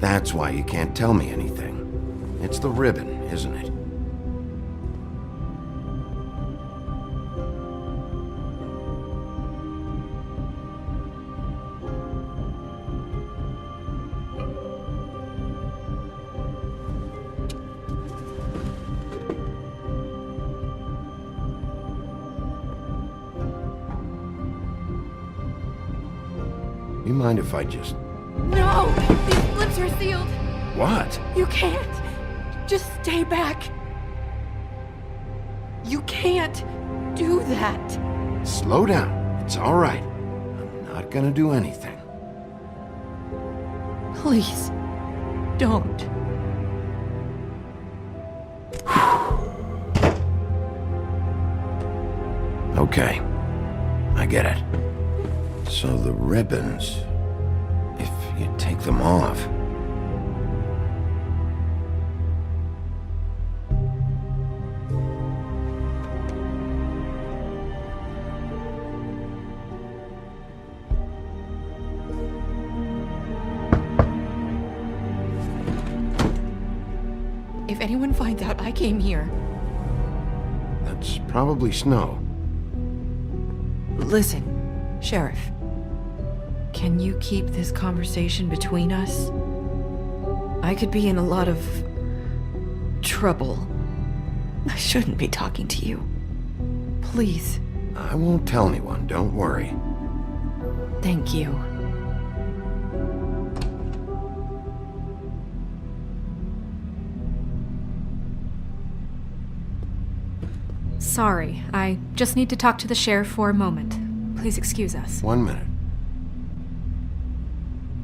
B: That's why you can't tell me anything. It's the ribbon, isn't it? You mind if I just...
O: No! These lips are sealed!
B: What?
O: You can't! Just stay back! You can't do that!
B: Slow down. It's all right. I'm not gonna do anything.
M: Please, don't.
B: Okay. I get it. So the ribbons... if you take them off...
M: If anyone finds out I came here...
B: That's probably Snow.
M: Listen, Sheriff. Can you keep this conversation between us? I could be in a lot of... trouble. I shouldn't be talking to you. Please.
B: I won't tell anyone, don't worry.
M: Thank you.
O: Sorry, I just need to talk to the sheriff for a moment. Please excuse us.
B: 1 minute.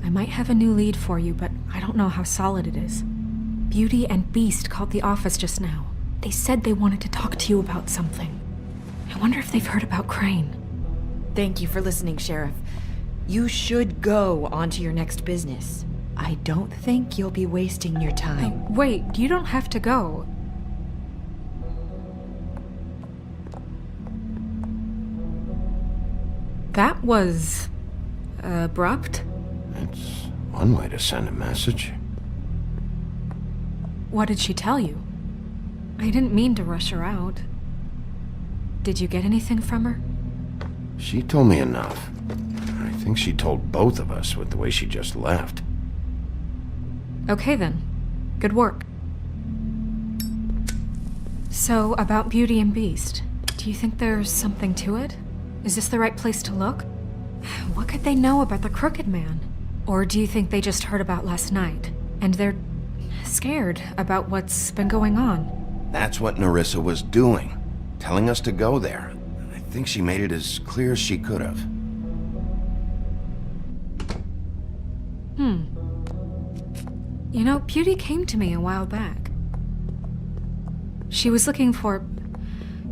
O: I might have a new lead for you, but I don't know how solid it is. Beauty and Beast called the office just now. They said they wanted to talk to you about something. I wonder if they've heard about Crane.
M: Thank you for listening, Sheriff. You should go on to your next business. I don't think you'll be wasting your time.
O: Wait, you don't have to go. That was... abrupt?
B: It's one way to send a message.
O: What did she tell you? I didn't mean to rush her out. Did you get anything from her?
B: She told me enough. I think she told both of us with the way she just left.
O: Okay then. Good work. So, about Beauty and Beast, do you think there's something to it? Is this the right place to look? What could they know about the Crooked Man? Or do you think they just heard about last night, and they're scared about what's been going on?
B: That's what Nerissa was doing. Telling us to go there. I think she made it as clear as she could have.
O: You know, Beauty came to me a while back. She was looking for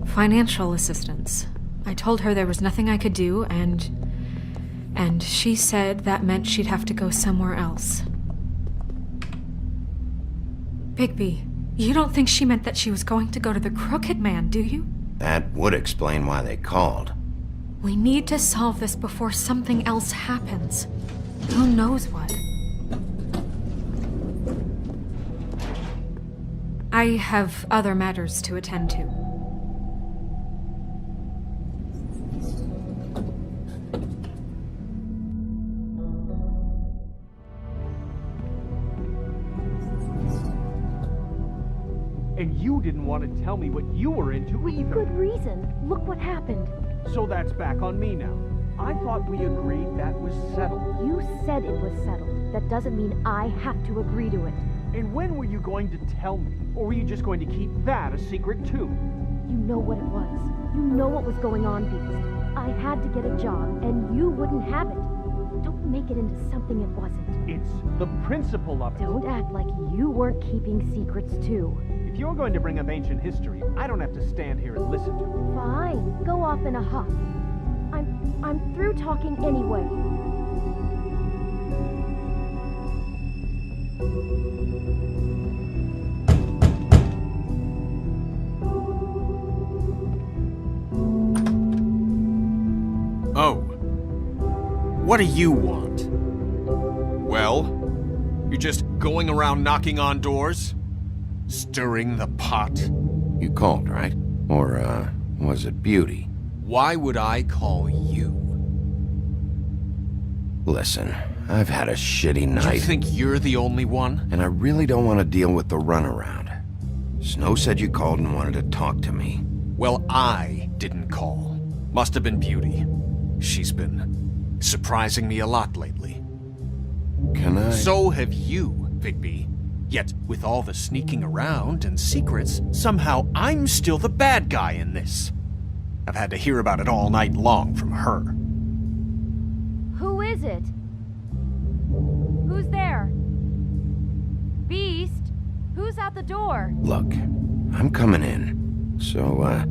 O: financial assistance. I told her there was nothing I could do, and she said that meant she'd have to go somewhere else. Bigby, you don't think she meant that she was going to go to the Crooked Man, do you?
B: That would explain why they called.
O: We need to solve this before something else happens. Who knows what?
J: I have other matters to attend to.
R: And you didn't want to tell me what you were into either.
V: Good reason. Look what happened.
R: So that's back on me now. I thought we agreed that was settled.
V: You said it was settled. That doesn't mean I have to agree to it.
R: And when were you going to tell me? Or were you just going to keep that a secret too?
V: You know what it was. You know what was going on, Beast. I had to get a job, and you wouldn't have it. Don't make it into something it wasn't.
R: It's the principle of it.
V: Don't act like you weren't keeping secrets too.
R: If you're going to bring up ancient history, I don't have to stand here and listen to it.
V: Fine. Go off in a huff. I'm through talking anyway.
H: Oh. What do you want? Well, you're just going around knocking on doors? Stirring the pot?
B: You called, right? Or, was it Beauty?
H: Why would I call you?
B: Listen, I've had a shitty night.
H: You think you're the only one?
B: And I really don't want to deal with the runaround. Snow said you called and wanted to talk to me.
H: Well, I didn't call. Must have been Beauty. She's been surprising me a lot lately.
B: Can I?
H: So have you, Bigby. Yet, with all the sneaking around and secrets, somehow I'm still the bad guy in this. I've had to hear about it all night long from her.
V: Who is it? Who's there? Beast? Who's at the door?
B: Look, I'm coming in. So,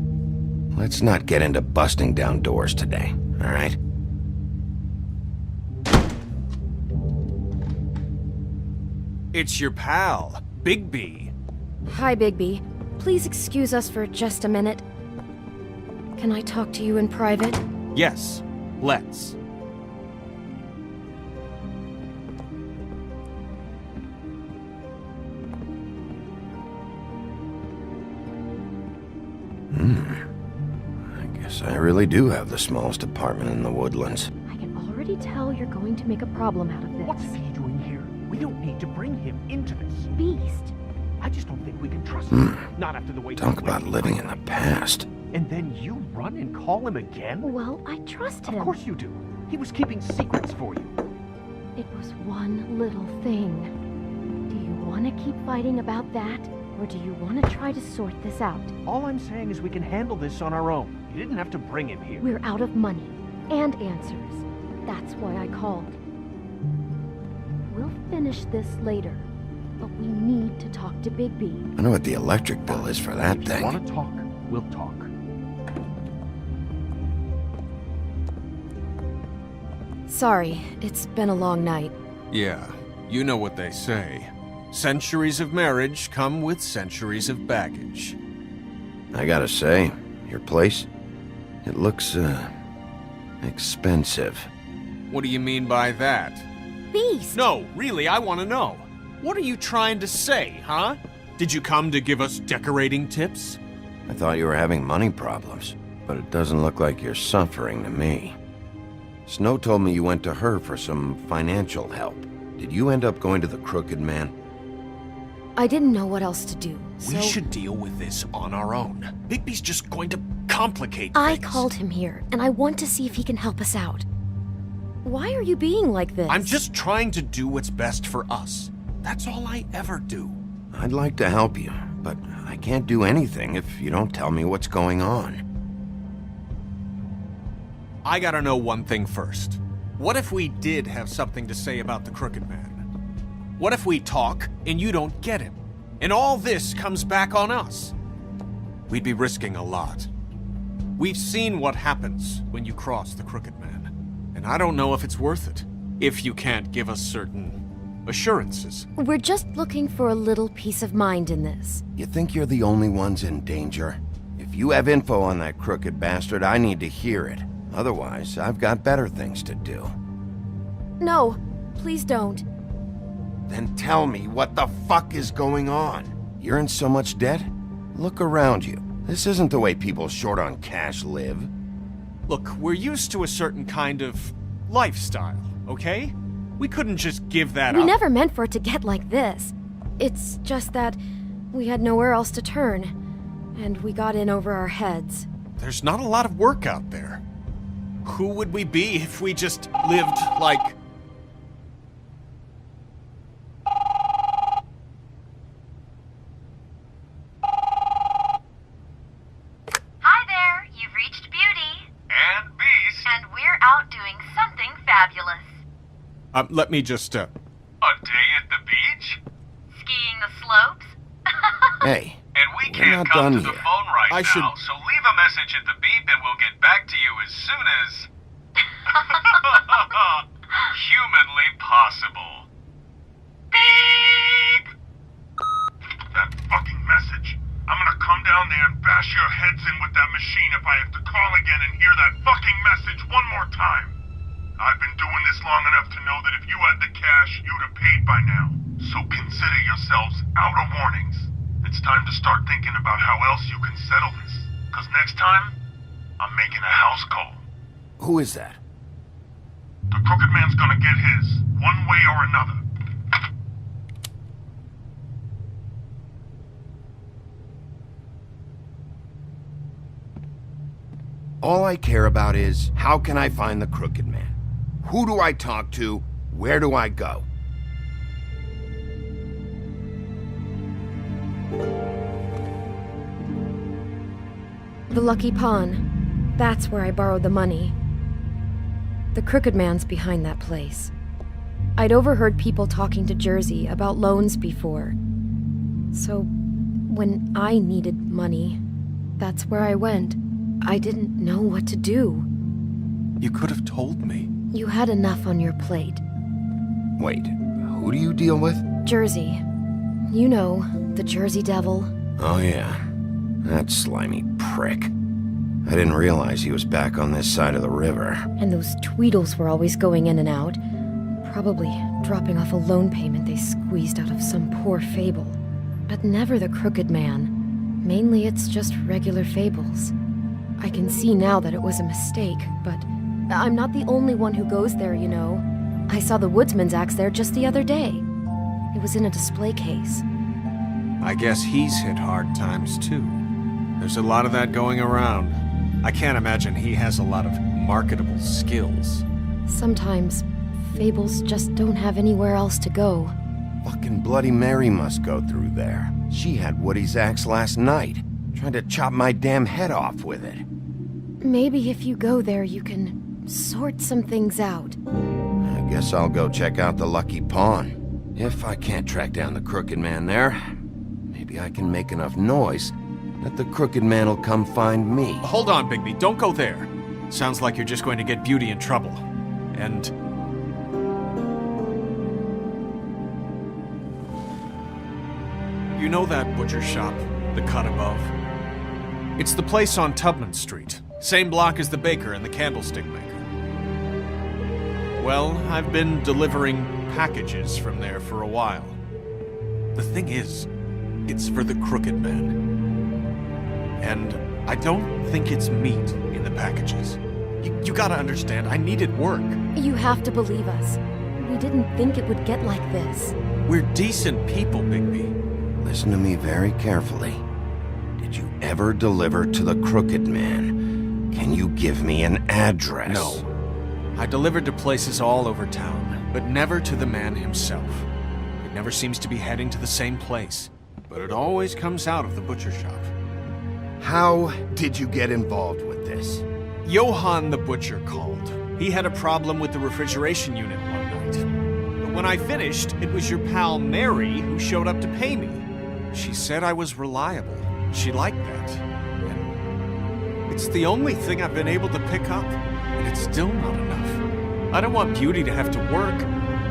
B: let's not get into busting down doors today, all right?
H: It's your pal, Bigby.
G: Hi, Bigby. Please excuse us for just a minute. Can I talk to you in private?
H: Yes, let's.
B: I guess I really do have the smallest apartment in the Woodlands.
V: I can already tell you're going to make a problem out of this.
R: What's he doing here? We don't need to bring him into this.
V: Beast.
R: I just don't think we can trust him. Not after the way
B: Talk
R: he
B: about
R: went.
B: living in the past.
R: And then you run and call him again?
V: Well, I trust him.
R: Of course you do. He was keeping secrets for you.
V: It was one little thing. Do you want to keep fighting about that? Or do you want to try to sort this out?
R: All I'm saying is we can handle this on our own. You didn't have to bring him here.
V: We're out of money. And answers. That's why I called. We'll finish this later. But we need to talk to Bigby.
B: I know what the electric bill is for that
R: If
B: thing.
R: you want to talk, we'll talk.
G: Sorry, it's been a long night.
H: Yeah, you know what they say. Centuries of marriage come with centuries of baggage.
B: I gotta say, your place, it looks, expensive.
H: What do you mean by that?
V: Beast!
H: No, really, I want to know. What are you trying to say, huh? Did you come to give us decorating tips?
B: I thought you were having money problems, but it doesn't look like you're suffering to me. Snow told me you went to her for some financial help. Did you end up going to the Crooked Man?
G: I didn't know what else to do, so...
H: We should deal with this on our own. Bigby's just going to complicate
G: I
H: things.
G: called him here, and I want to see if he can help us out. Why are you being like this?
H: I'm just trying to do what's best for us. That's all I ever do.
B: I'd like to help you, but I can't do anything if you don't tell me what's going on.
H: I gotta know one thing first. What if we did have something to say about the Crooked Man? What if we talk and you don't get him? And all this comes back on us? We'd be risking a lot. We've seen what happens when you cross the Crooked Man. And I don't know if it's worth it, if you can't give us certain assurances.
G: We're just looking for a little peace of mind in this.
B: You think you're the only ones in danger? If you have info on that crooked bastard, I need to hear it. Otherwise, I've got better things to do.
G: No, please don't.
B: Then tell me what the fuck is going on. You're in so much debt? Look around you. This isn't the way people short on cash live.
N: Look, we're used to a certain kind of lifestyle, okay? We couldn't just give that
G: We
N: up.
G: never meant for it to get like this. It's just that we had nowhere else to turn, and we got in over our heads.
N: There's not a lot of work out there. Who would we be if we just lived like...
S: Hi there, you've reached Beauty. And Beast. And we're out doing something fabulous.
N: let me just,
S: A day at the beach? Skiing the slopes?
B: Hey,
S: And we
B: we're
S: can't
B: not
S: come
B: done
S: to the
B: here.
S: phone right
N: I
S: now,
N: should-
S: so leave a message at the beep and we'll get back to you as soon as... humanly possible. Beep! That fucking message. I'm gonna come down there and bash your heads in with that machine if I have to call again and hear that fucking message one more time. I've been doing this long enough to know that if you had the cash, you'd have paid by now. So consider yourselves out of warnings. It's time to start thinking about how else you can settle this. Cause next time, I'm making a house call.
B: Who is that?
S: The Crooked Man's gonna get his, one way or another.
B: All I care about is, how can I find the Crooked Man? Who do I talk to? Where do I go?
G: The Lucky Pawn. That's where I borrowed the money. The Crooked Man's behind that place. I'd overheard people talking to Jersey about loans before. So, when I needed money, that's where I went. I didn't know what to do.
N: You could have told me.
G: You had enough on your plate.
B: Wait, who do you deal with?
G: Jersey. You know, the Jersey Devil.
B: Oh yeah, that slimy prick. I didn't realize he was back on this side of the river.
G: And those Tweedles were always going in and out. Probably dropping off a loan payment they squeezed out of some poor fable. But never the Crooked Man. Mainly it's just regular fables. I can see now that it was a mistake, but I'm not the only one who goes there, you know. I saw the woodsman's axe there just the other day. It was in a display case.
N: I guess he's hit hard times too. There's a lot of that going around. I can't imagine he has a lot of marketable skills.
G: Sometimes, fables just don't have anywhere else to go.
B: Fucking Bloody Mary must go through there. She had Woody's axe last night. Tried to chop my damn head off with it.
G: Maybe if you go there, you can sort some things out.
B: I guess I'll go check out the Lucky Pawn. If I can't track down the Crooked Man there, maybe I can make enough noise that the Crooked Man will come find me.
N: Hold on, Bigby, don't go there. Sounds like you're just going to get Beauty in trouble. And... you know that butcher shop, the cut above? It's the place on Tubman Street. Same block as the baker and the candlestick maker. Well, I've been delivering packages from there for a while. The thing is, it's for the Crooked Man. And I don't think it's meat in the packages. You gotta understand, I needed work.
G: You have to believe us. We didn't think it would get like this.
N: We're decent people, Bigby.
B: Listen to me very carefully. Did you ever deliver to the Crooked Man? Can you give me an address?
N: No. I delivered to places all over town, but never to the man himself. It never seems to be heading to the same place, but it always comes out of the butcher shop.
B: How did you get involved with this?
N: Johann the butcher called. He had a problem with the refrigeration unit one night. But when I finished, it was your pal Mary who showed up to pay me. She said I was reliable. She liked that. And it's the only thing I've been able to pick up, and it's still not enough. I don't want Beauty to have to work,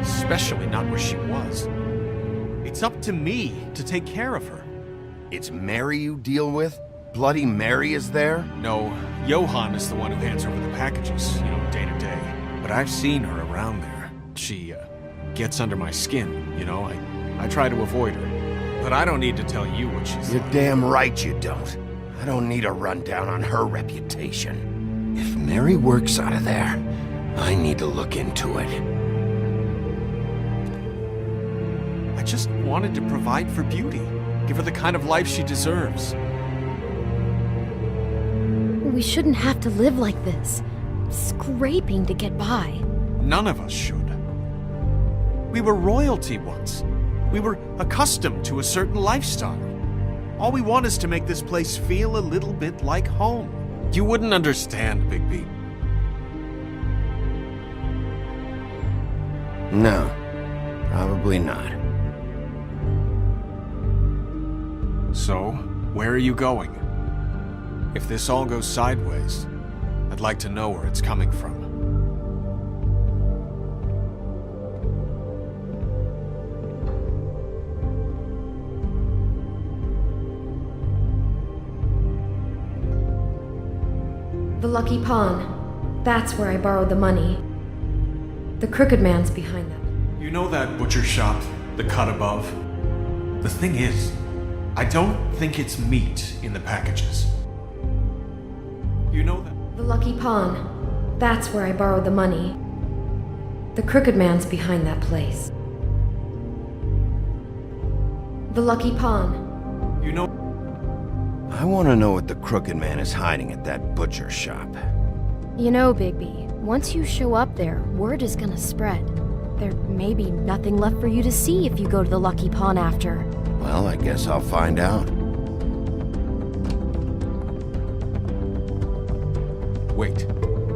N: especially not where she was. It's up to me to take care of her.
B: It's Mary you deal with? Bloody Mary is there?
N: No, Johann is the one who hands over the packages, you know, day to day. But I've seen her around there. She, gets under my skin, you know, I try to avoid her. But I don't need to tell you what she's
B: You're
N: like.
B: damn right you don't. I don't need a rundown on her reputation. If Mary works out of there, I need to look into it.
N: I just wanted to provide for Beauty. Give her the kind of life she deserves.
G: We shouldn't have to live like this, scraping to get by.
N: None of us should. We were royalty once. We were accustomed to a certain lifestyle. All we want is to make this place feel a little bit like home. You wouldn't understand, Bigby.
B: No, probably not.
N: So, where are you going? If this all goes sideways, I'd like to know where it's coming from.
G: The Lucky Pawn. That's where I borrowed the money. The Crooked Man's behind that.
N: You know that butcher shop, the cut above? The thing is, I don't think it's meat in the packages. You know that?
G: The Lucky Pawn. That's where I borrowed the money. The Crooked Man's behind that place. The Lucky Pawn.
N: You know...
B: I want to know what the Crooked Man is hiding at that butcher shop.
G: You know, Bigby, once you show up there, word is gonna spread. There may be nothing left for you to see if you go to the Lucky Pawn after.
B: Well, I guess I'll find out.
N: Wait.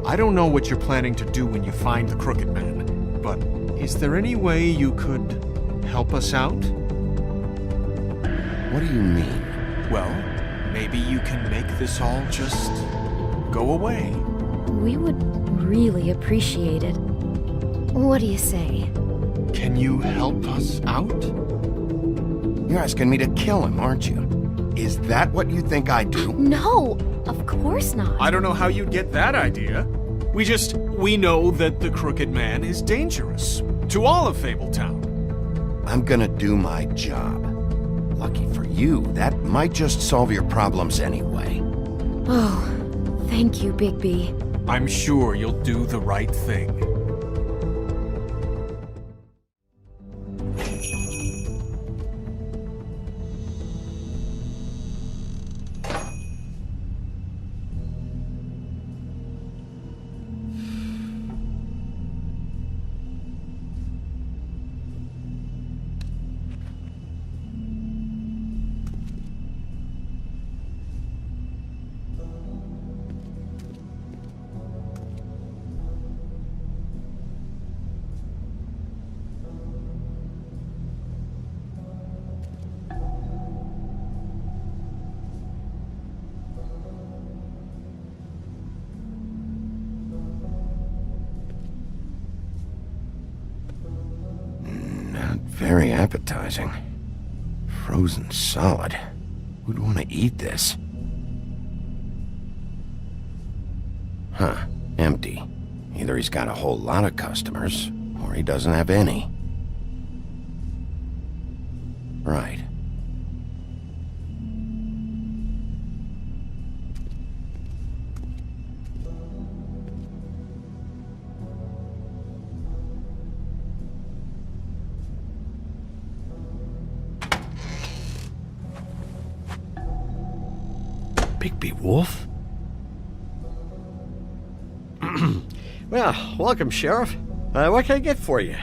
N: I don't know what you're planning to do when you find the Crooked Man, but is there any way you could help us out?
B: What do you mean?
N: Well, maybe you can make this all just go away.
G: We would really appreciate it. What do you say?
N: Can you help us out?
B: You're asking me to kill him, aren't you? Is that what you think I do?
G: No, of course not.
N: I don't know how you'd get that idea. We know that the Crooked Man is dangerous to all of Fabletown.
B: I'm gonna do my job. Lucky for you, that might just solve your problems anyway.
G: Oh, thank you, Bigby.
N: I'm sure you'll do the right thing.
B: Very appetizing. Frozen solid. Who'd want to eat this? Huh, empty. Either he's got a whole lot of customers, or he doesn't have any. Right.
K: Bigby Wolf? Well, welcome, Sheriff. What can I get for you?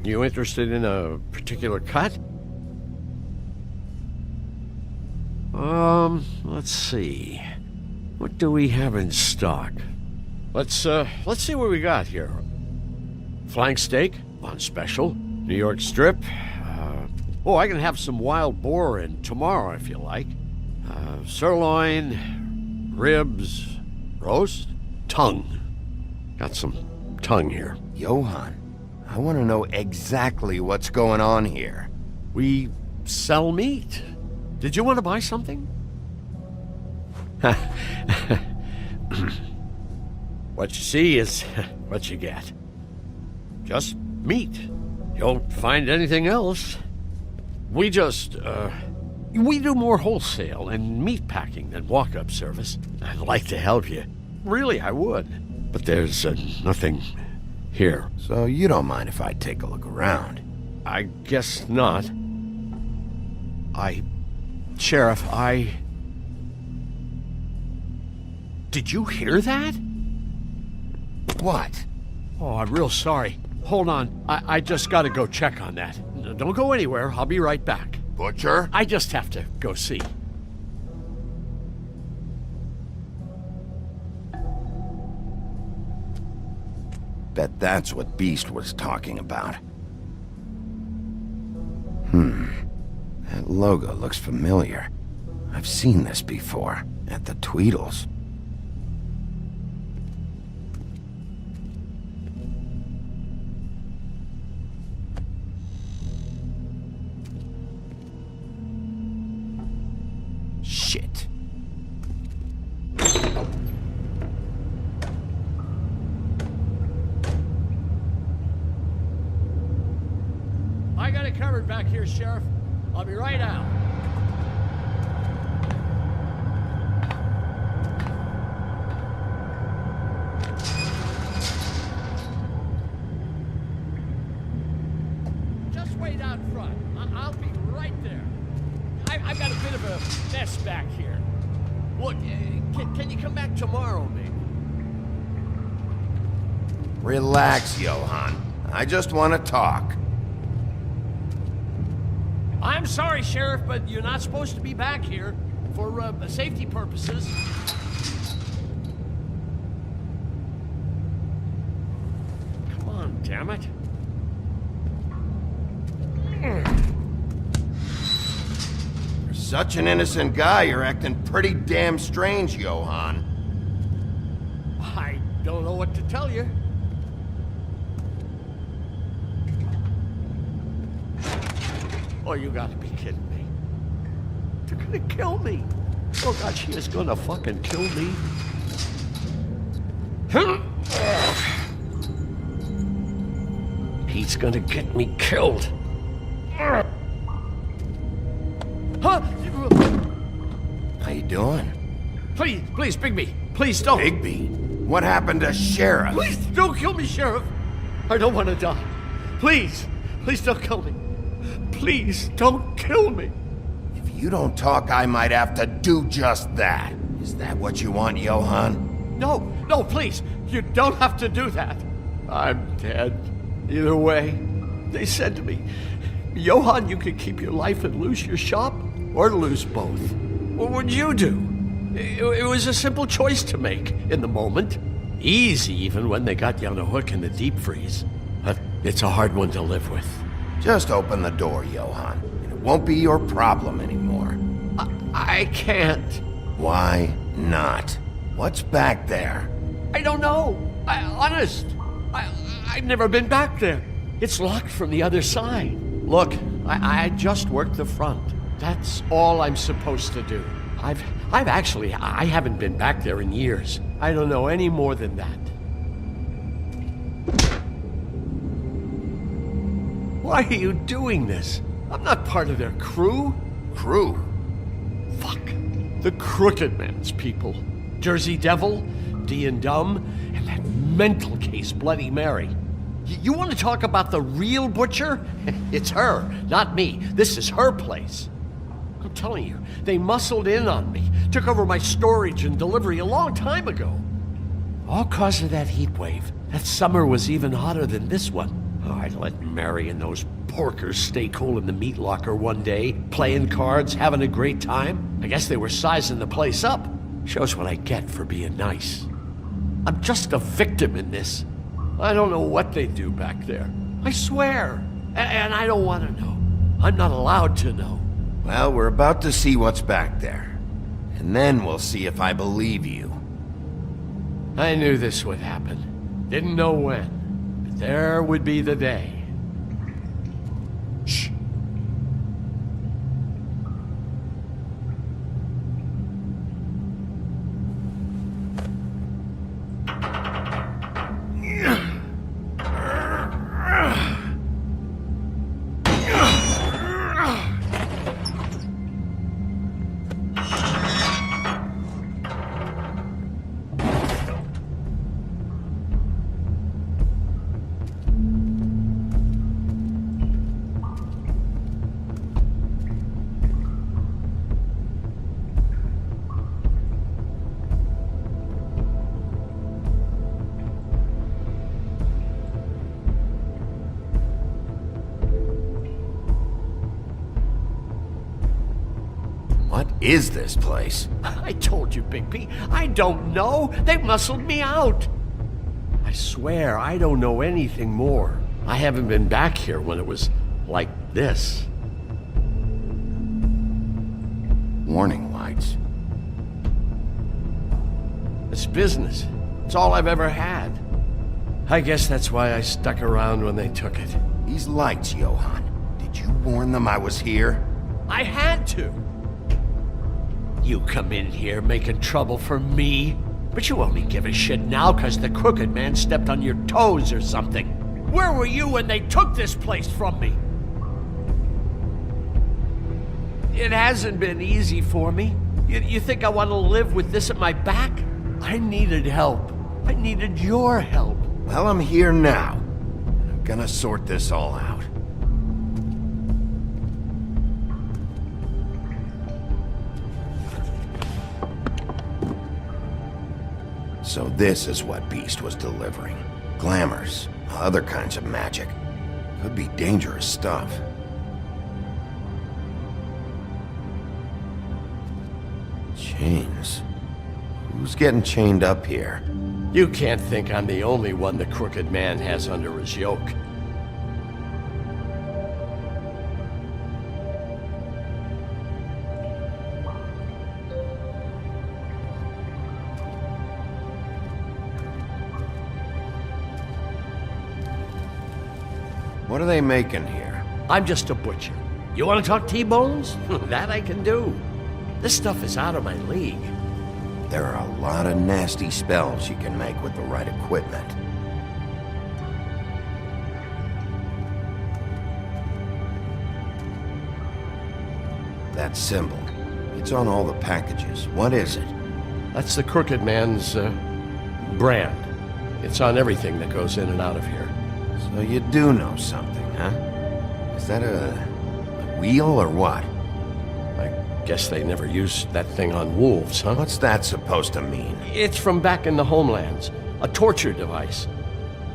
K: You interested in a particular cut? Let's see. What do we have in stock? Let's see what we got here. Flank steak on special. New York strip. I can have some wild boar in tomorrow if you like. Sirloin, ribs, roast, tongue. Got some tongue here.
B: Johann, I want to know exactly what's going on here.
K: We sell meat. Did you want to buy something? What you see is what you get. Just meat. You don't find anything else. We just, we do more wholesale and meat packing than walk-up service. I'd like to help you. Really, I would. But there's nothing here.
B: So you don't mind if I take a look around?
K: I guess not. Sheriff, Did you hear that?
B: What?
K: Oh, I'm real sorry. Hold on. I just gotta go check on that. Don't go anywhere. I'll be right back.
B: Butcher?
K: I just have to go see.
B: Bet that's what Beast was talking about. That logo looks familiar. I've seen this before, at the Tweedles. Shit.
K: I got it covered back here, Sheriff. I'll be right out. Just wait out front. I'll be right there. I've got a bit of a mess back here. Look, can you come back tomorrow, maybe?
B: Relax, Johann. I just want to talk.
K: I'm sorry, Sheriff, but you're not supposed to be back here for safety purposes. Come on, damn it.
B: You're such an innocent guy, you're acting pretty damn strange, Johann.
K: I don't know what to tell you. Oh, you gotta be kidding me. They're gonna kill me. Oh God, she is gonna fucking kill me. He's gonna get me killed. Huh?
B: How you doing?
K: Please, Bigby. Please don't.
B: Bigby? What happened to Sheriff?
K: Please don't kill me, Sheriff. I don't want to die. Please don't kill me. Please don't kill me.
B: If you don't talk, I might have to do just that. Is that what you want, Johann?
K: No, please. You don't have to do that. I'm dead. Either way, they said to me, Johann, you could keep your life and lose your shop, or lose both. What would you do? It was a simple choice to make in the moment. Easy, even when they got you on a hook in the deep freeze. But it's a hard one to live with.
B: Just open the door, Johann, and it won't be your problem anymore.
K: I can't.
B: Why not? What's back there?
K: I don't know. Honest. I've never been back there. It's locked from the other side. Look, I just worked the front. That's all I'm supposed to do. I haven't been back there in years. I don't know any more than that. Why are you doing this? I'm not part of their crew.
B: Crew?
K: Fuck. The Crooked Man's people. Jersey Devil, D and Dumb, and that mental case Bloody Mary. You want to talk about the real butcher? It's her, not me. This is her place. I'm telling you, they muscled in on me, took over my storage and delivery a long time ago. All cause of that heat wave. That summer was even hotter than this one. Oh, I let Mary and those porkers stay cool in the meat locker one day, playing cards, having a great time. I guess they were sizing the place up. Shows what I get for being nice. I'm just a victim in this. I don't know what they do back there. I swear. And I don't want to know. I'm not allowed to know.
B: Well, we're about to see what's back there. And then we'll see if I believe you.
K: I knew this would happen. Didn't know when. But there would be the day. Shh.
B: What is this place?
K: I told you, Bigby. I don't know. They muscled me out. I swear, I don't know anything more. I haven't been back here when it was like this.
B: Warning lights.
K: It's business. It's all I've ever had. I guess that's why I stuck around when they took it.
B: These lights, Johann. Did you warn them I was here?
K: I had to. You come in here making trouble for me, but you only give a shit now because the crooked man stepped on your toes or something. Where were you when they took this place from me? It hasn't been easy for me. You think I want to live with this at my back? I needed help. I needed your help.
B: Well, I'm here now. I'm gonna sort this all out. So this is what Beast was delivering. Glamours, other kinds of magic. Could be dangerous stuff. Chains. Who's getting chained up here?
K: You can't think I'm the only one the crooked man has under his yoke.
B: What are they making here?
K: I'm just a butcher. You want to talk T-bones? That I can do. This stuff is out of my league.
B: There are a lot of nasty spells you can make with the right equipment. That symbol. It's on all the packages. What is it?
K: That's the crooked man's, brand. It's on everything that goes in and out of here.
B: So you do know something, huh? Is that a wheel or what?
K: Guess they never used that thing on wolves, huh?
B: What's that supposed to mean?
K: It's from back in the homelands. A torture device.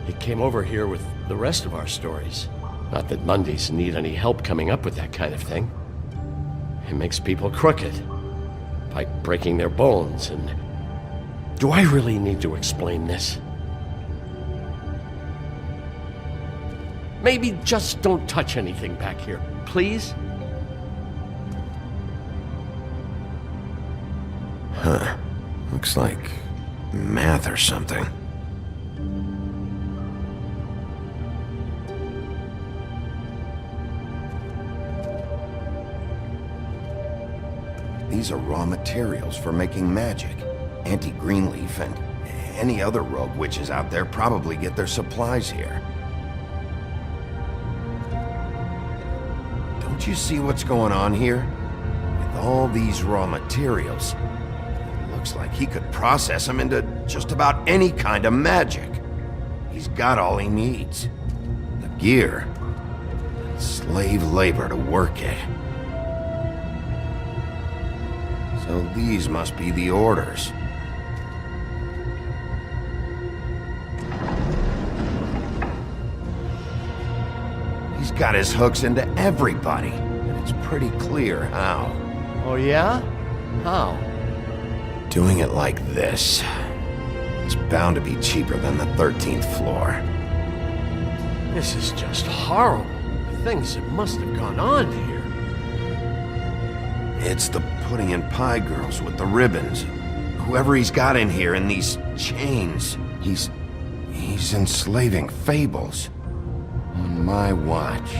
K: It came over here with the rest of our stories. Not that Mondays need any help coming up with that kind of thing. It makes people crooked. By breaking their bones and... Do I really need to explain this? Maybe just don't touch anything back here, please?
B: Huh. Looks like math or something. These are raw materials for making magic. Auntie Greenleaf and any other rogue witches out there probably get their supplies here. Don't you see what's going on here? With all these raw materials, looks like he could process them into just about any kind of magic. He's got all he needs. The gear, and slave labor to work it. So these must be the orders. He's got his hooks into everybody, and it's pretty clear how.
K: Oh yeah? How?
B: Doing it like this. It's bound to be cheaper than the 13th floor.
K: This is just horrible. Things that must have gone on here.
B: It's the pudding and pie girls with the ribbons. Whoever he's got in here in these chains. He's enslaving fables. On my watch.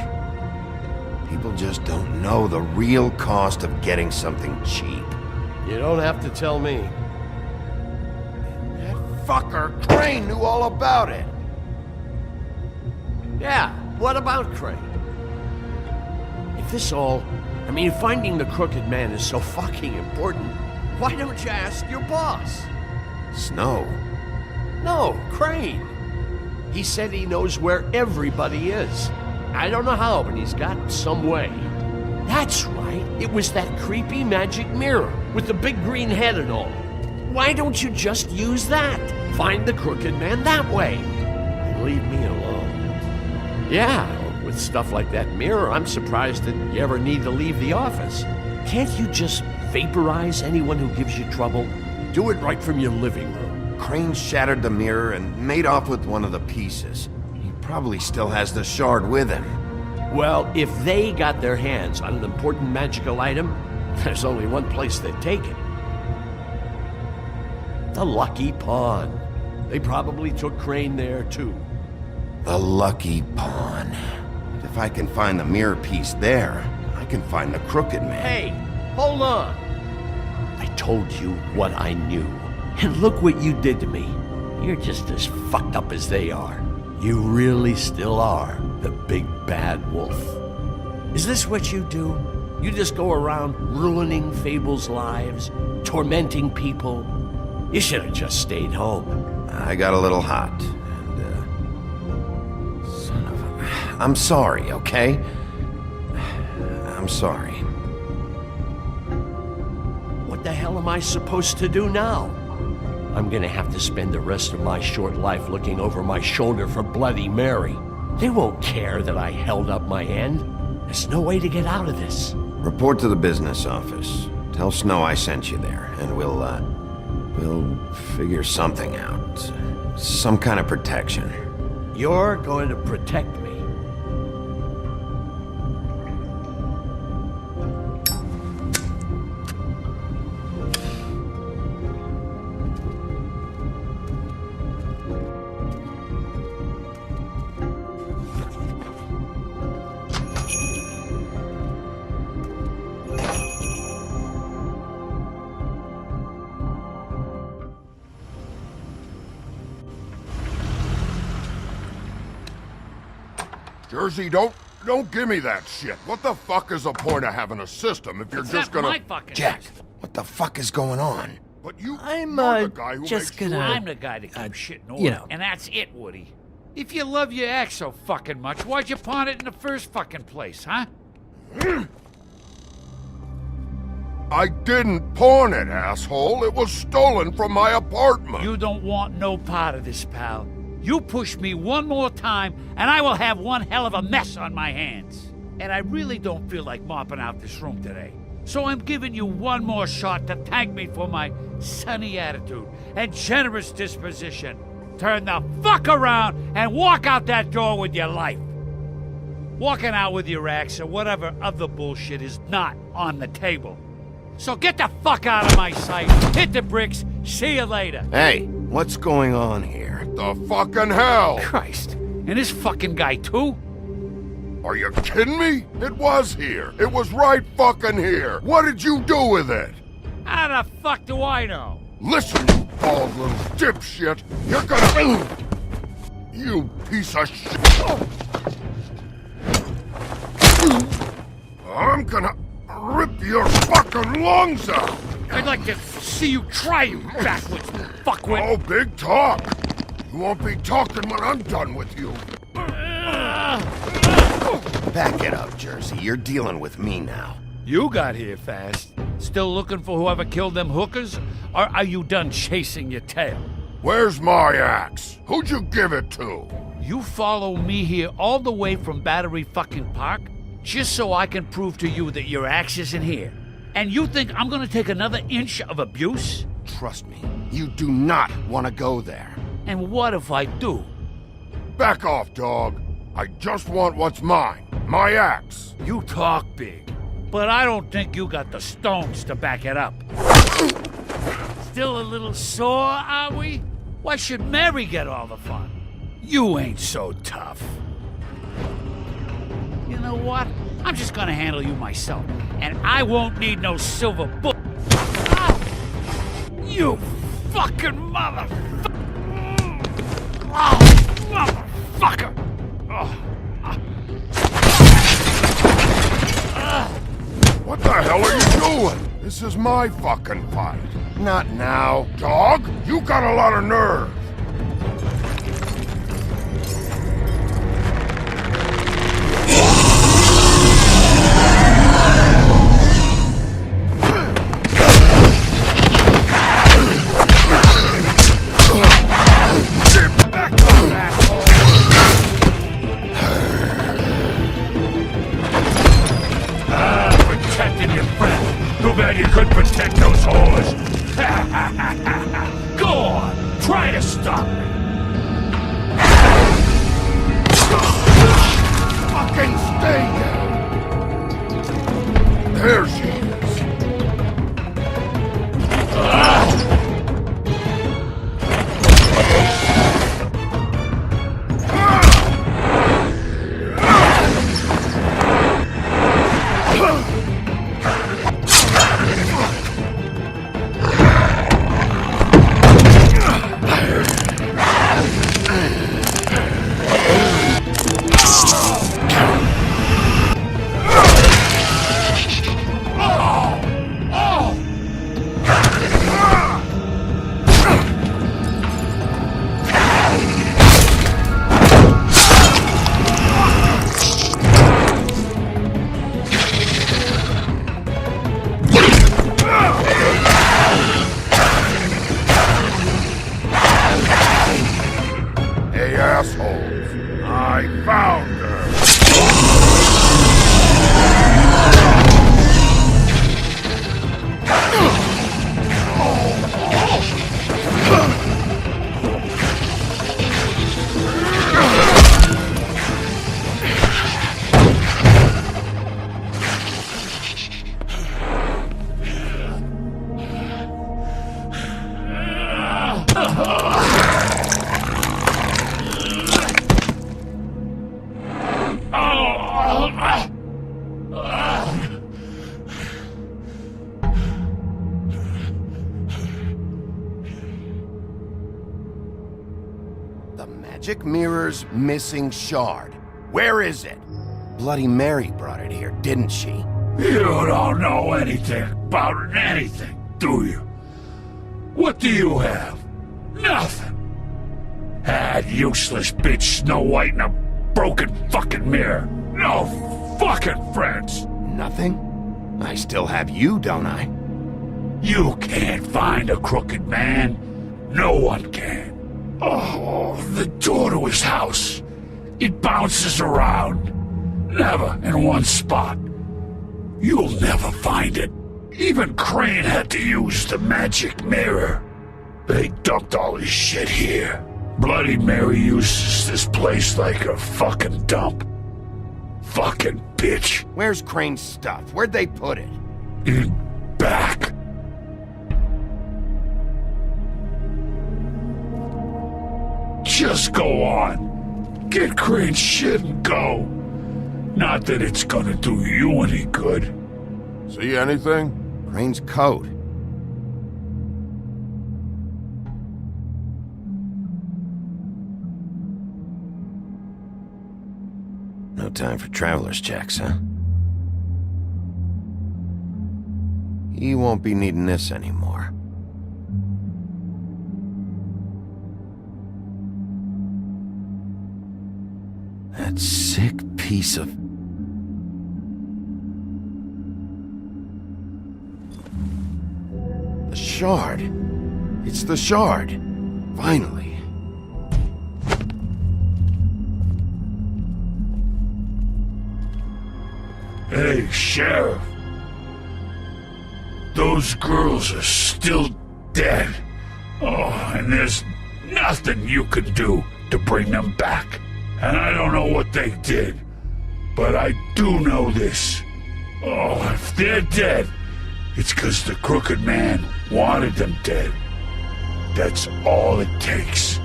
B: People just don't know the real cost of getting something cheap.
K: You don't have to tell me.
B: That fucker Crane knew all about it.
K: Yeah, what about Crane? If this all... I mean, finding the crooked man is so fucking important, why don't you ask your boss?
B: Snow?
K: No, Crane. He said he knows where everybody is. I don't know how, but he's got some way. That's right. It was that creepy magic mirror with the big green head and all. Why don't you just use that? Find the crooked man that way. And leave me alone. Yeah, with stuff like that mirror, I'm surprised that you ever need to leave the office. Can't you just vaporize anyone who gives you trouble? Do it right from your living room.
B: Crane shattered the mirror and made off with one of the pieces. He probably still has the shard with him.
K: Well, if they got their hands on an important magical item, there's only one place they'd take it. The Lucky Pawn. They probably took Crane there, too.
B: The Lucky Pawn. If I can find the mirror piece there, I can find the Crooked Man.
K: Hey, hold on. I told you what I knew. And look what you did to me. You're just as fucked up as they are. You really still are the big bad wolf. Is this what you do? You just go around ruining Fable's lives, tormenting people? You should have just stayed home.
B: I got a little hot, and, son of a... I'm sorry, okay? I'm sorry.
K: What the hell am I supposed to do now? I'm gonna have to spend the rest of my short life looking over my shoulder for Bloody Mary. They won't care that I held up my end. There's no way to get out of this.
B: Report to the business office. Tell Snow I sent you there, and we'll figure something out. Some kind of protection.
K: You're going to protect me.
S: Jersey, don't give me that shit. What the fuck is the point of having a system if you're just gonna...
B: Jack, what the fuck is going on?
S: But you're
D: I'm
S: the guy who
D: just
S: makes
D: gonna.
L: I'm the guy that keeps shit in order,
D: you know.
L: and that's it, Woody. If you love your ex so fucking much, why'd you pawn it in the first fucking place, huh?
S: I didn't pawn it, asshole. It was stolen from my apartment.
L: You don't want no part of this, pal. You push me one more time, and I will have one hell of a mess on my hands. And I really don't feel like mopping out this room today. So I'm giving you one more shot to thank me for my sunny attitude and generous disposition. Turn the fuck around and walk out that door with your life. Walking out with your axe or whatever other bullshit is not on the table. So get the fuck out of my sight, hit the bricks, see you later.
B: Hey, what's going on here?
S: The fucking hell!
L: Christ, and this fucking guy too?
S: Are you kidding me? It was here. It was right fucking here. What did you do with it?
L: How the fuck do I know?
S: Listen, you bald little dipshit. You're gonna... You piece of shit. I'm gonna rip your fucking lungs out.
L: I'd like to see you try, you backwards fuckwit.
S: Oh, big talk. You won't be talking when I'm done with you.
B: Back it up, Jersey. You're dealing with me now.
L: You got here fast. Still looking for whoever killed them hookers? Or are you done chasing your tail?
S: Where's my axe? Who'd you give it to?
L: You follow me here all the way from Battery fucking Park just so I can prove to you that your axe isn't here. And you think I'm gonna take another inch of abuse?
B: Trust me, you do not want to go there.
L: And what if I do?
S: Back off, dog. I just want what's mine. My axe.
L: You talk big, but I don't think you got the stones to back it up. Still a little sore, are we? Why should Mary get all the fun? You ain't so tough. You know what? I'm just gonna handle you myself, and I won't need no silver bullet. You fucking motherfucker! Oh, motherfucker!
S: What the hell are you doing? This is my fucking fight.
B: Not now.
S: Dog, you got a lot of nerve.
L: Protecting your friend. Too bad you couldn't
D: protect those whores. Go on, try to stop me.
S: Fucking stay there! There she is. Hey, assholes! I found her!
B: The magic mirror's missing shard. Where is it? Bloody Mary brought it here, didn't she?
D: You don't know anything about anything, do you? What do you have? Nothing. That useless bitch Snow White and a broken fucking mirror. No fucking friends.
B: Nothing? I still have you, don't I?
D: You can't find a crooked man. No one can. Oh, the door to his house. It bounces around. Never in one spot. You'll never find it. Even Crane had to use the magic mirror. They dumped all his shit here. Bloody Mary uses this place like a fucking dump. Fucking bitch.
B: Where's Crane's stuff? Where'd they put it?
D: In back. Just go on. Get Crane's shit and go. Not that it's gonna do you any good.
S: See anything?
B: Crane's coat. No time for traveler's checks, huh? You won't be needing this anymore. That sick piece of... The shard. It's the shard. Finally.
D: Hey, Sheriff. Those girls are still dead. Oh, and there's nothing you can do to bring them back. And I don't know what they did, but I do know this. Oh, if they're dead, it's 'cause the crooked man wanted them dead. That's all it takes.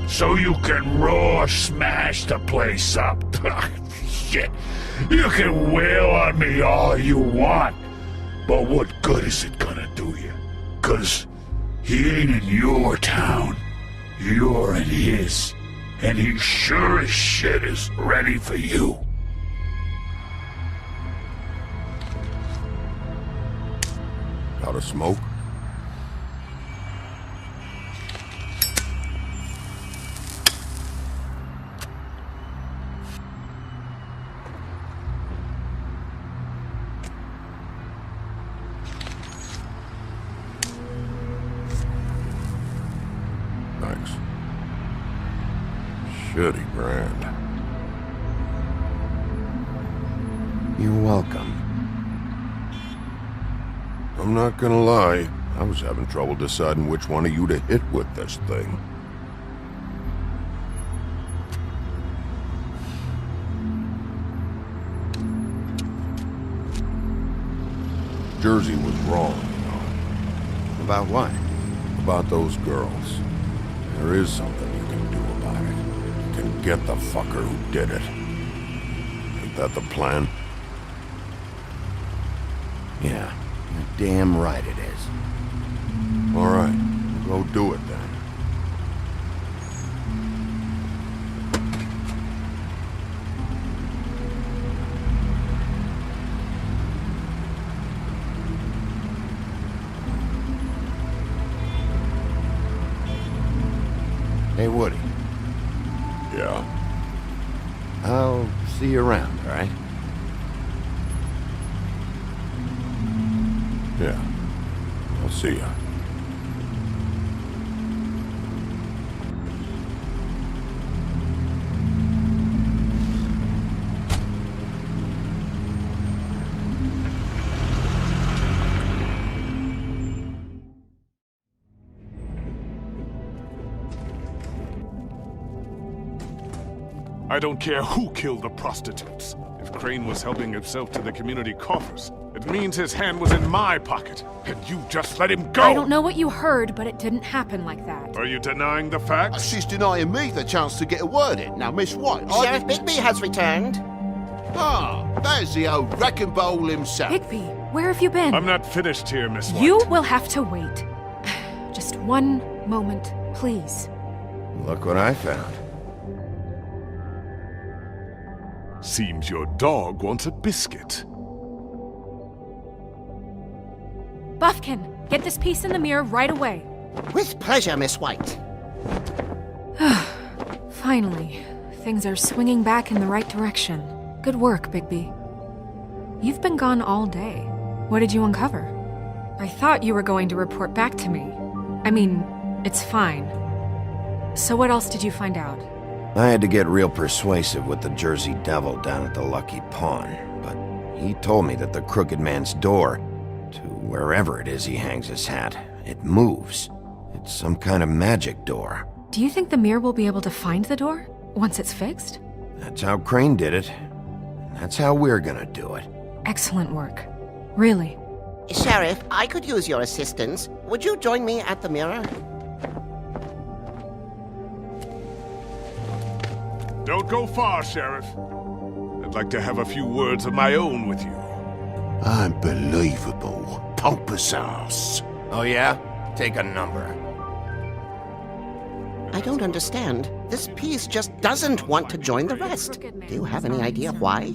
D: So you can raw smash the place up. Shit. You can wail on me all you want, but what good is it gonna do you? 'Cause he ain't in your town. You're in his. And he sure as shit is ready for you.
S: Out of smoke? Thanks. Shitty brand.
B: You're welcome.
C: I'm not gonna lie, I was having trouble deciding which one of you to hit with this thing. Jersey was wrong, you know.
B: About what?
C: About those girls. There is something you can do about it. You can get the fucker who did it. Ain't that the plan?
B: Yeah, you're damn right it is.
C: All right, go do it then.
B: Hey, Woody.
C: Yeah?
B: I'll see you around, all right?
C: Yeah. I'll see ya.
Q: I don't care who killed the prostitutes. If Crane was helping himself to the community coffers, it means his hand was in my pocket, and you just let him go!
O: I don't know what you heard, but it didn't happen like that.
Q: Are you denying the facts?
W: She's denying me the chance to get a word in. Now, Miss White...
X: Sheriff Bigby has returned.
W: Ah, there's the old wrecking bowl himself.
O: Bigby, where have you been?
Q: I'm not finished here, Miss White.
O: You will have to wait. Just one moment, please.
B: Look what I found.
Q: Seems your dog wants a biscuit.
O: Buffkin, get this piece in the mirror right away.
X: With pleasure, Miss White.
J: Finally, things are swinging back in the right direction. Good work, Bigby. You've been gone all day. What did you uncover? I thought you were going to report back to me. I mean, it's fine. So what else did you find out?
B: I had to get real persuasive with the Jersey Devil down at the Lucky Pawn, but he told me that the Crooked Man's door, to wherever it is he hangs his hat, it moves. It's some kind of magic door.
J: Do you think the mirror will be able to find the door once it's fixed?
B: That's how Crane did it. That's how we're gonna do it.
J: Excellent work. Really.
X: Sheriff, I could use your assistance. Would you join me at the mirror?
Q: Don't go far, Sheriff. I'd like to have a few words of my own with you.
W: Unbelievable. Pompous ass.
B: Oh yeah? Take a number.
X: I don't understand. This piece just doesn't want to join the rest. Do you have any idea why?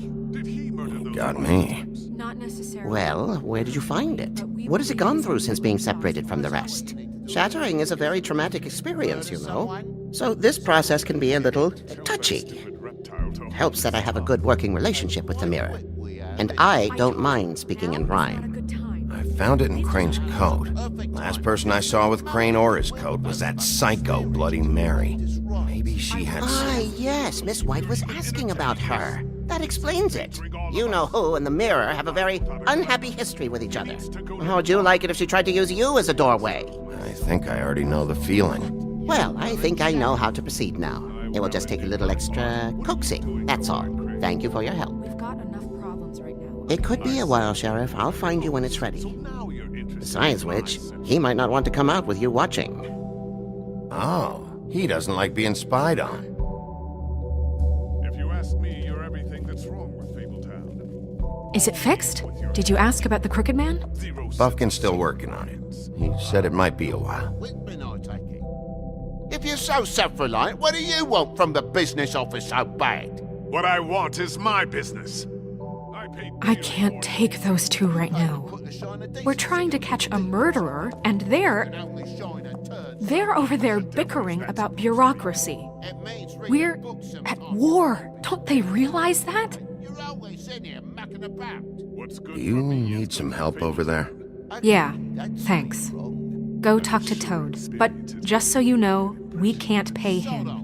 B: Got me.
J: Not necessarily.
X: Well, where did you find it? What has it gone through since being separated from the rest? Shattering is a very traumatic experience, you know. So this process can be a little touchy. It helps that I have a good working relationship with the mirror. And I don't mind speaking in rhyme.
B: I found it in Crane's coat. Last person I saw with Crane or his coat was that psycho Bloody Mary. Maybe she had
X: Ah, yes, Miss White was asking about her. That explains it. You know who and the mirror have a very unhappy history with each other. How would you like it if she tried to use you as a doorway?
B: I think I already know the feeling.
X: Well, I think I know how to proceed now. It will just take a little extra coaxing, that's all. Thank you for your help.
J: We've got enough problems right now.
X: It could be a while, Sheriff. I'll find you when it's ready. Besides which, he might not want to come out with you watching.
B: Oh, he doesn't like being spied on.
Q: If you ask me, you're everything that's wrong with Fabletown.
J: Is it fixed? Did you ask about the Crooked Man?
B: Buffkin's still working on it. He said it might be a while.
W: If you're so self-reliant, what do you want from the business office so bad?
Q: What I want is my business.
J: I can't take those two right now. We're trying to catch a murderer, and they're over there bickering about bureaucracy. We're at war. Don't they realize that?
B: Do you need some help over there?
J: Yeah, thanks. Go talk to Toad. But just so you know, we can't pay him.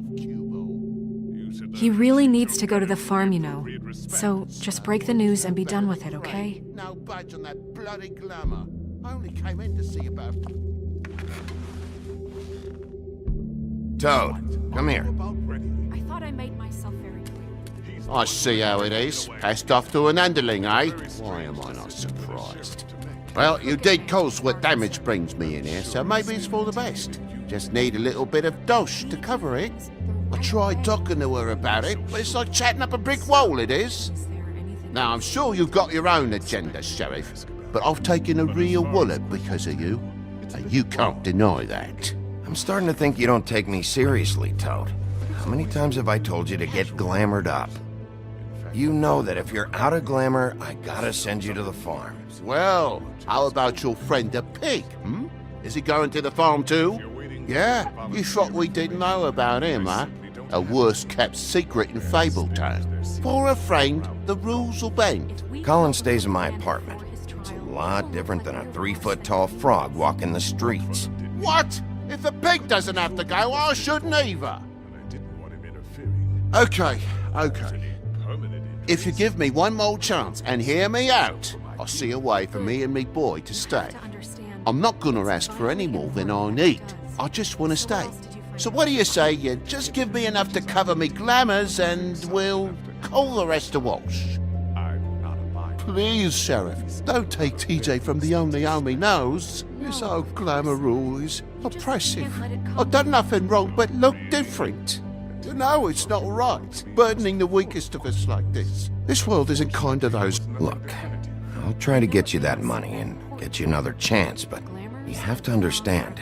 J: He really needs to go to the farm, you know. So just break the news and be done with it, okay?
W: No budge on that bloody glamour. I only came in to see about...
B: Toad, come here.
O: I thought I made myself very clear.
W: I see how it is. Passed off to an underling, eh? Why am I not surprised? Well, you did cause what damage brings me in here, so maybe it's for the best. Just need a little bit of dosh to cover it. I tried talking to her about it, but it's like chatting up a brick wall, it is. Now, I'm sure you've got your own agenda, Sheriff, but I've taken a real wallop because of you, and you can't deny that.
B: I'm starting to think you don't take me seriously, Toad. How many times have I told you to get glamored up? You know that if you're out of glamour, I gotta send you to the farm.
W: Well, how about your friend the pig, hmm? Is he going to the farm too? Yeah, you thought we didn't know about him, huh? A worst-kept secret in Fabletown. For a friend, the rules will bend.
B: Colin stays in my apartment. It's a lot different than a 3-foot-tall frog walking the streets.
W: What? If the pig doesn't have to go, I shouldn't either. Okay. If you give me one more chance and hear me out, I'll see a way for me and me boy to stay. I'm not gonna ask for any more than I need. I just want to stay. So what do you say you just give me enough to cover me glamours and we'll call the rest a wash? Please, Sheriff, don't take TJ from the only home he knows. This old glamour rule is oppressive. I've done nothing wrong but look different. You know it's not right, burdening the weakest of us like this. This world isn't kind to those...
B: Look, I'll try to get you that money and get you another chance, but you have to understand,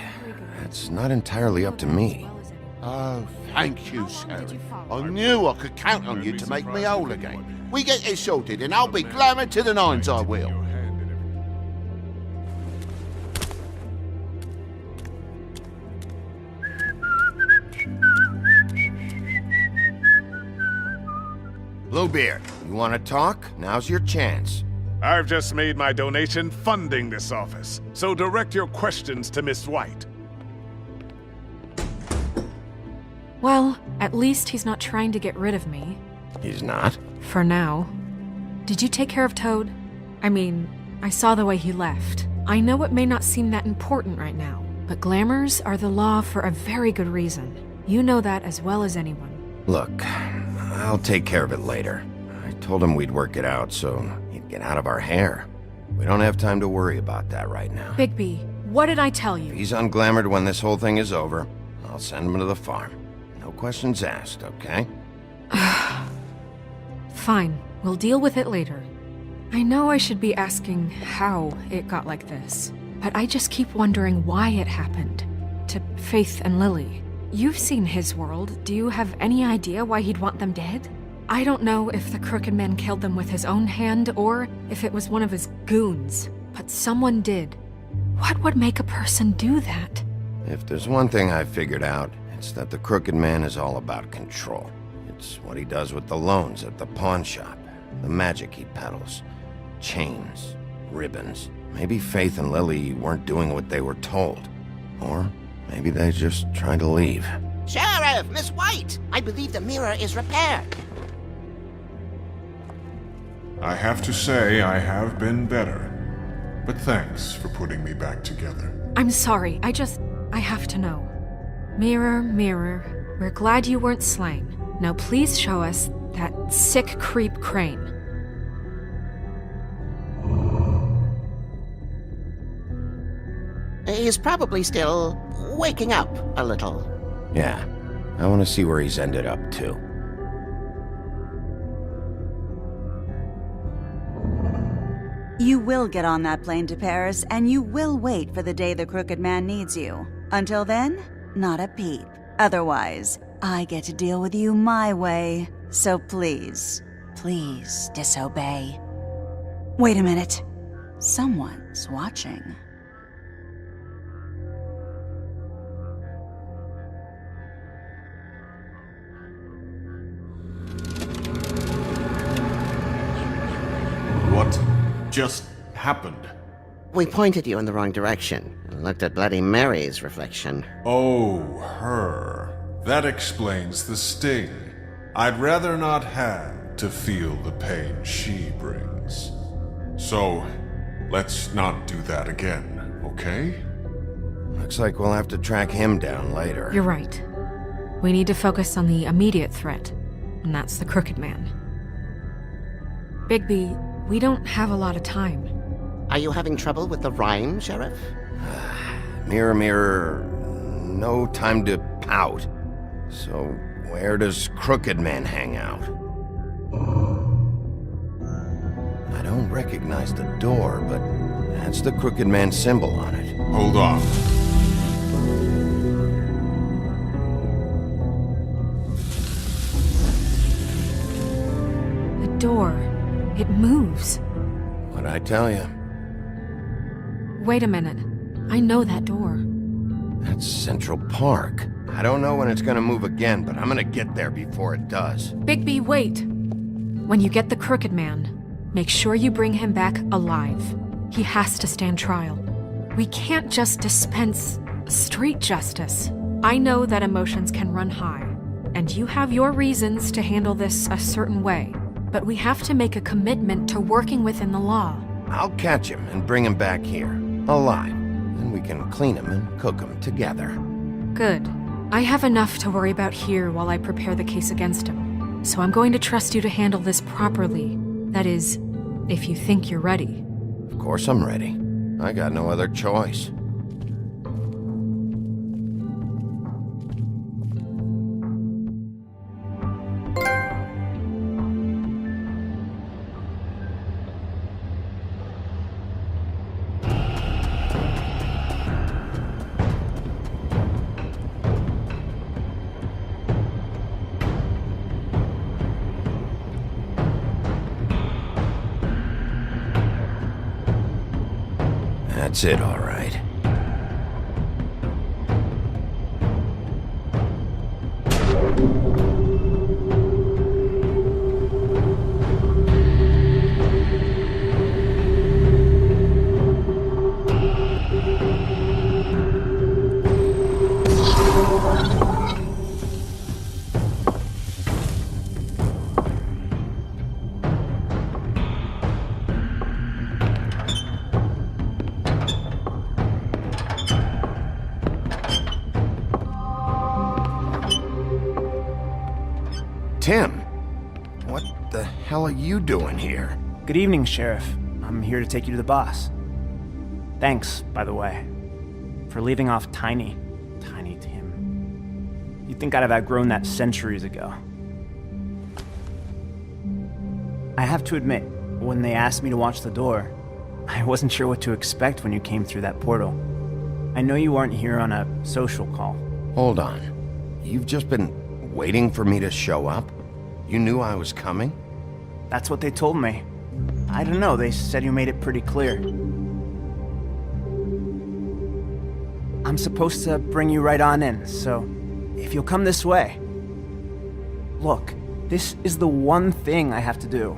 B: it's not entirely up to me.
W: Oh, thank you, Sheriff. I knew I could count on you to make me whole again. We get this sorted and I'll be glamour to the nines, I will.
B: Bluebeard, you want to talk? Now's your chance.
Q: I've just made my donation funding this office, so direct your questions to Miss White.
J: Well, at least he's not trying to get rid of me.
B: He's not?
J: For now. Did you take care of Toad? I mean, I saw the way he left. I know it may not seem that important right now, but glamours are the law for a very good reason. You know that as well as anyone.
B: Look, I'll take care of it later. I told him we'd work it out so he'd get out of our hair. We don't have time to worry about that right now.
J: Bigby, what did I tell you?
B: If he's unglamored when this whole thing is over, I'll send him to the farm. No questions asked, okay?
J: Fine, we'll deal with it later. I know I should be asking how it got like this, but I just keep wondering why it happened. To Faith and Lily. You've seen his world. Do you have any idea why he'd want them dead? I don't know if the Crooked Man killed them with his own hand or if it was one of his goons, but someone did. What would make a person do that?
B: If there's one thing I've figured out, it's that the Crooked Man is all about control. It's what he does with the loans at the pawn shop, the magic he peddles, chains, ribbons. Maybe Faith and Lily weren't doing what they were told. Or maybe they just tried to leave.
X: Sheriff, Miss White! I believe the mirror is repaired.
C: I have to say I have been better. But thanks for putting me back together.
J: I'm sorry, I have to know. Mirror, mirror, we're glad you weren't slain. Now please show us that sick creep Crane.
X: He's probably still waking up a little.
B: Yeah, I want to see where he's ended up, too.
F: You will get on that plane to Paris, and you will wait for the day the Crooked Man needs you. Until then, not a peep. Otherwise, I get to deal with you my way. So please, please disobey. Wait a minute. Someone's watching.
Q: What just happened?
X: We pointed you in the wrong direction and looked at Bloody Mary's reflection.
C: Oh, her. That explains the sting. I'd rather not have to feel the pain she brings. So,
Q: Let's not do that again, okay?
B: Looks like we'll have to track him down later.
J: You're right. We need to focus on the immediate threat, and that's the Crooked Man. Bigby, we don't have a lot of time.
X: Are you having trouble with the rhyme, Sheriff?
B: Mirror, mirror, no time to pout. So, where does Crooked Man hang out? I don't recognize the door, but that's the Crooked Man symbol on it.
Q: Hold on.
J: The door. It moves.
B: What'd I tell you?
J: Wait a minute. I know that door.
B: That's Central Park. I don't know when it's gonna move again, but I'm gonna get there before it does.
J: Bigby, wait! When you get the Crooked Man, make sure you bring him back alive. He has to stand trial. We can't just dispense street justice. I know that emotions can run high, and you have your reasons to handle this a certain way, but we have to make a commitment to working within the law.
B: I'll catch him and bring him back here, alive. Then we can clean him and cook him together.
J: Good. I have enough to worry about here while I prepare the case against him. So I'm going to trust you to handle this properly. That is, if you think you're ready.
B: Of course I'm ready. I got no other choice. That's it, all right. Tim, what the hell are you doing here?
A: Good evening, Sheriff. I'm here to take you to the boss. Thanks, by the way, for leaving off Tiny Tim. You'd think I'd have outgrown that centuries ago. I have to admit, when they asked me to watch the door, I wasn't sure what to expect when you came through that portal. I know you weren't here on a social call.
B: Hold on. You've just been waiting for me to show up? You knew I was coming?
A: That's what they told me. I don't know, they said you made it pretty clear. I'm supposed to bring you right on in, so if you'll come this way. Look, this is the one thing I have to do.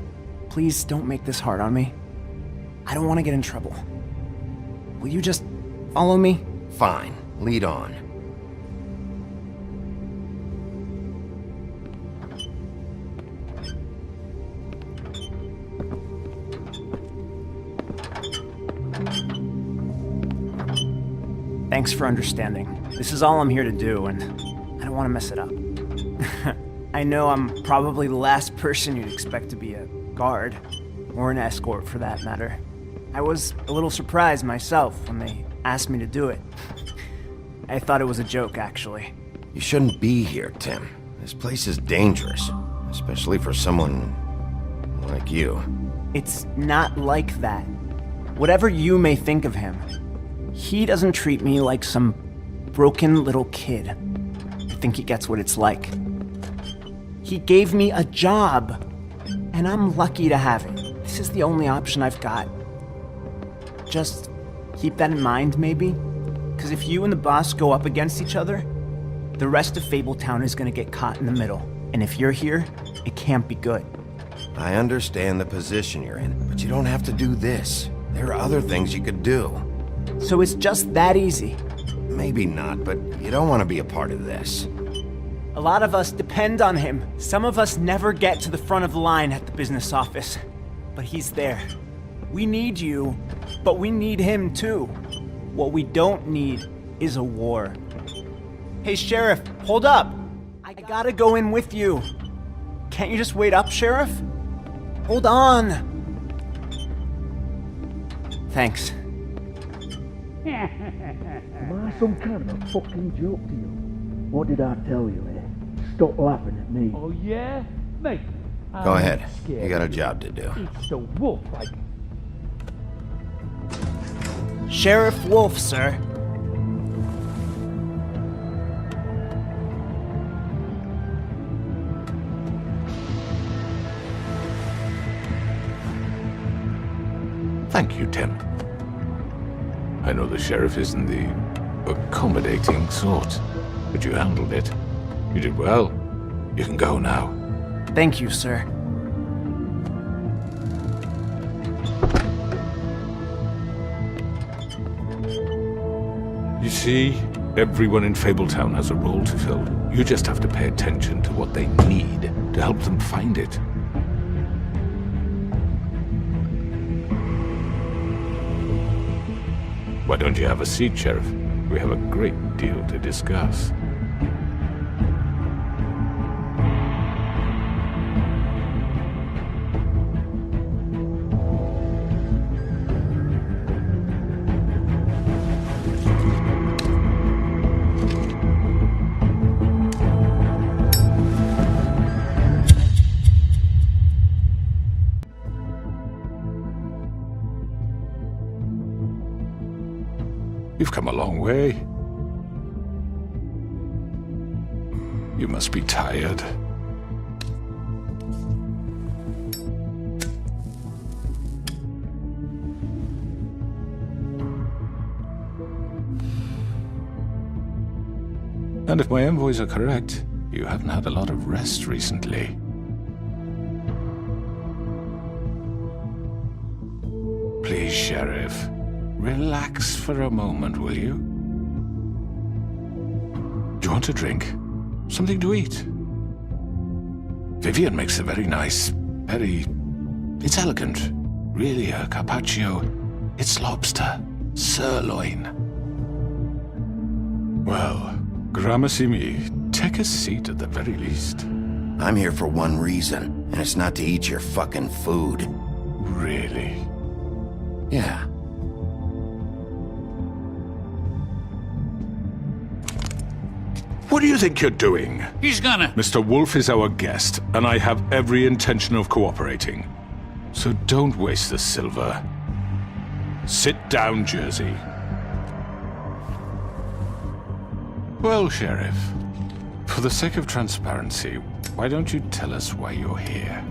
A: Please don't make this hard on me. I don't want to get in trouble. Will you just follow me?
B: Fine, lead on.
A: Thanks for understanding. This is all I'm here to do, and I don't want to mess it up. I know I'm probably the last person you'd expect to be a guard, or an escort for that matter. I was a little surprised myself when they asked me to do it. I thought it was a joke, actually.
B: You shouldn't be here, Tim. This place is dangerous, especially for someone like you.
A: It's not like that. Whatever you may think of him, he doesn't treat me like some broken little kid. I think he gets what it's like. He gave me a job, and I'm lucky to have it. This is the only option I've got. Just keep that in mind, maybe? Because if you and the boss go up against each other, the rest of Fabletown is going to get caught in the middle. And if you're here, it can't be good.
B: I understand the position you're in, but you don't have to do this. There are other things you could do.
A: So it's just that easy?
B: Maybe not, but you don't want to be a part of this.
A: A lot of us depend on him. Some of us never get to the front of the line at the business office. But he's there. We need you, but we need him too. What we don't need is a war. Hey, Sheriff, hold up! I gotta go in with you. Can't you just wait up, Sheriff? Hold on! Thanks.
R: Am I some kind of a fucking joke to you? What did I tell you, eh? Stop laughing at me. Oh, yeah? Mate.
B: Go ahead. You got a job to do.
R: It's the wolf, like...
A: Sheriff Wolf, sir.
I: Thank you, Tim. I know the sheriff isn't the accommodating sort, but you handled it. You did well. You can go now.
A: Thank you, sir.
I: You see, everyone in Fabletown has a role to fill. You just have to pay attention to what they need to help them find it. Why don't you have a seat, Sheriff? We have a great deal to discuss. You've come a long way. You must be tired. And if my envoys are correct, you haven't had a lot of rest recently. Please, Sheriff. Relax for a moment, will you? Do you want a drink? Something to eat? Vivian makes a very nice, It's elegant. Really, a carpaccio. It's lobster. Sirloin. Well, gramercy me. Take a seat at the very least.
B: I'm here for one reason, and it's not to eat your fucking food.
I: Really?
B: Yeah.
I: What do you think you're doing?
L: He's gonna...
I: Mr. Wolf is our guest, and I have every intention of cooperating. So don't waste the silver. Sit down, Jersey. Well, Sheriff, for the sake of transparency, why don't you tell us why you're here?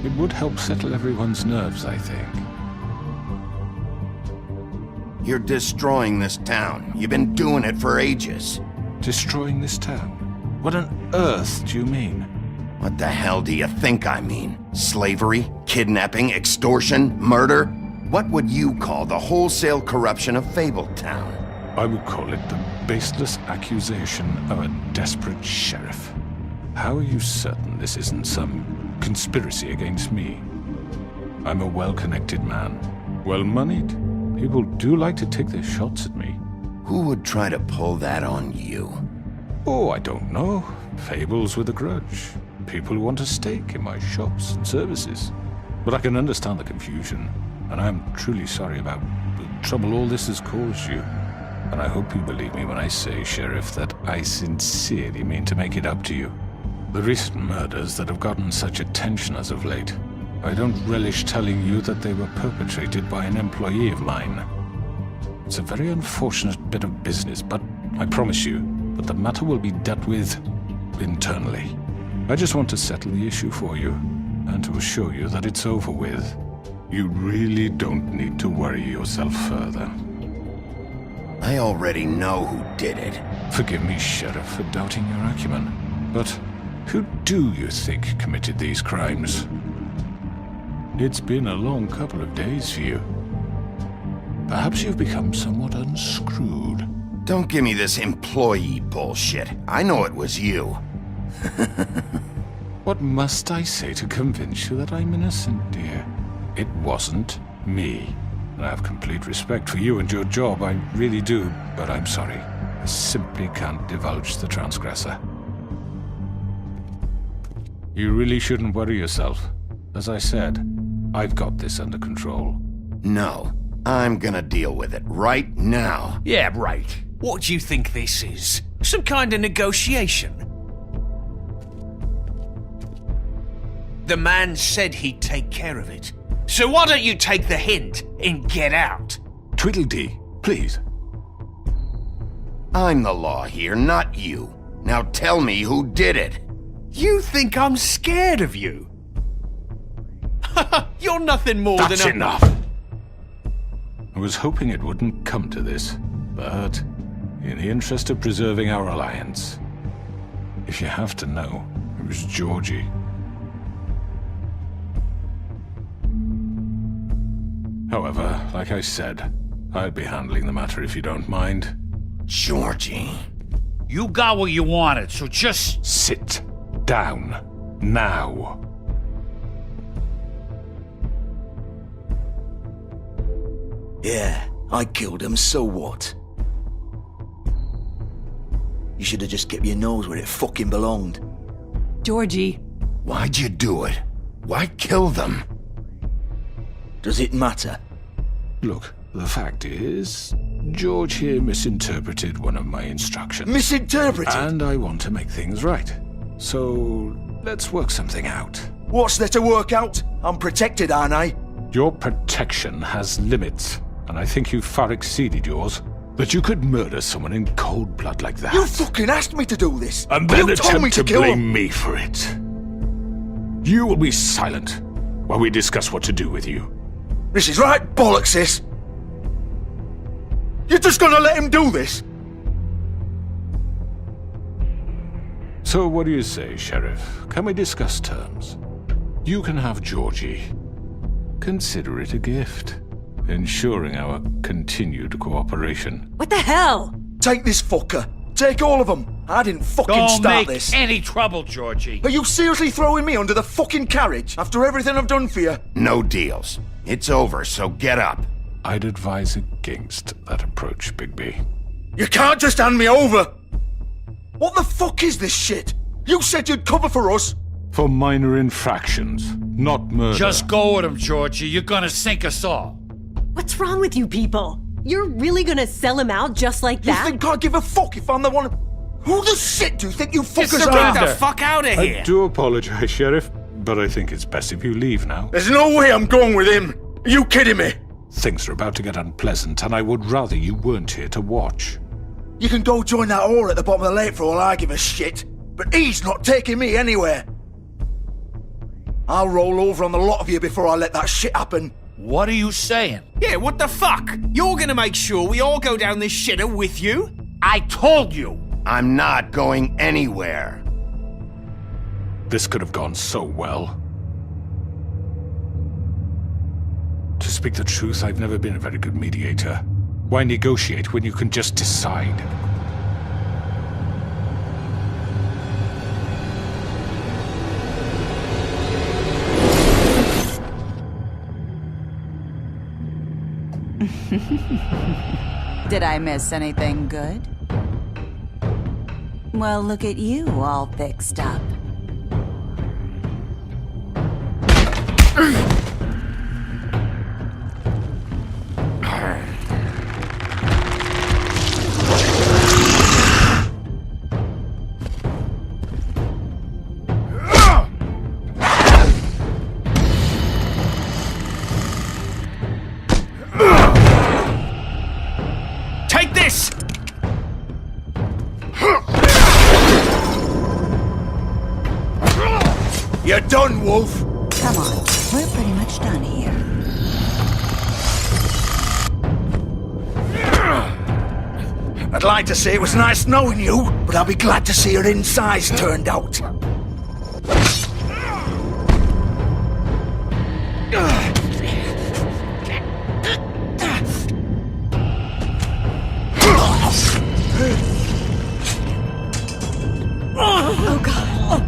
I: It would help settle everyone's nerves, I think.
B: You're destroying this town. You've been doing it for ages.
I: Destroying this town? What on earth do you mean?
B: What the hell do you think I mean? Slavery? Kidnapping? Extortion? Murder? What would you call the wholesale corruption of Fabletown?
I: I would call it the baseless accusation of a desperate sheriff. How are you certain this isn't some conspiracy against me? I'm a well-connected man, well-moneyed. People do like to take their shots at me.
B: Who would try to pull that on you?
I: Oh, I don't know. Fables with a grudge. People who want a stake in my shops and services. But I can understand the confusion, and I'm truly sorry about the trouble all this has caused you. And I hope you believe me when I say, Sheriff, that I sincerely mean to make it up to you. The recent murders that have gotten such attention as of late, I don't relish telling you that they were perpetrated by an employee of mine. It's a very unfortunate bit of business, but I promise you that the matter will be dealt with internally. I just want to settle the issue for you, and to assure you that it's over with. You really don't need to worry yourself further.
B: I already know who did it.
I: Forgive me, Sheriff, for doubting your acumen, but who do you think committed these crimes? It's been a long couple of days for you. Perhaps you've become somewhat unscrewed.
B: Don't give me this employee bullshit. I know it was you.
I: What must I say to convince you that I'm innocent, dear? It wasn't me. And I have complete respect for you and your job, I really do, but I'm sorry. I simply can't divulge the transgressor. You really shouldn't worry yourself. As I said, I've got this under control.
B: No, I'm gonna deal with it right now.
H: Yeah, right. What do you think this is? Some kind of negotiation? The man said he'd take care of it. So why don't you take the hint and get out?
I: Tweedledee, please.
B: I'm the law here, not you. Now tell me who did it.
H: You think I'm scared of you? You're nothing more
I: That's
H: than a...
I: enough! I was hoping it wouldn't come to this, but in the interest of preserving our alliance, if you have to know, it was Georgie. However, like I said, I'll be handling the matter if you don't mind.
B: Georgie.
L: You got what you wanted, so just...
I: Sit down. Now.
E: Yeah, I killed him, so what? You should have just kept your nose where it fucking belonged.
M: Georgie.
B: Why'd you do it? Why kill them?
E: Does it matter?
I: Look, the fact is, George here misinterpreted one of my instructions.
E: Misinterpreted?
I: And I want to make things right. So, let's work something out.
E: What's there to work out? I'm protected, aren't I?
I: Your protection has limits, and I think you've far exceeded yours. That you could murder someone in cold blood like that.
E: You fucking asked me to do this!
I: And then
E: you told me
I: attempt
E: to
I: to
E: kill
I: blame
E: him.
I: me for it. You will be silent while we discuss what to do with you.
E: This is right bollocks, this! You're just gonna let him do this?
I: So what do you say, Sheriff? Can we discuss terms? You can have Georgie. Consider it a gift, ensuring our continued cooperation.
M: What the hell?
E: Take this fucker. Take all of them. I didn't fucking
L: Don't
E: start
L: make
E: this.
L: any trouble, Georgie.
E: Are you seriously throwing me under the fucking carriage after everything I've done for you?
B: No deals. It's over, so get up.
I: I'd advise against that approach, Bigby.
E: You can't just hand me over! What the fuck is this shit? You said you'd cover for us!
I: For minor infractions, not murder.
L: Just go with him, Georgie. You're gonna sink us all.
M: What's wrong with you people? You're really gonna sell him out just like that?
E: You think I give a fuck if I'm the one... Who the shit do you think you fuckers
H: Get
E: are?
H: the fuck out of here!
I: I do apologize, Sheriff, but I think it's best if you leave now.
E: There's no way I'm going with him! Are you kidding me?
I: Things are about to get unpleasant, and I would rather you weren't here to watch.
E: You can go join that whore at the bottom of the lake for all I give a shit, but he's not taking me anywhere. I'll roll over on the lot of you before I let that shit happen.
L: What are you saying?
H: Yeah, what the fuck? You're gonna make sure we all go down this shitter with you?
L: I told you!
B: I'm not going anywhere.
I: This could have gone so well. To speak the truth, I've never been a very good mediator. Why negotiate when you can just decide?
F: Did I miss anything good? Well, look at you, all fixed up.
H: Take this!
E: You're done, Wolf!
F: Come on, we're pretty much done here.
E: I'd like to say it was nice knowing you, but I'll be glad to see your insides turned out.
M: Oh god.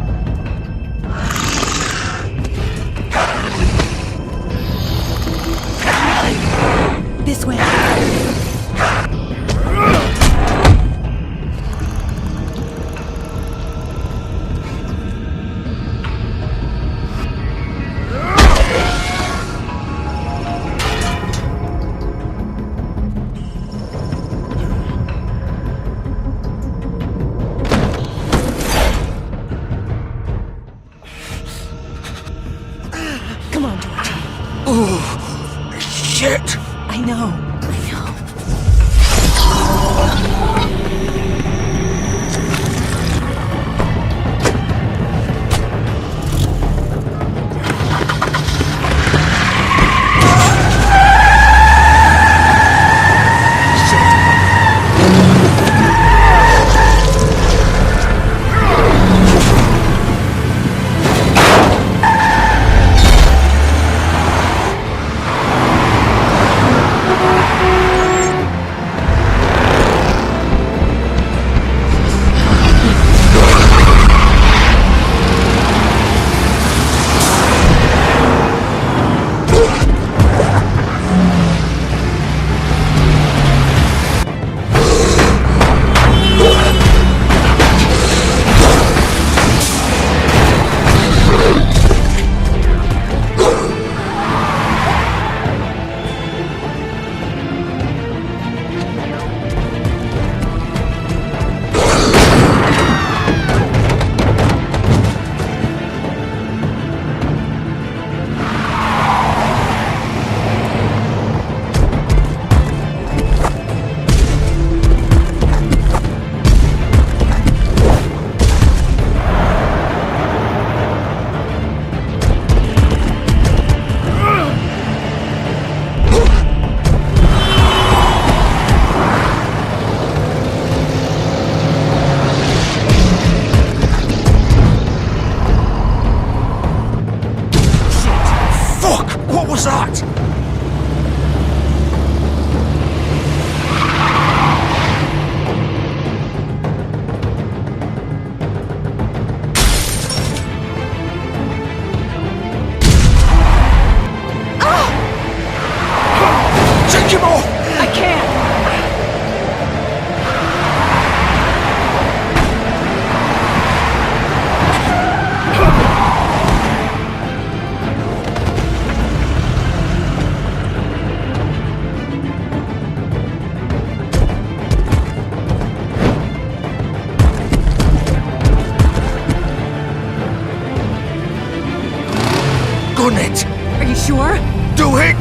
E: gun it!
P: Are you sure?
E: Do it!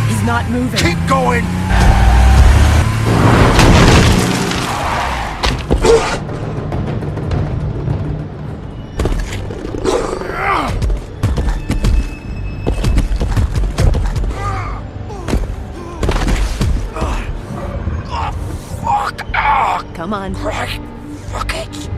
P: He's not moving.
E: Keep going!
P: Come on.
E: Right. Fuck it.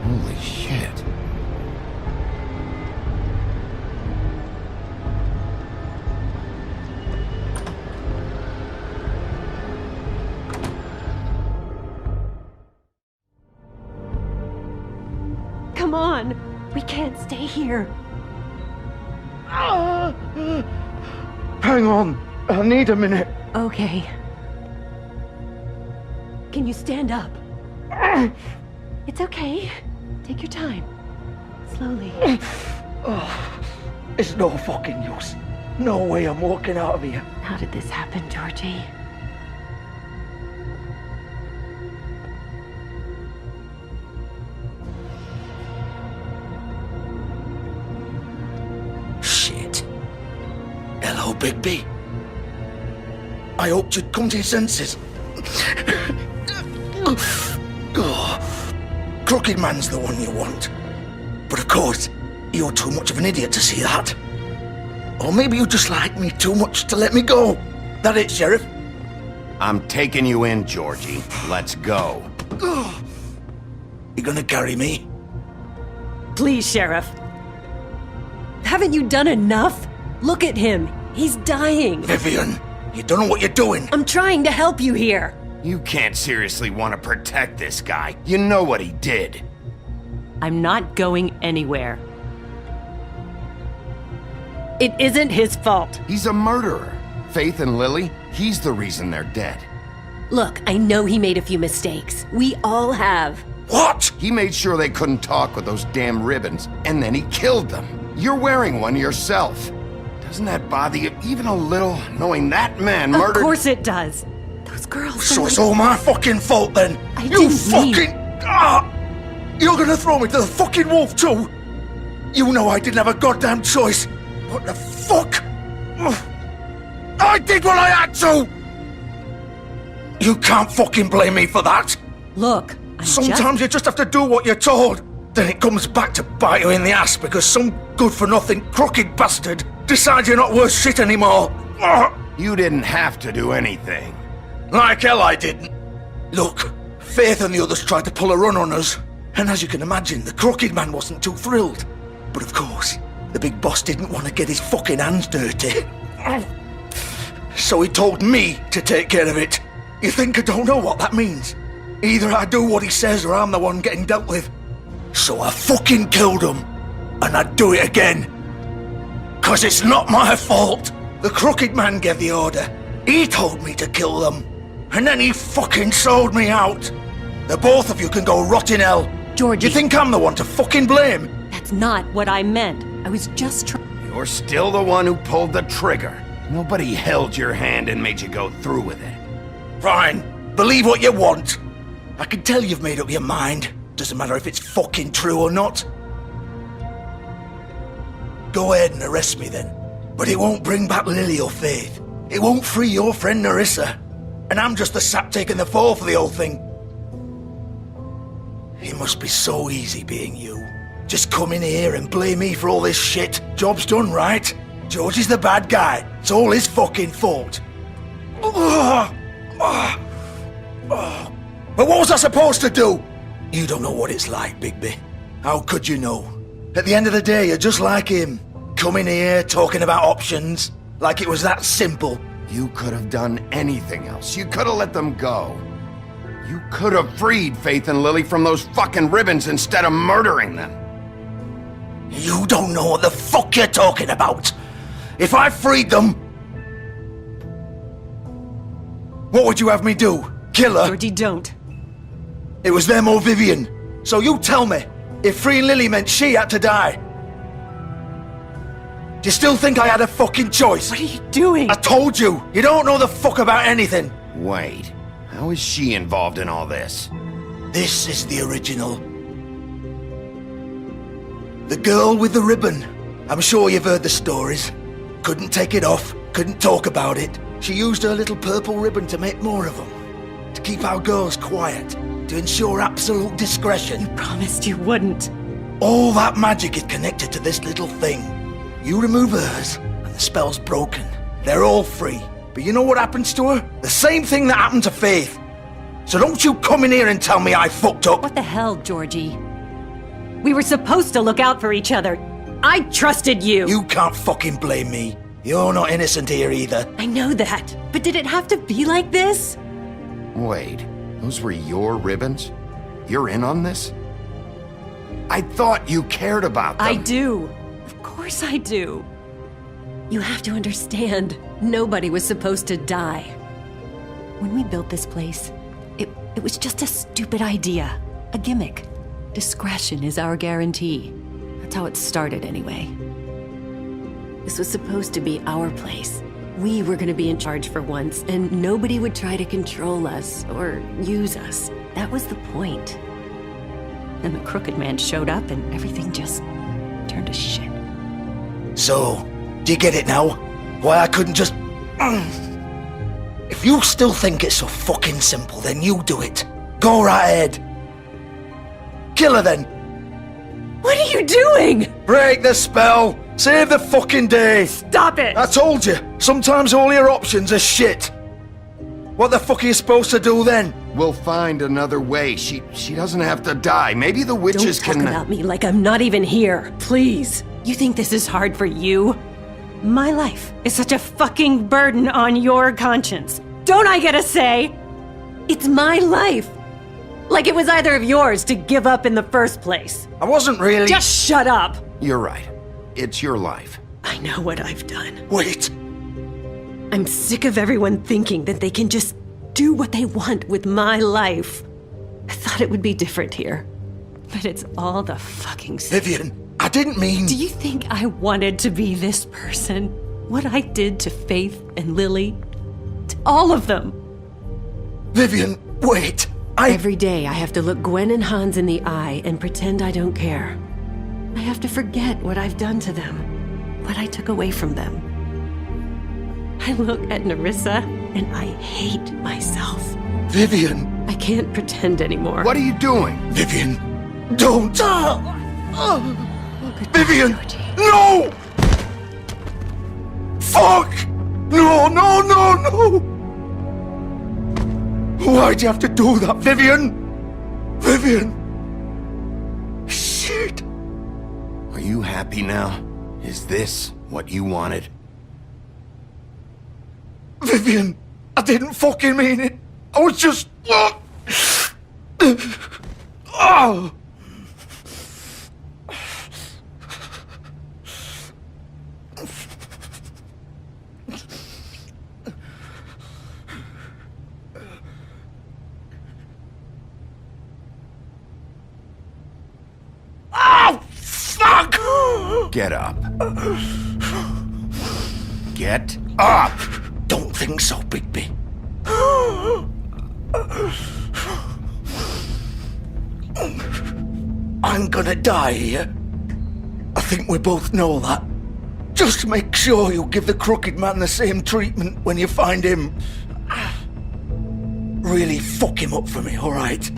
B: Holy shit.
P: Come on. We can't stay here.
R: Hang on. I need a minute.
P: Okay. Can you stand up? It's okay. Take your time. Slowly.
R: It's no fucking use. No way I'm walking out of here.
P: How did this happen, Georgie?
E: Shit. Hello, Bigby. I hoped you'd come to your senses. Crooked Man's the one you want. But of course, you're too much of an idiot to see that. Or maybe you just like me too much to let me go. That it, Sheriff?
B: I'm taking you in, Georgie. Let's go.
E: You gonna carry me?
P: Please, Sheriff. Haven't you done enough? Look at him. He's dying.
E: Vivian, you don't know what you're doing.
P: I'm trying to help you here.
B: You can't seriously want to protect this guy. You know what he did.
P: I'm not going anywhere. It isn't his fault.
B: He's a murderer. Faith and Lily, he's the reason they're dead.
P: Look, I know he made a few mistakes. We all have.
E: What?
B: He made sure they couldn't talk with those damn ribbons, and then he killed them. You're wearing one yourself. Doesn't that bother you even a little, knowing that man murdered—
P: Of course it does. Those girls
E: So
P: are
E: it's
P: like—
E: all my fucking fault then?
P: I
E: You
P: didn't
E: fucking— You're gonna throw me to the fucking wolf too? You know I didn't have a goddamn choice. What the fuck? I did what I had to! You can't fucking blame me for that.
P: Look,
E: Sometimes you just have to do what you're told. Then it comes back to bite you in the ass because some good-for-nothing crooked bastard decides you're not worth shit anymore.
B: You didn't have to do anything.
E: Like hell I didn't. Look, Faith and the others tried to pull a run on us. And as you can imagine, the Crooked Man wasn't too thrilled. But of course, the big boss didn't want to get his fucking hands dirty. So he told me to take care of it. You think I don't know what that means? Either I do what he says or I'm the one getting dealt with. So I fucking killed him. And I'd do it again. 'Cause it's not my fault. The Crooked Man gave the order. He told me to kill them. And then he fucking sold me out. The both of you can go rot in hell.
P: Georgie.
E: You think I'm the one to fucking blame?
P: That's not what I meant. I was just trying.
B: You're still the one who pulled the trigger. Nobody held your hand and made you go through with it.
E: Fine. Believe what you want. I can tell you've made up your mind. Doesn't matter if it's fucking true or not. Go ahead and arrest me then. But it won't bring back Lily or Faith. It won't free your friend Nerissa. And I'm just the sap taking the fall for the whole thing. It must be so easy being you. Just come in here and blame me for all this shit. Job's done, right? George is the bad guy. It's all his fucking fault. But what was I supposed to do? You don't know what it's like, Bigby. How could you know? At the end of the day, you're just like him. Coming here, talking about options. Like it was that simple.
B: You could have done anything else. You could have let them go. You could have freed Faith and Lily from those fucking ribbons instead of murdering them.
E: You don't know what the fuck you're talking about. If I freed them... What would you have me do? Kill her?
P: Georgie, don't.
E: It was them or Vivian. So you tell me, if freeing Lily meant she had to die. Do you still think I had a fucking choice?
P: What are you doing?
E: I told you, you don't know the fuck about anything.
B: Wait, how is she involved in all this?
E: This is the original. The girl with the ribbon. I'm sure you've heard the stories. Couldn't take it off, couldn't talk about it. She used her little purple ribbon to make more of them. To keep our girls quiet. To ensure absolute discretion.
P: You promised you wouldn't.
E: All that magic is connected to this little thing. You remove hers, and the spell's broken. They're all free. But you know what happens to her? The same thing that happened to Faith. So don't you come in here and tell me I fucked up.
P: What the hell, Georgie? We were supposed to look out for each other. I trusted you.
E: You can't fucking blame me. You're not innocent here either.
P: I know that. But did it have to be like this?
B: Wait, those were your ribbons? You're in on this? I thought you cared about them.
P: I do. Of course I do. You have to understand, nobody was supposed to die. When we built this place, it was just a stupid idea. A gimmick. Discretion is our guarantee. That's how it started anyway. This was supposed to be our place. We were gonna be in charge for once, and nobody would try to control us or use us. That was the point. Then the crooked man showed up and everything just turned to shit.
E: So, do you get it now? Why I couldn't just... If you still think it's so fucking simple, then you do it. Go right ahead. Kill her then.
P: What are you doing?
E: Break the spell. Save the fucking day.
P: Stop it.
E: I told you. Sometimes all your options are shit. What the fuck are you supposed to do then?
B: We'll find another way. She doesn't have to die. Maybe the witches
P: Don't talk about me like I'm not even here. Please. You think this is hard for you? My life is such a fucking burden on your conscience. Don't I get a say? It's my life. Like it was either of yours to give up in the first place.
E: I wasn't really...
P: Just shut up.
B: You're right. It's your life.
P: I know what I've done.
E: Wait.
P: I'm sick of everyone thinking that they can just do what they want with my life. I thought it would be different here. But it's all the fucking same.
E: Vivian, I didn't mean...
P: Do you think I wanted to be this person? What I did to Faith and Lily? To all of them?
E: Vivian, wait.
P: Every day I have to look Gwen and Hans in the eye and pretend I don't care. I have to forget what I've done to them. What I took away from them. I look at Nerissa and I hate myself.
E: Vivian.
P: I can't pretend anymore.
B: What are you doing?
E: Vivian, don't. Vivian, no! Fuck! No, no, no, no! Why'd you have to do that, Vivian? Vivian! Shit!
B: Are you happy now? Is this what you wanted?
E: Vivian, I didn't fucking mean it. I was just... Oh!
B: Get up. Get up!
E: Don't think so, Bigby. I'm gonna die here. I think we both know that. Just make sure you give the crooked man the same treatment when you find him. Really fuck him up for me, alright?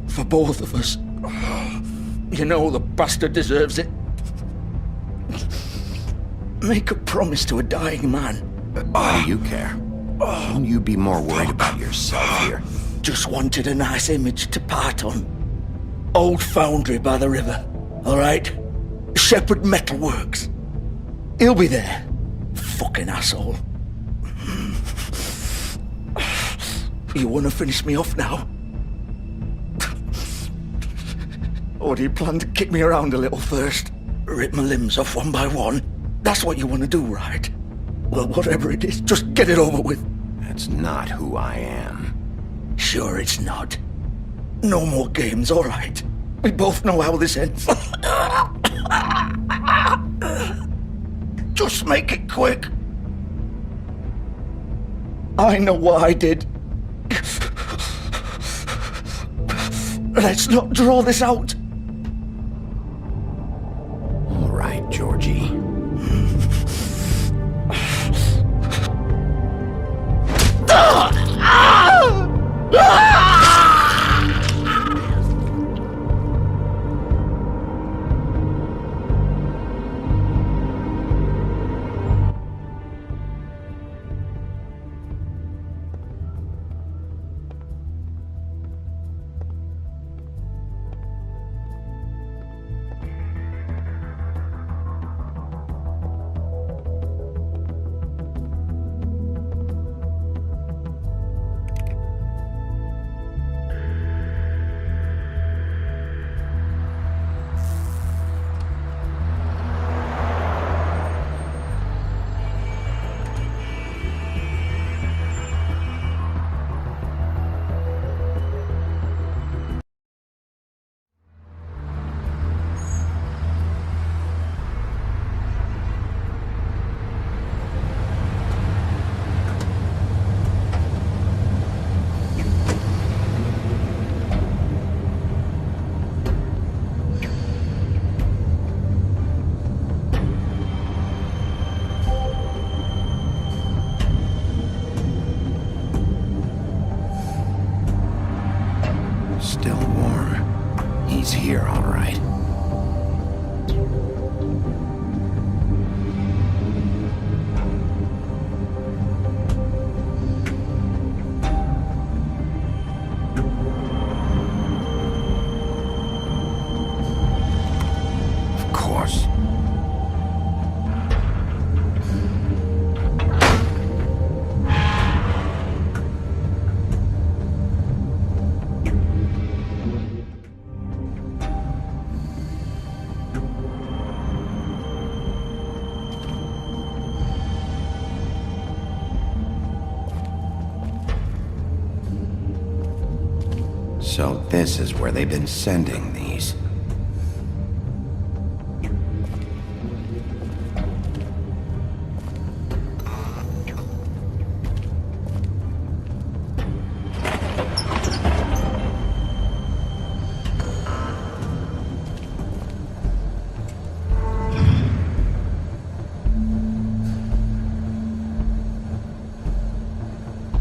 E: For both of us. You know the bastard deserves it. Make a promise to a dying man.
B: Why do you care? Shouldn't you be more worried about yourself here?
E: Just wanted a nice image to part on. Old foundry by the river, alright? Shepherd Metalworks. He'll be there. Fucking asshole. You wanna finish me off now? Or do you plan to kick me around a little first? Rip my limbs off one by one? That's what you want to do, right? Well, whatever it is, just get it over with.
B: That's not who I am.
E: Sure it's not. No more games, all right. We both know how this ends. Just make it quick. I know what I did. Let's not draw this out.
B: All right, Georgie. Still warm. He's here, all right. Of course. So this is where they've been sending these.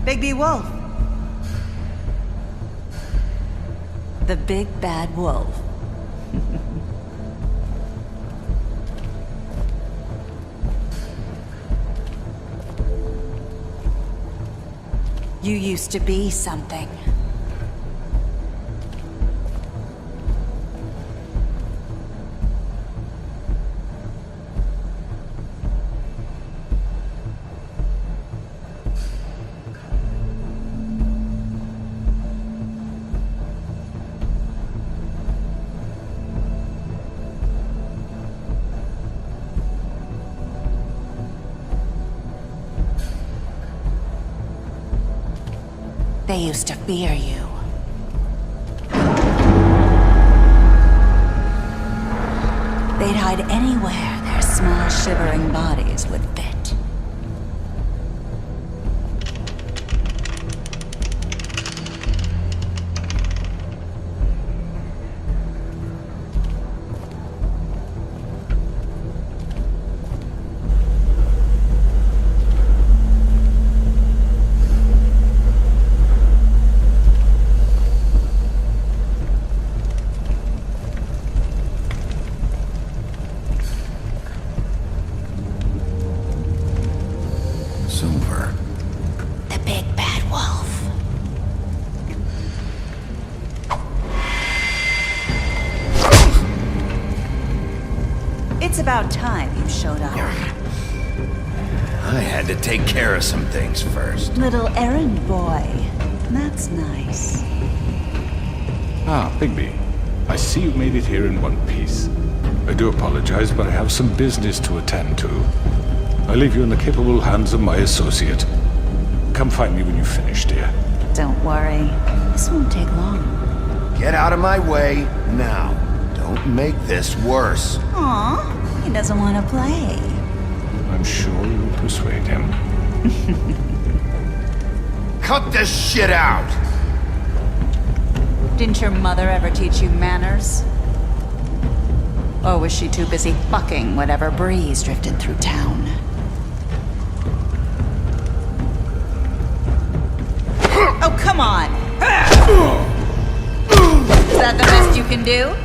F: Bigby Wolf. The big bad wolf. You used to be something. They used to fear you. They'd hide anywhere their small, shivering bodies would fit.
B: Silver.
F: The big bad wolf. It's about time you showed up.
B: I had to take care of some things first.
F: Little errand boy. That's nice.
I: Ah, Bigby. I see you made it here in one piece. I do apologize, but I have some business to attend to. I leave you in the capable hands of my associate. Come find me when you finish, dear.
F: Don't worry. This won't take long.
B: Get out of my way now. Don't make this worse.
F: Aw, he doesn't want to play.
I: I'm sure you'll persuade him.
B: Cut this shit out!
F: Didn't your mother ever teach you manners? Or was she too busy fucking whatever breeze drifted through town? Oh, come on! Is that the best you can do?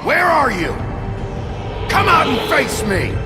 B: Where are you? Come out and face me!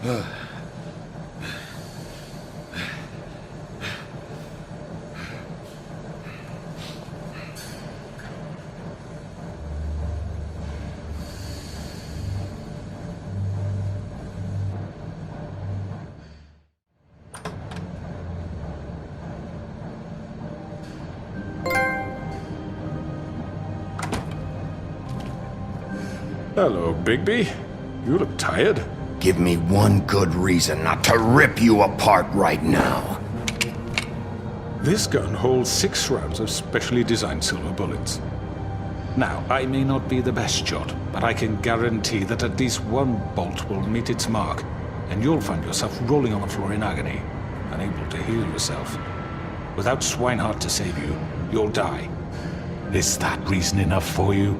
I: Hello, Bigby. You look tired.
B: Give me one good reason not to rip you apart right now.
I: This gun holds 6 rounds of specially designed silver bullets. Now, I may not be the best shot, but I can guarantee that at least one bolt will meet its mark, and you'll find yourself rolling on the floor in agony, unable to heal yourself. Without Swinehart to save you, you'll die. Is that reason enough for you?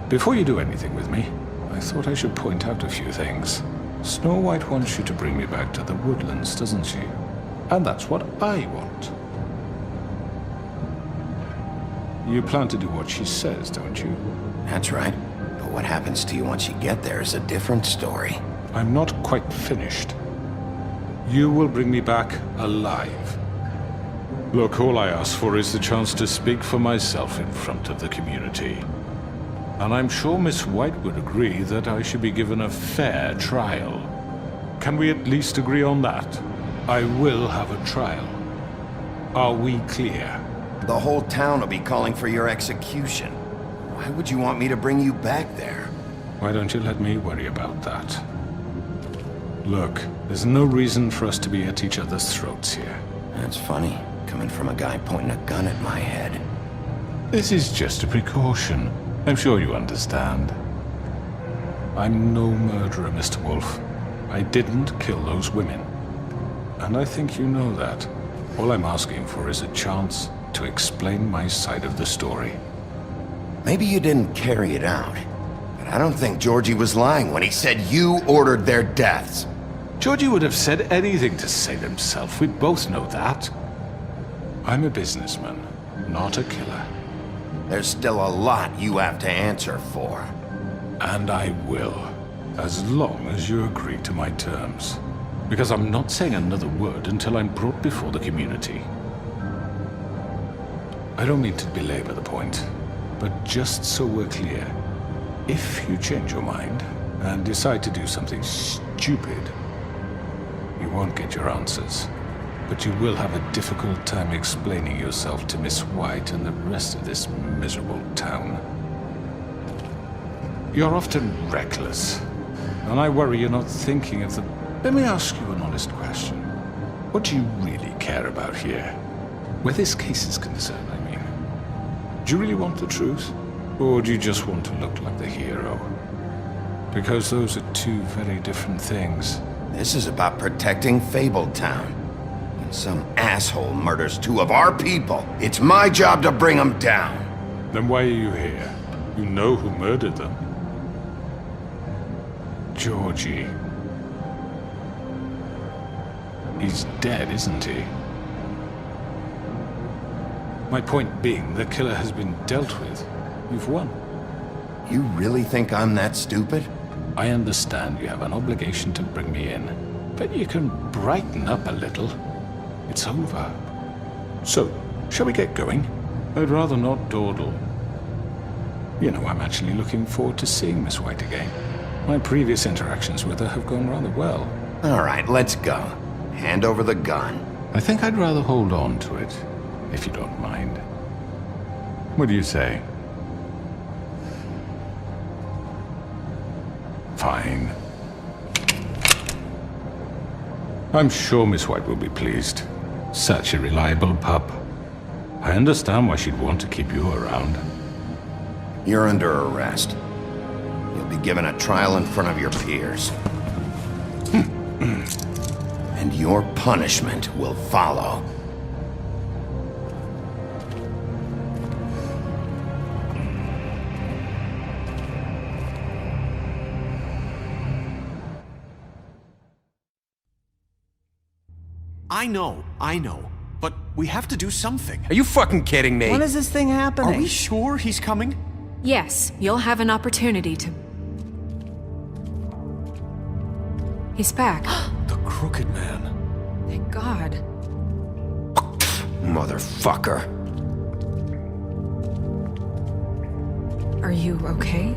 I: Before you do anything with me, I thought I should point out a few things. Snow White wants you to bring me back to the woodlands, doesn't she? And that's what I want. You plan to do what she says, don't you?
B: That's right. But what happens to you once you get there is a different story.
I: I'm not quite finished. You will bring me back alive. Look, all I ask for is the chance to speak for myself in front of the community. And I'm sure Miss White would agree that I should be given a fair trial. Can we at least agree on that? I will have a trial. Are we clear?
B: The whole town will be calling for your execution. Why would you want me to bring you back there?
I: Why don't you let me worry about that? Look, there's no reason for us to be at each other's throats here.
B: That's funny, coming from a guy pointing a gun at my head.
I: This is just a precaution. I'm sure you understand. I'm no murderer, Mr. Wolf. I didn't kill those women. And I think you know that. All I'm asking for is a chance to explain my side of the story.
B: Maybe you didn't carry it out, but I don't think Georgie was lying when he said you ordered their deaths.
I: Georgie would have said anything to save himself. We both know that. I'm a businessman, not a killer.
B: There's still a lot you have to answer for.
I: And I will, as long as you agree to my terms. Because I'm not saying another word until I'm brought before the community. I don't mean to belabor the point, but just so we're clear, if you change your mind and decide to do something stupid, you won't get your answers. But you will have a difficult time explaining yourself to Miss White and the rest of this miserable town. You're often reckless, and I worry you're not thinking of the... Let me ask you an honest question. What do you really care about here? Where this case is concerned, I mean. Do you really want the truth? Or do you just want to look like the hero? Because those are two very different things.
B: This is about protecting Fabletown. Some asshole murders 2 of our people. It's my job to bring them down.
I: Then why are you here? You know who murdered them. Georgie. He's dead, isn't he? My point being, the killer has been dealt with. You've won.
B: You really think I'm that stupid?
I: I understand you have an obligation to bring me in, but you can brighten up a little. It's over. So, shall we get going? I'd rather not dawdle. You know, I'm actually looking forward to seeing Miss White again. My previous interactions with her have gone rather well.
B: All right, let's go. Hand over the gun.
I: I think I'd rather hold on to it, if you don't mind. What do you say? Fine. I'm sure Miss White will be pleased. Such a reliable pup. I understand why she'd want to keep you around.
B: You're under arrest. You'll be given a trial in front of your peers. And your punishment will follow.
N: I know. But we have to do something.
H: Are you fucking kidding me?
A: When is this thing happening?
N: Are we sure he's coming?
J: Yes, you'll have an opportunity to... He's back.
I: The Crooked Man.
J: Thank God.
G: Motherfucker.
J: Are you okay?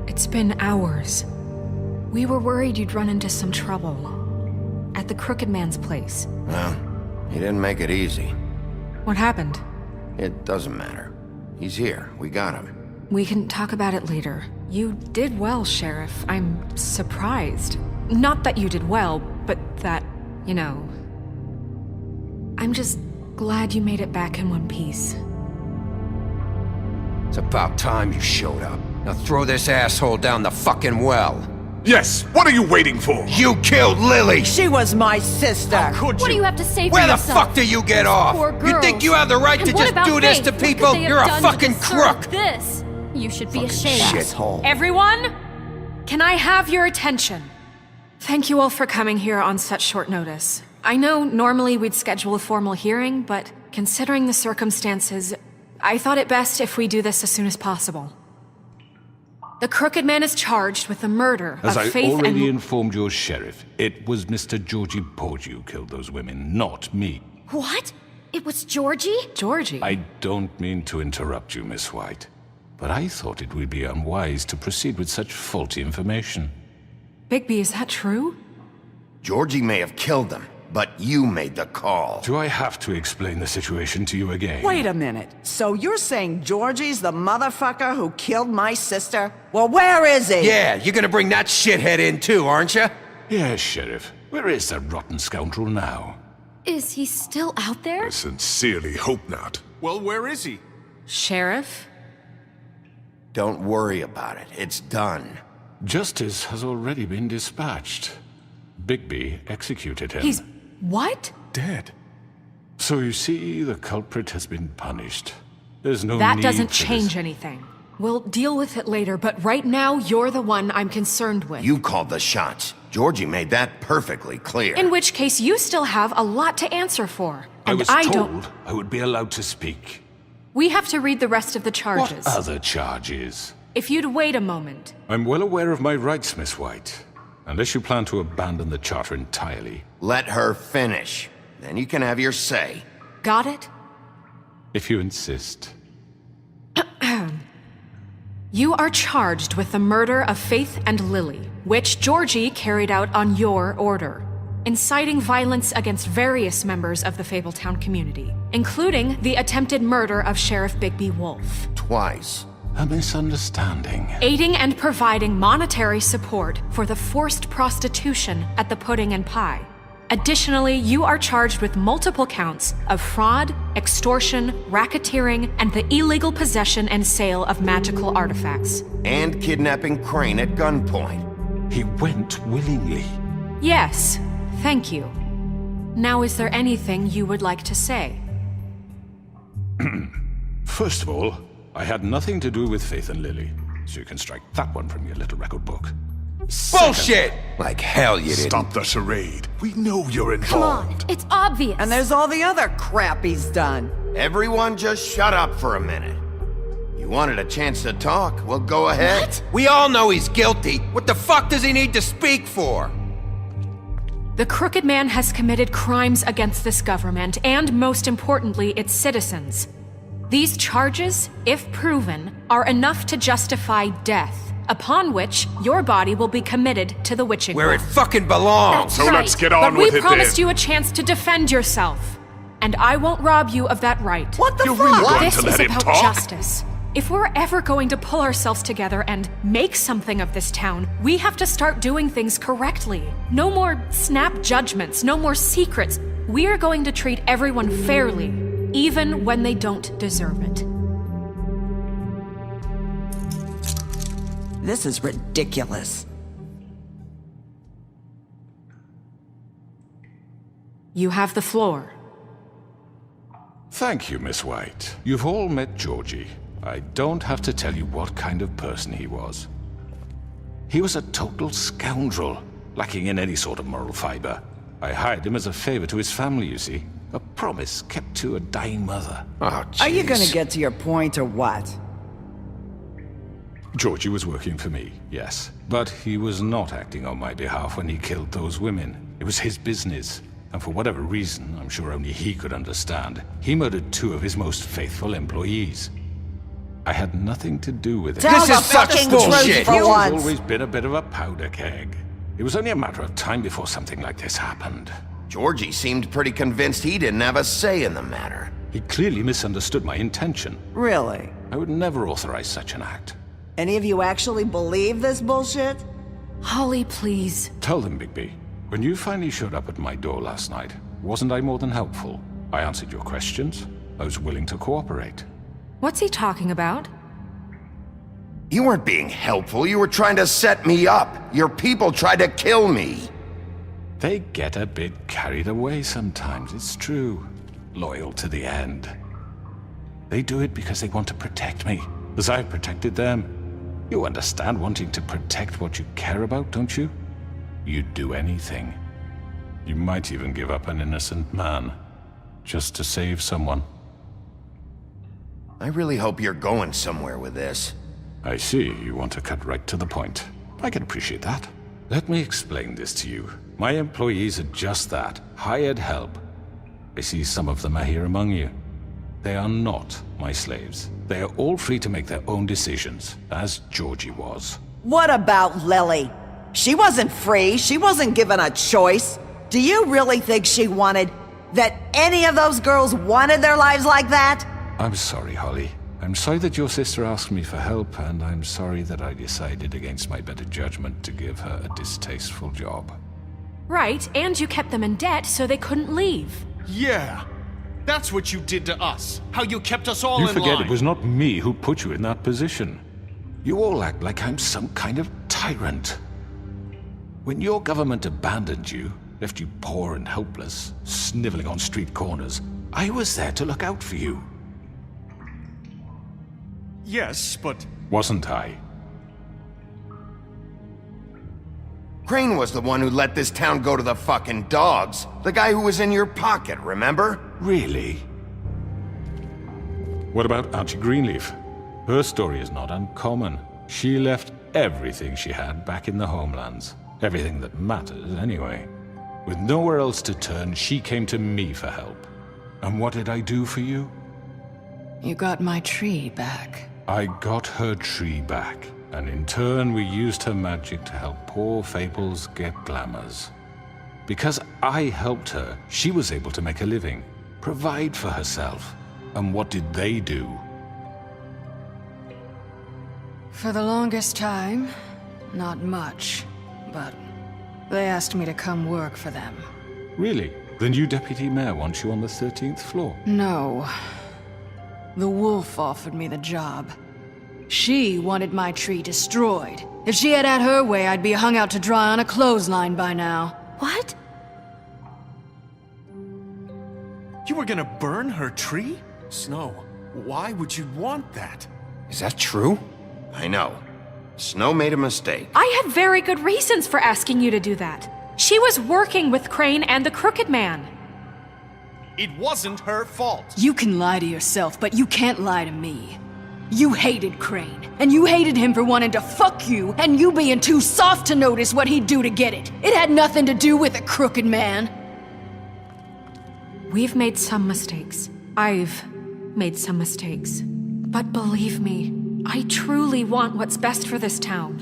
J: It's been hours. We were worried you'd run into some trouble. At the Crooked Man's place.
B: Well, he didn't make it easy.
J: What happened?
B: It doesn't matter. He's here. We got him.
J: We can talk about it later. You did well, Sheriff. I'm surprised. Not that you did well, but that, you know... I'm just glad you made it back in one piece.
G: It's about time you showed up. Now throw this asshole down the fucking well.
Q: Yes, what are you waiting for?
G: You killed Lily!
T: She was my sister!
O: What do you have to say for
G: Where the
O: yourself?
G: fuck do you get off?
O: Poor
G: You think
O: girls.
G: you have the right
O: And
G: to
O: what
G: just
O: about
G: do this
O: Faith?
G: to
O: What could
G: people?
O: they have
G: You're a
O: done to
G: fucking
O: deserve
G: crook!
O: This. You should be ashamed.
G: Shithole.
J: Everyone? Can I have your attention? Thank you all for coming here on such short notice. I know normally we'd schedule a formal hearing, but considering the circumstances, I thought it best if we do this as soon as possible. The Crooked Man is charged with the murder
I: As
J: of
I: I
J: Faith
I: already
J: and...
I: informed your sheriff, it was Mr. Georgie Porgy who killed those women, not me.
O: What? It was Georgie?
J: Georgie?
I: I don't mean to interrupt you, Miss White, but I thought it would be unwise to proceed with such faulty information.
J: Bigby, is that true?
B: Georgie may have killed them, but you made the call.
I: Do I have to explain the situation to you again?
T: Wait a minute. So you're saying Georgie's the motherfucker who killed my sister? Well, where is he?
G: Yeah, you're gonna bring that shithead in too, aren't you?
I: Yes, Sheriff. Where is that rotten scoundrel now?
O: Is he still out there?
Q: I sincerely hope not.
N: Well, where is he?
J: Sheriff?
B: Don't worry about it. It's done.
I: Justice has already been dispatched. Bigby executed him.
J: He's... what?
I: Dead. So you see, the culprit has been punished. There's no
J: That
I: need
J: doesn't
I: for
J: change
I: this.
J: anything. We'll deal with it later, but right now, you're the one I'm concerned with.
B: You called the shots. Georgie made that perfectly clear.
J: In which case, you still have a lot to answer for.
I: I
J: And
I: was
J: don't...
I: told I would be allowed to speak.
J: We have to read the rest of the charges.
I: What other charges?
J: If you'd wait a moment.
I: I'm well aware of my rights, Miss White. Unless you plan to abandon the charter entirely.
B: Let her finish. Then you can have your say.
J: Got it?
I: If you insist.
J: You are charged with the murder of Faith and Lily, which Georgie carried out on your order, inciting violence against various members of the Fabletown community, including the attempted murder of Sheriff Bigby Wolf.
B: Twice.
I: A misunderstanding.
J: Aiding and providing monetary support for the forced prostitution at the Pudding and Pie. Additionally, you are charged with multiple counts of fraud, extortion, racketeering, and the illegal possession and sale of magical artifacts.
B: And kidnapping Crane at gunpoint.
I: He went willingly.
J: Yes, thank you. Now, is there anything you would like to say?
I: First of all, I had nothing to do with Faith and Lily, so you can strike that one from your little record book.
G: Bullshit! Like hell you didn't.
Q: Stop the charade. We know you're
O: Come on,
Q: involved.
O: it's obvious.
T: And there's all the other crap he's done.
B: Everyone just shut up for a minute. You wanted a chance to talk? Well, go ahead.
O: What?
G: We all know he's guilty. What the fuck does he need to speak for?
J: The Crooked Man has committed crimes against this government and, most importantly, its citizens. These charges, if proven, are enough to justify death, upon which your body will be committed to the witching
G: Where it
J: well.
G: fucking belongs.
Q: So let's get on
J: But
Q: with
J: we
Q: it
J: promised
Q: then.
J: you a chance to defend yourself, and I won't rob you of that right.
T: What the
Q: You're
T: fuck?
Q: really going
J: This
Q: to
J: is
Q: let him
J: about
Q: talk?
J: justice. If we're ever going to pull ourselves together and make something of this town, we have to start doing things correctly. No more snap judgments, no more secrets. We are going to treat everyone fairly, even when they don't deserve it.
T: This is ridiculous.
J: You have the floor.
I: Thank you, Miss White. You've all met Georgie. I don't have to tell you what kind of person he was. He was a total scoundrel, lacking in any sort of moral fiber. I hired him as a favor to his family, you see. A promise kept to a dying mother.
G: Oh,
T: Are you
G: jeez.
T: gonna get to your point or what?
I: Georgie was working for me, yes. But he was not acting on my behalf when he killed those women. It was his business. And for whatever reason, I'm sure only he could understand, he murdered 2 of his most faithful employees. I had nothing to do with it.
T: Tell the fucking truth for
I: Georgie's
T: once.
I: always been a bit of a powder keg. It was only a matter of time before something like this happened.
B: Georgie seemed pretty convinced he didn't have a say in the matter.
I: He clearly misunderstood my intention.
T: Really?
I: I would never authorize such an act.
T: Any of you actually believe this bullshit?
O: Holly, please.
I: Tell them, Bigby. When you finally showed up at my door last night, wasn't I more than helpful? I answered your questions. I was willing to cooperate.
O: What's he talking about?
B: You weren't being helpful, you were trying to set me up. Your people tried to kill me.
I: They get a bit carried away sometimes, it's true. Loyal to the end. They do it because they want to protect me, as I've protected them. You understand wanting to protect what you care about, don't you? You'd do anything. You might even give up an innocent man, just to save someone.
B: I really hope you're going somewhere with this.
I: I see you want to cut right to the point. I can appreciate that. Let me explain this to you. My employees are just that, hired help. I see some of them are here among you. They are not my slaves. They are all free to make their own decisions, as Georgie was.
T: What about Lily? She wasn't free. She wasn't given a choice. Do you really think she wanted... that any of those girls wanted their lives like that?
I: I'm sorry, Holly. I'm sorry that your sister asked me for help, and I'm sorry that I decided against my better judgment to give her a distasteful job.
O: Right, and you kept them in debt so they couldn't leave.
N: Yeah. That's what you did to us. How you kept us all
I: You
N: in
I: forget
N: line.
I: it was not me who put you in that position. You all act like I'm some kind of tyrant. When your government abandoned you, left you poor and helpless, sniveling on street corners, I was there to look out for you.
N: Yes, but...
I: Wasn't I?
B: Crane was the one who let this town go to the fucking dogs. The guy who was in your pocket, remember?
I: Really? What about Auntie Greenleaf? Her story is not uncommon. She left everything she had back in the homelands. Everything that matters, anyway. With nowhere else to turn, she came to me for help. And what did I do for you?
M: You got my tree back.
I: I got her tree back, and in turn we used her magic to help poor Fables get glamours. Because I helped her, she was able to make a living, provide for herself. And what did they do?
M: For the longest time, not much, but they asked me to come work for them.
I: Really? The new deputy mayor wants you on the 13th floor?
M: No. The wolf offered me the job. She wanted my tree destroyed. If she had her way, I'd be hung out to dry on a clothesline by now.
O: What?
N: You were gonna burn her tree? Snow, why would you want that?
B: Is that true? I know. Snow made a mistake.
O: I had very good reasons for asking you to do that. She was working with Crane and the Crooked Man.
N: It wasn't her fault.
M: You can lie to yourself, but you can't lie to me. You hated Crane, and you hated him for wanting to fuck you, and you being too soft to notice what he'd do to get it. It had nothing to do with the Crooked Man.
O: We've made some mistakes. I've made some mistakes. But believe me, I truly want what's best for this town.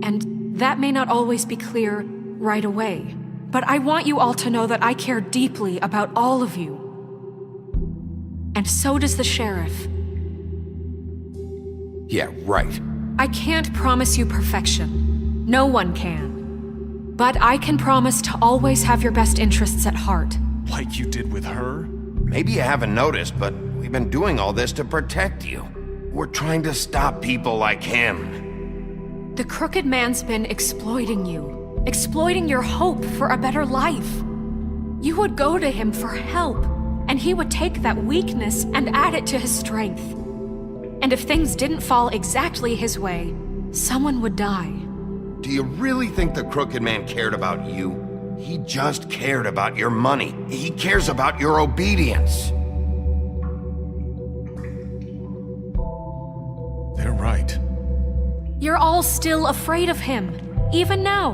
O: And that may not always be clear right away, but I want you all to know that I care deeply about all of you. And so does the sheriff.
B: Yeah, right.
O: I can't promise you perfection. No one can. But I can promise to always have your best interests at heart.
N: Like you did with her?
B: Maybe you haven't noticed, but we've been doing all this to protect you. We're trying to stop people like him.
O: The Crooked Man's been exploiting you. Exploiting your hope for a better life. You would go to him for help, and he would take that weakness and add it to his strength. And if things didn't fall exactly his way, someone would die.
B: Do you really think the Crooked Man cared about you? He just cared about your money. He cares about your obedience.
O: You're all still afraid of him, even now.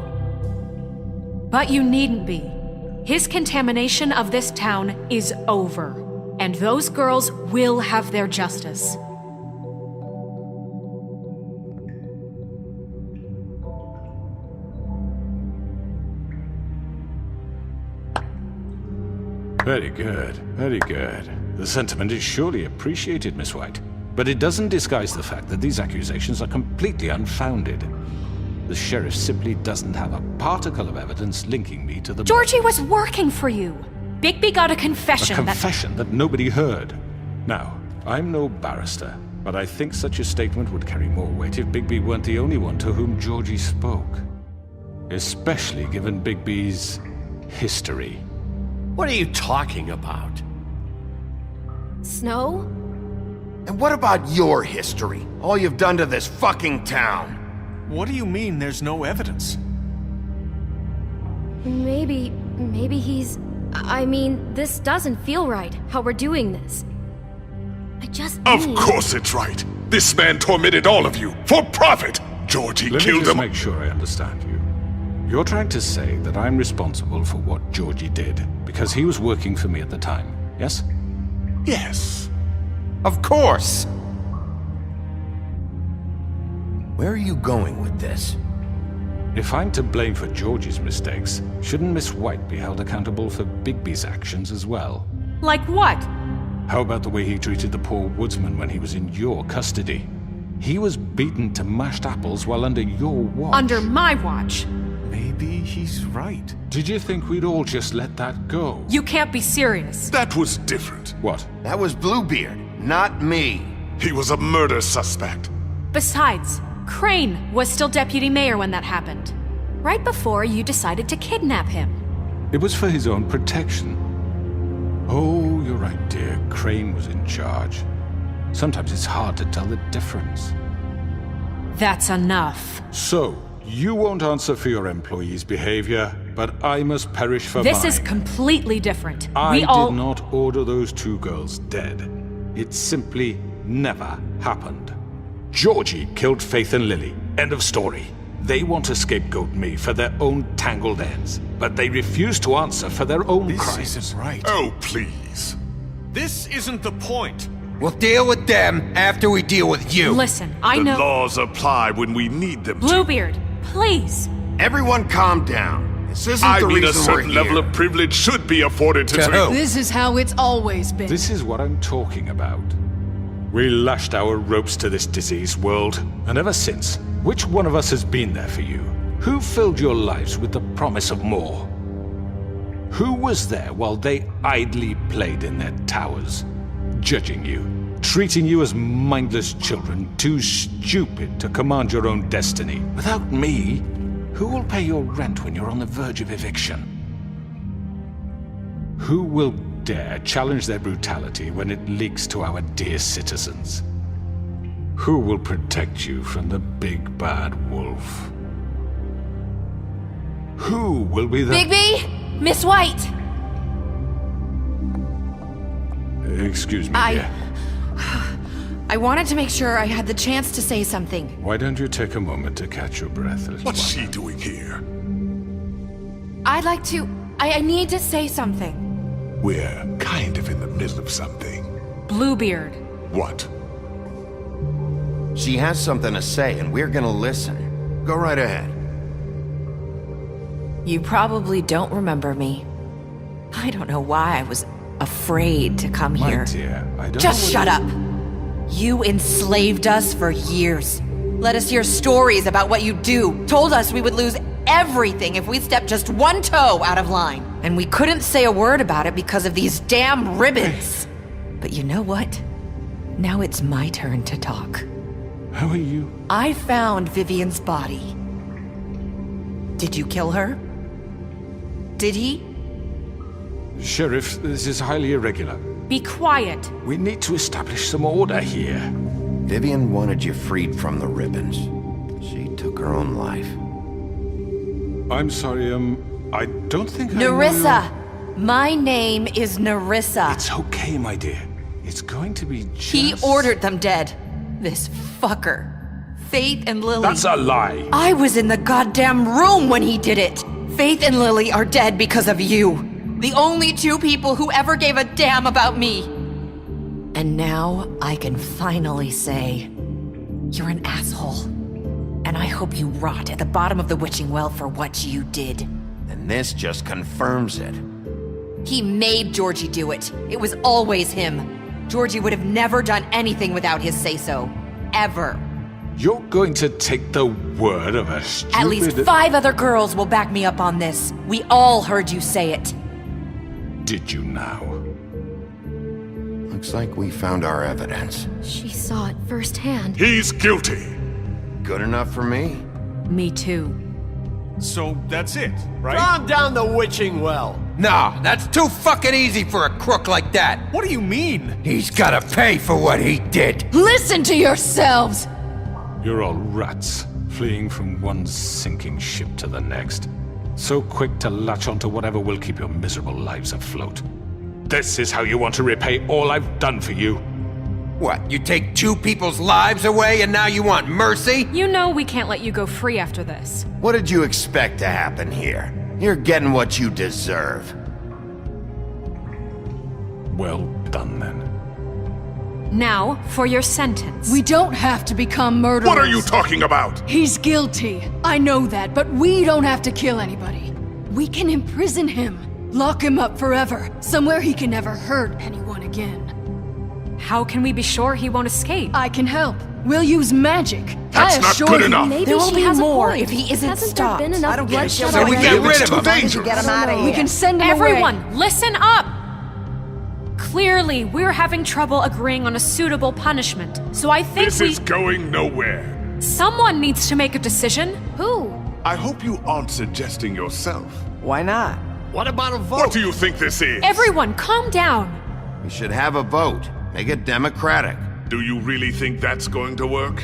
O: But you needn't be. His contamination of this town is over, and those girls will have their justice.
I: Very good, very good. The sentiment is surely appreciated, Miss White. But it doesn't disguise the fact that these accusations are completely unfounded. The sheriff simply doesn't have a particle of evidence linking me to the...
O: Georgie was working for you. Bigby got a confession
I: A confession that nobody heard. Now, I'm no barrister, but I think such a statement would carry more weight if Bigby weren't the only one to whom Georgie spoke. Especially given Bigby's history.
D: What are you talking about?
P: Snow?
B: And what about your history? All you've done to this fucking town?
N: What do you mean there's no evidence?
K: Maybe he's... I mean, this doesn't feel right, how we're doing this. I just
Q: Of
K: need...
Q: course it's right. This man tormented all of you, for profit! Georgie
I: Let
Q: killed
I: me just
Q: him.
I: make sure I understand you. You're trying to say that I'm responsible for what Georgie did, because he was working for me at the time, yes?
Q: Yes.
B: Of course! Where are you going with this?
I: If I'm to blame for Georgie's mistakes, shouldn't Miss White be held accountable for Bigby's actions as well?
O: Like what?
I: How about the way he treated the poor woodsman when he was in your custody? He was beaten to mashed apples while under your watch.
O: Under my watch.
N: Maybe he's right.
I: Did you think we'd all just let that go?
O: You can't be serious.
Q: That was different.
I: What?
B: That was Bluebeard, not me.
Q: He was a murder suspect.
O: Besides, Crane was still deputy mayor when that happened. Right before you decided to kidnap him.
I: It was for his own protection. Oh, you're right, dear. Crane was in charge. Sometimes it's hard to tell the difference.
O: That's enough.
I: So, you won't answer for your employees' behavior, but I must perish for mine.
O: This is completely different.
I: I
O: We all...
I: did not order those two girls dead. It simply never happened. Georgie killed Faith and Lily. End of story. They want to scapegoat me for their own tangled ends, but they refuse to answer for their own crimes.
N: This isn't right.
Q: Oh, please.
N: This isn't the point.
G: We'll deal with them after we deal with you.
O: Listen, I know...
Q: The laws apply when we need them to.
O: Bluebeard, please.
B: Everyone calm down. This isn't
Q: I
B: the
Q: mean, a
B: reason we're
Q: certain
B: here.
Q: level of privilege should be afforded to
G: who?
U: This is how it's always been.
I: This is what I'm talking about. We lashed our ropes to this diseased world, and ever since, which one of us has been there for you? Who filled your lives with the promise of more? Who was there while they idly played in their towers, judging you, treating you as mindless children, too stupid to command your own destiny? Without me, who will pay your rent when you're on the verge of eviction? Who will dare challenge their brutality when it leaks to our dear citizens? Who will protect you from the big bad wolf? Who will be the...
K: Bigby! Miss White!
I: Excuse me,
M: I
I: dear.
M: wanted to make sure I had the chance to say something.
I: Why don't you take a moment to catch your breath, little
Q: What's
I: one?
Q: she doing here?
M: I'd like to... I need to say something.
Q: We're kind of in the middle of something.
O: Bluebeard.
Q: What?
B: She has something to say, and we're gonna listen. Go right ahead.
M: You probably don't remember me. I don't know why I was afraid to come
I: My
M: here.
I: dear, I don't
M: Just
I: know
M: shut up! You enslaved us for years. Let us hear stories about what you do. Told us we would lose everything if we stepped just one toe out of line. And we couldn't say a word about it because of these damn ribbons. But you know what? Now it's my turn to talk.
I: How are you?
M: I found Vivian's body. Did you kill her? Did he?
I: Sheriff, this is highly irregular.
O: Be quiet.
I: We need to establish some order here.
B: Vivian wanted you freed from the ribbons. She took her own life.
I: I'm sorry, I don't think
M: Nerissa! My name is Nerissa.
I: It's okay, my dear. It's going to be just...
M: He ordered them dead. This fucker. Faith and Lily.
I: That's a lie.
M: I was in the goddamn room when he did it. Faith and Lily are dead because of you. The only two people who ever gave a damn about me. And now I can finally say, you're an asshole. And I hope you rot at the bottom of the witching well for what you did.
B: And this just confirms it.
M: He made Georgie do it. It was always him. Georgie would have never done anything without his say-so. Ever.
I: You're going to take the word of a stupid...
M: At least 5 other girls will back me up on this. We all heard you say it.
I: Did you now?
B: Looks like we found our evidence.
K: She saw it firsthand.
Q: He's guilty.
B: Good enough for me?
J: Me too.
N: So that's it, right?
D: Calm down the witching well.
G: Nah, that's too fucking easy for a crook like that.
N: What do you mean?
G: He's gotta pay for what he did.
U: Listen to yourselves!
I: You're all rats, fleeing from one sinking ship to the next. So quick to latch onto whatever will keep your miserable lives afloat. This is how you want to repay all I've done for you?
G: What, you take 2 people's lives away and now you want mercy?
O: You know we can't let you go free after this.
B: What did you expect to happen here? You're getting what you deserve.
I: Well done, then.
O: Now, for your sentence.
U: We don't have to become murderers.
Q: What are you talking about?
U: He's guilty. I know that, but we don't have to kill anybody. We can imprison him. Lock him up forever. Somewhere he can never hurt anyone again.
O: How can we be sure he won't escape?
U: I can help. We'll use magic.
Q: That's not good enough.
K: Maybe
M: There will
K: she
M: be
K: has
M: more
K: a point.
M: if he isn't
K: Hasn't
M: stopped.
K: there been enough
T: I don't get it.
K: bloodshed
G: So we
K: already?
G: get rid
Q: It's
G: of
Q: too
G: him.
Q: dangerous.
T: Get him out of here.
U: We can send him
O: Everyone,
U: away.
O: listen up! Clearly, we're having trouble agreeing on a suitable punishment, so I think
Q: This is going nowhere.
O: someone needs to make a decision.
K: Who?
Q: I hope you aren't suggesting yourself.
A: Why not?
D: What about a vote?
Q: What do you think this is?
O: Everyone, calm down.
B: We should have a vote. Make it democratic.
Q: Do you really think that's going to work?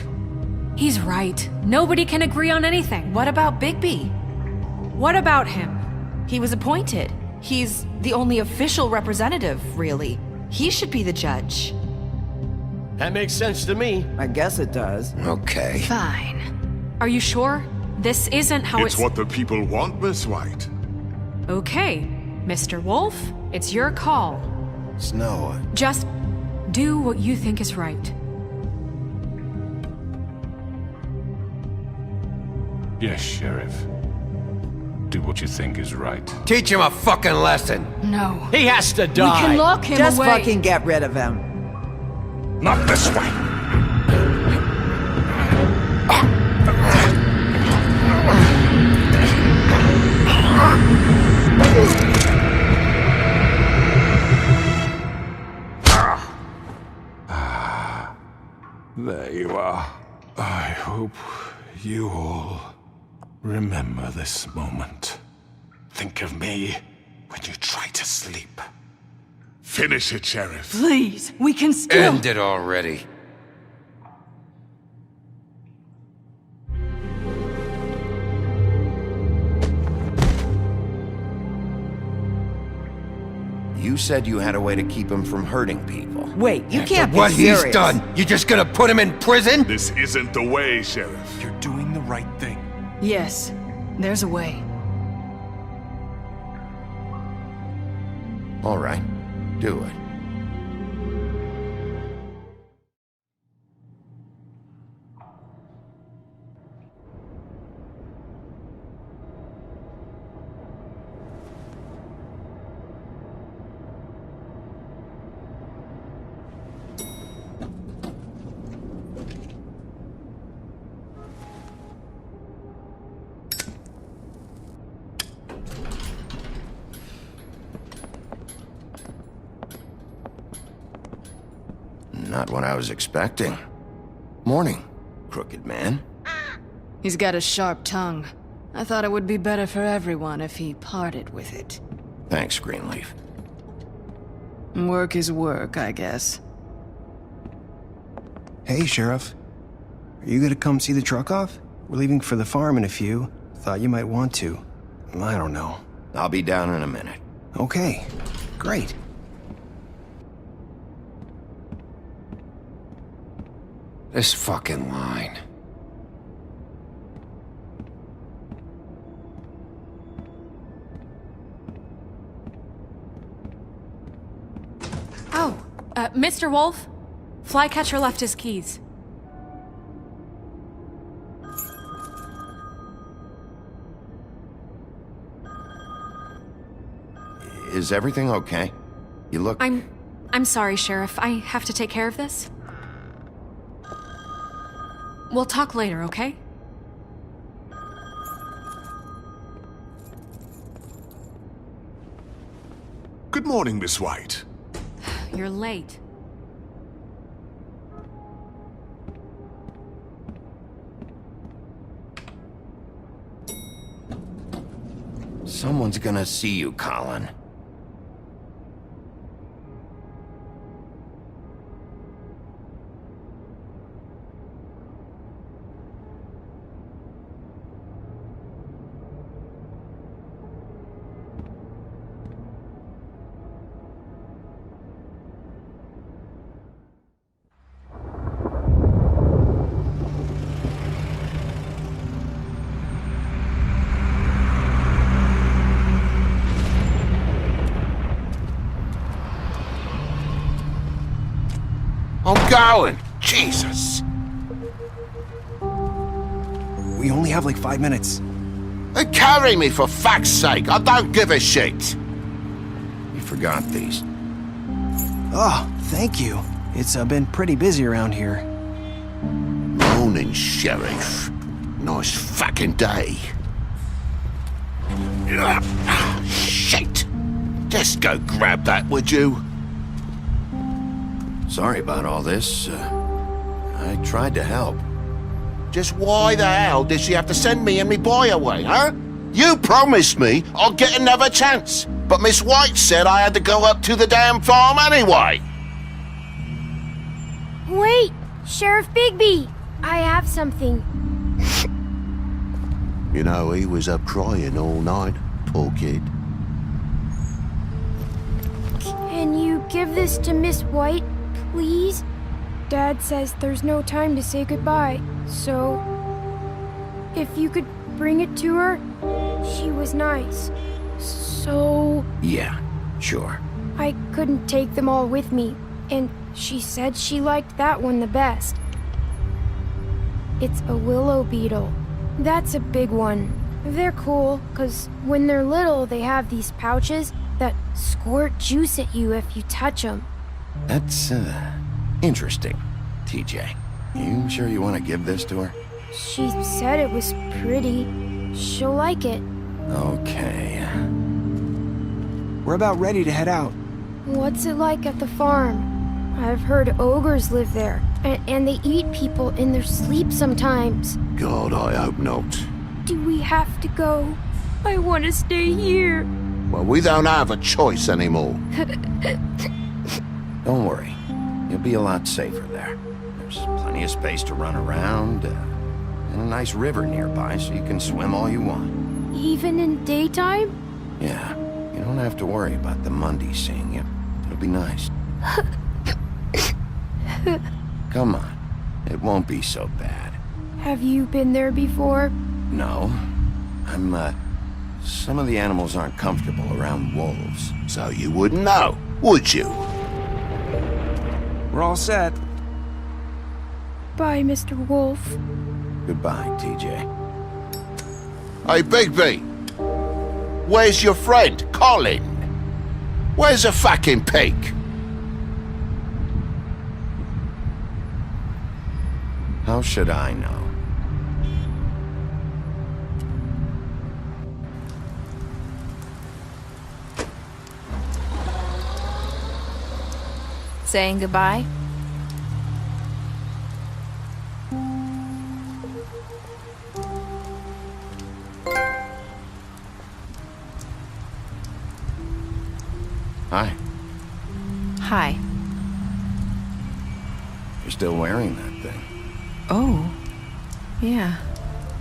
O: He's right. Nobody can agree on anything.
M: What about Bigby?
O: What about him?
M: He was appointed. He's the only official representative, really. He should be the judge.
D: That makes sense to me.
A: I guess it does.
B: Okay.
U: Fine.
O: Are you sure? This isn't how
Q: It's what the people want, Miss White.
O: Okay, Mr. Wolf, it's your call.
B: Snow,
O: Just do what you think is right.
I: Yes, Sheriff. Do what you think is right.
G: Teach him a fucking lesson.
U: No.
D: He has to
U: We
D: die.
U: can lock him
T: Just
U: away.
T: fucking get rid of him.
I: Not this way! There you are. I hope you all remember this moment. Think of me when you try to sleep.
Q: Finish it, Sheriff.
U: Please, we can still.
G: End it already.
B: you said you had a way to keep him from hurting people.
T: Wait, you can't be
G: What
T: serious.
G: he's done, you just gonna put him in prison?
Q: This isn't the way, Sheriff.
N: You're doing the right thing.
U: Yes, there's a way.
B: All right, do it. Not what I was expecting. Morning, crooked man.
U: He's got a sharp tongue. I thought it would be better for everyone if he parted with it.
B: Thanks, Greenleaf.
U: Work is work, I guess.
C: Hey, Sheriff. Are you gonna come see the truck off? We're leaving for the farm in a few. Thought you might want to. I don't know.
B: I'll be down in a minute.
C: Okay, great.
G: This fucking line.
O: Mr. Wolf? Flycatcher left his keys.
B: Is everything okay? You look...
O: I'm sorry, Sheriff. I have to take care of this. We'll talk later, okay?
Q: Good morning, Miss White.
O: You're late.
B: Someone's gonna see you, Colin.
G: I'm going! Jesus!
C: We only have like 5 minutes.
G: Carry me, for fuck's sake! I don't give a shit!
B: You forgot these.
C: Oh, thank you. It's been pretty busy around here.
G: Morning, Sheriff. Nice fucking day. Shit! Just go grab that, would you?
B: Sorry about all this. I tried to help.
G: Just why the hell did she have to send me and me boy away, huh? You promised me I'd get another chance, but Miss White said I had to go up to the damn farm anyway.
S: Wait! Sheriff Bigby! I have something.
G: You know, he was up crying all night, poor kid.
S: Can you give this to Miss White, please? Dad says there's no time to say goodbye, so... if you could bring it to her, she was nice. So...
B: Yeah, sure.
S: I couldn't take them all with me, and she said she liked that one the best. It's a willow beetle. That's a big one. They're cool, 'cause when they're little, they have these pouches that squirt juice at you if you touch them.
B: That's, interesting, TJ. You sure you want to give this to her?
S: She said it was pretty. She'll like it.
B: Okay.
C: We're about ready to head out.
S: What's it like at the farm? I've heard ogres live there, and they eat people in their sleep sometimes.
G: God, I hope not.
S: Do we have to go? I want to stay here.
G: Well, we don't have a choice anymore.
B: Don't worry. You'll be a lot safer there. There's plenty of space to run around, and a nice river nearby so you can swim all you want.
S: Even in daytime?
B: Yeah, you don't have to worry about the Mundy seeing you. It'll be nice. Come on. It won't be so bad.
S: Have you been there before?
B: No. Some of the animals aren't comfortable around wolves.
G: So you wouldn't know, would you?
C: We're all set.
S: Bye, Mr. Wolf.
B: Goodbye, TJ.
G: Hey, Bigby! Where's your friend, Colin? Where's the fucking pig?
B: How should I know?
M: Saying goodbye?
B: Hi.
M: Hi.
B: You're still wearing that thing.
M: Oh. Yeah.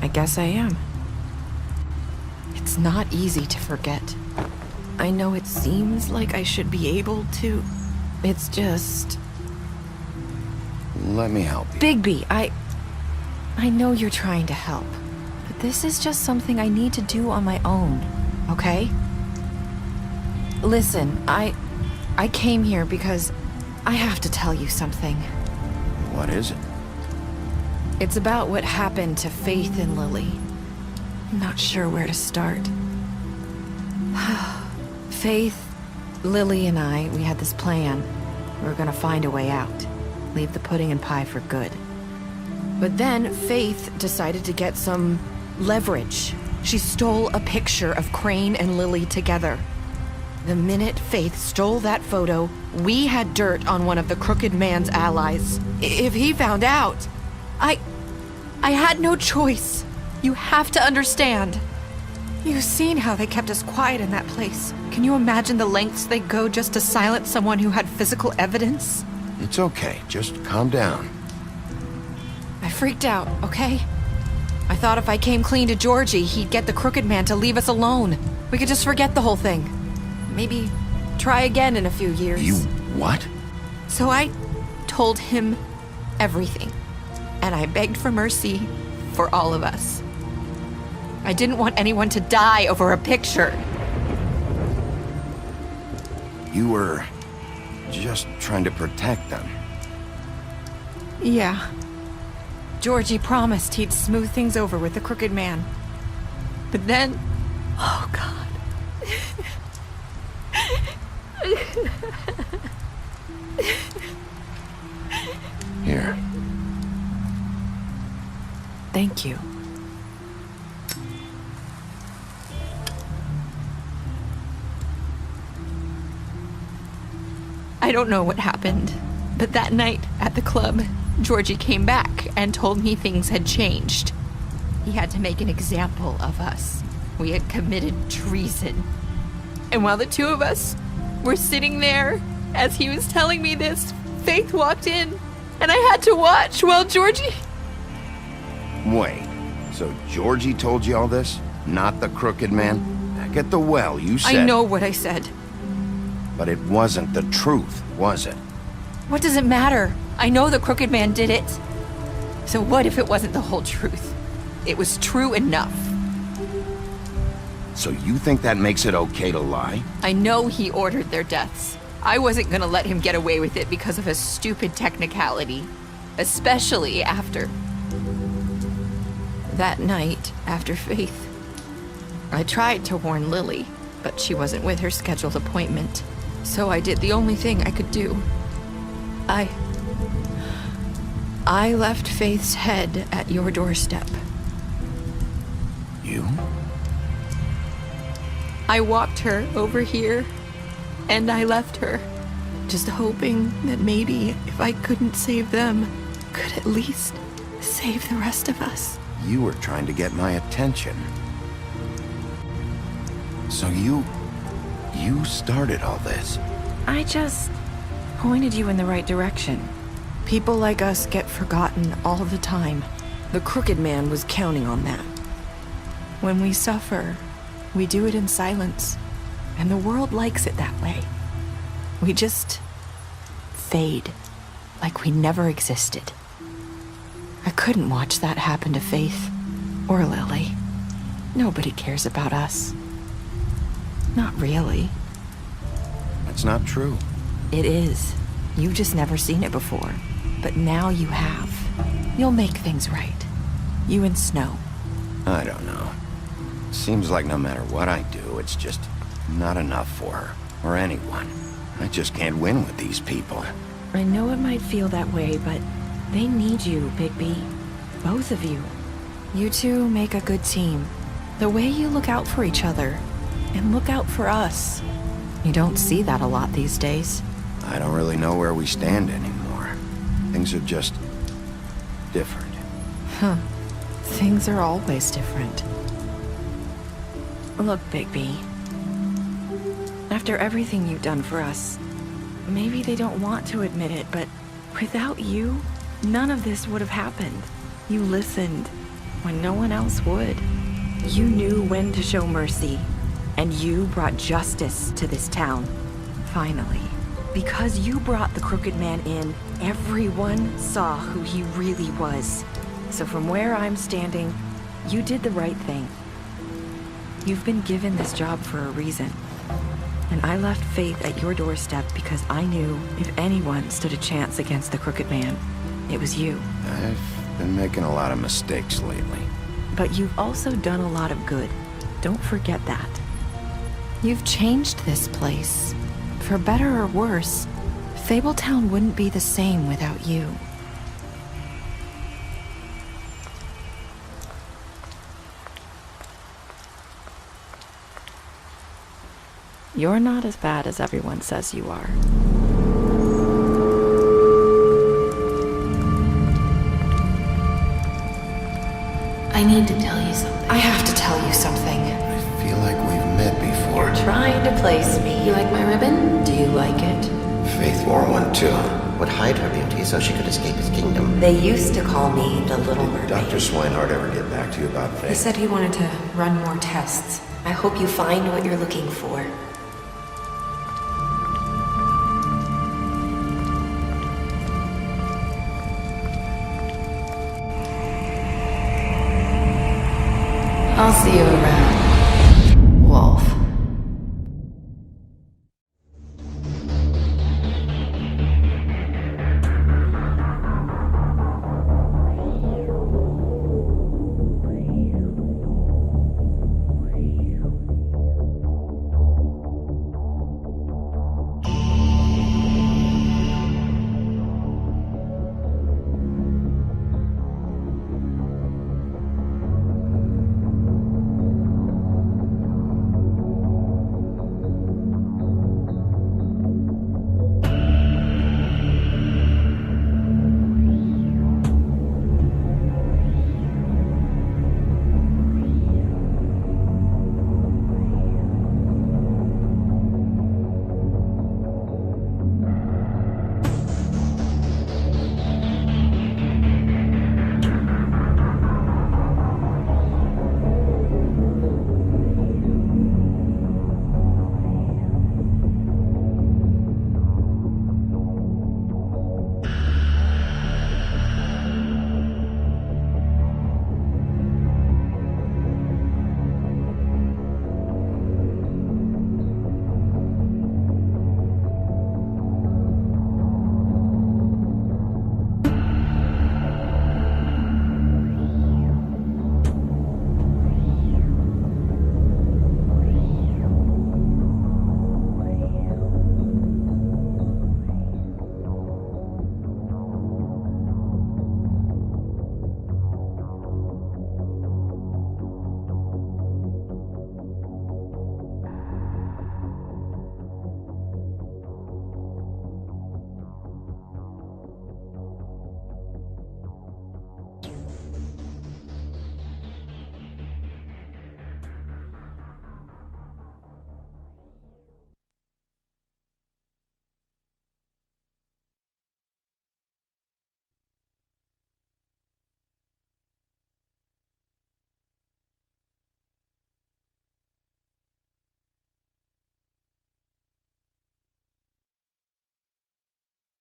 M: I guess I am. It's not easy to forget. I know it seems like I should be able to. It's just...
B: Let me help you.
M: Bigby, I know you're trying to help, but this is just something I need to do on my own, okay? Listen, I came here because
J: I have to tell you something.
B: What is it?
J: It's about what happened to Faith and Lily. I'm not sure where to start. Faith, Lily, and I, we had this plan. We were gonna find a way out. Leave the pudding and pie for good. But then Faith decided to get some leverage. She stole a picture of Crane and Lily together. The minute Faith stole that photo, we had dirt on one of the Crooked Man's allies. If he found out, I had no choice. You have to understand. You've seen how they kept us quiet in that place. Can you imagine the lengths they go just to silence someone who had physical evidence?
B: It's okay. Just calm down.
J: I freaked out, okay? I thought if I came clean to Georgie, he'd get the Crooked Man to leave us alone. We could just forget the whole thing. Maybe try again in a few years.
B: You what?
J: So I told him everything. And I begged for mercy for all of us. I didn't want anyone to die over a picture.
B: You were just trying to protect them.
J: Yeah. Georgie promised he'd smooth things over with the Crooked Man. But then... Oh, God.
B: Here.
J: Thank you. I don't know what happened, but that night at the club, Georgie came back and told me things had changed. He had to make an example of us. We had committed treason. And while the two of us were sitting there, as he was telling me this, Faith walked in, and I had to watch while Georgie...
B: Wait, so Georgie told you all this? Not the Crooked Man? Back at the well, you said...
J: I know what I said.
B: But it wasn't the truth, was it?
J: What does it matter? I know the Crooked Man did it. So what if it wasn't the whole truth? It was true enough.
B: So you think that makes it okay to lie?
J: I know he ordered their deaths. I wasn't gonna let him get away with it because of a stupid technicality. Especially after... That night, after Faith, I tried to warn Lily, but she wasn't with her scheduled appointment. So I did the only thing I could do. I left Faith's head at your doorstep.
B: You?
J: I walked her over here, and I left her, just hoping that maybe if I couldn't save them, could at least save the rest of us.
B: You were trying to get my attention. So you started all this.
J: I just pointed you in the right direction. People like us get forgotten all the time. The Crooked Man was counting on that. When we suffer, we do it in silence, and the world likes it that way. We just fade, like we never existed. I couldn't watch that happen to Faith or Lily. Nobody cares about us. Not really.
B: That's not true.
J: It is. You've just never seen it before. But now you have. You'll make things right. You and Snow.
B: I don't know. Seems like no matter what I do, it's just not enough for her, or anyone. I just can't win with these people.
J: I know it might feel that way, but they need you, Bigby. Both of you. You two make a good team. The way you look out for each other, and look out for us. You don't see that a lot these days.
B: I don't really know where we stand anymore. Things are just different.
J: Huh. Things are always different. Look, Bigby. After everything you've done for us, maybe they don't want to admit it, but without you, none of this would have happened. You listened when no one else would. You knew when to show mercy, and you brought justice to this town. Finally. Because you brought the Crooked Man in, everyone saw who he really was. So from where I'm standing, you did the right thing. You've been given this job for a reason.
M: And I left Faith at your doorstep because I knew if anyone stood a chance against the Crooked Man, it was you.
B: I've been making a lot of mistakes lately.
M: But you've also done a lot of good. Don't forget that. You've changed this place. For better or worse, Fabletown wouldn't be the same without you. You're not as bad as everyone says you are.
L: I need to tell you something.
M: I have to tell you something.
B: I feel like we've met before.
L: You're trying to place me. You like my ribbon? Do you like it?
V: Faith wore one too. Would hide her beauty so she could escape his kingdom.
L: They used to call me the Little Mermaid.
B: Dr. Swinehart ever get back to you about Faith?
M: He said he wanted to run more tests.
L: I hope you find what you're looking for. I'll see you around.